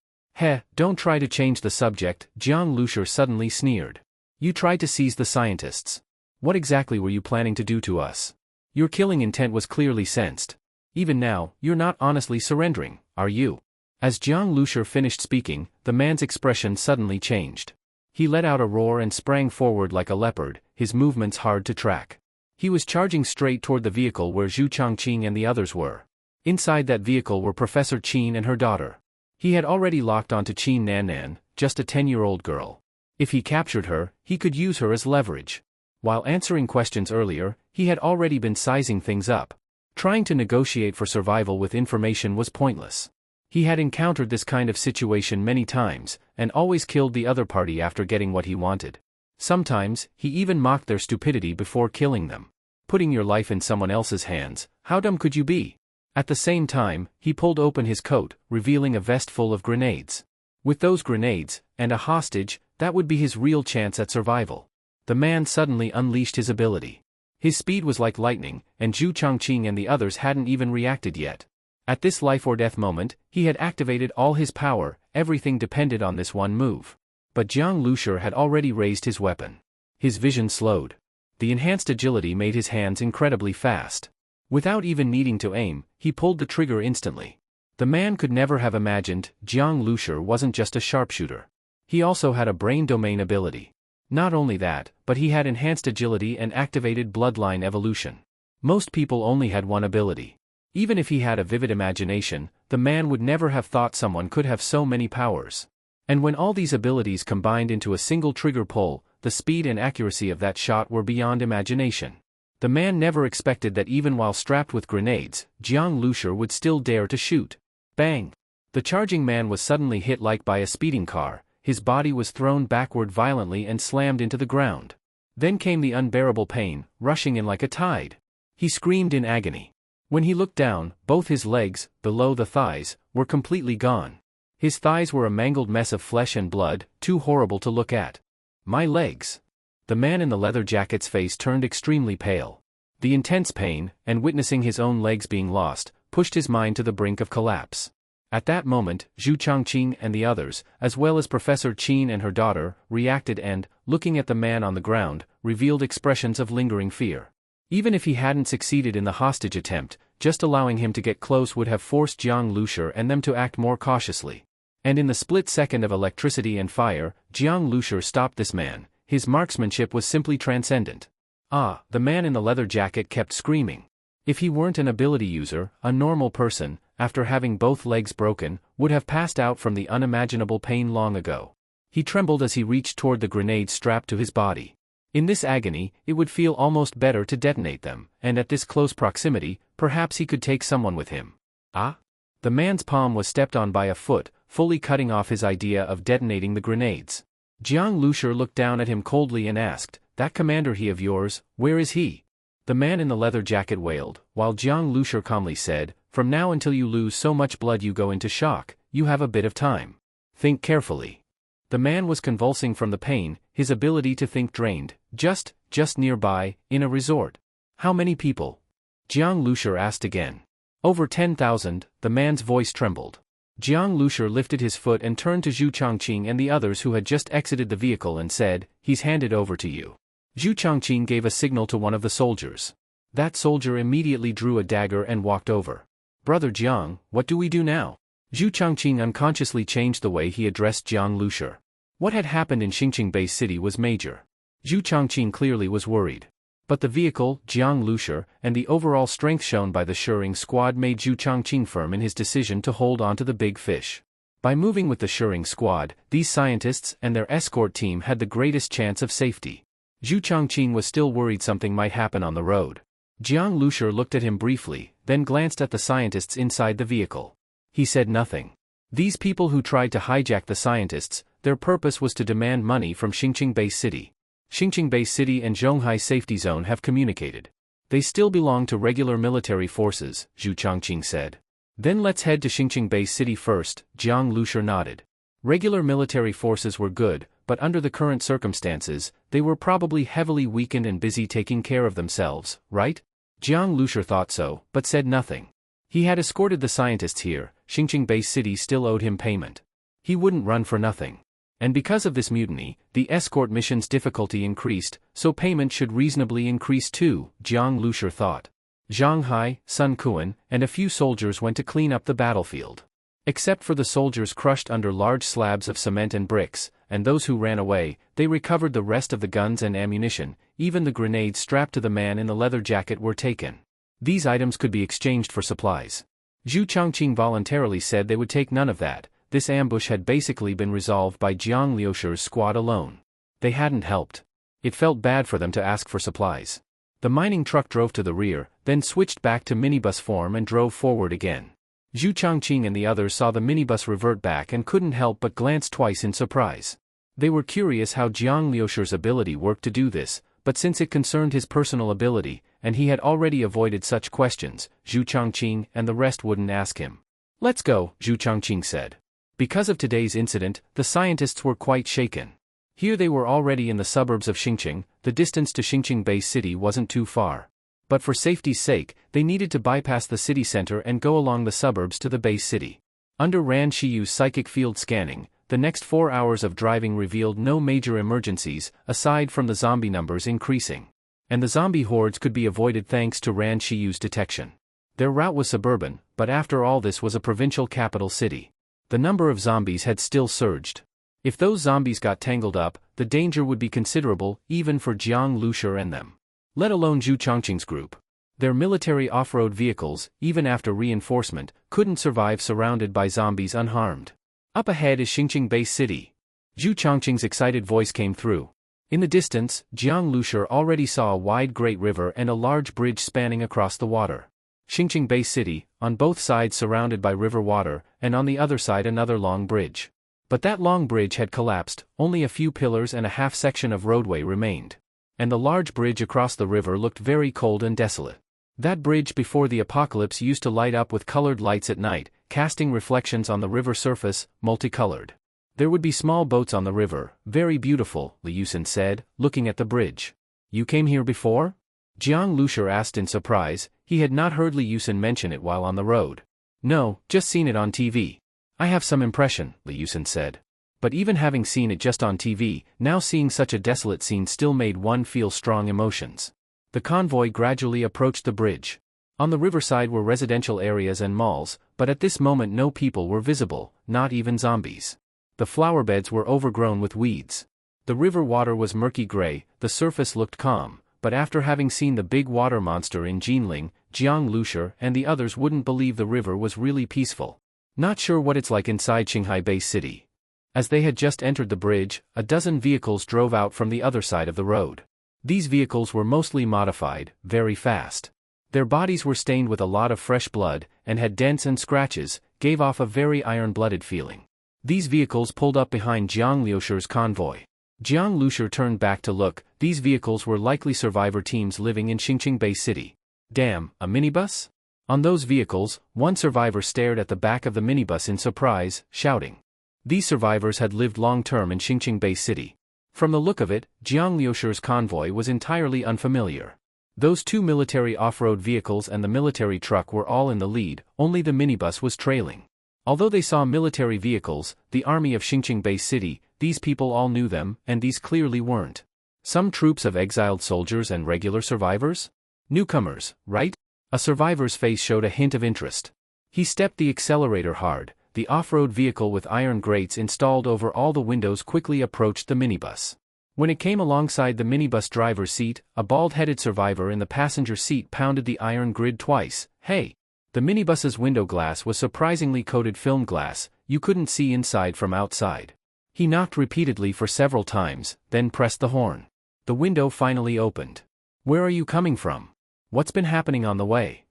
Don't try to change the subject," Jiang Lushur suddenly sneered. "You tried to seize the scientists. What exactly were you planning to do to us? Your killing intent was clearly sensed. Even now, you're not honestly surrendering, are you?" As Jiang Lushur finished speaking, the man's expression suddenly changed. He let out a roar and sprang forward like a leopard, his movements hard to track. He was charging straight toward the vehicle where Zhu Changqing and the others were. Inside that vehicle were Professor Qin and her daughter. He had already locked onto Qin Nannan, just a 10-year-old girl. If he captured her, he could use her as leverage. While answering questions earlier, he had already been sizing things up. Trying to negotiate for survival with information was pointless. He had encountered this kind of situation many times, and always killed the other party after getting what he wanted. Sometimes, he even mocked their stupidity before killing them. Putting your life in someone else's hands, how dumb could you be? At the same time, he pulled open his coat, revealing a vest full of grenades. With those grenades, and a hostage, that would be his real chance at survival. The man suddenly unleashed his ability. His speed was like lightning, and Zhu Changqing and the others hadn't even reacted yet. At this life-or-death moment, he had activated all his power, everything depended on this one move. But Jiang Lushur had already raised his weapon. His vision slowed. The enhanced agility made his hands incredibly fast. Without even needing to aim, he pulled the trigger instantly. The man could never have imagined Jiang Lushur wasn't just a sharpshooter. He also had a brain domain ability. Not only that, but he had enhanced agility and activated bloodline evolution. Most people only had one ability. Even if he had a vivid imagination, the man would never have thought someone could have so many powers. And when all these abilities combined into a single trigger pull, the speed and accuracy of that shot were beyond imagination. The man never expected that even while strapped with grenades, Jiang Lushur would still dare to shoot. Bang! The charging man was suddenly hit like by a speeding car, his body was thrown backward violently and slammed into the ground. Then came the unbearable pain, rushing in like a tide. He screamed in agony. When he looked down, both his legs, below the thighs, were completely gone. His thighs were a mangled mess of flesh and blood, too horrible to look at. My legs. The man in the leather jacket's face turned extremely pale. The intense pain, and witnessing his own legs being lost, pushed his mind to the brink of collapse. At that moment, Zhu Changqing and the others, as well as Professor Qin and her daughter, reacted and, looking at the man on the ground, revealed expressions of lingering fear. Even if he hadn't succeeded in the hostage attempt, just allowing him to get close would have forced Jiang Lushi and them to act more cautiously. And in the split second of electricity and fire, Jiang Lushi stopped this man. His marksmanship was simply transcendent. Ah, the man in the leather jacket kept screaming. If he weren't an ability user, a normal person, after having both legs broken, would have passed out from the unimaginable pain long ago. He trembled as he reached toward the grenades strapped to his body. In this agony, it would feel almost better to detonate them, and at this close proximity, perhaps he could take someone with him. Ah? The man's palm was stepped on by a foot, fully cutting off his idea of detonating the grenades. Jiang Lushi looked down at him coldly and asked, "That commander he of yours, where is he?" The man in the leather jacket wailed, while Jiang Lushi calmly said, "From now until you lose so much blood you go into shock, you have a bit of time. Think carefully." The man was convulsing from the pain, his ability to think drained. Just nearby, in a resort. How many people? Jiang Lushi asked again. Over 10,000, the man's voice trembled. Jiang Lushi lifted his foot and turned to Zhu Changqing and the others who had just exited the vehicle and said, "He's handed over to you." Zhu Changqing gave a signal to one of the soldiers. That soldier immediately drew a dagger and walked over. "Brother Jiang, what do we do now?" Zhu Changqing unconsciously changed the way he addressed Jiang Lushi. What had happened in Xingqing Base City was major. Zhu Changqing clearly was worried. But the vehicle, Jiang Lushi, and the overall strength shown by the Shurring squad made Zhu Changqing firm in his decision to hold on to the big fish. By moving with the Shurring squad, these scientists and their escort team had the greatest chance of safety. Zhu Changqing was still worried something might happen on the road. Jiang Lushi looked at him briefly, then glanced at the scientists inside the vehicle. He said nothing. These people who tried to hijack the scientists, their purpose was to demand money from Xingqing Base City. Xingqing Base City and Zhonghai Safety Zone have communicated. They still belong to regular military forces, Zhu Changqing said. Then let's head to Xingqing Base City first, Jiang Lushi nodded. Regular military forces were good, but under the current circumstances, they were probably heavily weakened and busy taking care of themselves, right? Jiang Lushi thought so, but said nothing. He had escorted the scientists here, Xingqing Base City still owed him payment. He wouldn't run for nothing. And because of this mutiny, the escort mission's difficulty increased, so payment should reasonably increase too, Jiang Lushi thought. Zhang Hai, Sun Quan, and a few soldiers went to clean up the battlefield. Except for the soldiers crushed under large slabs of cement and bricks, and those who ran away, they recovered the rest of the guns and ammunition. Even the grenades strapped to the man in the leather jacket were taken. These items could be exchanged for supplies. Zhu Changqing voluntarily said they would take none of that. This ambush had basically been resolved by Jiang Liushi's squad alone. They hadn't helped. It felt bad for them to ask for supplies. The mining truck drove to the rear, then switched back to minibus form and drove forward again. Zhu Changqing and the others saw the minibus revert back and couldn't help but glance twice in surprise. They were curious how Jiang Liushi's ability worked to do this, but since it concerned his personal ability, and he had already avoided such questions, Zhu Changqing and the rest wouldn't ask him. "Let's go," Zhu Changqing said. Because of today's incident, the scientists were quite shaken. Here they were already in the suburbs of Xingqing, the distance to Xingqing Base City wasn't too far. But for safety's sake, they needed to bypass the city center and go along the suburbs to the base city. Under Ran Shiyu's psychic field scanning, the next 4 hours of driving revealed no major emergencies, aside from the zombie numbers increasing. And the zombie hordes could be avoided thanks to Ran Shiyu's detection. Their route was suburban, but after all this was a provincial capital city. The number of zombies had still surged. If those zombies got tangled up, the danger would be considerable, even for Jiang Lushi and them. Let alone Zhu Changqing's group. Their military off-road vehicles, even after reinforcement, couldn't survive surrounded by zombies unharmed. Up ahead is Xingqing Base City. Zhu Changqing's excited voice came through. In the distance, Jiang Lushi already saw a wide great river and a large bridge spanning across the water. Xingqing Bay City, on both sides surrounded by river water, and on the other side another long bridge. But that long bridge had collapsed, only a few pillars and a half section of roadway remained. And the large bridge across the river looked very cold and desolate. That bridge before the apocalypse used to light up with colored lights at night, casting reflections on the river surface, multicolored. There would be small boats on the river, very beautiful, Li Yusen said, looking at the bridge. You came here before? Jiang Lushi asked in surprise. He had not heard Li Yusen mention it while on the road. No, just seen it on TV. I have some impression, Li Yusen said. But even having seen it just on TV, now seeing such a desolate scene still made one feel strong emotions. The convoy gradually approached the bridge. On the riverside were residential areas and malls, but at this moment no people were visible, not even zombies. The flower beds were overgrown with weeds. The river water was murky gray, the surface looked calm, but after having seen the big water monster in Jinling, Jiang Lushi and the others wouldn't believe the river was really peaceful. Not sure what it's like inside Qinghai Bay City. As they had just entered the bridge, a dozen vehicles drove out from the other side of the road. These vehicles were mostly modified, very fast. Their bodies were stained with a lot of fresh blood, and had dents and scratches, gave off a very iron-blooded feeling. These vehicles pulled up behind Jiang Lushi's convoy. Jiang Lushi turned back to look. These vehicles were likely survivor teams living in Xingqing Bay City. Damn, a minibus? On those vehicles, one survivor stared at the back of the minibus in surprise, shouting. These survivors had lived long-term in Xingqing Bay City. From the look of it, Jiang Lushi's convoy was entirely unfamiliar. Those two military off-road vehicles and the military truck were all in the lead, only the minibus was trailing. Although they saw military vehicles, the army of Xingqing Bay City, these people all knew them, and these clearly weren't. Some troops of exiled soldiers and regular survivors? Newcomers, right? A survivor's face showed a hint of interest. He stepped the accelerator hard. The off-road vehicle with iron grates installed over all the windows quickly approached the minibus. When it came alongside the minibus driver's seat, a bald-headed survivor in the passenger seat pounded the iron grid twice. Hey! The minibus's window glass was surprisingly coated film glass, you couldn't see inside from outside. He knocked repeatedly for several times, then pressed the horn. The window finally opened. Where are you coming from? What's been happening on the way?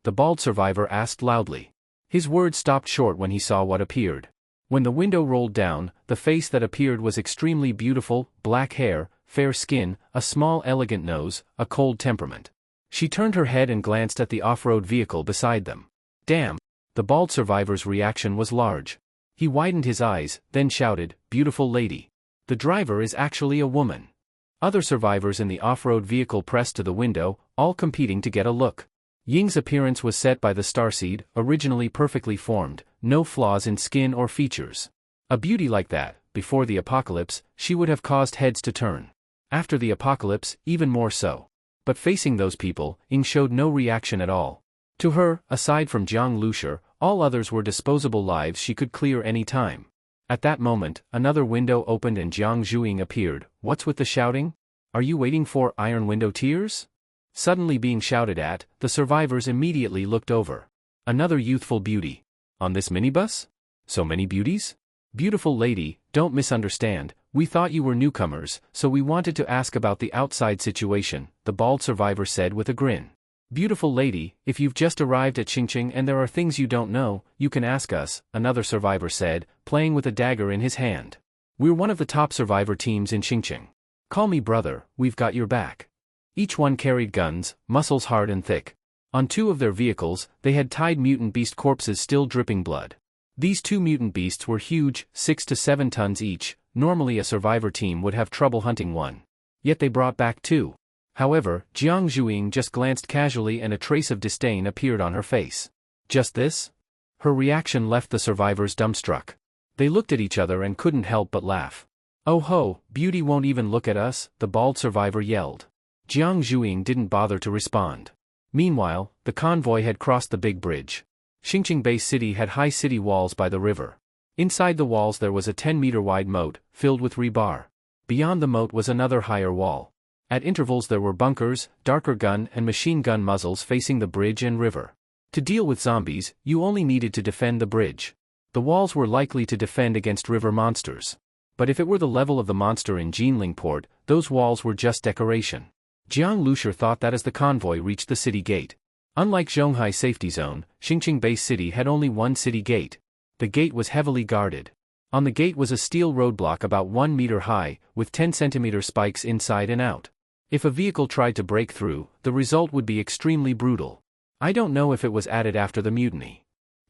The bald survivor asked loudly. His words stopped short when he saw what appeared. When the window rolled down, the face that appeared was extremely beautiful, black hair, fair skin, a small elegant nose, a cold temperament. She turned her head and glanced at the off-road vehicle beside them. Damn! The bald survivor's reaction was large. He widened his eyes, then shouted, "Beautiful lady. The driver is actually a woman." Other survivors in the off-road vehicle pressed to the window, all competing to get a look. Ying's appearance was set by the starseed, originally perfectly formed, no flaws in skin or features. A beauty like that, before the apocalypse, she would have caused heads to turn. After the apocalypse, even more so. But facing those people, Ying showed no reaction at all. To her, aside from Jiang Lushi, all others were disposable lives she could clear any time. At that moment, another window opened and Jiang Zhuiying appeared. What's with the shouting? Are you waiting for iron window tears? Suddenly being shouted at, the survivors immediately looked over. Another youthful beauty. On this minibus? So many beauties? Beautiful lady, don't misunderstand, we thought you were newcomers, so we wanted to ask about the outside situation, the bald survivor said with a grin. Beautiful lady, if you've just arrived at Xingqing and there are things you don't know, you can ask us, another survivor said, playing with a dagger in his hand. We're one of the top survivor teams in Xingqing. Call me brother, we've got your back. Each one carried guns, muscles hard and thick. On two of their vehicles, they had tied mutant beast corpses still dripping blood. These two mutant beasts were huge, 6 to 7 tons each. Normally a survivor team would have trouble hunting one. Yet they brought back two. However, Jiang Zhuiying just glanced casually and a trace of disdain appeared on her face. Just this? Her reaction left the survivors dumbstruck. They looked at each other and couldn't help but laugh. Oh ho, beauty won't even look at us, the bald survivor yelled. Jiang Zhuiying didn't bother to respond. Meanwhile, the convoy had crossed the big bridge. Xingqing Bay City had high city walls by the river. Inside the walls there was a 10-meter-wide moat, filled with rebar. Beyond the moat was another higher wall. At intervals there were bunkers, darker gun and machine gun muzzles facing the bridge and river. To deal with zombies, you only needed to defend the bridge. The walls were likely to defend against river monsters. But if it were the level of the monster in Jinling Port, those walls were just decoration. Jiang Lushi thought that as the convoy reached the city gate. Unlike Zhonghai Safety Zone, Xingqing Base City had only one city gate. The gate was heavily guarded. On the gate was a steel roadblock about 1 meter high, with 10-centimeter spikes inside and out. If a vehicle tried to break through, the result would be extremely brutal. I don't know if it was added after the mutiny.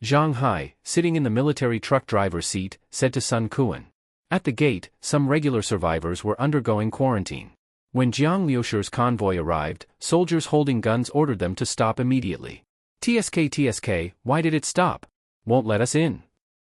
Zhang Hai, sitting in the military truck driver's seat, said to Sun Kuan. At the gate, some regular survivors were undergoing quarantine. When Jiang Liusher's convoy arrived, soldiers holding guns ordered them to stop immediately. TSK, why did it stop? Won't let us in.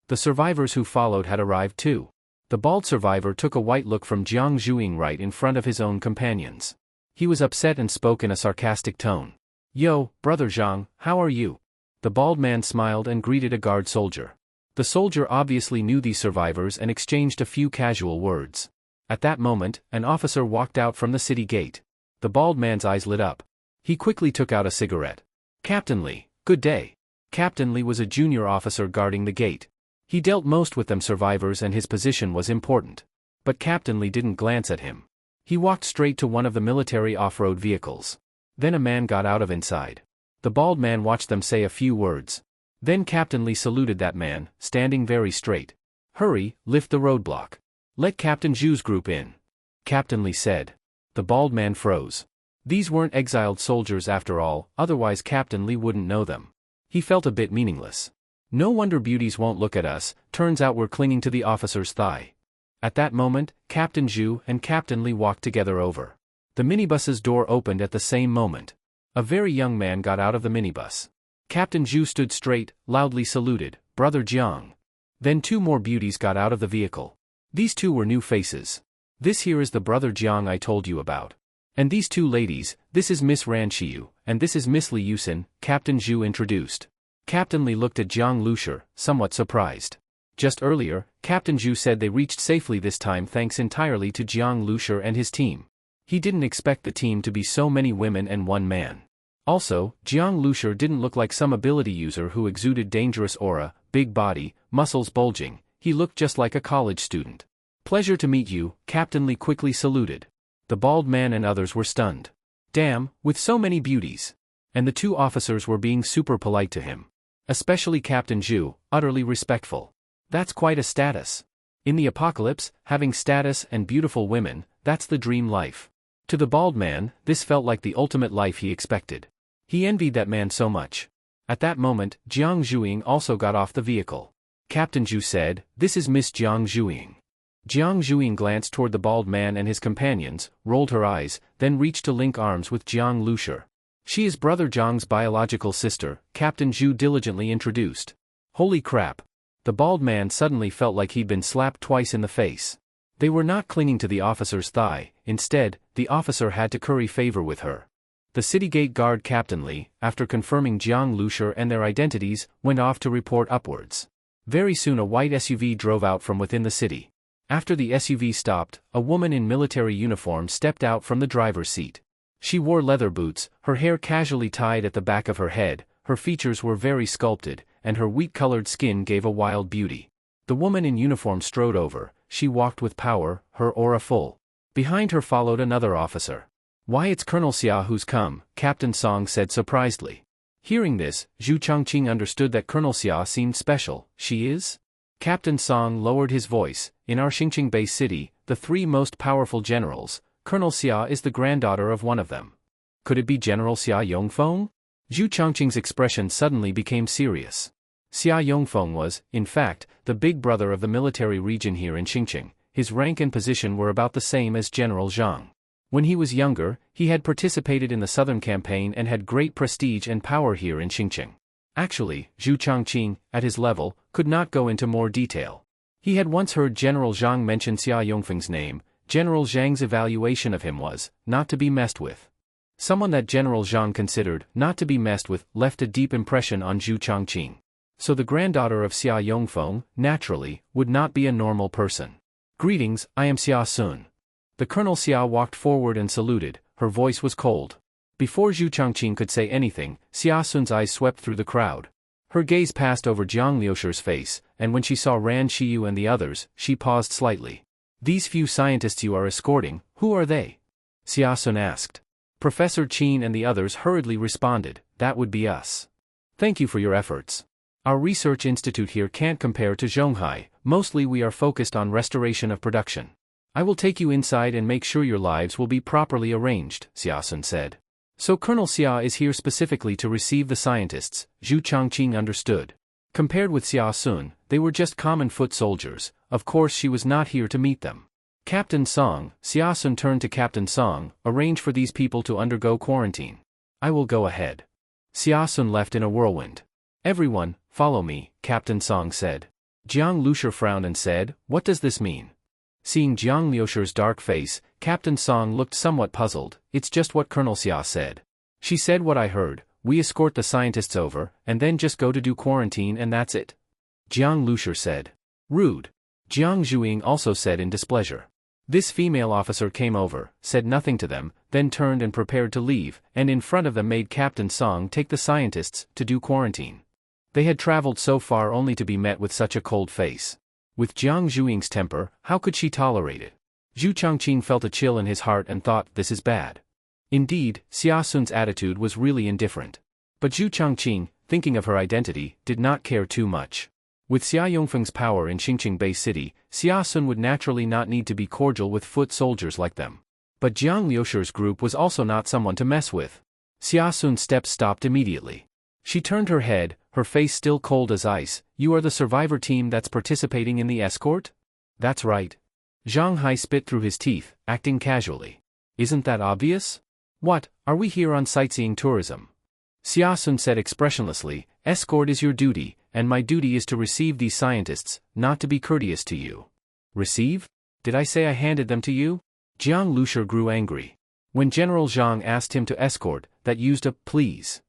The survivors who followed had arrived too. The bald survivor took a white look from Jiang Zhuing right in front of his own companions. He was upset and spoke in a sarcastic tone. Yo, brother Zhang, how are you? The bald man smiled and greeted a guard soldier. The soldier obviously knew these survivors and exchanged a few casual words. At that moment, an officer walked out from the city gate. The bald man's eyes lit up. He quickly took out a cigarette. Captain Li, good day. Captain Li was a junior officer guarding the gate. He dealt most with them survivors and his position was important. But Captain Li didn't glance at him. He walked straight to one of the military off-road vehicles. Then a man got out of inside. The bald man watched them say a few words. Then Captain Li saluted that man, standing very straight. Hurry, lift the roadblock. Let Captain Zhu's group in. Captain Li said. The bald man froze. These weren't exiled soldiers after all, otherwise Captain Li wouldn't know them. He felt a bit meaningless. No wonder Beauties won't look at us, turns out we're clinging to the officer's thigh. At that moment, Captain Zhu and Captain Li walked together over. The minibus's door opened at the same moment. A very young man got out of the minibus. Captain Zhu stood straight, loudly saluted, Brother Jiang. Then 2 more Beauties got out of the vehicle. These 2 were new faces. This here is the Brother Jiang I told you about. And these 2 ladies, this is Miss Ran Xiu, and this is Miss Li Yusin, Captain Zhu introduced. Captain Li looked at Jiang Liusher, somewhat surprised. Just earlier, Captain Zhu said they reached safely this time thanks entirely to Jiang Liusher and his team. He didn't expect the team to be so many women and 1 man. Also, Jiang Liusher didn't look like some ability user who exuded dangerous aura, big body, muscles bulging. He looked just like a college student. Pleasure to meet you, Captain Li quickly saluted. The bald man and others were stunned. Damn, with so many Beauties. And the 2 officers were being super polite to him. Especially Captain Zhu, utterly respectful. That's quite a status. In the apocalypse, having status and beautiful women, that's the dream life. To the bald man, this felt like the ultimate life he expected. He envied that man so much. At that moment, Jiang Zhuing also got off the vehicle. Captain Zhu said, this is Miss Jiang Zhuing. Jiang Zhuing glanced toward the bald man and his companions, rolled her eyes, then reached to link arms with Jiang Liusher. She is Brother Jiang's biological sister, Captain Zhu diligently introduced. Holy crap. The bald man suddenly felt like he'd been slapped twice in the face. They were not clinging to the officer's thigh, instead, the officer had to curry favor with her. The city gate guard Captain Li, after confirming Jiang Liusher and their identities, went off to report upwards. Very soon a white SUV drove out from within the city. After the SUV stopped, a woman in military uniform stepped out from the driver's seat. She wore leather boots, her hair casually tied at the back of her head, her features were very sculpted, and her wheat-colored skin gave a wild beauty. The woman in uniform strode over, she walked with power, her aura full. Behind her followed another officer. Why, it's Colonel Xia who's come, Captain Song said surprisedly. Hearing this, Zhu Changqing understood that Colonel Xia seemed special. She is? Captain Song lowered his voice. In our Xingqing Base City, the 3 most powerful generals, Colonel Xia is the granddaughter of one of them. Could it be General Xia Yongfeng? Zhu Changqing's expression suddenly became serious. Xia Yongfeng was, in fact, the big brother of the military region here in Xingqing. His rank and position were about the same as General Zhang. When he was younger, he had participated in the Southern Campaign and had great prestige and power here in Xingqing. Actually, Zhu Changqing, at his level, could not go into more detail. He had once heard General Zhang mention Xia Yongfeng's name. General Zhang's evaluation of him was, not to be messed with. Someone that General Zhang considered, not to be messed with, left a deep impression on Zhu Changqing. So the granddaughter of Xia Yongfeng, naturally, would not be a normal person. Greetings, I am Xia Sun. The Colonel Xia walked forward and saluted, her voice was cold. Before Zhu Changqing could say anything, Xia Sun's eyes swept through the crowd. Her gaze passed over Jiang Liusher's face, and when she saw Ran Xiu and the others, she paused slightly. These few scientists you are escorting, who are they? Xia Sun asked. Professor Qin and the others hurriedly responded, that would be us. Thank you for your efforts. Our research institute here can't compare to Zhonghai, mostly we are focused on restoration of production. I will take you inside and make sure your lives will be properly arranged, Xiaosun said. So Colonel Xia is here specifically to receive the scientists, Zhu Changqing understood. Compared with Xiaosun, they were just common foot soldiers, of course she was not here to meet them. Captain Song, Xiaosun turned to Captain Song, arrange for these people to undergo quarantine. I will go ahead. Xiaosun left in a whirlwind. Everyone, follow me, Captain Song said. Jiang Lushi frowned and said, what does this mean? Seeing Jiang Liushi's dark face, Captain Song looked somewhat puzzled. It's just what Colonel Xia said. She said what I heard, we escort the scientists over, and then just go to do quarantine and that's it. Jiang Lushi said. Rude. Jiang Zhuing also said in displeasure. This female officer came over, said nothing to them, then turned and prepared to leave, and in front of them made Captain Song take the scientists to do quarantine. They had traveled so far only to be met with such a cold face. With Jiang Zhuing's temper, how could she tolerate it? Zhu Changqing felt a chill in his heart and thought, this is bad. Indeed, Xiaosun's attitude was really indifferent. But Zhu Changqing, thinking of her identity, did not care too much. With Xia Yongfeng's power in Xingqing Bay City, Xiaosun would naturally not need to be cordial with foot soldiers like them. But Jiang Liushi's group was also not someone to mess with. Xiaosun's steps stopped immediately. She turned her head, her face still cold as ice. You are the survivor team that's participating in the escort? That's right. Zhang Hai spit through his teeth, acting casually. Isn't that obvious? What, are we here on sightseeing tourism? Xiaosun said expressionlessly, escort is your duty, and my duty is to receive these scientists, not to be courteous to you. Receive? Did I say I handed them to you? Jiang Lushi grew angry. When General Zhang asked him to escort, that used a please.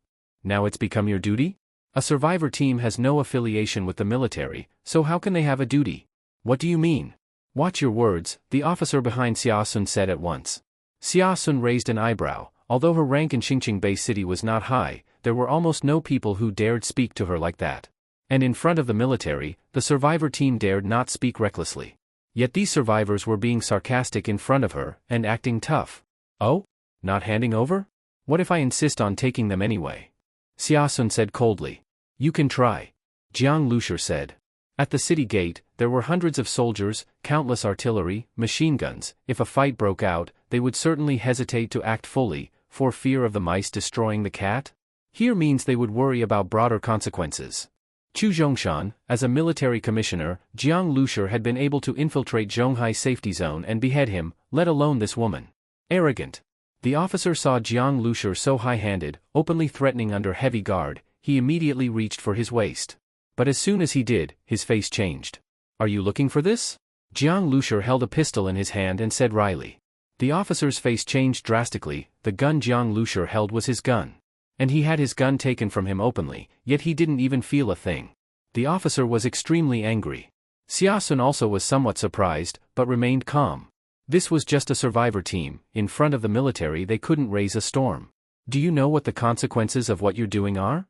Now it's become your duty? A survivor team has no affiliation with the military, so how can they have a duty? What do you mean? Watch your words, the officer behind Xiaosun said at once. Xiaosun raised an eyebrow. Although her rank in Xingqing Bay City was not high, there were almost no people who dared speak to her like that. And in front of the military, the survivor team dared not speak recklessly. Yet these survivors were being sarcastic in front of her, and acting tough. Oh? Not handing over? What if I insist on taking them anyway? Xiaosun said coldly. You can try. Jiang Lushi said. At the city gate, there were hundreds of soldiers, countless artillery, machine guns. If a fight broke out, they would certainly hesitate to act fully, for fear of the mice destroying the cat? Here means they would worry about broader consequences. Chu Zhongshan, as a military commissioner, Jiang Lushi had been able to infiltrate Zhonghai's safety zone and behead him, let alone this woman. Arrogant. The officer saw Jiang Lushi so high-handed, openly threatening under heavy guard, he immediately reached for his waist. But as soon as he did, his face changed. Are you looking for this? Jiang Lushi held a pistol in his hand and said wryly. The officer's face changed drastically. The gun Jiang Lushi held was his gun. And he had his gun taken from him openly, yet he didn't even feel a thing. The officer was extremely angry. Xiaosun also was somewhat surprised, but remained calm. This was just a survivor team. In front of the military they couldn't raise a storm. Do you know what the consequences of what you're doing are?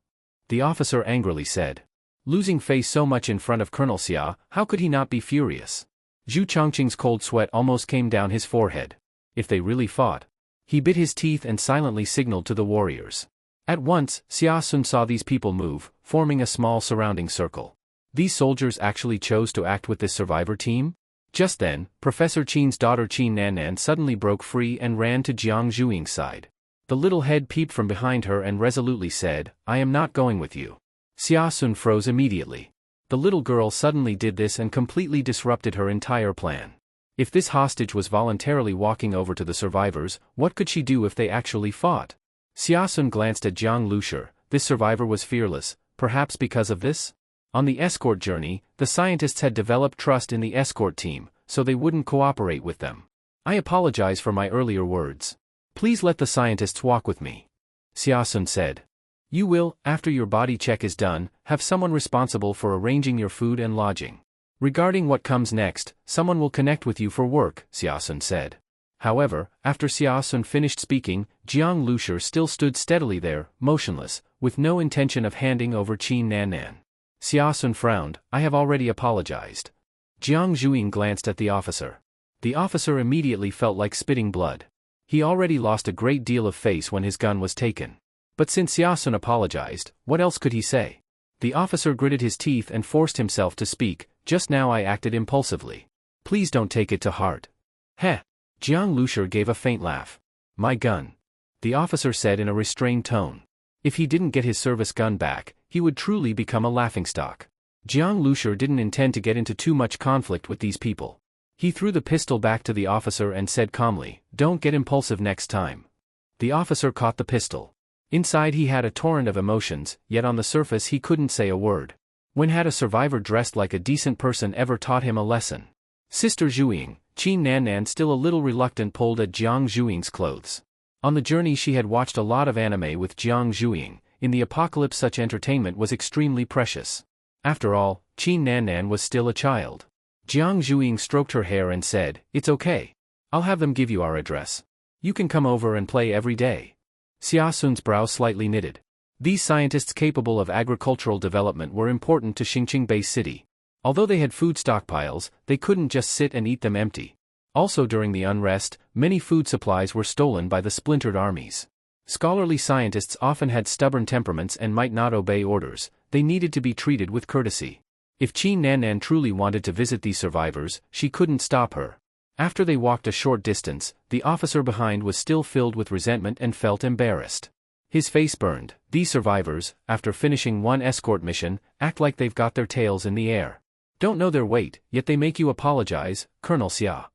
The officer angrily said. Losing face so much in front of Colonel Xia, how could he not be furious? Zhu Changqing's cold sweat almost came down his forehead. If they really fought. He bit his teeth and silently signaled to the warriors. At once, Xiaosun saw these people move, forming a small surrounding circle. These soldiers actually chose to act with this survivor team? Just then, Professor Qin's daughter Qin Nannan suddenly broke free and ran to Jiang Zhuing's side. The little head peeped from behind her and resolutely said, I am not going with you. Xiaosun froze immediately. The little girl suddenly did this and completely disrupted her entire plan. If this hostage was voluntarily walking over to the survivors, what could she do if they actually fought? Xiaosun glanced at Jiang Lushi. This survivor was fearless, perhaps because of this? On the escort journey, the scientists had developed trust in the escort team, so they wouldn't cooperate with them. I apologize for my earlier words. Please let the scientists walk with me. Xiaosun said. You will, after your body check is done, have someone responsible for arranging your food and lodging. Regarding what comes next, someone will connect with you for work, Xiaosun said. However, after Xiaosun finished speaking, Jiang Lushi still stood steadily there, motionless, with no intention of handing over Qin Nannan. Xiaosun frowned. I have already apologized. Jiang Zhuing glanced at the officer. The officer immediately felt like spitting blood. He already lost a great deal of face when his gun was taken. But since Xiaosun apologized, what else could he say? The officer gritted his teeth and forced himself to speak. Just now I acted impulsively. Please don't take it to heart. Heh. Jiang Lushi gave a faint laugh. My gun. The officer said in a restrained tone. If he didn't get his service gun back, he would truly become a laughingstock. Jiang Lushi didn't intend to get into too much conflict with these people. He threw the pistol back to the officer and said calmly, "Don't get impulsive next time." The officer caught the pistol. Inside he had a torrent of emotions, yet on the surface he couldn't say a word. When had a survivor dressed like a decent person ever taught him a lesson? Sister Zhuiying, Qin Nannan still a little reluctant pulled at Jiang Zhuiying's clothes. On the journey she had watched a lot of anime with Jiang Zhuiying. In the apocalypse such entertainment was extremely precious. After all, Qin Nannan was still a child. Jiang Zhuiying stroked her hair and said, "It's okay. I'll have them give you our address. You can come over and play every day." Xiaosun's brow slightly knitted. These scientists capable of agricultural development were important to Xingqing Base City. Although they had food stockpiles, they couldn't just sit and eat them empty. Also during the unrest, many food supplies were stolen by the splintered armies. Scholarly scientists often had stubborn temperaments and might not obey orders. They needed to be treated with courtesy. If Qin Nannan truly wanted to visit these survivors, she couldn't stop her. After they walked a short distance, the officer behind was still filled with resentment and felt embarrassed. His face burned. These survivors, after finishing one escort mission, act like they've got their tails in the air. Don't know their weight, yet they make you apologize, Colonel Xia.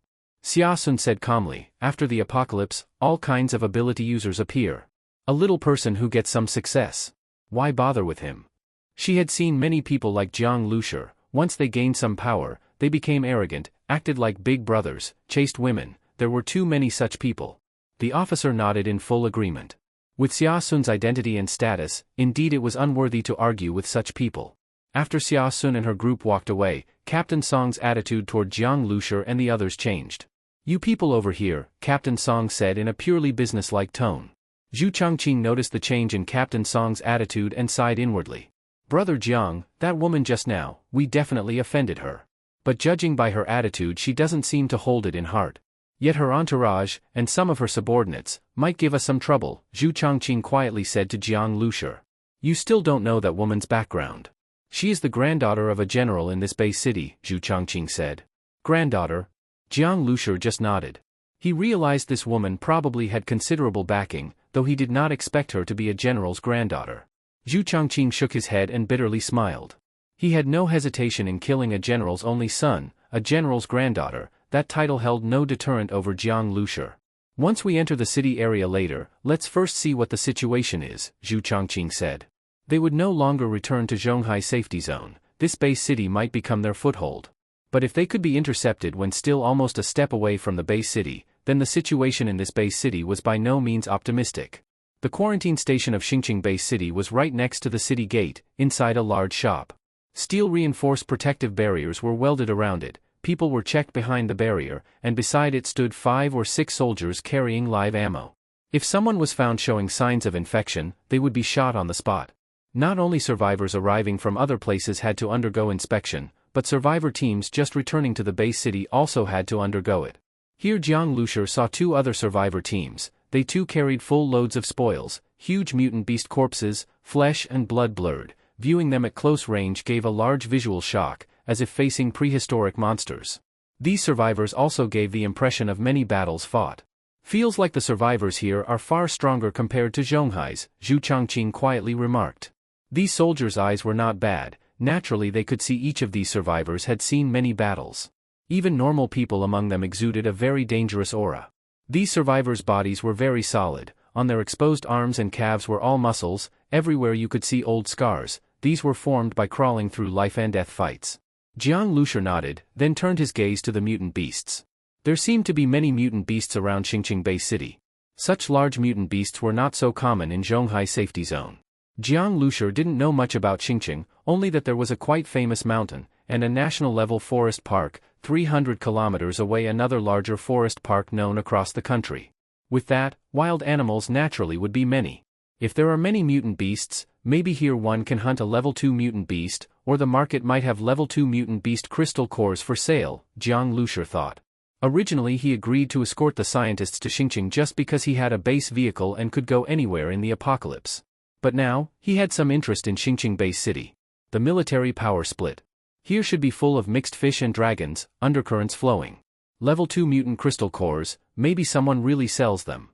Xiaosun said calmly, after the apocalypse, all kinds of ability users appear. A little person who gets some success. Why bother with him? She had seen many people like Jiang Lushi. Once they gained some power, they became arrogant, acted like big brothers, chased women. There were too many such people. The officer nodded in full agreement. With Xiaosun's identity and status, indeed it was unworthy to argue with such people. After Xiaosun and her group walked away, Captain Song's attitude toward Jiang Lushi and the others changed. "You people over here," Captain Song said in a purely businesslike tone. Zhu Changqing noticed the change in Captain Song's attitude and sighed inwardly. "Brother Jiang, that woman just now, we definitely offended her. But judging by her attitude she doesn't seem to hold it in heart. Yet her entourage, and some of her subordinates, might give us some trouble," Zhu Changqing quietly said to Jiang Lushi. "You still don't know that woman's background. She is the granddaughter of a general in this base city," Zhu Changqing said. "Granddaughter?" Jiang Lushi just nodded. He realized this woman probably had considerable backing, though he did not expect her to be a general's granddaughter. Zhu Changqing shook his head and bitterly smiled. He had no hesitation in killing a general's only son, a general's granddaughter. That title held no deterrent over Jiang Lushi. "Once we enter the city area later, let's first see what the situation is," Zhu Changqing said. They would no longer return to Zhonghai safety zone. This base city might become their foothold. But if they could be intercepted when still almost a step away from the base city, then the situation in this base city was by no means optimistic. The quarantine station of Xingqing Base City was right next to the city gate, inside a large shop. Steel-reinforced protective barriers were welded around it. People were checked behind the barrier, and beside it stood 5 or 6 soldiers carrying live ammo. If someone was found showing signs of infection, they would be shot on the spot. Not only survivors arriving from other places had to undergo inspection, but survivor teams just returning to the base city also had to undergo it. Here Jiang Lushi saw 2 other survivor teams. They too carried full loads of spoils, huge mutant beast corpses, flesh and blood blurred. Viewing them at close range gave a large visual shock, as if facing prehistoric monsters. These survivors also gave the impression of many battles fought. "Feels like the survivors here are far stronger compared to Zhonghai's," Zhu Changqing quietly remarked. These soldiers' eyes were not bad. Naturally they could see each of these survivors had seen many battles. Even normal people among them exuded a very dangerous aura. These survivors' bodies were very solid. On their exposed arms and calves were all muscles. Everywhere you could see old scars. These were formed by crawling through life-and-death fights. Jiang Lushi nodded, then turned his gaze to the mutant beasts. There seemed to be many mutant beasts around Xingqing Base City. Such large mutant beasts were not so common in Zhonghai safety zone. Jiang Lushi didn't know much about Xingqing, only that there was a quite famous mountain, and a national-level forest park, 300 kilometers away another larger forest park known across the country. With that, wild animals naturally would be many. If there are many mutant beasts, maybe here one can hunt a level 2 mutant beast, or the market might have level 2 mutant beast crystal cores for sale, Jiang Lushi thought. Originally he agreed to escort the scientists to Xingqing just because he had a base vehicle and could go anywhere in the apocalypse. But now, he had some interest in Xingqing Base City. The military power split. Here should be full of mixed fish and dragons, undercurrents flowing. Level 2 mutant crystal cores, maybe someone really sells them.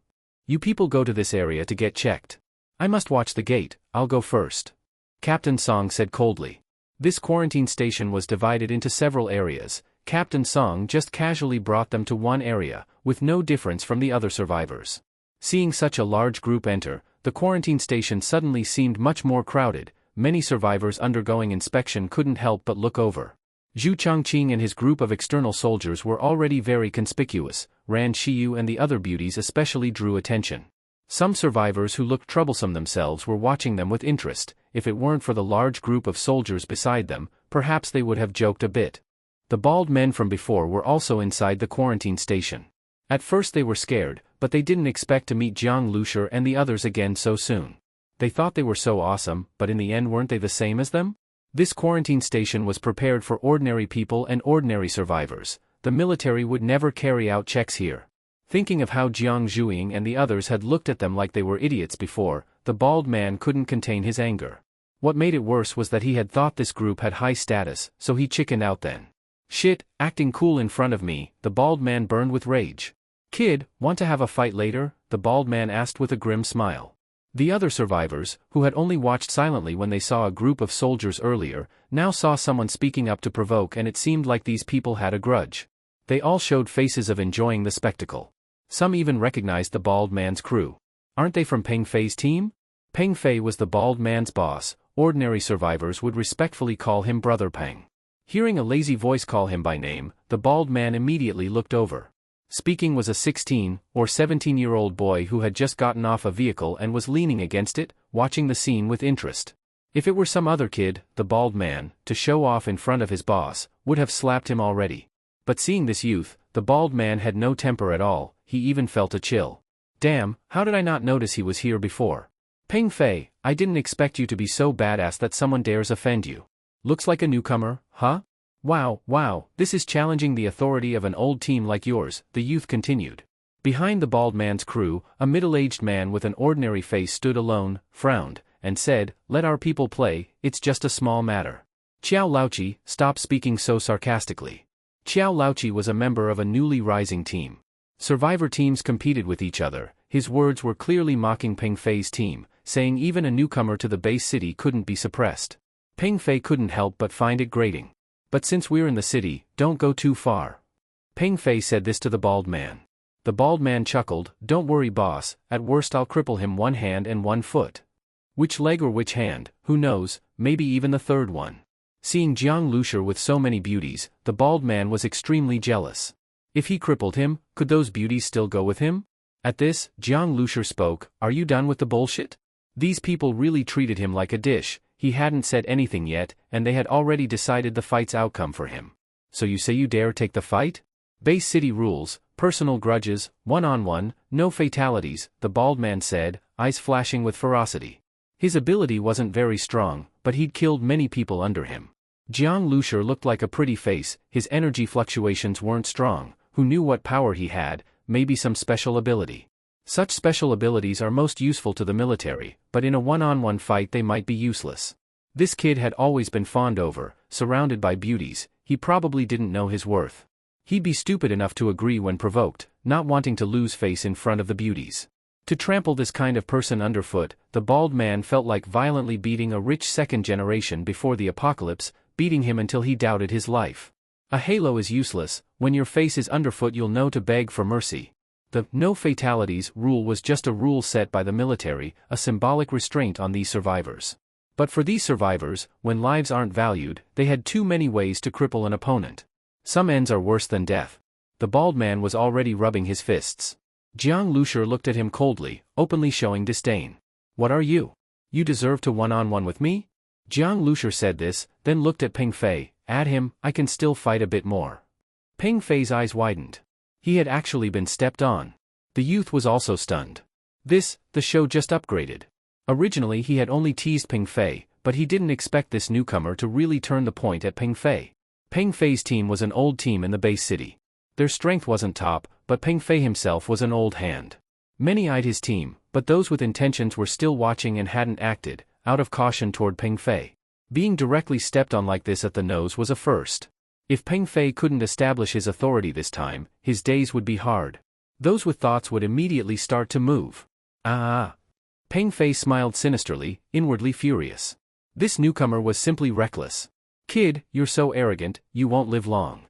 You people go to this area to get checked. I must watch the gate, I'll go first. Captain Song said coldly. This quarantine station was divided into several areas. Captain Song just casually brought them to one area, with no difference from the other survivors. Seeing such a large group enter, the quarantine station suddenly seemed much more crowded. Many survivors undergoing inspection couldn't help but look over. Zhu Chongqing and his group of external soldiers were already very conspicuous. Ran Shiyu and the other beauties especially drew attention. Some survivors who looked troublesome themselves were watching them with interest. If it weren't for the large group of soldiers beside them, perhaps they would have joked a bit. The bald men from before were also inside the quarantine station. At first they were scared, but they didn't expect to meet Jiang Lushi and the others again so soon. They thought they were so awesome, but in the end weren't they the same as them? This quarantine station was prepared for ordinary people and ordinary survivors. The military would never carry out checks here. Thinking of how Jiang Zhuiying and the others had looked at them like they were idiots before, the bald man couldn't contain his anger. What made it worse was that he had thought this group had high status, so he chickened out then. Shit, acting cool in front of me, the bald man burned with rage. Kid, want to have a fight later? The bald man asked with a grim smile. The other survivors, who had only watched silently when they saw a group of soldiers earlier, now saw someone speaking up to provoke, and it seemed like these people had a grudge. They all showed faces of enjoying the spectacle. Some even recognized the bald man's crew. Aren't they from Peng Fei's team? Peng Fei was the bald man's boss. Ordinary survivors would respectfully call him Brother Peng. Hearing a lazy voice call him by name, the bald man immediately looked over. Speaking was a 16 or 17-year-old boy who had just gotten off a vehicle and was leaning against it, watching the scene with interest. If it were some other kid, the bald man, to show off in front of his boss, would have slapped him already. But seeing this youth, the bald man had no temper at all. He even felt a chill. Damn, how did I not notice he was here before? Peng Fei, I didn't expect you to be so badass that someone dares offend you. Looks like a newcomer, huh? Wow, this is challenging the authority of an old team like yours, the youth continued. Behind the bald man's crew, a middle-aged man with an ordinary face stood alone, frowned, and said, "Let our people play, it's just a small matter." Qiao Laoqi, stop speaking so sarcastically. Qiao Laoqi was a member of a newly rising team. Survivor teams competed with each other. His words were clearly mocking Peng Fei's team, saying even a newcomer to the base city couldn't be suppressed. Peng Fei couldn't help but find it grating. But since we're in the city, don't go too far. Peng Fei said this to the bald man. The bald man chuckled, don't worry boss, at worst I'll cripple him one hand and one foot. Which leg or which hand, who knows, maybe even the third one. Seeing Jiang Lushi with so many beauties, the bald man was extremely jealous. If he crippled him, could those beauties still go with him? At this, Jiang Lushi spoke, are you done with the bullshit? These people really treated him like a dish. He hadn't said anything yet, and they had already decided the fight's outcome for him. So you say you dare take the fight? Base city rules, personal grudges, one-on-one, no fatalities, the bald man said, eyes flashing with ferocity. His ability wasn't very strong, but he'd killed many people under him. Jiang Lushi looked like a pretty face, his energy fluctuations weren't strong. Who knew what power he had? Maybe some special ability. Such special abilities are most useful to the military, but in a one-on-one fight they might be useless. This kid had always been fawned over, surrounded by beauties. He probably didn't know his worth. He'd be stupid enough to agree when provoked, not wanting to lose face in front of the beauties. To trample this kind of person underfoot, the bald man felt like violently beating a rich second generation before the apocalypse, beating him until he doubted his life. A halo is useless. When your face is underfoot you'll know to beg for mercy. The no fatalities rule was just a rule set by the military, a symbolic restraint on these survivors. But for these survivors, when lives aren't valued, they had too many ways to cripple an opponent. Some ends are worse than death. The bald man was already rubbing his fists. Jiang Lushi looked at him coldly, openly showing disdain. What are you? You deserve to one-on-one with me? Jiang Lushi said this, then looked at Peng Fei, at him, I can still fight a bit more. Peng Fei's eyes widened. He had actually been stepped on. The youth was also stunned. The show just upgraded. Originally he had only teased Peng Fei, but he didn't expect this newcomer to really turn the point at Peng Fei. Peng Fei's team was an old team in the base city. Their strength wasn't top, but Peng Fei himself was an old hand. Many eyed his team, but those with intentions were still watching and hadn't acted, out of caution toward Peng Fei. Being directly stepped on like this at the nose was a first. If Peng Fei couldn't establish his authority this time, his days would be hard. Those with thoughts would immediately start to move. Peng Fei smiled sinisterly, inwardly furious. This newcomer was simply reckless. Kid, you're so arrogant, you won't live long.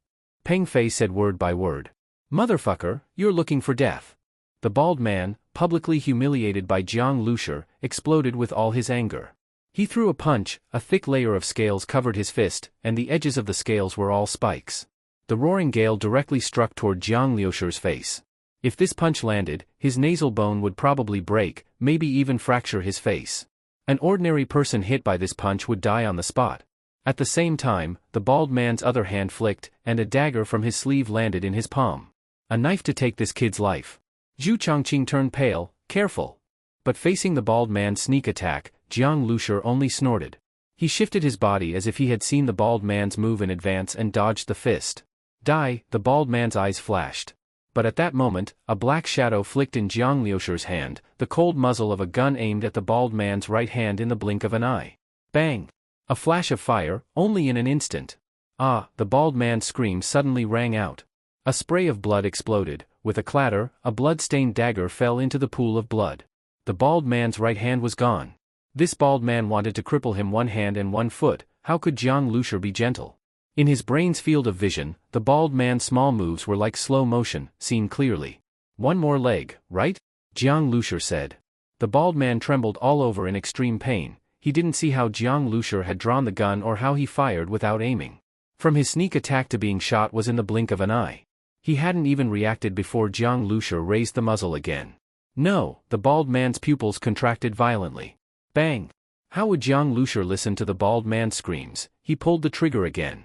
Peng Fei said word by word. Motherfucker, you're looking for death. The bald man, publicly humiliated by Jiang Lushi, exploded with all his anger. He threw a punch, a thick layer of scales covered his fist, and the edges of the scales were all spikes. The roaring gale directly struck toward Jiang Lushi's face. If this punch landed, his nasal bone would probably break, maybe even fracture his face. An ordinary person hit by this punch would die on the spot. At the same time, the bald man's other hand flicked, and a dagger from his sleeve landed in his palm. A knife to take this kid's life. Zhu Changqing turned pale, careful. But facing the bald man's sneak attack, Jiang Lushi only snorted. He shifted his body as if he had seen the bald man's move in advance and dodged the fist. Die, the bald man's eyes flashed. But at that moment, a black shadow flicked in Jiang Lushi's hand, the cold muzzle of a gun aimed at the bald man's right hand in the blink of an eye. Bang! A flash of fire, only in an instant. Ah, the bald man's scream suddenly rang out. A spray of blood exploded. With a clatter, a blood-stained dagger fell into the pool of blood. The bald man's right hand was gone. This bald man wanted to cripple him one hand and one foot. How could Jiang Lushi be gentle? In his brain's field of vision, the bald man's small moves were like slow motion, seen clearly. One more leg, right? Jiang Lushi said. The bald man trembled all over in extreme pain. He didn't see how Jiang Lushi had drawn the gun or how he fired without aiming. From his sneak attack to being shot was in the blink of an eye. He hadn't even reacted before Jiang Lushi raised the muzzle again. No, the bald man's pupils contracted violently. Bang! How would Jiang Lushi listen to the bald man's screams? He pulled the trigger again.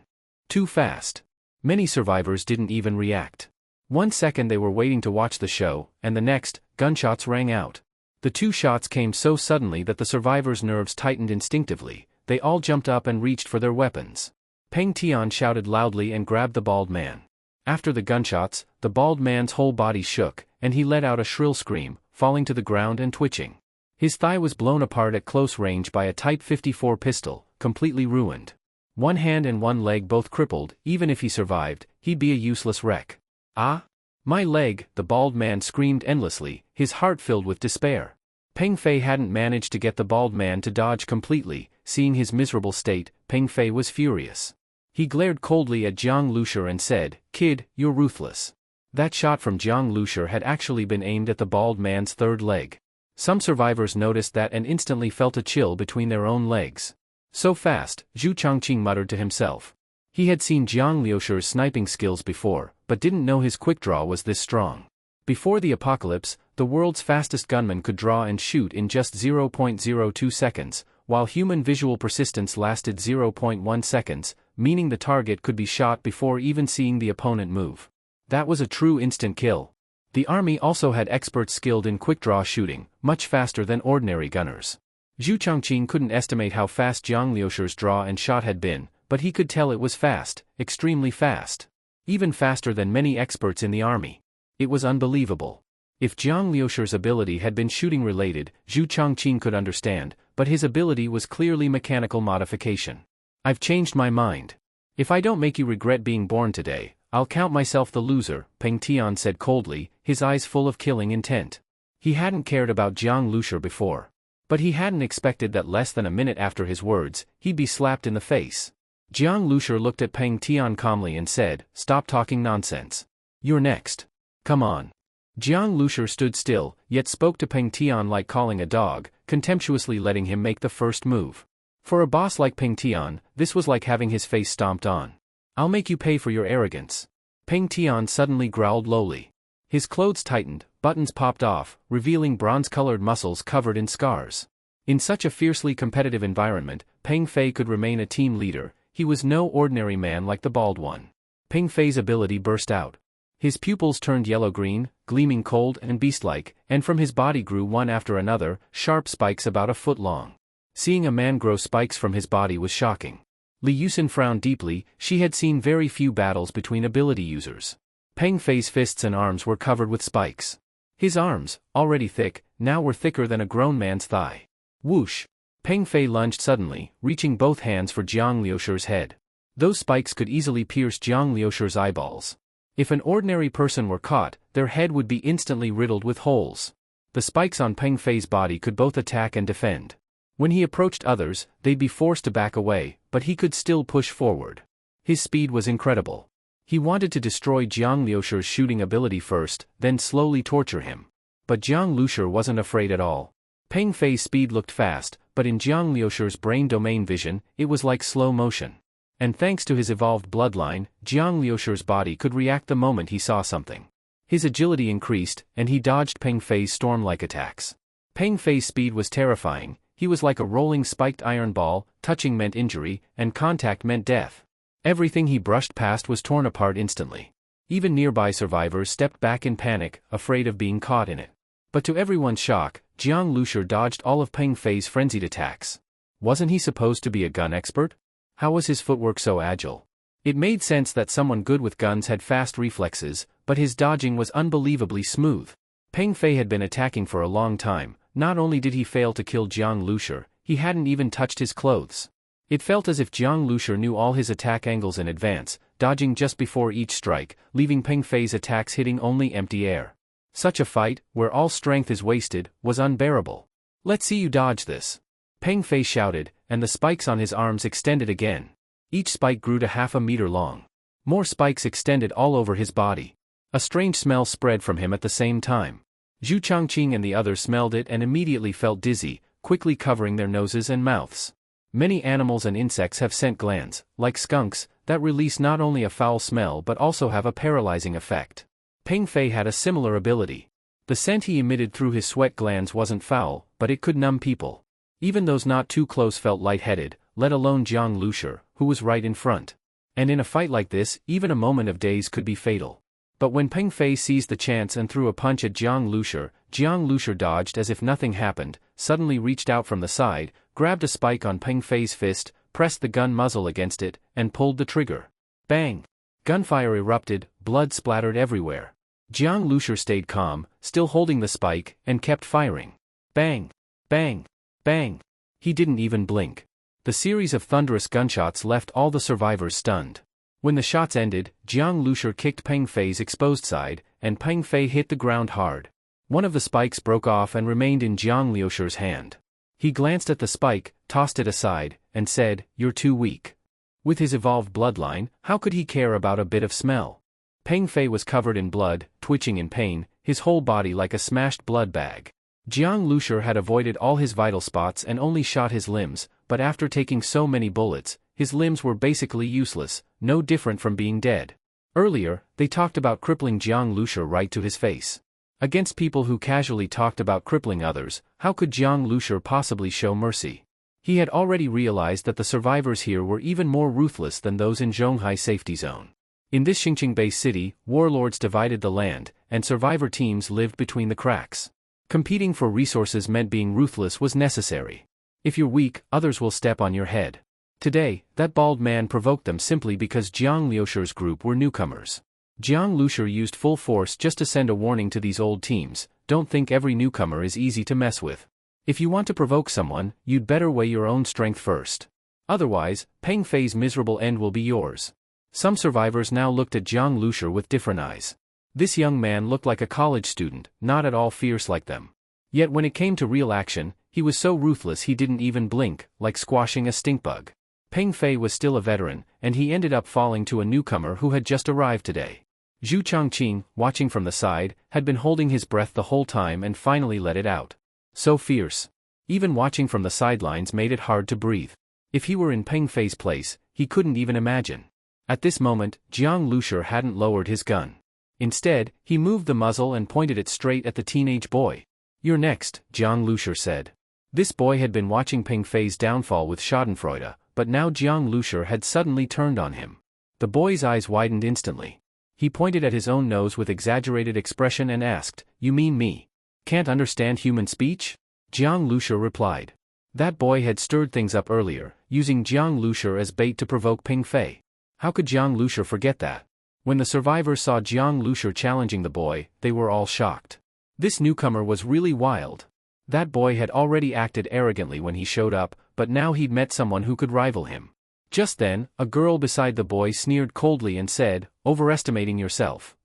Too fast. Many survivors didn't even react. 1 second they were waiting to watch the show, and the next, gunshots rang out. The 2 shots came so suddenly that the survivors' nerves tightened instinctively. They all jumped up and reached for their weapons. Peng Tian shouted loudly and grabbed the bald man. After the gunshots, the bald man's whole body shook, and he let out a shrill scream, falling to the ground and twitching. His thigh was blown apart at close range by a Type 54 pistol, completely ruined. 1 hand and 1 leg both crippled. Even if he survived, he'd be a useless wreck. Ah! My leg, the bald man screamed endlessly, his heart filled with despair. Peng Fei hadn't managed to get the bald man to dodge completely. Seeing his miserable state, Peng Fei was furious. He glared coldly at Jiang Lushi and said, "Kid, you're ruthless." That shot from Jiang Lushi had actually been aimed at the bald man's 3rd leg. Some survivors noticed that and instantly felt a chill between their own legs. So fast, Zhu Changqing muttered to himself. He had seen Jiang Lushi's sniping skills before, but didn't know his quick draw was this strong. Before the apocalypse, the world's fastest gunman could draw and shoot in just 0.02 seconds, while human visual persistence lasted 0.1 seconds, meaning the target could be shot before even seeing the opponent move. That was a true instant kill. The army also had experts skilled in quick-draw shooting, much faster than ordinary gunners. Zhu Changqing couldn't estimate how fast Jiang Lushi's draw and shot had been, but he could tell it was fast, extremely fast. Even faster than many experts in the army. It was unbelievable. If Jiang Lushi's ability had been shooting-related, Zhu Changqing could understand, but his ability was clearly mechanical modification. I've changed my mind. If I don't make you regret being born today, I'll count myself the loser, Peng Tian said coldly, his eyes full of killing intent. He hadn't cared about Jiang Lushi before. But he hadn't expected that less than a minute after his words, he'd be slapped in the face. Jiang Lushi looked at Peng Tian calmly and said, "Stop talking nonsense. You're next. Come on." Jiang Lushi stood still, yet spoke to Peng Tian like calling a dog, contemptuously letting him make the first move. For a boss like Peng Tian, this was like having his face stomped on. "I'll make you pay for your arrogance." Peng Tian suddenly growled lowly. His clothes tightened, buttons popped off, revealing bronze-colored muscles covered in scars. In such a fiercely competitive environment, Peng Fei could remain a team leader. He was no ordinary man like the bald one. Peng Fei's ability burst out. His pupils turned yellow-green, gleaming cold and beast-like, and from his body grew one after another, sharp spikes about a foot long. Seeing a man grow spikes from his body was shocking. Li Yusin frowned deeply. She had seen very few battles between ability users. Peng Fei's fists and arms were covered with spikes. His arms, already thick, now were thicker than a grown man's thigh. Whoosh! Peng Fei lunged suddenly, reaching both hands for Jiang Liusher's head. Those spikes could easily pierce Jiang Liusher's eyeballs. If an ordinary person were caught, their head would be instantly riddled with holes. The spikes on Peng Fei's body could both attack and defend. When he approached others, they'd be forced to back away, but he could still push forward. His speed was incredible. He wanted to destroy Jiang Liusher's shooting ability first, then slowly torture him. But Jiang Liusher wasn't afraid at all. Peng Fei's speed looked fast, but in Jiang Liusher's brain domain vision, it was like slow motion. And thanks to his evolved bloodline, Jiang Liusher's body could react the moment he saw something. His agility increased, and he dodged Peng Fei's storm-like attacks. Peng Fei's speed was terrifying. He was like a rolling spiked iron ball, touching meant injury, and contact meant death. Everything he brushed past was torn apart instantly. Even nearby survivors stepped back in panic, afraid of being caught in it. But to everyone's shock, Jiang Liusher dodged all of Peng Fei's frenzied attacks. Wasn't he supposed to be a gun expert? How was his footwork so agile? It made sense that someone good with guns had fast reflexes, but his dodging was unbelievably smooth. Peng Fei had been attacking for a long time. Not only did he fail to kill Jiang Liusher, he hadn't even touched his clothes. It felt as if Jiang Liusher knew all his attack angles in advance, dodging just before each strike, leaving Peng Fei's attacks hitting only empty air. Such a fight, where all strength is wasted, was unbearable. "Let's see you dodge this," Peng Fei shouted, and the spikes on his arms extended again. Each spike grew to half a meter long. More spikes extended all over his body. A strange smell spread from him at the same time. Zhu Changqing and the others smelled it and immediately felt dizzy, quickly covering their noses and mouths. Many animals and insects have scent glands, like skunks, that release not only a foul smell but also have a paralyzing effect. Peng Fei had a similar ability. The scent he emitted through his sweat glands wasn't foul, but it could numb people. Even those not too close felt lightheaded, let alone Jiang Liusher, who was right in front. And in a fight like this, even a moment of daze could be fatal. But when Peng Fei seized the chance and threw a punch at Jiang Liusher dodged as if nothing happened, suddenly reached out from the side, grabbed a spike on Peng Fei's fist, pressed the gun muzzle against it, and pulled the trigger. Bang! Gunfire erupted, blood splattered everywhere. Jiang Liusher stayed calm, still holding the spike, and kept firing. Bang! Bang! Bang! He didn't even blink. The series of thunderous gunshots left all the survivors stunned. When the shots ended, Jiang Liusher kicked Peng Fei's exposed side, and Peng Fei hit the ground hard. One of the spikes broke off and remained in Jiang Liusher's hand. He glanced at the spike, tossed it aside, and said, "You're too weak." With his evolved bloodline, how could he care about a bit of smell? Peng Fei was covered in blood, twitching in pain, his whole body like a smashed blood bag. Jiang Liusher had avoided all his vital spots and only shot his limbs, but after taking so many bullets, his limbs were basically useless, no different from being dead. Earlier, they talked about crippling Jiang Liusher right to his face. Against people who casually talked about crippling others, how could Jiang Liusher possibly show mercy? He had already realized that the survivors here were even more ruthless than those in Zhonghai safety zone. In this Xingqing-based city, warlords divided the land, and survivor teams lived between the cracks. Competing for resources meant being ruthless was necessary. If you're weak, others will step on your head. Today, that bald man provoked them simply because Jiang Liusher's group were newcomers. Jiang Liusher used full force just to send a warning to these old teams: don't think every newcomer is easy to mess with. If you want to provoke someone, you'd better weigh your own strength first. Otherwise, Peng Fei's miserable end will be yours. Some survivors now looked at Jiang Liusher with different eyes. This young man looked like a college student, not at all fierce like them. Yet when it came to real action, he was so ruthless he didn't even blink, like squashing a stink bug. Peng Fei was still a veteran, and he ended up falling to a newcomer who had just arrived today. Zhu Changqing, watching from the side, had been holding his breath the whole time and finally let it out. So fierce. Even watching from the sidelines made it hard to breathe. If he were in Peng Fei's place, he couldn't even imagine. At this moment, Jiang Liusher hadn't lowered his gun. Instead, he moved the muzzle and pointed it straight at the teenage boy. "You're next," Jiang Liusher said. This boy had been watching Peng Fei's downfall with schadenfreude, but now Jiang Liusher had suddenly turned on him. The boy's eyes widened instantly. He pointed at his own nose with exaggerated expression and asked, "You mean me? Can't understand human speech?" Jiang Liusher replied. That boy had stirred things up earlier, using Jiang Liusher as bait to provoke Peng Fei. How could Jiang Liusher forget that? When the survivors saw Jiang Liusher challenging the boy, they were all shocked. This newcomer was really wild. That boy had already acted arrogantly when he showed up, but now he'd met someone who could rival him. Just then, a girl beside the boy sneered coldly and said, "Overestimating yourself."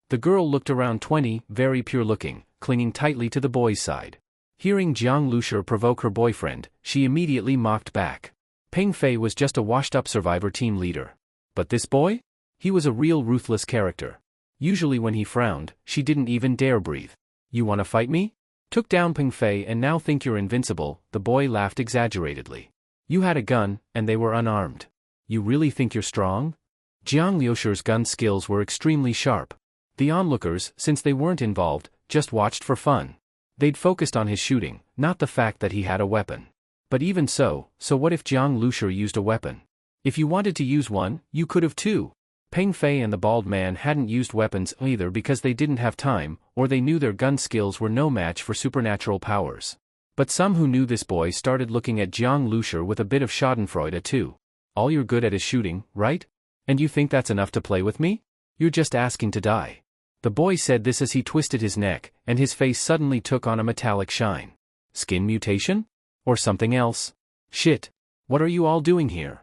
The girl looked around 20, very pure-looking, clinging tightly to the boy's side. Hearing Jiang Lushi provoke her boyfriend, she immediately mocked back. Peng Fei was just a washed-up survivor team leader. But this boy? He was a real ruthless character. Usually when he frowned, she didn't even dare breathe. "You wanna fight me? Took down Peng Fei and now think you're invincible," the boy laughed exaggeratedly. "You had a gun, and they were unarmed. You really think you're strong?" Jiang Liushi's gun skills were extremely sharp. The onlookers, since they weren't involved, just watched for fun. They'd focused on his shooting, not the fact that he had a weapon. But even so what if Jiang Lushi used a weapon? If you wanted to use one, you could have too. Peng Fei and the bald man hadn't used weapons either because they didn't have time, or they knew their gun skills were no match for supernatural powers. But some who knew this boy started looking at Jiang Lushi with a bit of schadenfreude too. "All you're good at is shooting, right? And you think that's enough to play with me? You're just asking to die." The boy said this as he twisted his neck, and his face suddenly took on a metallic shine. Skin mutation? Or something else? "Shit! What are you all doing here?"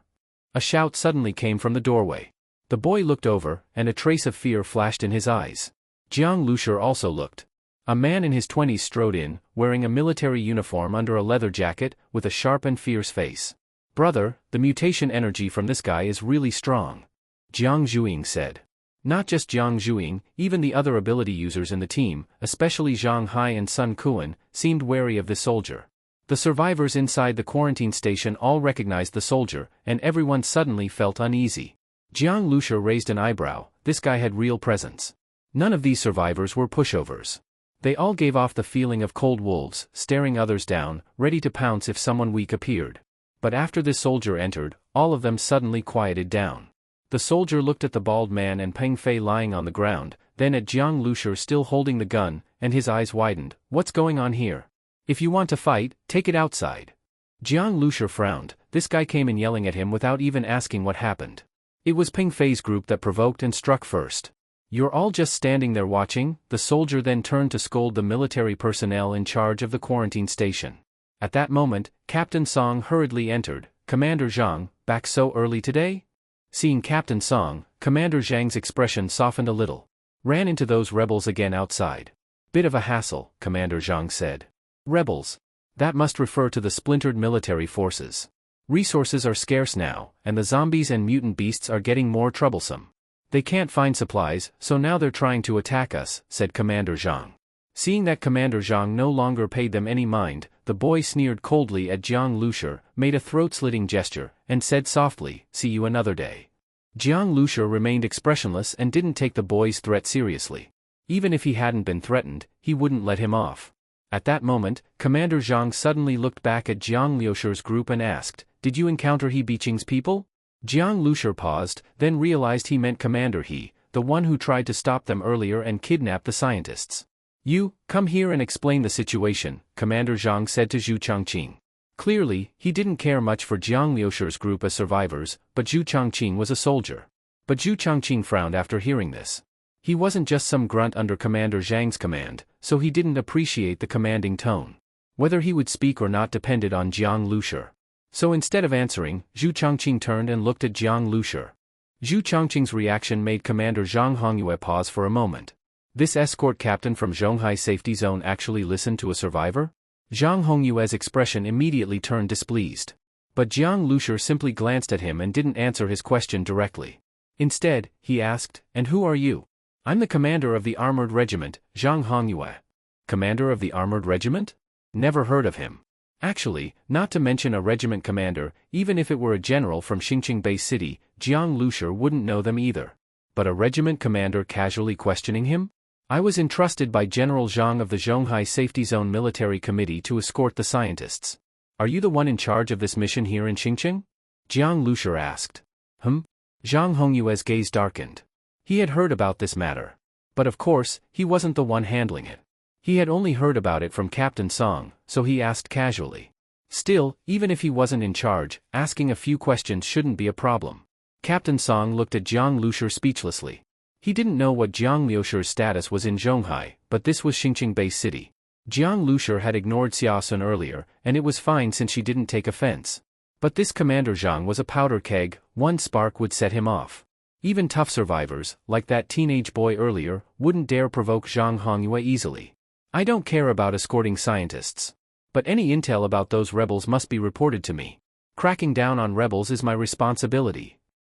A shout suddenly came from the doorway. The boy looked over, and a trace of fear flashed in his eyes. Jiang Lushi also looked. A man in his 20s strode in, wearing a military uniform under a leather jacket, with a sharp and fierce face. "Brother, the mutation energy from this guy is really strong," Jiang Zhuiying said. Not just Jiang Zhuiying, even the other ability users in the team, especially Zhang Hai and Sun Kuan, seemed wary of the soldier. The survivors inside the quarantine station all recognized the soldier, and everyone suddenly felt uneasy. Jiang Lushi raised an eyebrow. This guy had real presence. None of these survivors were pushovers. They all gave off the feeling of cold wolves, staring others down, ready to pounce if someone weak appeared. But after this soldier entered, all of them suddenly quieted down. The soldier looked at the bald man and Peng Fei lying on the ground, then at Jiang Lushi still holding the gun, and his eyes widened. "What's going on here? If you want to fight, take it outside." Jiang Lushi frowned. This guy came in yelling at him without even asking what happened. It was Peng Fei's group that provoked and struck first. "You're all just standing there watching?" The soldier then turned to scold the military personnel in charge of the quarantine station. At that moment, Captain Song hurriedly entered. "Commander Zhang, back so early today?" Seeing Captain Song, Commander Zhang's expression softened a little. "Ran into those rebels again outside. Bit of a hassle," Commander Zhang said. "Rebels? That must refer to the splintered military forces. Resources are scarce now, and the zombies and mutant beasts are getting more troublesome. They can't find supplies, so now they're trying to attack us," said Commander Zhang. Seeing that Commander Zhang no longer paid them any mind, the boy sneered coldly at Jiang Lushi, made a throat-slitting gesture, and said softly, "See you another day." Jiang Lushi remained expressionless and didn't take the boy's threat seriously. Even if he hadn't been threatened, he wouldn't let him off. At that moment, Commander Zhang suddenly looked back at Jiang Liushi's group and asked, "Did you encounter He Biqing's people?" Jiang Lushi paused, then realized he meant Commander He, the one who tried to stop them earlier and kidnap the scientists. "You, come here and explain the situation," Commander Zhang said to Zhu Changqing. Clearly, he didn't care much for Jiang Liushi's group as survivors, but Zhu Changqing was a soldier. But Zhu Changqing frowned after hearing this. He wasn't just some grunt under Commander Zhang's command, so he didn't appreciate the commanding tone. Whether he would speak or not depended on Jiang Lushi. So instead of answering, Zhu Changqing turned and looked at Jiang Lushi. Zhu Changqing's reaction made Commander Zhang Hongyue pause for a moment. This escort captain from Zhonghai Safety Zone actually listened to a survivor? Zhang Hongyue's expression immediately turned displeased. But Jiang Lushi simply glanced at him and didn't answer his question directly. Instead, he asked, "And who are you?" "I'm the commander of the armored regiment, Zhang Hongyue." "Commander of the armored regiment? Never heard of him." Actually, not to mention a regiment commander, even if it were a general from Xingqing Base City, Jiang Lushi wouldn't know them either. But a regiment commander casually questioning him? "I was entrusted by General Zhang of the Zhonghai Safety Zone Military Committee to escort the scientists. Are you the one in charge of this mission here in Xingqing?" Jiang Lushi asked. Zhang Hongyue's gaze darkened. He had heard about this matter. But of course, he wasn't the one handling it. He had only heard about it from Captain Song, so he asked casually. Still, even if he wasn't in charge, asking a few questions shouldn't be a problem. Captain Song looked at Jiang Lushi speechlessly. He didn't know what Jiang Liusher's status was in Zhonghai, but this was Xingqing Base City. Jiang Liusher had ignored Xia Sun earlier, and it was fine since she didn't take offense. But this Commander Zhang was a powder keg, one spark would set him off. Even tough survivors, like that teenage boy earlier, wouldn't dare provoke Zhang Hongyue easily. I don't care about escorting scientists. But any intel about those rebels must be reported to me. Cracking down on rebels is my responsibility,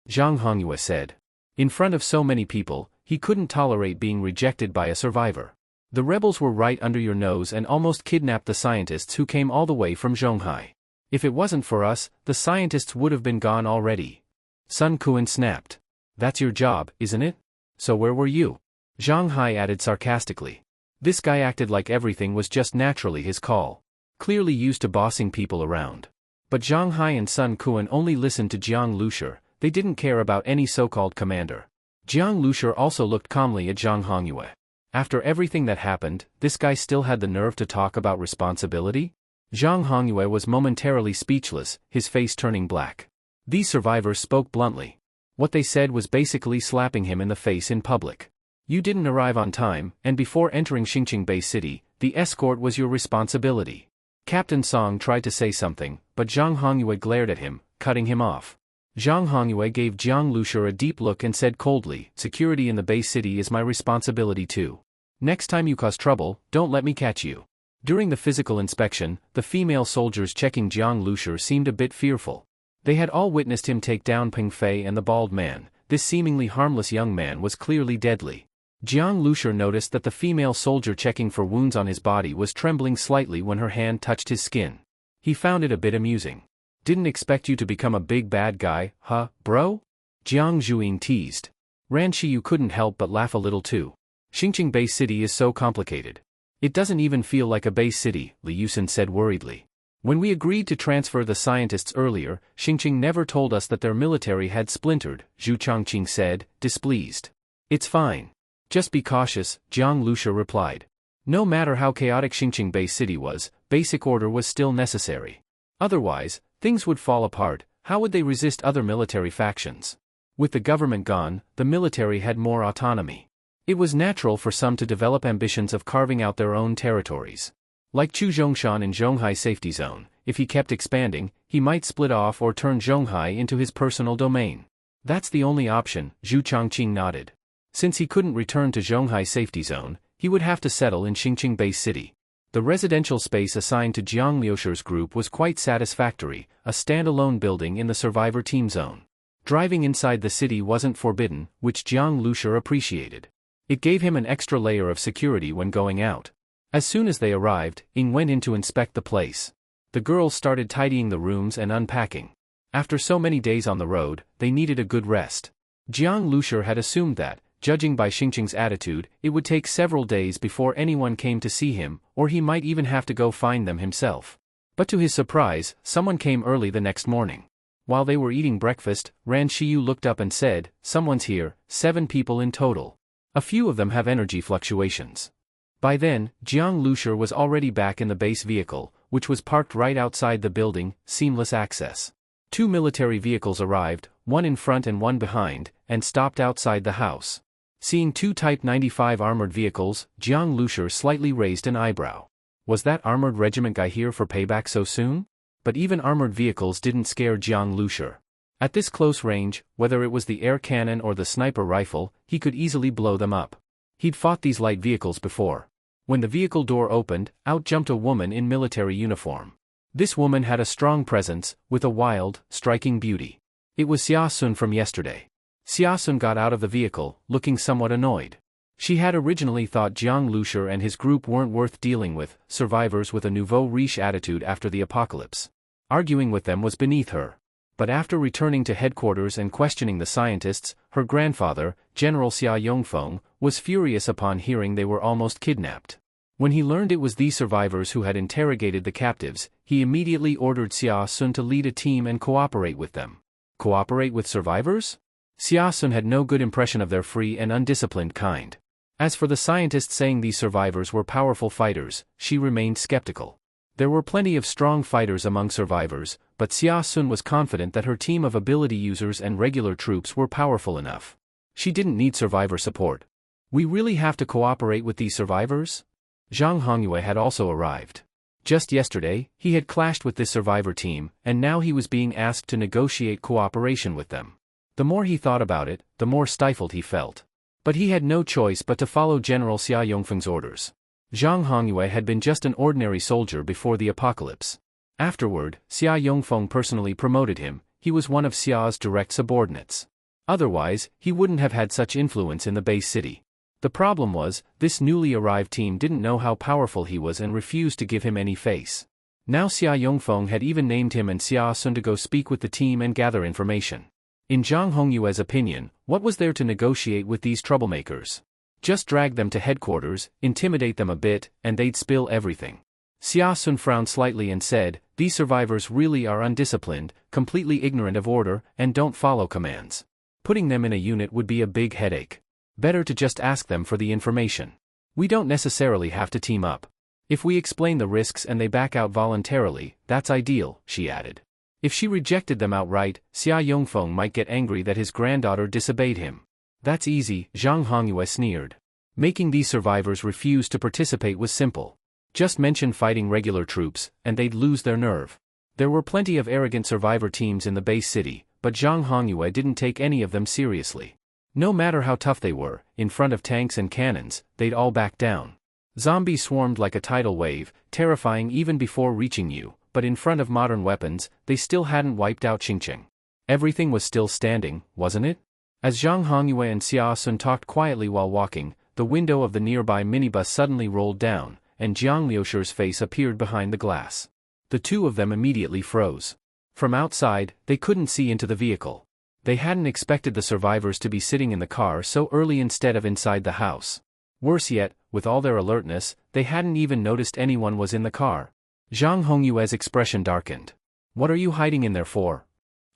Zhang Hongyue said. In front of so many people, he couldn't tolerate being rejected by a survivor. The rebels were right under your nose and almost kidnapped the scientists who came all the way from Zhonghai. If it wasn't for us, the scientists would have been gone already. Sun Quan snapped. That's your job, isn't it? So where were you? Zhang Hai added sarcastically. This guy acted like everything was just naturally his call. Clearly used to bossing people around. But Zhang Hai and Sun Quan only listened to Jiang Liusher, they didn't care about any so-called commander. Jiang Liusher also looked calmly at Zhang Hongyue. After everything that happened, this guy still had the nerve to talk about responsibility? Zhang Hongyue was momentarily speechless, his face turning black. These survivors spoke bluntly. What they said was basically slapping him in the face in public. You didn't arrive on time, and before entering Xingqing Bay City, the escort was your responsibility. Captain Song tried to say something, but Zhang Hongyue glared at him, cutting him off. Zhang Hongyue gave Jiang Liusher a deep look and said coldly, security in the Bay City is my responsibility too. Next time you cause trouble, don't let me catch you. During the physical inspection, the female soldiers checking Jiang Liusher seemed a bit fearful. They had all witnessed him take down Peng Fei and the bald man. This seemingly harmless young man was clearly deadly. Jiang Liusher noticed that the female soldier checking for wounds on his body was trembling slightly when her hand touched his skin. He found it a bit amusing. Didn't expect you to become a big bad guy, huh, bro? Jiang Zhuyin teased. Ran Shiyu couldn't help but laugh a little too. Xingqing Bay City is so complicated. It doesn't even feel like a base city, Li Yusen said worriedly. When we agreed to transfer the scientists earlier, Xingqing never told us that their military had splintered, Zhu Changqing said, displeased. It's fine. Just be cautious, Jiang Liusher replied. No matter how chaotic Xingqing Bay City was, basic order was still necessary. Otherwise, things would fall apart. How would they resist other military factions? With the government gone, the military had more autonomy. It was natural for some to develop ambitions of carving out their own territories. Like Chu Zhongshan in Zhonghai Safety Zone, if he kept expanding, he might split off or turn Zhonghai into his personal domain. That's the only option, Zhu Changqing nodded. Since he couldn't return to Zhonghai Safety Zone, he would have to settle in Xingqing Base City. The residential space assigned to Jiang Liusher's group was quite satisfactory, a standalone building in the survivor team zone. Driving inside the city wasn't forbidden, which Jiang Liusher appreciated. It gave him an extra layer of security when going out. As soon as they arrived, Ying went in to inspect the place. The girls started tidying the rooms and unpacking. After so many days on the road, they needed a good rest. Jiang Liusher had assumed that, judging by Xingqing's attitude, it would take several days before anyone came to see him, or he might even have to go find them himself. But to his surprise, someone came early the next morning. While they were eating breakfast, Ran Shiyu looked up and said, "Someone's here, 7 people in total. A few of them have energy fluctuations." By then, Jiang Liusher was already back in the base vehicle, which was parked right outside the building, seamless access. 2 military vehicles arrived, one in front and one behind, and stopped outside the house. Seeing 2 Type 95 armored vehicles, Jiang Liusher slightly raised an eyebrow. Was that armored regiment guy here for payback so soon? But even armored vehicles didn't scare Jiang Liusher. At this close range, whether it was the air cannon or the sniper rifle, he could easily blow them up. He'd fought these light vehicles before. When the vehicle door opened, out jumped a woman in military uniform. This woman had a strong presence, with a wild, striking beauty. It was Xia Sun from yesterday. Xia Sun got out of the vehicle, looking somewhat annoyed. She had originally thought Jiang Liusher and his group weren't worth dealing with, survivors with a nouveau riche attitude after the apocalypse. Arguing with them was beneath her. But after returning to headquarters and questioning the scientists, her grandfather, General Xia Yongfeng, was furious upon hearing they were almost kidnapped. When he learned it was these survivors who had interrogated the captives, he immediately ordered Xia Sun to lead a team and cooperate with them. Cooperate with survivors? Xia Sun had no good impression of their free and undisciplined kind. As for the scientists saying these survivors were powerful fighters, she remained skeptical. There were plenty of strong fighters among survivors, but Xia Sun was confident that her team of ability users and regular troops were powerful enough. She didn't need survivor support. We really have to cooperate with these survivors? Zhang Hongyue had also arrived. Just yesterday, he had clashed with this survivor team, and now he was being asked to negotiate cooperation with them. The more he thought about it, the more stifled he felt. But he had no choice but to follow General Xia Yongfeng's orders. Zhang Hongyue had been just an ordinary soldier before the apocalypse. Afterward, Xia Yongfeng personally promoted him. He was one of Xia's direct subordinates. Otherwise, he wouldn't have had such influence in the base city. The problem was, this newly arrived team didn't know how powerful he was and refused to give him any face. Now Xia Yongfeng had even named him and Xia Sun to go speak with the team and gather information. In Zhang Hongyue's opinion, what was there to negotiate with these troublemakers? Just drag them to headquarters, intimidate them a bit, and they'd spill everything. Xia Sun frowned slightly and said, "These survivors really are undisciplined, completely ignorant of order, and don't follow commands. Putting them in a unit would be a big headache. Better to just ask them for the information. We don't necessarily have to team up. If we explain the risks and they back out voluntarily, that's ideal," she added. If she rejected them outright, Xia Yongfeng might get angry that his granddaughter disobeyed him. That's easy, Zhang Hongyue sneered. Making these survivors refuse to participate was simple. Just mention fighting regular troops, and they'd lose their nerve. There were plenty of arrogant survivor teams in the base city, but Zhang Hongyue didn't take any of them seriously. No matter how tough they were, in front of tanks and cannons, they'd all back down. Zombies swarmed like a tidal wave, terrifying even before reaching you, but in front of modern weapons, they still hadn't wiped out Xingqiang. Everything was still standing, wasn't it? As Zhang Hongyue and Xia Sun talked quietly while walking, the window of the nearby minibus suddenly rolled down, and Jiang Liushi's face appeared behind the glass. The two of them immediately froze. From outside, they couldn't see into the vehicle. They hadn't expected the survivors to be sitting in the car so early instead of inside the house. Worse yet, with all their alertness, they hadn't even noticed anyone was in the car. Zhang Hongyue's expression darkened. "What are you hiding in there for?"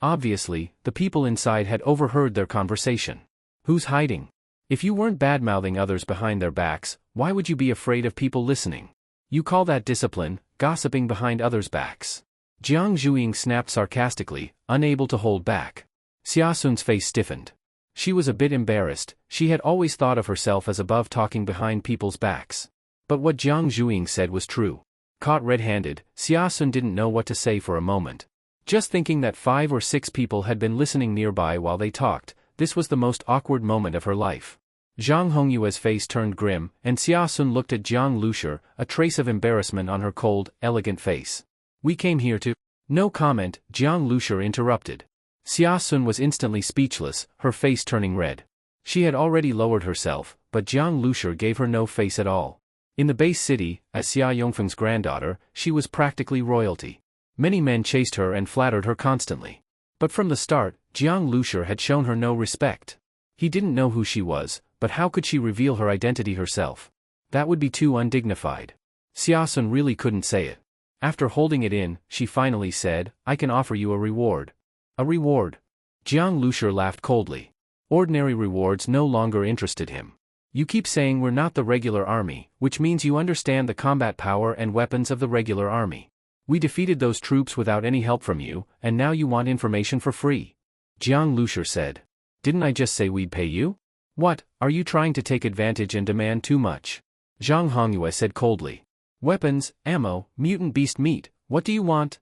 Obviously, the people inside had overheard their conversation. Who's hiding? If you weren't bad-mouthing others behind their backs, why would you be afraid of people listening? You call that discipline, gossiping behind others' backs. Jiang Zhuiying snapped sarcastically, unable to hold back. Xia Sun's face stiffened. She was a bit embarrassed. She had always thought of herself as above talking behind people's backs. But what Jiang Zhuiying said was true. Caught red-handed, Xia Sun didn't know what to say for a moment. Just thinking that 5 or 6 people had been listening nearby while they talked, this was the most awkward moment of her life. Zhang Hongyue's face turned grim, and Xia Sun looked at Jiang Liushi, a trace of embarrassment on her cold, elegant face. "We came here to—" "No comment," Jiang Liushi interrupted. Xia Sun was instantly speechless, her face turning red. She had already lowered herself, but Jiang Liushi gave her no face at all. In the base city, as Xia Yongfeng's granddaughter, she was practically royalty. Many men chased her and flattered her constantly. But from the start, Jiang Liushi had shown her no respect. He didn't know who she was, but how could she reveal her identity herself? That would be too undignified. Xia Sun really couldn't say it. After holding it in, she finally said, "I can offer you a reward." "A reward?" Jiang Liushi laughed coldly. Ordinary rewards no longer interested him. "You keep saying we're not the regular army, which means you understand the combat power and weapons of the regular army. We defeated those troops without any help from you, and now you want information for free." Jiang Liushi said. "Didn't I just say we'd pay you? What, are you trying to take advantage and demand too much?" Zhang Hongyue said coldly. "Weapons, ammo, mutant beast meat, what do you want?"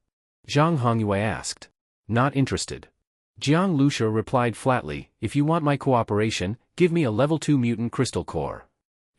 Zhang Hongyue asked. "Not interested." Jiang Liushi replied flatly, "If you want my cooperation, give me a level 2 mutant crystal core."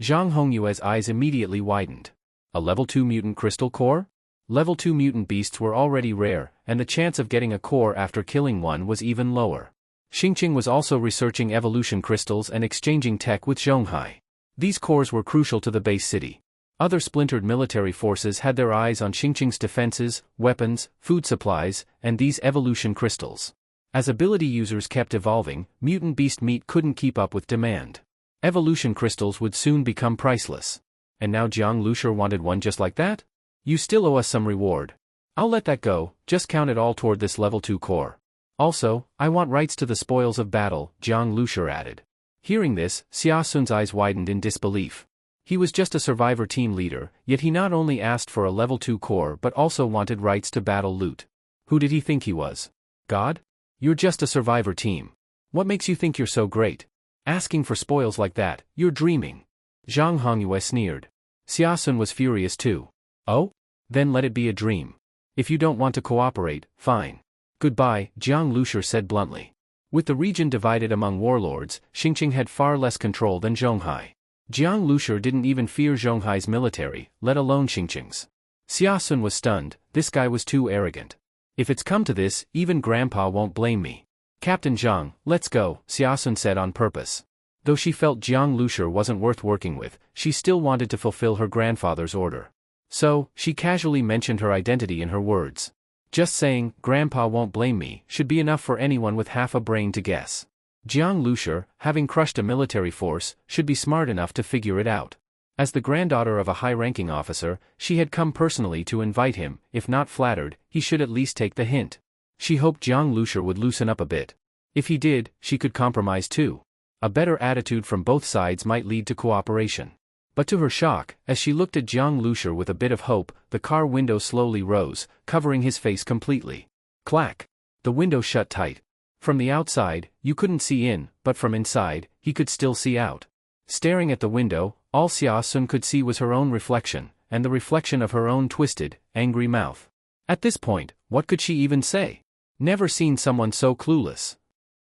Zhang Hongyue's eyes immediately widened. A level 2 mutant crystal core? Level 2 mutant beasts were already rare, and the chance of getting a core after killing one was even lower. Xingqiang was also researching evolution crystals and exchanging tech with Zhonghai. These cores were crucial to the base city. Other splintered military forces had their eyes on Xingqiang's defenses, weapons, food supplies, and these evolution crystals. As ability users kept evolving, mutant beast meat couldn't keep up with demand. Evolution crystals would soon become priceless. And now Jiang Liushi wanted one just like that? "You still owe us some reward." "I'll let that go, just count it all toward this level 2 core. Also, I want rights to the spoils of battle," Jiang Liushi added. Hearing this, Xia Sun's eyes widened in disbelief. He was just a survivor team leader, yet he not only asked for a level 2 core but also wanted rights to battle loot. Who did he think he was? God? You're just a survivor team. What makes you think you're so great? Asking for spoils like that, you're dreaming. Zhang Hongyue sneered. Xiaosun was furious too. Oh? Then let it be a dream. If you don't want to cooperate, fine. Goodbye, Jiang Lushi said bluntly. With the region divided among warlords, Xingqing had far less control than Zhonghai. Jiang Lushi didn't even fear Zhonghai's military, let alone Xingqing's. Xiaosun was stunned, this guy was too arrogant. If it's come to this, even Grandpa won't blame me. Captain Zhang, let's go, Xiaosun said on purpose. Though she felt Jiang Lushi wasn't worth working with, she still wanted to fulfill her grandfather's order. So, she casually mentioned her identity in her words. Just saying, Grandpa won't blame me, should be enough for anyone with half a brain to guess. Jiang Lushi, having crushed a military force, should be smart enough to figure it out. As the granddaughter of a high-ranking officer, she had come personally to invite him. If not flattered, he should at least take the hint. She hoped Jiang Lushi would loosen up a bit. If he did, she could compromise too. A better attitude from both sides might lead to cooperation. But to her shock, as she looked at Jiang Lushi with a bit of hope, the car window slowly rose, covering his face completely. Clack! The window shut tight. From the outside, you couldn't see in, but from inside, he could still see out. Staring at the window, all Xiaosun could see was her own reflection, and the reflection of her own twisted, angry mouth. At this point, what could she even say? Never seen someone so clueless.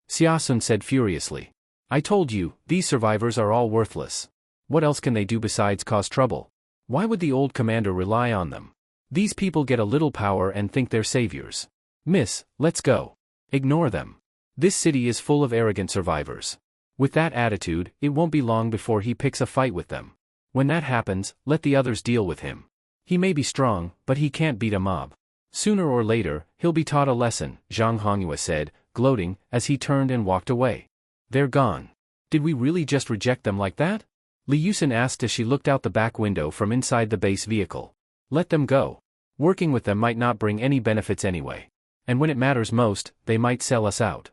Xiaosun said furiously. I told you, these survivors are all worthless. What else can they do besides cause trouble? Why would the old commander rely on them? These people get a little power and think they're saviors. Miss, let's go. Ignore them. This city is full of arrogant survivors. With that attitude, it won't be long before he picks a fight with them. When that happens, let the others deal with him. He may be strong, but he can't beat a mob. Sooner or later, he'll be taught a lesson, Zhang Hongyue said, gloating, as he turned and walked away. They're gone. Did we really just reject them like that? Li Yusin asked as she looked out the back window from inside the base vehicle. Let them go. Working with them might not bring any benefits anyway. And when it matters most, they might sell us out.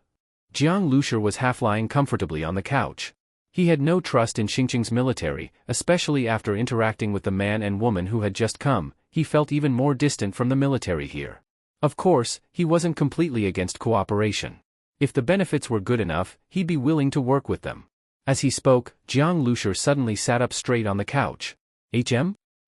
Jiang Lushi was half lying comfortably on the couch. He had no trust in Xingqing's military, especially after interacting with the man and woman who had just come. He felt even more distant from the military here. Of course, he wasn't completely against cooperation. If the benefits were good enough, he'd be willing to work with them. As he spoke, Jiang Lushi suddenly sat up straight on the couch.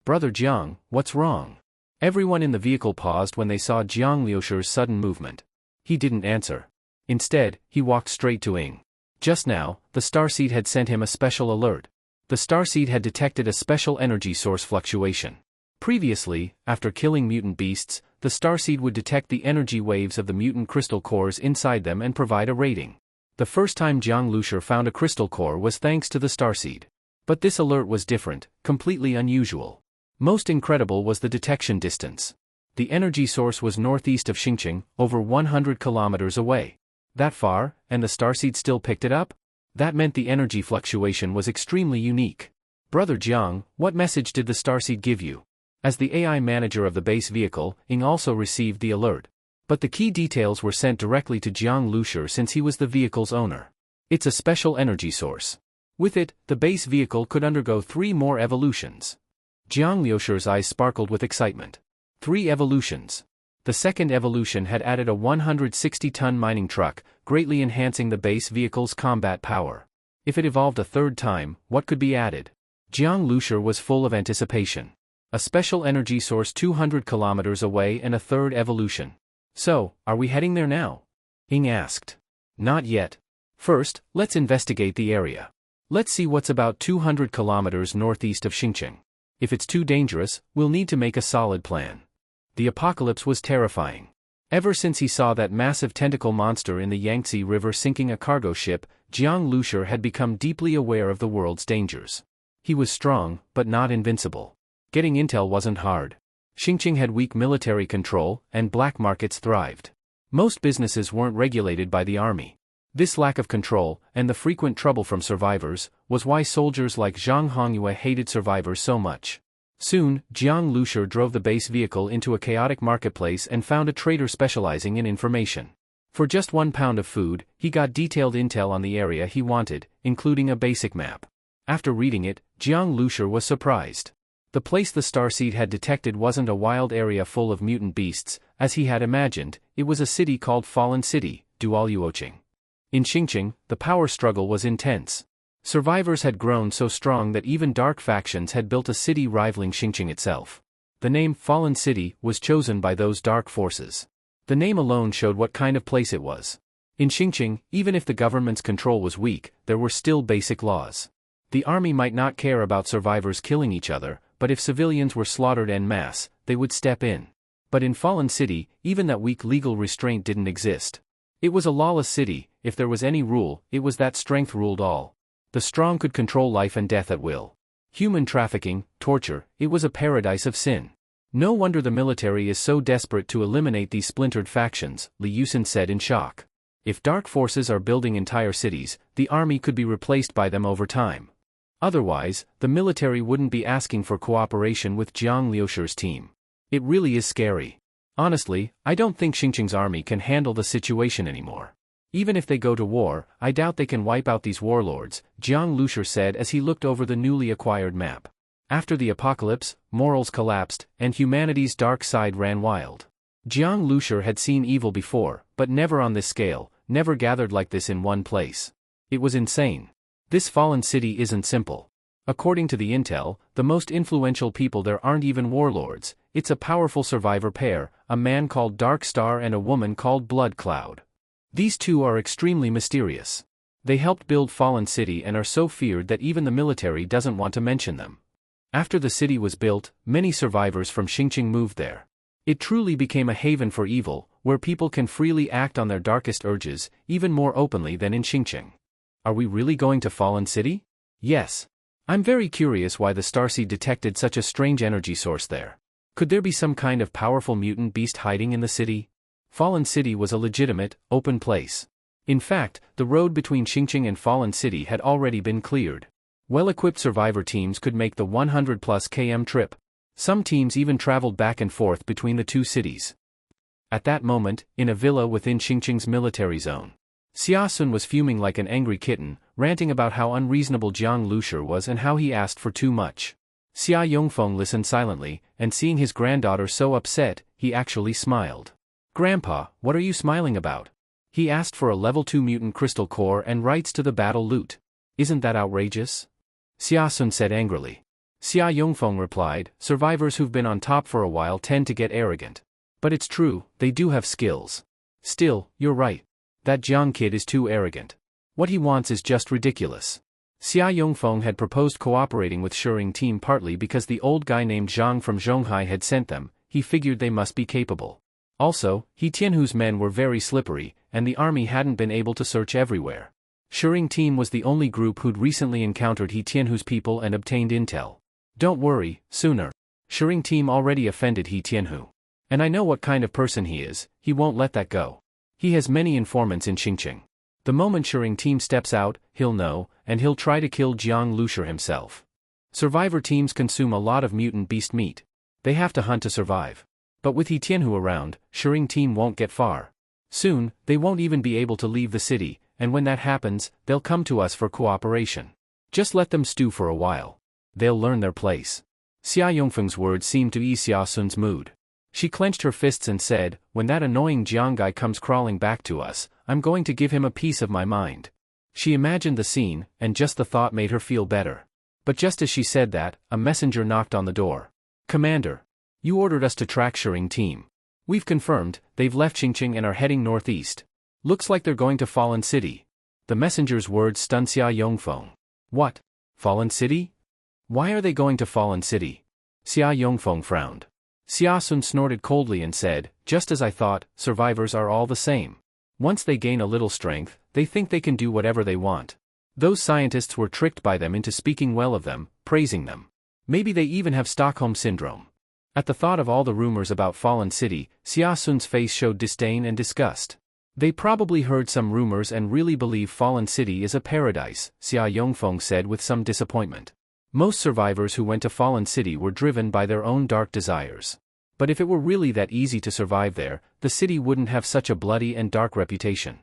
Brother Jiang, what's wrong? Everyone in the vehicle paused when they saw Jiang Lushi's sudden movement. He didn't answer. Instead, he walked straight to Ying. Just now, the starseed had sent him a special alert. The starseed had detected a special energy source fluctuation. Previously, after killing mutant beasts, the starseed would detect the energy waves of the mutant crystal cores inside them and provide a rating. The first time Jiang Lushi found a crystal core was thanks to the starseed. But this alert was different, completely unusual. Most incredible was the detection distance. The energy source was northeast of Xingqing, over 100 kilometers away. That far, and the starseed still picked it up? That meant the energy fluctuation was extremely unique. Brother Jiang, what message did the starseed give you? As the AI manager of the base vehicle, Ying also received the alert. But the key details were sent directly to Jiang Lushi since he was the vehicle's owner. It's a special energy source. With it, the base vehicle could undergo 3 more evolutions. Jiang Lushi's eyes sparkled with excitement. 3 evolutions. The second evolution had added a 160-ton mining truck, greatly enhancing the base vehicle's combat power. If it evolved a third time, what could be added? Jiang Lushi was full of anticipation. A special energy source 200 kilometers away and a third evolution. So, are we heading there now? Ying asked. Not yet. First, let's investigate the area. Let's see what's about 200 kilometers northeast of Xingqing. If it's too dangerous, we'll need to make a solid plan. The apocalypse was terrifying. Ever since he saw that massive tentacle monster in the Yangtze River sinking a cargo ship, Jiang Lushi had become deeply aware of the world's dangers. He was strong, but not invincible. Getting intel wasn't hard. Xingqing had weak military control, and black markets thrived. Most businesses weren't regulated by the army. This lack of control, and the frequent trouble from survivors, was why soldiers like Zhang Hongyue hated survivors so much. Soon, Jiang Lushi drove the base vehicle into a chaotic marketplace and found a trader specializing in information. For just 1 pound of food, he got detailed intel on the area he wanted, including a basic map. After reading it, Jiang Lushi was surprised. The place the starseed had detected wasn't a wild area full of mutant beasts, as he had imagined. It was a city called Fallen City, Dualuoqing. In Xingqing, the power struggle was intense. Survivors had grown so strong that even dark factions had built a city rivaling Xingqing itself. The name Fallen City was chosen by those dark forces. The name alone showed what kind of place it was. In Xingqing, even if the government's control was weak, there were still basic laws. The army might not care about survivors killing each other, but if civilians were slaughtered en masse, they would step in. But in Fallen City, even that weak legal restraint didn't exist. It was a lawless city. If there was any rule, it was that strength ruled all. The strong could control life and death at will. Human trafficking, torture, it was a paradise of sin. No wonder the military is so desperate to eliminate these splintered factions, Li Yusin said in shock. If dark forces are building entire cities, the army could be replaced by them over time. Otherwise, the military wouldn't be asking for cooperation with Jiang Liusher's team. It really is scary. Honestly, I don't think Xingqing's army can handle the situation anymore. Even if they go to war, I doubt they can wipe out these warlords, Jiang Liusher said as he looked over the newly acquired map. After the apocalypse, morals collapsed, and humanity's dark side ran wild. Jiang Liusher had seen evil before, but never on this scale, never gathered like this in one place. It was insane. This fallen city isn't simple. According to the intel, the most influential people there aren't even warlords. It's a powerful survivor pair, a man called Dark Star and a woman called Blood Cloud. These two are extremely mysterious. They helped build Fallen City and are so feared that even the military doesn't want to mention them. After the city was built, many survivors from Xingqing moved there. It truly became a haven for evil, where people can freely act on their darkest urges, even more openly than in Xingqing. Are we really going to Fallen City? Yes. I'm very curious why the Starseed detected such a strange energy source there. Could there be some kind of powerful mutant beast hiding in the city? Fallen City was a legitimate, open place. In fact, the road between Xingqing and Fallen City had already been cleared. Well-equipped survivor teams could make the 100+ km trip. Some teams even traveled back and forth between the two cities. At that moment, in a villa within Xingqing's military zone, Xia Sun was fuming like an angry kitten, ranting about how unreasonable Jiang Liusher was and how he asked for too much. Xia Yongfeng listened silently, and seeing his granddaughter so upset, he actually smiled. "Grandpa, what are you smiling about?" He asked for a level 2 mutant crystal core and rights to the battle loot. "Isn't that outrageous?" Xia Sun said angrily. Xia Yongfeng replied, "Survivors who've been on top for a while tend to get arrogant. But it's true, they do have skills. Still, you're right. That Jiang kid is too arrogant. What he wants is just ridiculous." Xia Yongfeng had proposed cooperating with Shering team partly because the old guy named Zhang from Zhonghai had sent them. He figured they must be capable. Also, He Tianhu's men were very slippery, and the army hadn't been able to search everywhere. Shering team was the only group who'd recently encountered He Tianhu's people and obtained intel. "Don't worry, sooner. Shering team already offended He Tianhu. And I know what kind of person he is, he won't let that go. He has many informants in Xingqing. The moment Shering team steps out, he'll know, and he'll try to kill Jiang Liusher himself." Survivor teams consume a lot of mutant beast meat. They have to hunt to survive. But with He Tianhu around, Shering team won't get far. Soon, they won't even be able to leave the city, and when that happens, they'll come to us for cooperation. Just let them stew for a while. They'll learn their place. Xia Yongfeng's words seemed to ease Xia Sun's mood. She clenched her fists and said, "When that annoying Jiang guy comes crawling back to us, I'm going to give him a piece of my mind." She imagined the scene, and just the thought made her feel better. But just as she said that, a messenger knocked on the door. "Commander, you ordered us to track Shering team. We've confirmed, they've left Xingqing and are heading northeast. Looks like they're going to Fallen City." The messenger's words stunned Xia Yongfeng. "What? Fallen City? Why are they going to Fallen City?" Xia Yongfeng frowned. Xia Sun snorted coldly and said, "Just as I thought, survivors are all the same. Once they gain a little strength, they think they can do whatever they want. Those scientists were tricked by them into speaking well of them, praising them. Maybe they even have Stockholm Syndrome." At the thought of all the rumors about Fallen City, Xia Sun's face showed disdain and disgust. "They probably heard some rumors and really believe Fallen City is a paradise," Xia Yongfeng said with some disappointment. Most survivors who went to Fallen City were driven by their own dark desires. But if it were really that easy to survive there, the city wouldn't have such a bloody and dark reputation.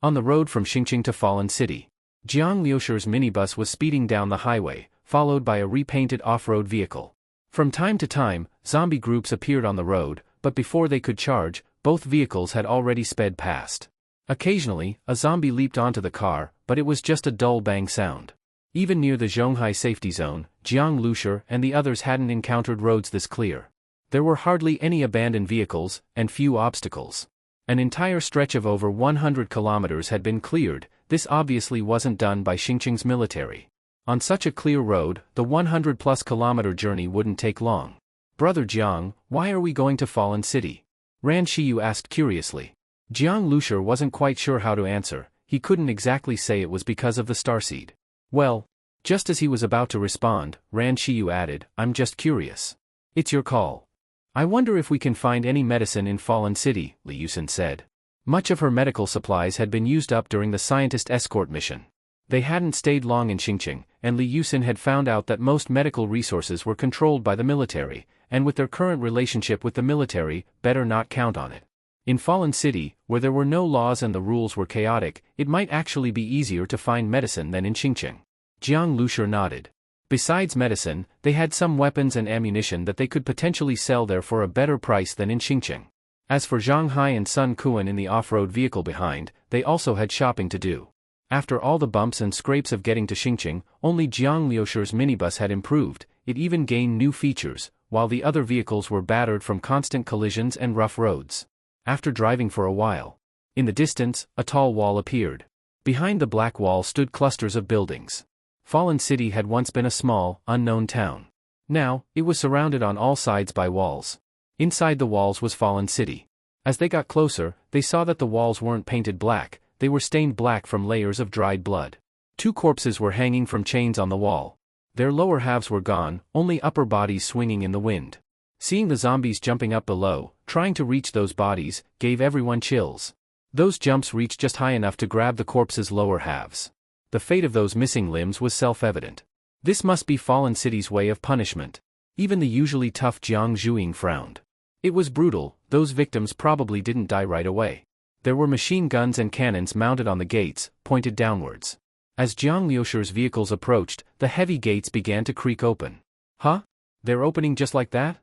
On the road from Xingqing to Fallen City, Jiang Liusher's minibus was speeding down the highway, followed by a repainted off-road vehicle. From time to time, zombie groups appeared on the road, but before they could charge, both vehicles had already sped past. Occasionally, a zombie leaped onto the car, but it was just a dull bang sound. Even near the Zhonghai safety zone, Jiang Lushur and the others hadn't encountered roads this clear. There were hardly any abandoned vehicles, and few obstacles. An entire stretch of over 100 kilometers had been cleared. This obviously wasn't done by Xingqing's military. On such a clear road, the 100-plus kilometer journey wouldn't take long. Brother Jiang, why are we going to Fallen City? Ran Shiyu asked curiously. Jiang Lushur wasn't quite sure how to answer. He couldn't exactly say it was because of the starseed. Well, just as he was about to respond, Ran Shiyu added, I'm just curious. It's your call. I wonder if we can find any medicine in Fallen City, Li Yusin said. Much of her medical supplies had been used up during the scientist escort mission. They hadn't stayed long in Xingqing, and Li Yusin had found out that most medical resources were controlled by the military, and with their current relationship with the military, better not count on it. In Fallen City, where there were no laws and the rules were chaotic, it might actually be easier to find medicine than in Xingqing. Jiang Lushur nodded. Besides medicine, they had some weapons and ammunition that they could potentially sell there for a better price than in Xingqing. As for Zhang Hai and Sun Kuan in the off-road vehicle behind, they also had shopping to do. After all the bumps and scrapes of getting to Xingqing, only Jiang Liushur's minibus had improved. It even gained new features, while the other vehicles were battered from constant collisions and rough roads. After driving for a while, in the distance, a tall wall appeared. Behind the black wall stood clusters of buildings. Fallen City had once been a small, unknown town. Now, it was surrounded on all sides by walls. Inside the walls was Fallen City. As they got closer, they saw that the walls weren't painted black, they were stained black from layers of dried blood. 2 corpses were hanging from chains on the wall. Their lower halves were gone, only upper bodies swinging in the wind. Seeing the zombies jumping up below, trying to reach those bodies, gave everyone chills. Those jumps reached just high enough to grab the corpses' lower halves. The fate of those missing limbs was self-evident. This must be Fallen City's way of punishment. Even the usually tough Jiang Zhuing frowned. It was brutal. Those victims probably didn't die right away. There were machine guns and cannons mounted on the gates, pointed downwards. As Jiang Liushur's vehicles approached, the heavy gates began to creak open. Huh? They're opening just like that?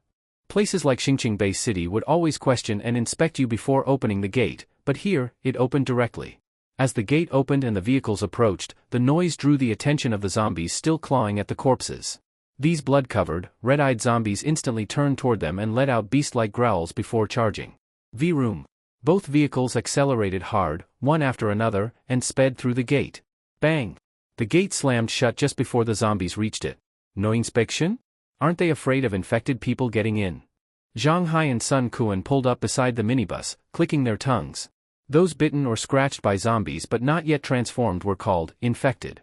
Places like Xingqing Base City would always question and inspect you before opening the gate, but here, it opened directly. As the gate opened and the vehicles approached, the noise drew the attention of the zombies still clawing at the corpses. These blood-covered, red-eyed zombies instantly turned toward them and let out beast-like growls before charging. V-room. Both vehicles accelerated hard, one after another, and sped through the gate. Bang! The gate slammed shut just before the zombies reached it. No inspection? Aren't they afraid of infected people getting in? Zhang Hai and Sun Kuan pulled up beside the minibus, clicking their tongues. Those bitten or scratched by zombies but not yet transformed were called infected.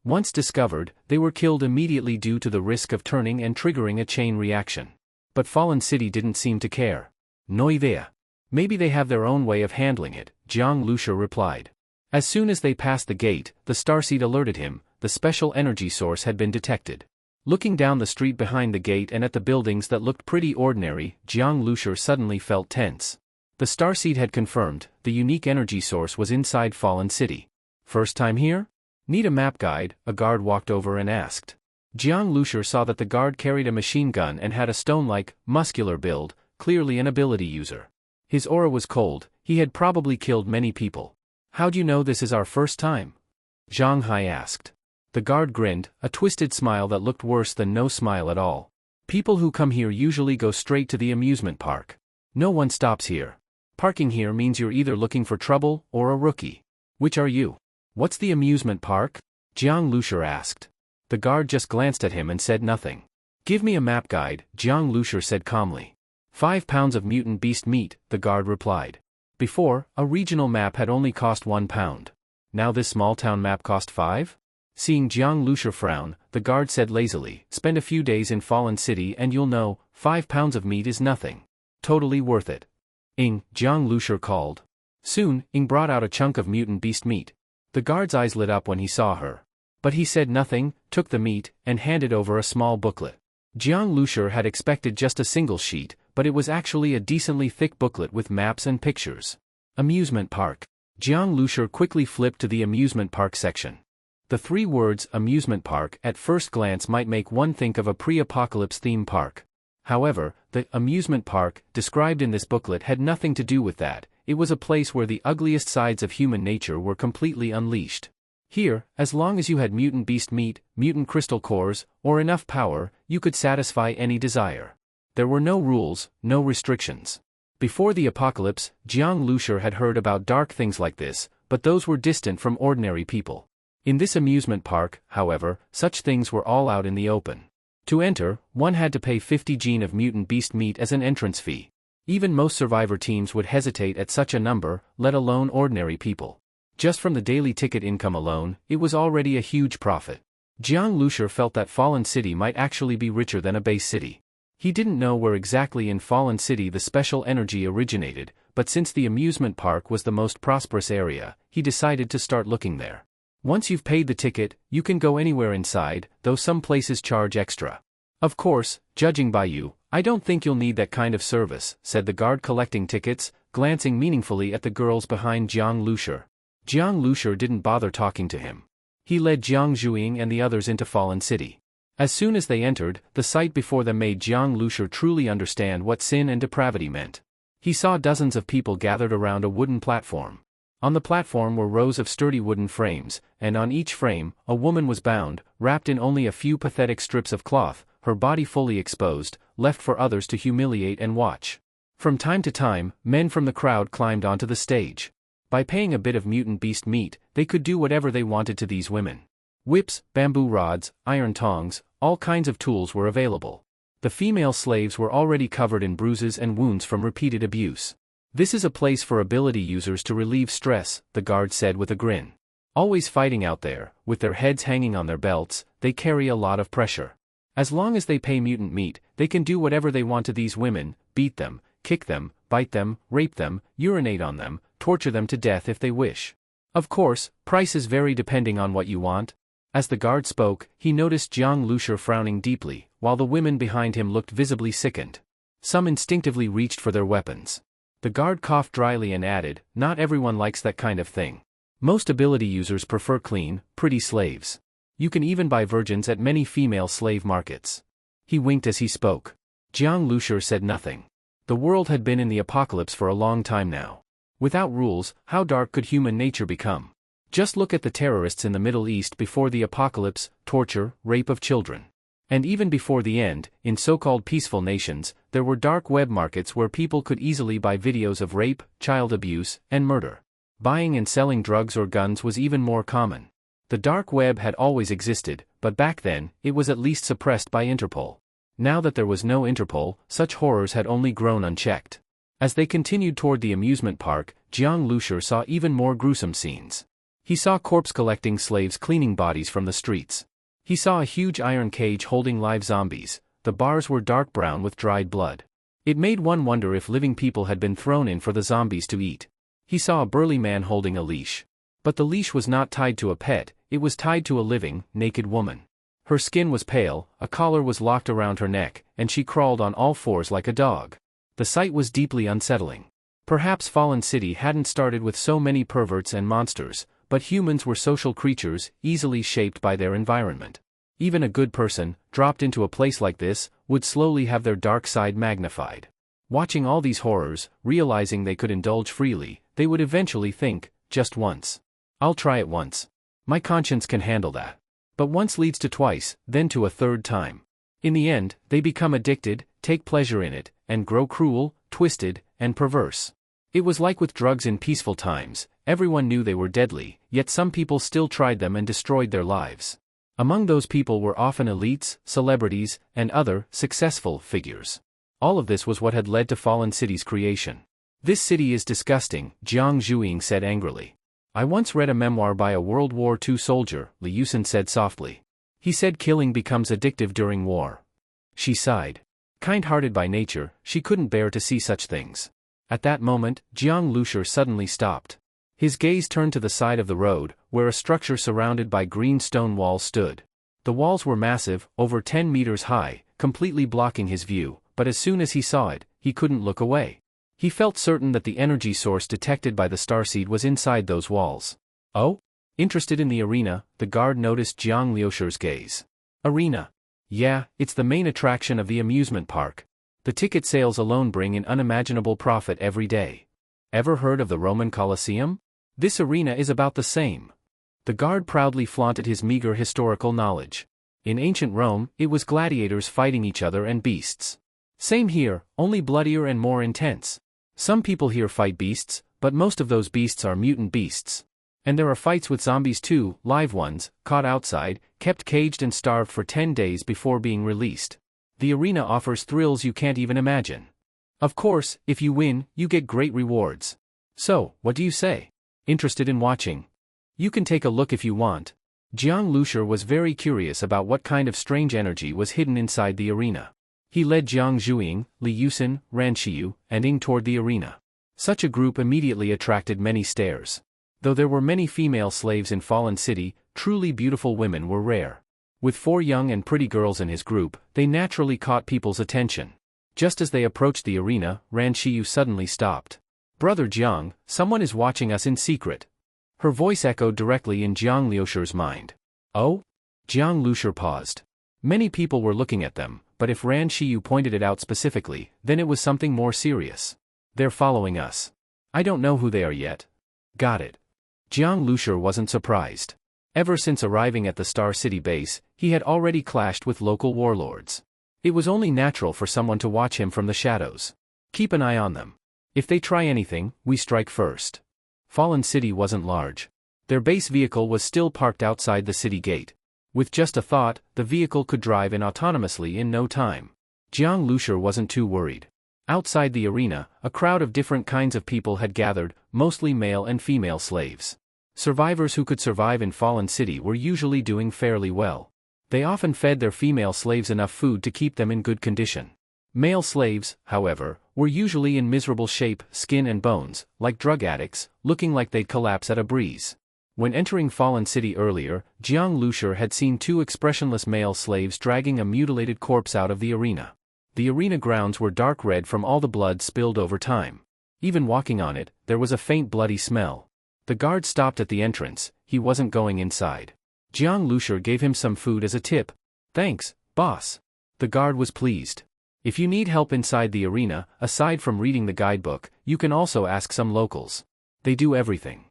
Once discovered, they were killed immediately due to the risk of turning and triggering a chain reaction. But Fallen City didn't seem to care. No idea. Maybe they have their own way of handling it, Jiang Lushur replied. As soon as they passed the gate, the starseed alerted him, the special energy source had been detected. Looking down the street behind the gate and at the buildings that looked pretty ordinary, Jiang Lushur suddenly felt tense. The starseed had confirmed, the unique energy source was inside Fallen City. First time here? Need a map guide, a guard walked over and asked. Jiang Lushur saw that the guard carried a machine gun and had a stone-like, muscular build, clearly an ability user. His aura was cold, he had probably killed many people. How'd you know this is our first time? Zhang Hai asked. The guard grinned, a twisted smile that looked worse than no smile at all. People who come here usually go straight to the amusement park. No one stops here. Parking here means you're either looking for trouble or a rookie. Which are you? What's the amusement park? Jiang Lushur asked. The guard just glanced at him and said nothing. Give me a map guide, Jiang Lushur said calmly. 5 pounds of mutant beast meat, the guard replied. Before, a regional map had only cost 1 pound. Now this small-town map cost 5? Seeing Jiang Lushur frown, the guard said lazily, spend a few days in Fallen City and you'll know, 5 pounds of meat is nothing. Totally worth it. Jiang Lushur called. Soon, brought out a chunk of mutant beast meat. The guard's eyes lit up when he saw her. But he said nothing, took the meat, and handed over a small booklet. Jiang Lushur had expected just a single sheet, but it was actually a decently thick booklet with maps and pictures. Amusement park. Jiang Lushur quickly flipped to the amusement park section. The 3 words, amusement park, at first glance might make one think of a pre-apocalypse theme park. However, the amusement park, described in this booklet had nothing to do with that. It was a place where the ugliest sides of human nature were completely unleashed. Here, as long as you had mutant beast meat, mutant crystal cores, or enough power, you could satisfy any desire. There were no rules, no restrictions. Before the apocalypse, Jiang Lushur had heard about dark things like this, but those were distant from ordinary people. In this amusement park, however, such things were all out in the open. To enter, one had to pay 50 gene of mutant beast meat as an entrance fee. Even most survivor teams would hesitate at such a number, let alone ordinary people. Just from the daily ticket income alone, it was already a huge profit. Jiang Lushur felt that Fallen City might actually be richer than a base city. He didn't know where exactly in Fallen City the special energy originated, but since the amusement park was the most prosperous area, he decided to start looking there. Once you've paid the ticket, you can go anywhere inside, though some places charge extra. Of course, judging by you, I don't think you'll need that kind of service, said the guard collecting tickets, glancing meaningfully at the girls behind Jiang Lushur. Jiang Lushur didn't bother talking to him. He led Jiang Zhuiying and the others into Fallen City. As soon as they entered, the sight before them made Jiang Lushur truly understand what sin and depravity meant. He saw dozens of people gathered around a wooden platform. On the platform were rows of sturdy wooden frames, and on each frame, a woman was bound, wrapped in only a few pathetic strips of cloth, her body fully exposed, left for others to humiliate and watch. From time to time, men from the crowd climbed onto the stage. By paying a bit of mutant beast meat, they could do whatever they wanted to these women. Whips, bamboo rods, iron tongs, all kinds of tools were available. The female slaves were already covered in bruises and wounds from repeated abuse. This is a place for ability users to relieve stress, the guard said with a grin. Always fighting out there, with their heads hanging on their belts, they carry a lot of pressure. As long as they pay mutant meat, they can do whatever they want to these women, beat them, kick them, bite them, rape them, urinate on them, torture them to death if they wish. Of course, prices vary depending on what you want. As the guard spoke, he noticed Jiang Lushur frowning deeply, while the women behind him looked visibly sickened. Some instinctively reached for their weapons. The guard coughed dryly and added, "Not everyone likes that kind of thing. Most ability users prefer clean, pretty slaves. You can even buy virgins at many female slave markets." He winked as he spoke. Jiang Lushur said nothing. The world had been in the apocalypse for a long time now. Without rules, how dark could human nature become? Just look at the terrorists in the Middle East before the apocalypse, torture, rape of children. And even before the end, in so-called peaceful nations, there were dark web markets where people could easily buy videos of rape, child abuse, and murder. Buying and selling drugs or guns was even more common. The dark web had always existed, but back then, it was at least suppressed by Interpol. Now that there was no Interpol, such horrors had only grown unchecked. As they continued toward the amusement park, Jiang Lushur saw even more gruesome scenes. He saw corpse-collecting slaves cleaning bodies from the streets. He saw a huge iron cage holding live zombies. The bars were dark brown with dried blood. It made one wonder if living people had been thrown in for the zombies to eat. He saw a burly man holding a leash. But the leash was not tied to a pet, it was tied to a living, naked woman. Her skin was pale, a collar was locked around her neck, and she crawled on all fours like a dog. The sight was deeply unsettling. Perhaps Fallen City hadn't started with so many perverts and monsters, but humans were social creatures, easily shaped by their environment. Even a good person, dropped into a place like this, would slowly have their dark side magnified. Watching all these horrors, realizing they could indulge freely, they would eventually think, just once. I'll try it once. My conscience can handle that. But once leads to twice, then to a third time. In the end, they become addicted, take pleasure in it, and grow cruel, twisted, and perverse. It was like with drugs in peaceful times. Everyone knew they were deadly, yet some people still tried them and destroyed their lives. Among those people were often elites, celebrities, and other, successful figures. All of this was what had led to Fallen City's creation. "This city is disgusting," Jiang Zhuiying said angrily. "I once read a memoir by a World War II soldier," Li Yusen said softly. "He said killing becomes addictive during war." She sighed. Kind-hearted by nature, she couldn't bear to see such things. At that moment, Jiang Lushur suddenly stopped. His gaze turned to the side of the road, where a structure surrounded by green stone walls stood. The walls were massive, over 10 meters high, completely blocking his view, but as soon as he saw it, he couldn't look away. He felt certain that the energy source detected by the starseed was inside those walls. "Oh?" Interested in the arena, the guard noticed Jiang Lushur's gaze. "Arena? Yeah, it's the main attraction of the amusement park. The ticket sales alone bring in unimaginable profit every day. Ever heard of the Roman Colosseum? This arena is about the same. The guard proudly flaunted his meager historical knowledge. In ancient Rome, it was gladiators fighting each other and beasts. Same here, only bloodier and more intense. Some people here fight beasts, but most of those beasts are mutant beasts. And there are fights with zombies too, live ones, caught outside, kept caged and starved for 10 days before being released. The arena offers thrills you can't even imagine. Of course, if you win, you get great rewards. So, what do you say? Interested in watching? You can take a look if you want. Jiang Lushur was very curious about what kind of strange energy was hidden inside the arena. He led Jiang Zhuiying, Li Yusin, Ran Xiyu, and Ying toward the arena. Such a group immediately attracted many stares. Though there were many female slaves in Fallen City, truly beautiful women were rare. With 4 young and pretty girls in his group, they naturally caught people's attention. Just as they approached the arena, Ran Xiyu suddenly stopped. "Brother Jiang, someone is watching us in secret." Her voice echoed directly in Jiang Lushur's mind. Oh? Jiang Lushur paused. Many people were looking at them, but if Ran Xiyu pointed it out specifically, then it was something more serious. "They're following us. I don't know who they are yet." Got it. Jiang Lushur wasn't surprised. Ever since arriving at the Star City base, he had already clashed with local warlords. It was only natural for someone to watch him from the shadows. Keep an eye on them. If they try anything, we strike first. Fallen City wasn't large. Their base vehicle was still parked outside the city gate. With just a thought, the vehicle could drive in autonomously in no time. Jiang Lushur wasn't too worried. Outside the arena, a crowd of different kinds of people had gathered, mostly male and female slaves. Survivors who could survive in Fallen City were usually doing fairly well. They often fed their female slaves enough food to keep them in good condition. Male slaves, however, were usually in miserable shape, skin and bones, like drug addicts, looking like they'd collapse at a breeze. When entering Fallen City earlier, Jiang Lushur had seen 2 expressionless male slaves dragging a mutilated corpse out of the arena. The arena grounds were dark red from all the blood spilled over time. Even walking on it, there was a faint bloody smell. The guard stopped at the entrance. He wasn't going inside. Jiang Lushur gave him some food as a tip. "Thanks, boss." The guard was pleased. If you need help inside the arena, aside from reading the guidebook, you can also ask some locals. They do everything.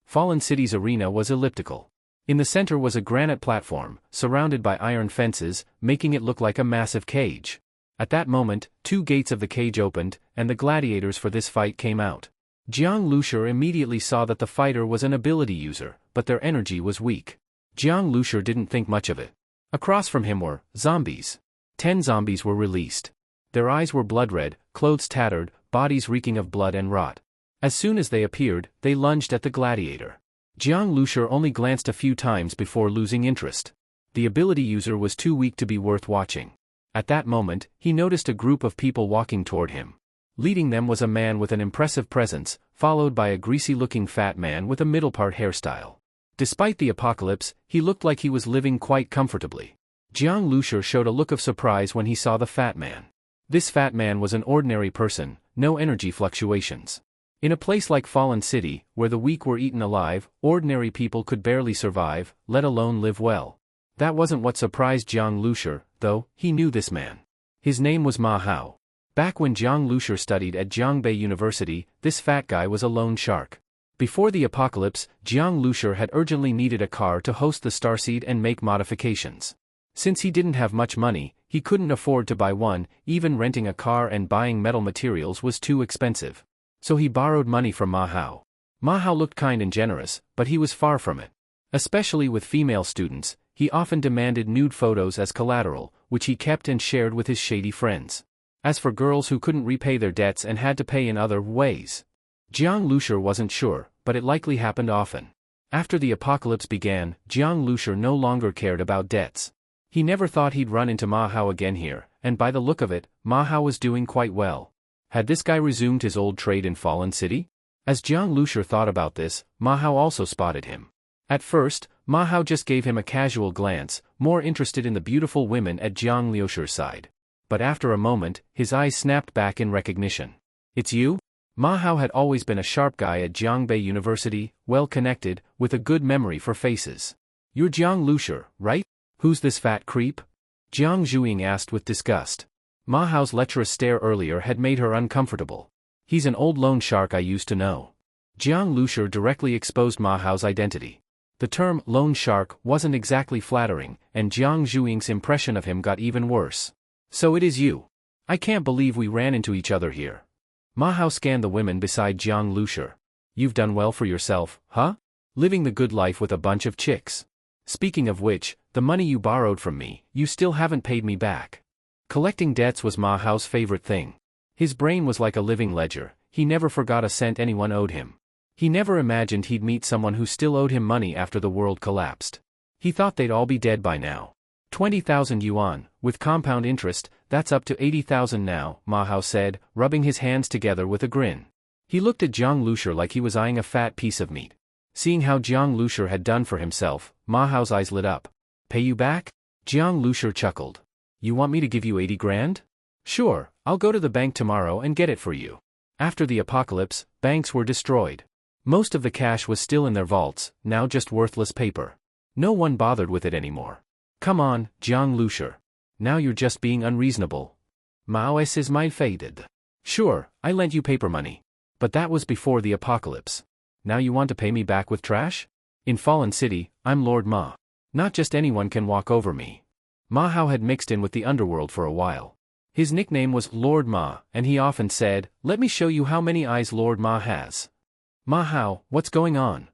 Fallen City's arena was elliptical. In the center was a granite platform, surrounded by iron fences, making it look like a massive cage. At that moment, 2 gates of the cage opened, and the gladiators for this fight came out. Jiang Lushur immediately saw that the fighter was an ability user, but their energy was weak. Jiang Lushur didn't think much of it. Across from him were zombies. 10 zombies were released. Their eyes were blood red, clothes tattered, bodies reeking of blood and rot. As soon as they appeared, they lunged at the gladiator. Jiang Lushur only glanced a few times before losing interest. The ability user was too weak to be worth watching. At that moment, he noticed a group of people walking toward him. Leading them was a man with an impressive presence, followed by a greasy-looking fat man with a middle-part hairstyle. Despite the apocalypse, he looked like he was living quite comfortably. Jiang Lushur showed a look of surprise when he saw the fat man. This fat man was an ordinary person, no energy fluctuations. In a place like Fallen City, where the weak were eaten alive, ordinary people could barely survive, let alone live well. That wasn't what surprised Jiang Lushur, though. He knew this man. His name was Manhwa. Back when Jiang Lushur studied at Jiangbei University, this fat guy was a loan shark. Before the apocalypse, Jiang Lushur had urgently needed a car to host the Starseed and make modifications. Since he didn't have much money, he couldn't afford to buy one. Even renting a car and buying metal materials was too expensive. So he borrowed money from Manhwa. Manhwa looked kind and generous, but he was far from it. Especially with female students, he often demanded nude photos as collateral, which he kept and shared with his shady friends. As for girls who couldn't repay their debts and had to pay in other ways, Jiang Lushur wasn't sure, but it likely happened often. After the apocalypse began, Jiang Lushur no longer cared about debts. He never thought he'd run into Manhwa again here, and by the look of it, Manhwa was doing quite well. Had this guy resumed his old trade in Fallen City? As Jiang Lushur thought about this, Manhwa also spotted him. At first, Manhwa just gave him a casual glance, more interested in the beautiful women at Jiang Lushur's side. But after a moment, his eyes snapped back in recognition. "It's you?" Manhwa had always been a sharp guy at Jiangbei University, well-connected, with a good memory for faces. "You're Jiang Lushur, right? Who's this fat creep?" Jiang Zhuiying asked with disgust. Manhwa's lecherous stare earlier had made her uncomfortable. "He's an old loan shark I used to know." Jiang Lushur directly exposed Manhwa's identity. The term loan shark wasn't exactly flattering, and Jiang Zhuing's impression of him got even worse. So it is you. I can't believe we ran into each other here. Ma Hao scanned the women beside Jiang Lusher. You've done well for yourself, huh? Living the good life with a bunch of chicks. Speaking of which, the money you borrowed from me, you still haven't paid me back. Collecting debts was Ma Hao's favorite thing. His brain was like a living ledger, he never forgot a cent anyone owed him. He never imagined he'd meet someone who still owed him money after the world collapsed. He thought they'd all be dead by now. 20,000 yuan, with compound interest, that's up to 80,000 now, Ma Hao said, rubbing his hands together with a grin. He looked at Jiang Lusher like he was eyeing a fat piece of meat. Seeing how Jiang Lusher had done for himself, Ma Hao's eyes lit up. Pay you back? Jiang Lusher chuckled. You want me to give you 80 grand? Sure, I'll go to the bank tomorrow and get it for you. After the apocalypse, banks were destroyed. Most of the cash was still in their vaults, now just worthless paper. No one bothered with it anymore. Come on, Jiang Lusher. Now you're just being unreasonable. Mao is mine faded. Sure, I lent you paper money. But that was before the apocalypse. Now you want to pay me back with trash? In Fallen City, I'm Lord Ma. Not just anyone can walk over me. Ma Hao had mixed in with the underworld for a while. His nickname was Lord Ma, and he often said, "Let me show you how many eyes Lord Ma has." Ma Hao, what's going on?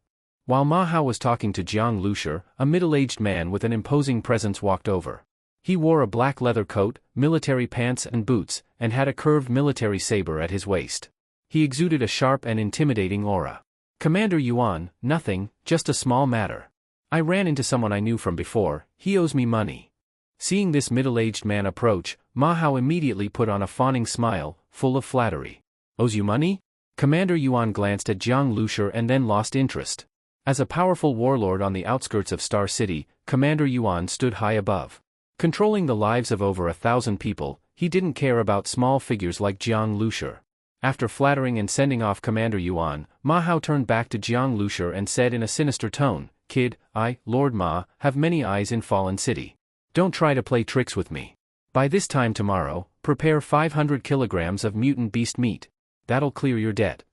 While Ma Hao was talking to Jiang Lusher, a middle-aged man with an imposing presence walked over. He wore a black leather coat, military pants and boots, and had a curved military saber at his waist. He exuded a sharp and intimidating aura. Commander Yuan, nothing, just a small matter. I ran into someone I knew from before, he owes me money. Seeing this middle-aged man approach, Ma Hao immediately put on a fawning smile, full of flattery. Owes you money? Commander Yuan glanced at Jiang Lusher and then lost interest. As a powerful warlord on the outskirts of Star City, Commander Yuan stood high above. Controlling the lives of over 1,000 people, he didn't care about small figures like Jiang Lusher. After flattering and sending off Commander Yuan, Ma Hao turned back to Jiang Lusher and said in a sinister tone, "Kid, I, Lord Ma, have many eyes in Fallen City. Don't try to play tricks with me. By this time tomorrow, prepare 500 kilograms of mutant beast meat. That'll clear your debt."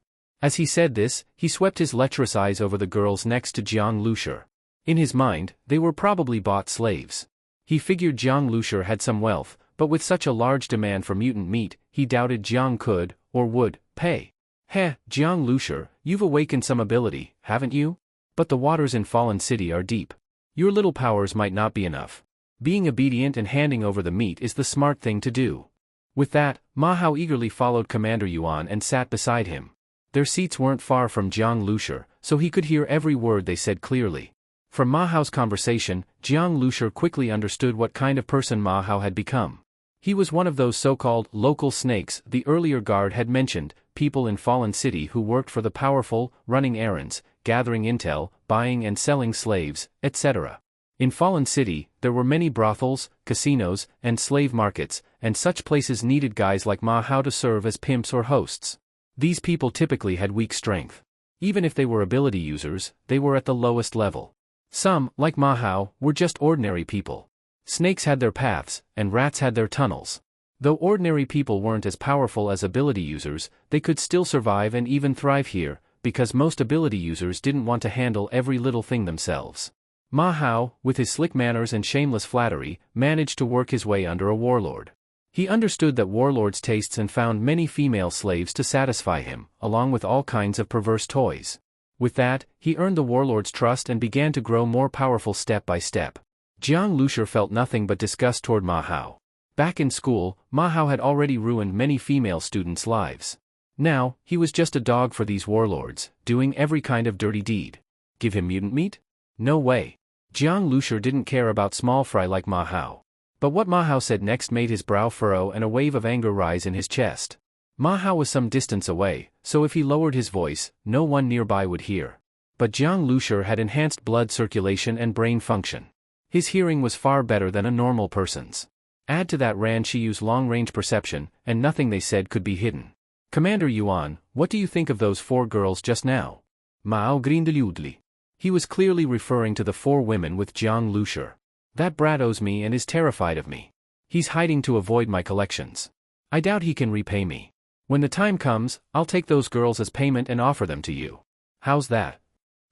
As he said this, he swept his lecherous eyes over the girls next to Jiang Lusher. In his mind, they were probably bought slaves. He figured Jiang Lusher had some wealth, but with such a large demand for mutant meat, he doubted Jiang could, or would, pay. Heh, Jiang Lusher, you've awakened some ability, haven't you? But the waters in Fallen City are deep. Your little powers might not be enough. Being obedient and handing over the meat is the smart thing to do. With that, Ma Hao eagerly followed Commander Yuan and sat beside him. Their seats weren't far from Jiang Lusher, so he could hear every word they said clearly. From Ma Hao's conversation, Jiang Lusher quickly understood what kind of person Ma Hao had become. He was one of those so-called local snakes the earlier guard had mentioned, people in Fallen City who worked for the powerful, running errands, gathering intel, buying and selling slaves, etc. In Fallen City, there were many brothels, casinos, and slave markets, and such places needed guys like Ma Hao to serve as pimps or hosts. These people typically had weak strength. Even if they were ability users, they were at the lowest level. Some, like Ma Hao, were just ordinary people. Snakes had their paths, and rats had their tunnels. Though ordinary people weren't as powerful as ability users, they could still survive and even thrive here, because most ability users didn't want to handle every little thing themselves. Ma Hao, with his slick manners and shameless flattery, managed to work his way under a warlord. He understood that warlords' tastes and found many female slaves to satisfy him, along with all kinds of perverse toys. With that, he earned the warlord's trust and began to grow more powerful step by step. Jiang Lusher felt nothing but disgust toward Ma Hao. Back in school, Ma Hao had already ruined many female students' lives. Now, he was just a dog for these warlords, doing every kind of dirty deed. Give him mutant meat? No way. Jiang Lusher didn't care about small fry like Ma Hao. But what Ma Hao said next made his brow furrow and a wave of anger rise in his chest. Ma Hao was some distance away, so if he lowered his voice, no one nearby would hear. But Jiang Lusher had enhanced blood circulation and brain function. His hearing was far better than a normal person's. Add to that Ran Shiyu's long-range perception, and nothing they said could be hidden. Commander Yuan, what do you think of those 4 girls just now? Mao grindeludli. He was clearly referring to the 4 women with Jiang Lusher. That brat owes me and is terrified of me. He's hiding to avoid my collections. I doubt he can repay me. When the time comes, I'll take those girls as payment and offer them to you. How's that?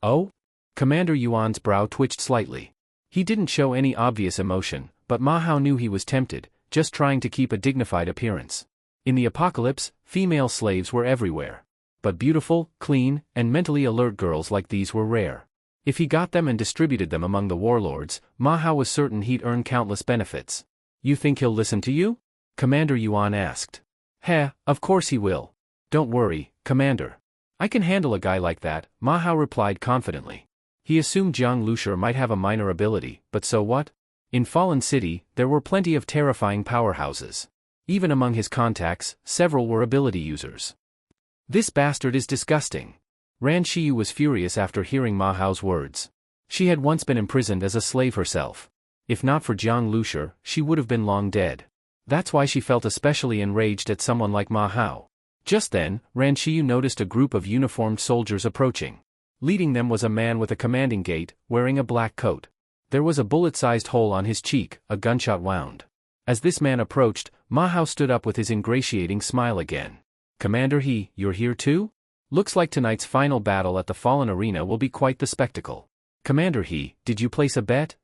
Oh? Commander Yuan's brow twitched slightly. He didn't show any obvious emotion, but Ma Hao knew he was tempted, just trying to keep a dignified appearance. In the apocalypse, female slaves were everywhere. But beautiful, clean, and mentally alert girls like these were rare. If he got them and distributed them among the warlords, Ma Hao was certain he'd earn countless benefits. You think he'll listen to you? Commander Yuan asked. Heh, of course he will. Don't worry, Commander. I can handle a guy like that, Ma Hao replied confidently. He assumed Jiang Lushur might have a minor ability, but so what? In Fallen City, there were plenty of terrifying powerhouses. Even among his contacts, several were ability users. This bastard is disgusting. Ran Shiyu was furious after hearing Ma Hao's words. She had once been imprisoned as a slave herself. If not for Jiang Lushur, she would have been long dead. That's why she felt especially enraged at someone like Ma Hao. Just then, Ran Shiyu noticed a group of uniformed soldiers approaching. Leading them was a man with a commanding gait, wearing a black coat. There was a bullet-sized hole on his cheek, a gunshot wound. As this man approached, Ma Hao stood up with his ingratiating smile again. Commander He, you're here too? Looks like tonight's final battle at the Fallen Arena will be quite the spectacle. Commander He, did you place a bet?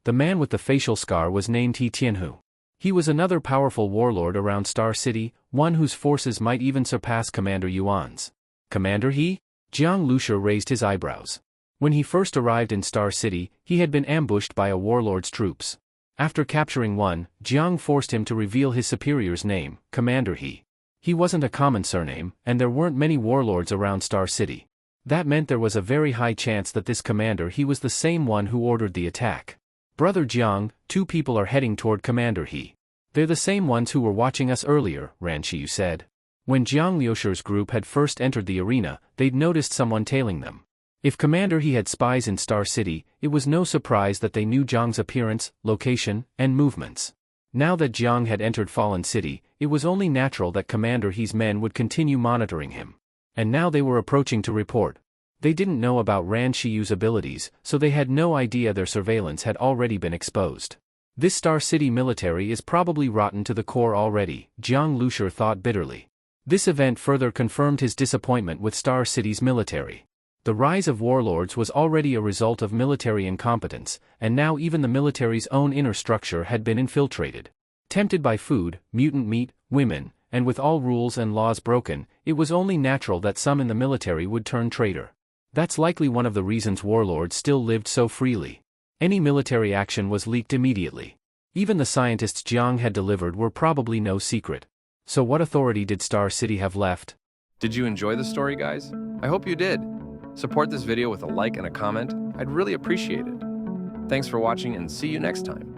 The man with the facial scar was named He Tianhu. He was another powerful warlord around Star City, one whose forces might even surpass Commander Yuan's. Commander He? Jiang Lushur raised his eyebrows. When he first arrived in Star City, he had been ambushed by a warlord's troops. After capturing one, Jiang forced him to reveal his superior's name, Commander He. He wasn't a common surname, and there weren't many warlords around Star City. That meant there was a very high chance that this Commander He was the same one who ordered the attack. Brother Jiang, 2 people are heading toward Commander He. They're the same ones who were watching us earlier, Ran Shiyu said. When Jiang Liushur's group had first entered the arena, they'd noticed someone tailing them. If Commander He had spies in Star City, it was no surprise that they knew Jiang's appearance, location, and movements. Now that Jiang had entered Fallen City, it was only natural that Commander He's men would continue monitoring him. And now they were approaching to report. They didn't know about Ran Shiyu's abilities, so they had no idea their surveillance had already been exposed. This Star City military is probably rotten to the core already, Jiang Lushur thought bitterly. This event further confirmed his disappointment with Star City's military. The rise of warlords was already a result of military incompetence, and now even the military's own inner structure had been infiltrated. Tempted by food, mutant meat, women, and with all rules and laws broken, it was only natural that some in the military would turn traitor. That's likely one of the reasons warlords still lived so freely. Any military action was leaked immediately. Even the scientists Jiang had delivered were probably no secret. So what authority did Star City have left? Did you enjoy the story, guys? I hope you did. Support this video with a like and a comment. I'd really appreciate it. Thanks for watching and see you next time.